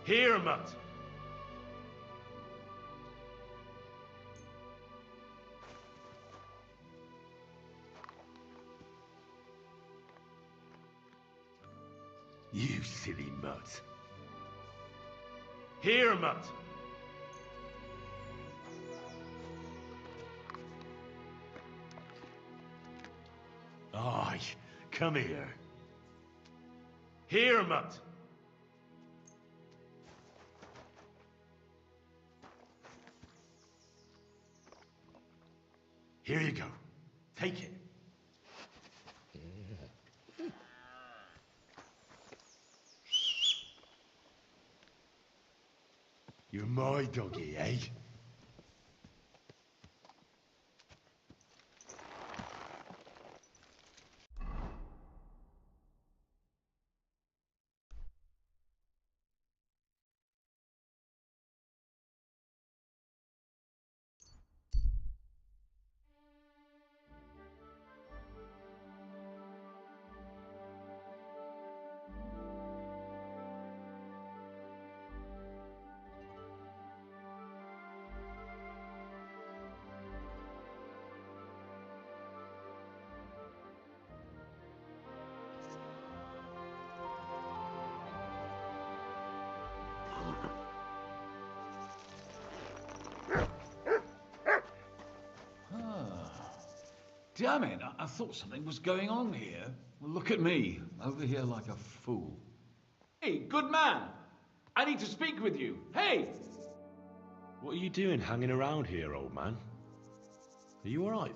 Here, Mutt. You silly mutt. Here, Mutt. Aye, come here. Here, Mutt. Here you go. Take it. You're my doggy, eh? Damn it, I thought something was going on here. Well, look at me, over here like a fool. Hey, good man! I need to speak with you. Hey! What are you doing hanging around here, old man? Are you alright?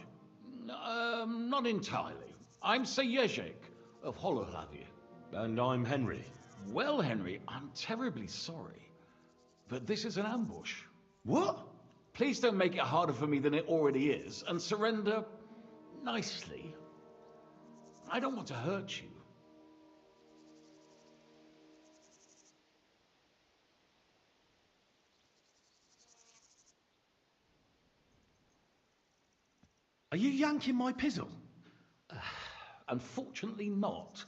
Not entirely. I'm Sejezek of Holohlavi. And I'm Henry. Well, Henry, I'm terribly sorry, but this is an ambush. What? Please don't make it harder for me than it already is, and surrender nicely. I don't want to hurt you. Are you yanking my pizzle? Unfortunately not.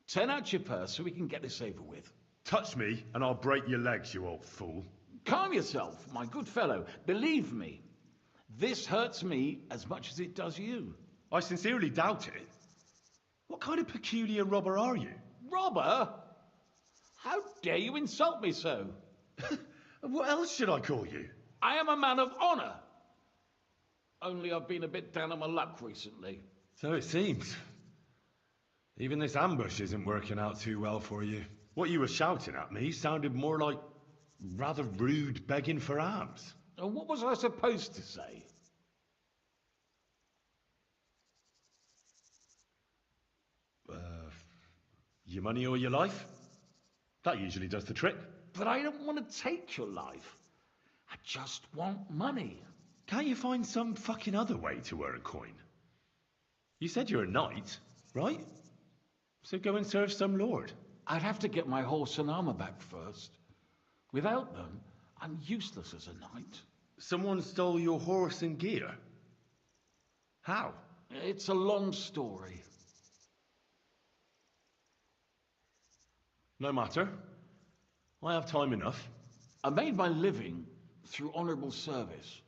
Turn out your purse so we can get this over with. Touch me and I'll break your legs, you old fool. Calm yourself, my good fellow. Believe me, this hurts me as much as it does you. I sincerely doubt it. What kind of peculiar robber are you? Robber? How dare you insult me so? What else should I call you? I am a man of honor. Only I've been a bit down on my luck recently. So it seems. Even this ambush isn't working out too well for you. What you were shouting at me sounded more like rather rude begging for alms. And what was I supposed to say? Your money or your life? That usually does the trick. But I don't want to take your life. I just want money. Can't you find some fucking other way to earn coin? You said you're a knight, right? So go and serve some lord. I'd have to get my horse and armor back first. Without them, I'm useless as a knight. Someone stole your horse and gear? How? It's a long story. No matter. I have time enough. I made my living through honorable service.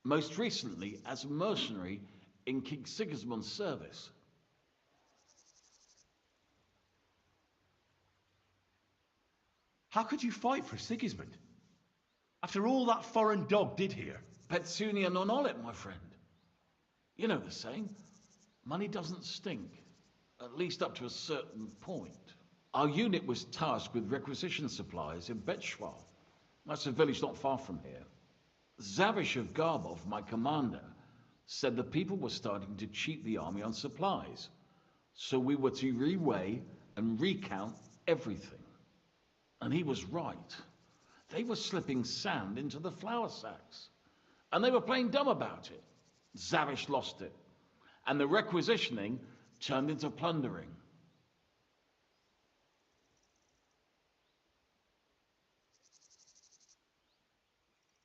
Most recently as a mercenary in King Sigismund's service. How could you fight for Sigismund? After all that foreign dog did here? Petsunia non olet, my friend. You know the saying, money doesn't stink, at least up to a certain point. Our unit was tasked with requisition supplies in Betschwar. That's a village not far from here. Zavish of Garbov, my commander, said the people were starting to cheat the army on supplies. So we were to reweigh and recount everything. And he was right. They were slipping sand into the flour sacks. And they were playing dumb about it. Zavish lost it. And the requisitioning turned into plundering.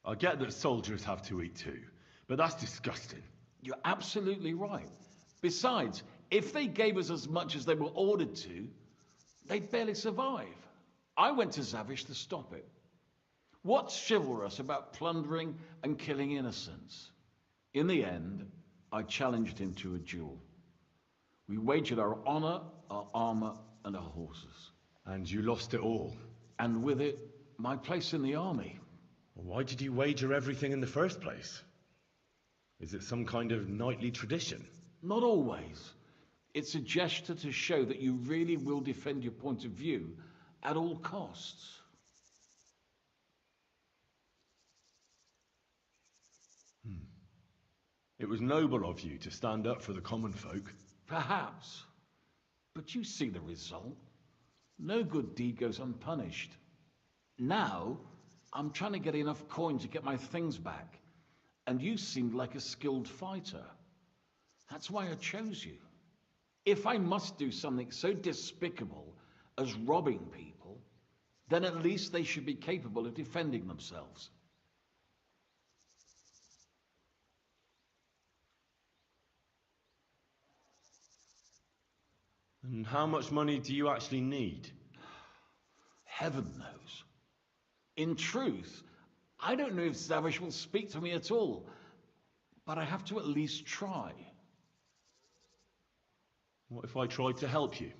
I get that soldiers have to eat too, but that's disgusting. You're absolutely right. Besides, if they gave us as much as they were ordered to, they'd barely survive. I went to Zavish to stop it. What's chivalrous about plundering and killing innocents? In the end, I challenged him to a duel. We wagered our honor, our armor, and our horses. And you lost it all? And with it, my place in the army. Why did you wager everything in the first place? Is it some kind of knightly tradition? Not always. It's a gesture to show that you really will defend your point of view at all costs. It was noble of you to stand up for the common folk. Perhaps. But you see the result. No good deed goes unpunished. Now, I'm trying to get enough coin to get my things back. And you seemed like a skilled fighter. That's why I chose you. If I must do something so despicable as robbing people, then at least they should be capable of defending themselves. And how much money do you actually need? Heaven knows. In truth, I don't know if Zavish will speak to me at all, but I have to at least try. What if I tried to help you?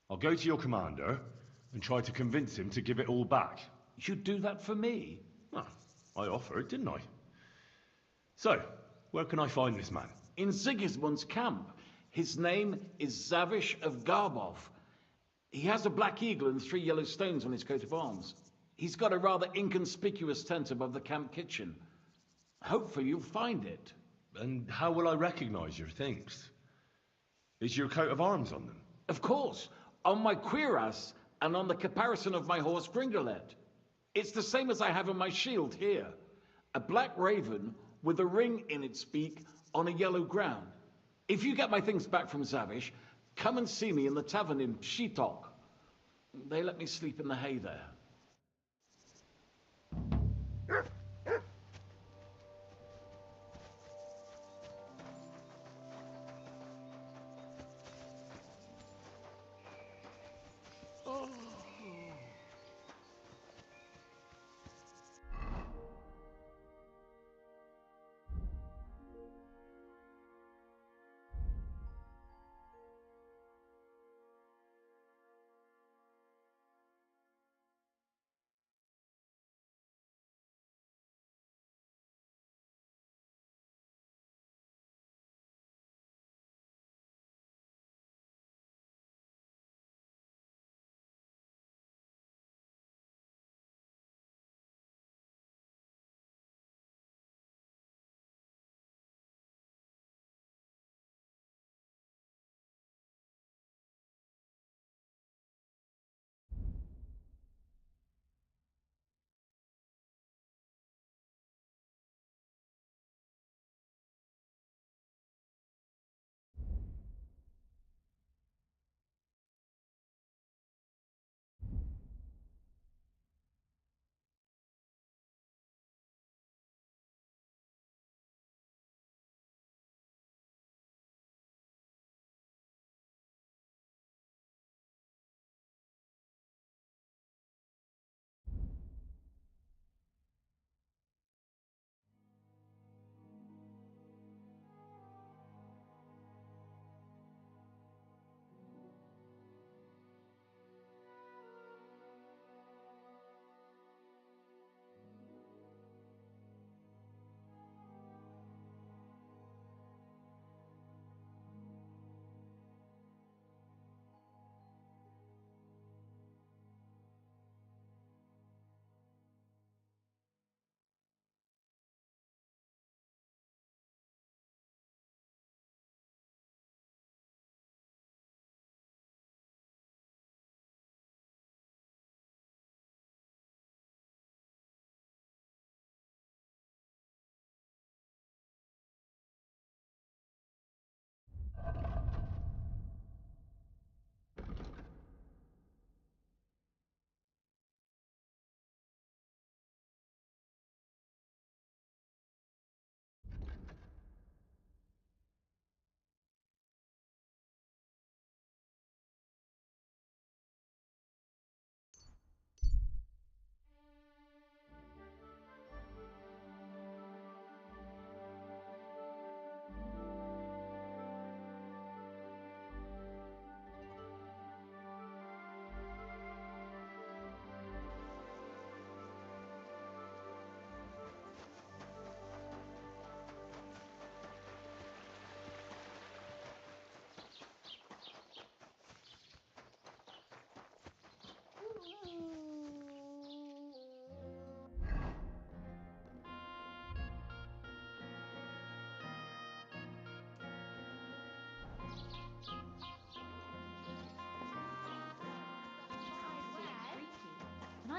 I'll go to your commander and try to convince him to give it all back. You'd do that for me? Well, I offered, didn't I? So, where can I find this man? In Sigismund's camp. His name is Zavish of Garbov. He has a black eagle and 3 yellow stones on his coat of arms. He's got a rather inconspicuous tent above the camp kitchen. Hopefully you'll find it. And how will I recognize your things? Is your coat of arms on them? Of course, on my cuirass and on the caparison of my horse Gringolet. It's the same as I have on my shield here. A black raven with a ring in its beak on a yellow ground. If you get my things back from Zavish, come and see me in the tavern in Pshitok. They let me sleep in the hay there.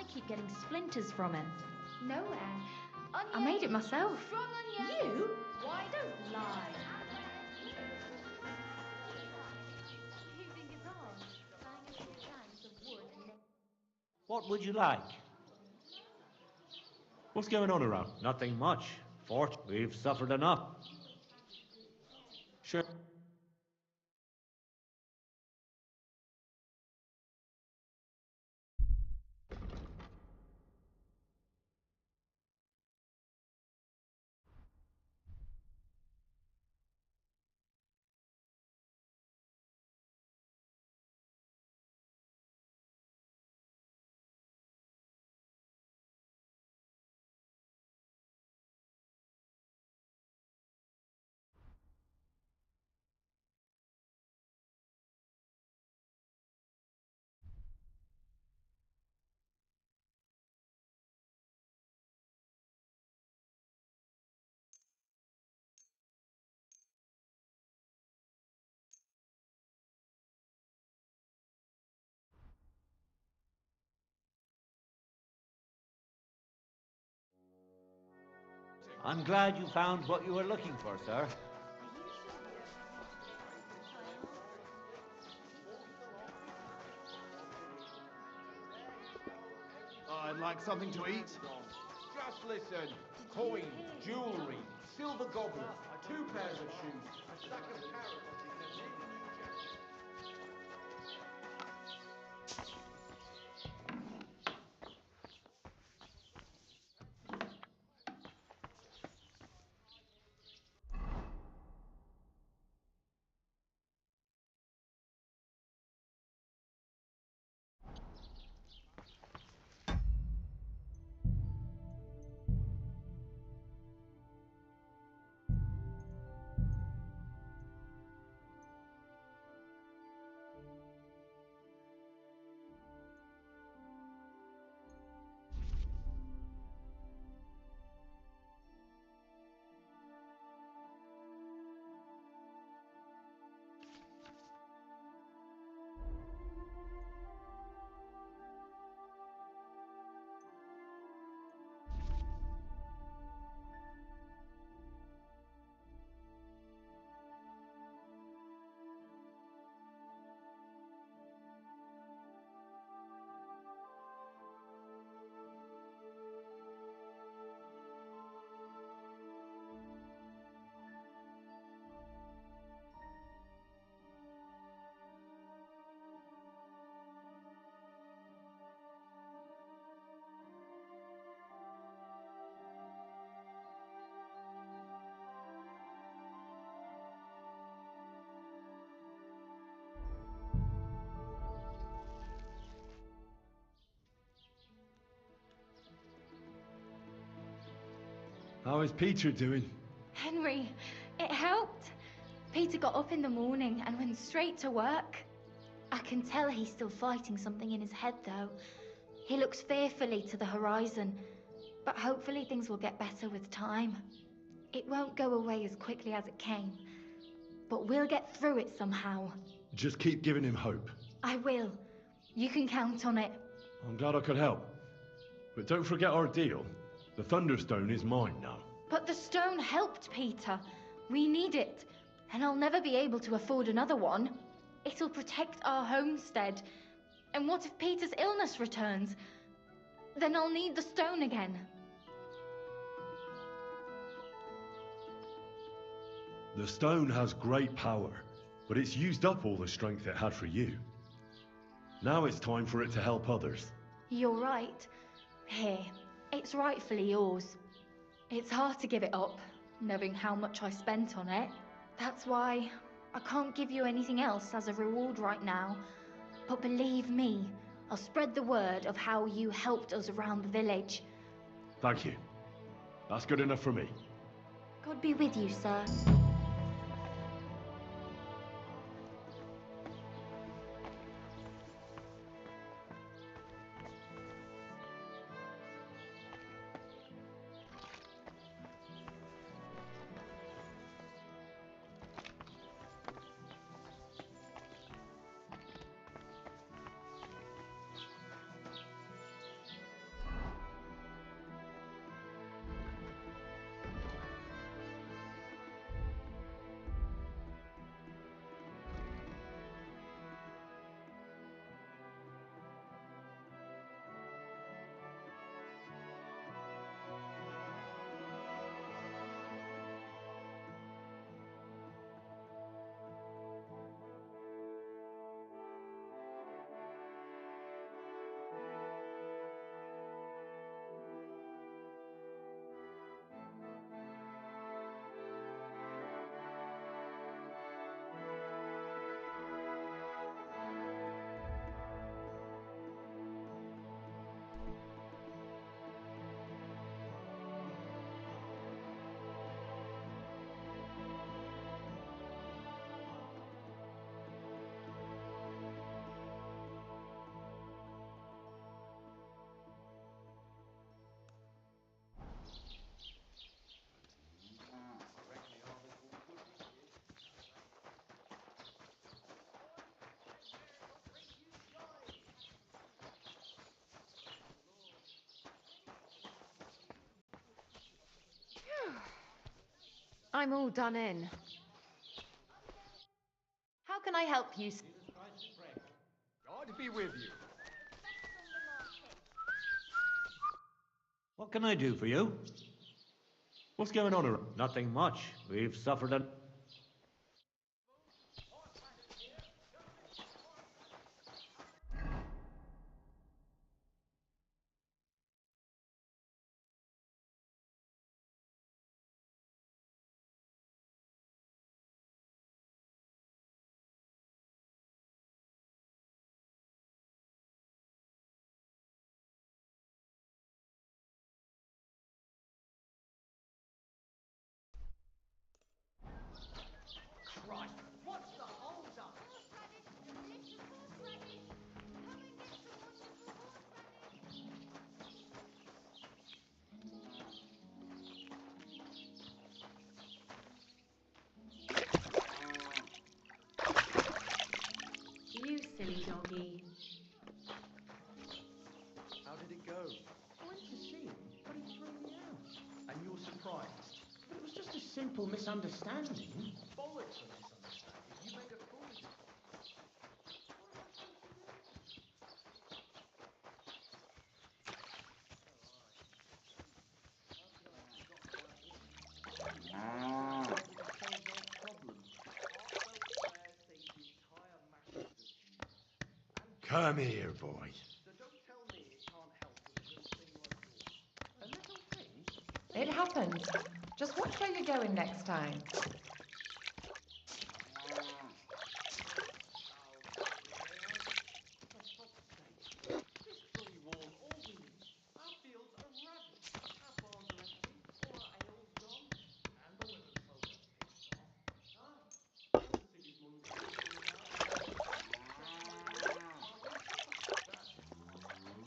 I keep getting splinters from it. Nowhere. I made it myself. You? Why don't lie? What would you like? What's going on around? Nothing much. We've suffered enough. Sure. I'm glad you found what you were looking for, sir. I'd like something to eat. Just listen. Coins, jewellery, silver goblet, 2 pairs of shoes, a sack of carrots. How is Peter doing? Henry, it helped. Peter got up in the morning and went straight to work. I can tell he's still fighting something in his head, though. He looks fearfully to the horizon, but hopefully things will get better with time. It won't go away as quickly as it came, but we'll get through it somehow. Just keep giving him hope. I will. You can count on it. I'm glad I could help. But don't forget our deal. The Thunderstone is mine now. But the stone helped Peter. We need it, and I'll never be able to afford another one. It'll protect our homestead. And what if Peter's illness returns? Then I'll need the stone again. The stone has great power, but it's used up all the strength it had for you. Now it's time for it to help others. You're right. Here, it's rightfully yours. It's hard to give it up, knowing how much I spent on it. That's why I can't give you anything else as a reward right now. But believe me, I'll spread the word of how you helped us around the village. Thank you. That's good enough for me. God be with you, sir. I'm all done in. How can I help you? God be with you. What can I do for you? What's going on around? Nothing much. We've suffered a... You silly doggy. How did it go? I went to see him, but he threw me out. And you're surprised? But it was just a simple misunderstanding. Bollocks a misunderstanding. You made a fool of yourself. Come here, boy. It happens. Just watch where you're going next time.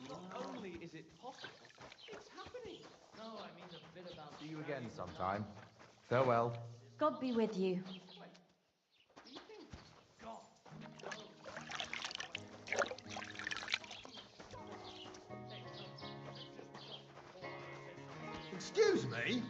Not only is it possible, it's happening. No, I mean a bit about... See you again sometime. Farewell. God be with you. Excuse me?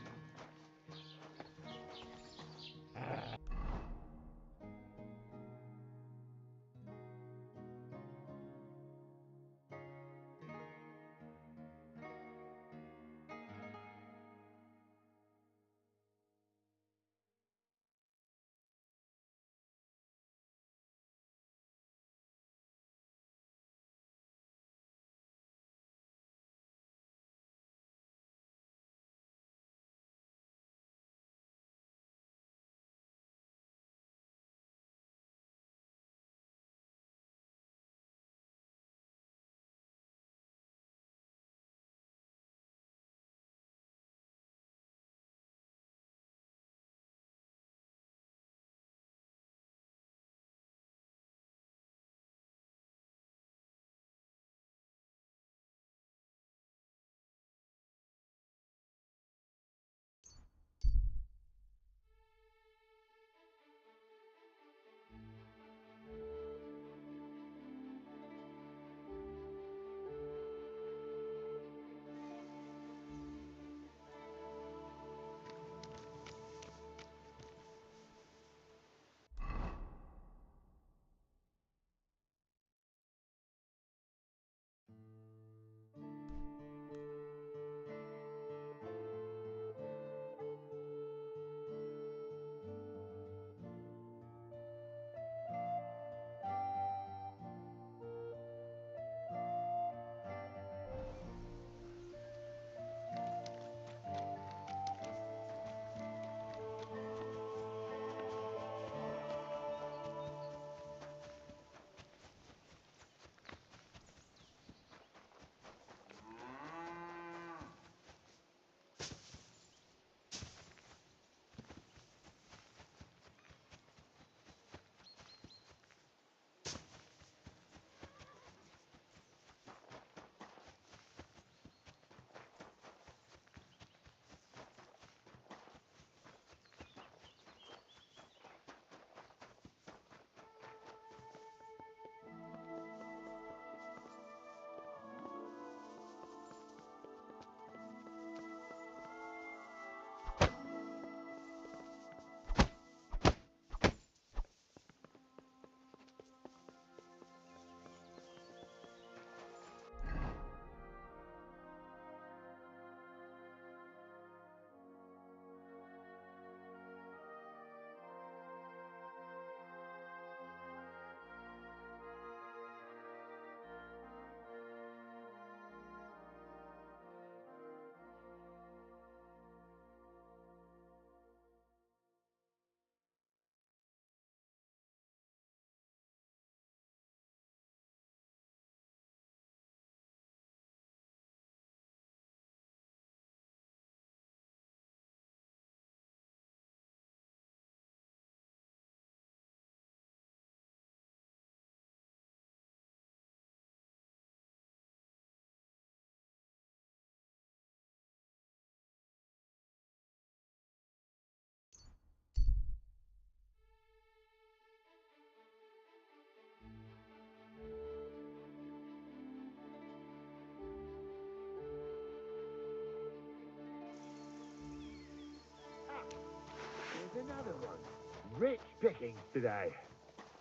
pickings today.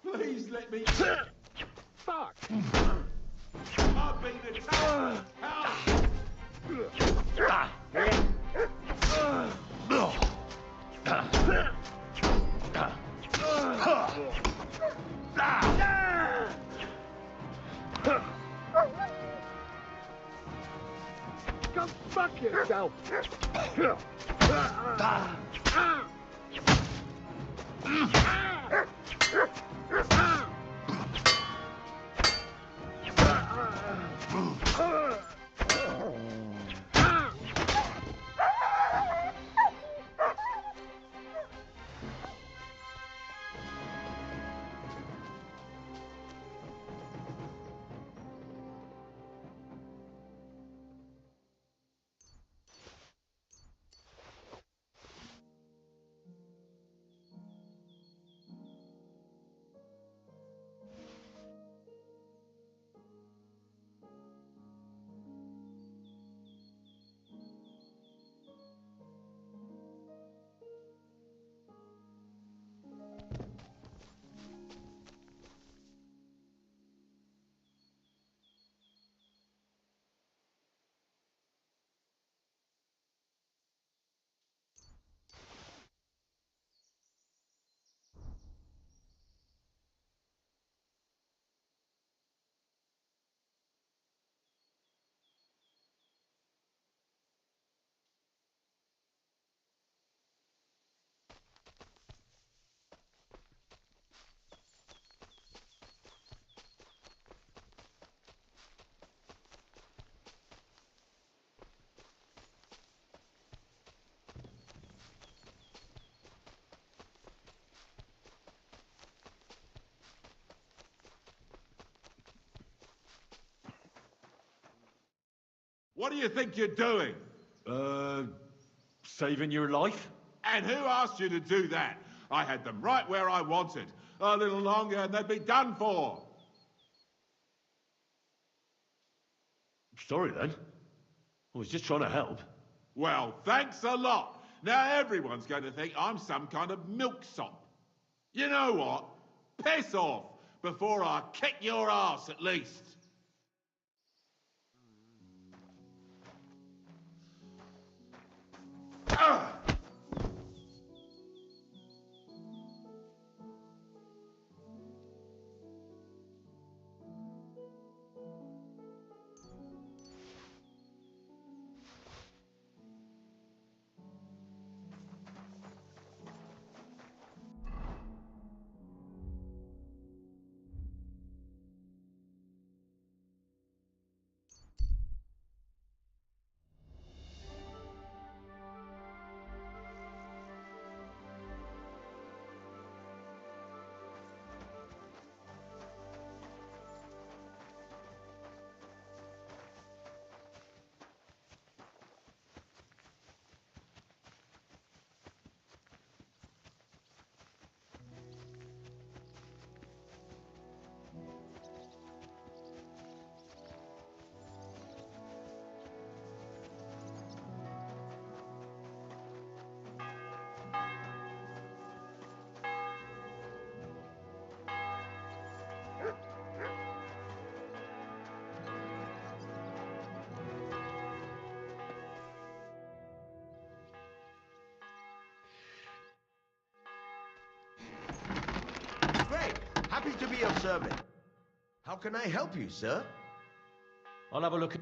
Please let me... Fuck! I've been attacked! Go fuck yourself! What do you think you're doing? Saving your life? And who asked you to do that? I had them right where I wanted. A little longer and they'd be done for. Sorry then. I was just trying to help. Well, thanks a lot. Now everyone's going to think I'm some kind of milksop. You know what? Piss off before I kick your ass at least. Great. Happy to be of service. How can I help you, sir? I'll have a look at...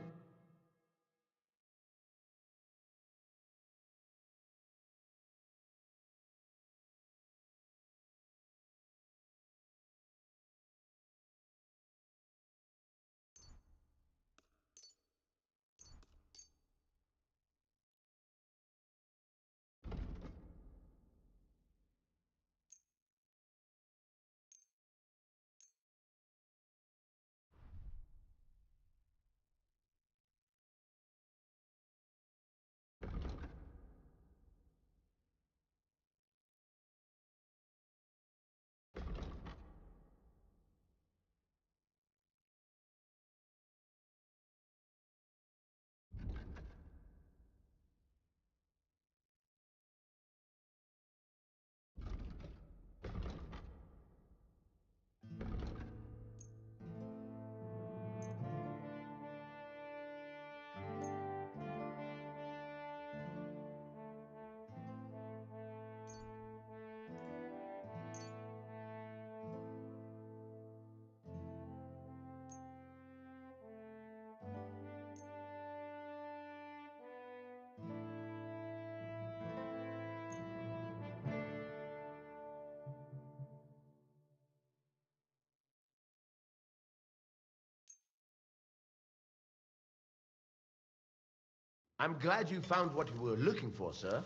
I'm glad you found what you were looking for, sir.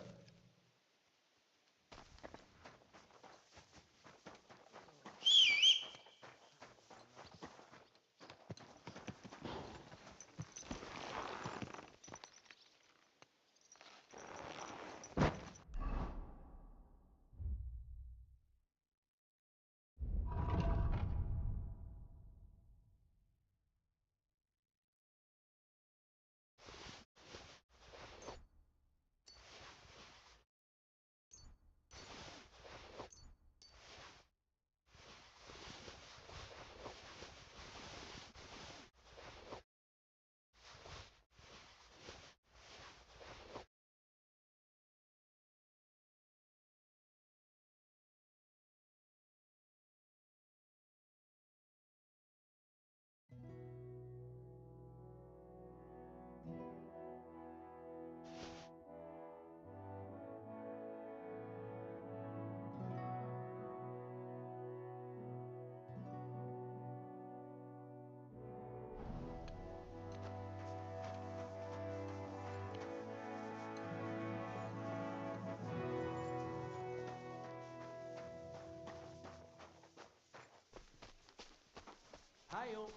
Hail!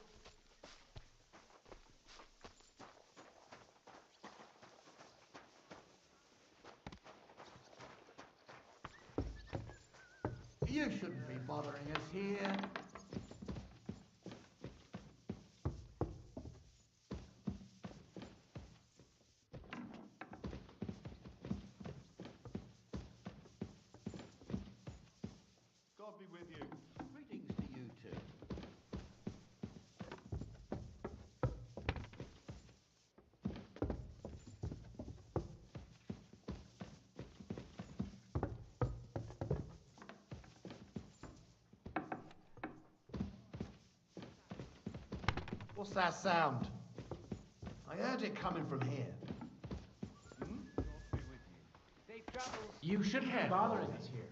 You shouldn't be bothering us here. God be with you. Greetings to you too. What's that sound? I heard it coming from here. Safe travels. You shouldn't be bothering us here.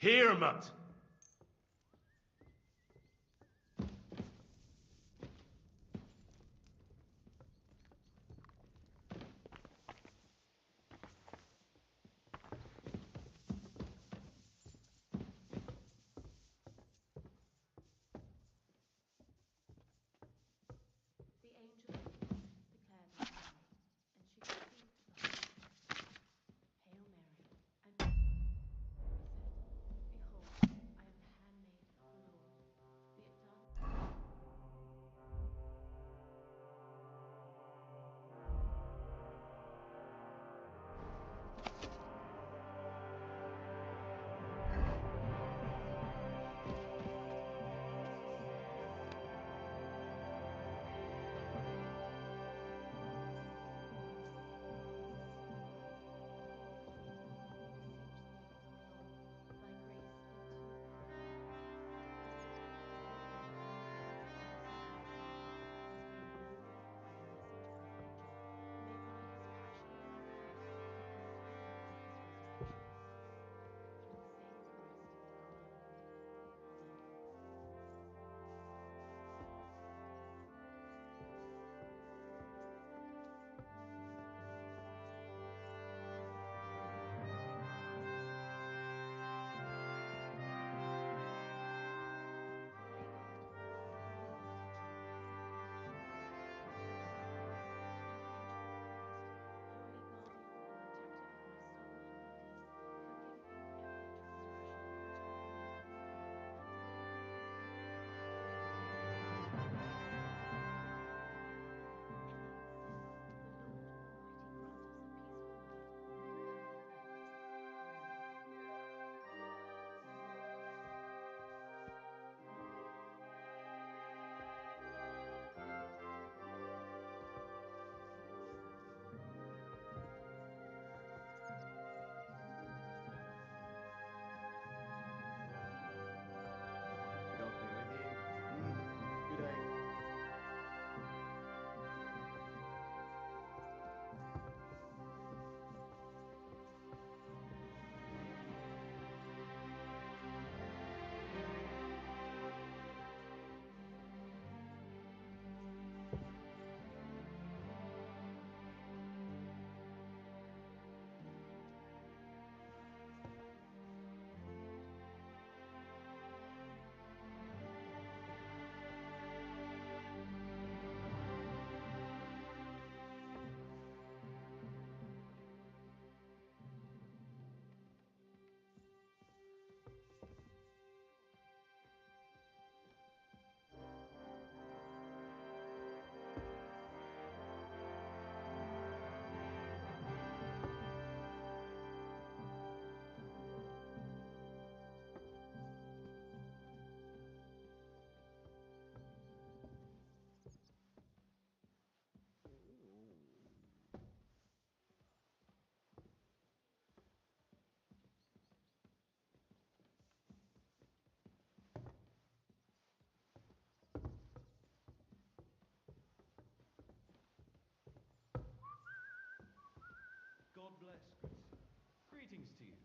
Here, Mutt. The angel declared her name, and she conceived of the Holy Ghost. Hail Mary, and said, Behold, I am the handmaid of the Lord. Be it done. God bless, good sir. Greetings to you.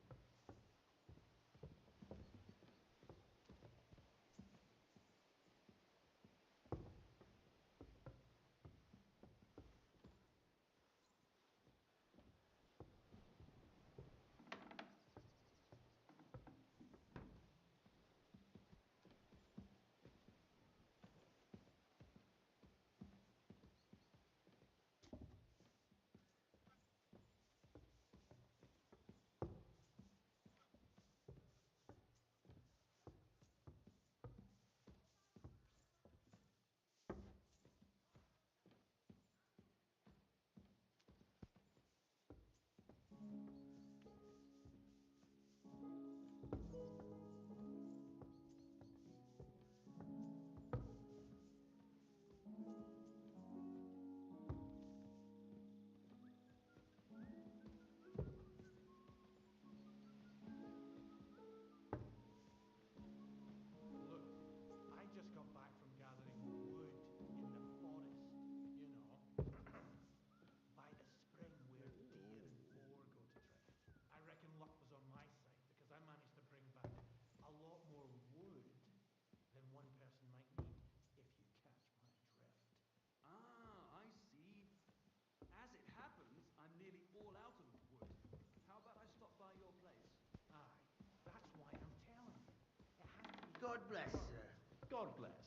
God bless, sir. God bless.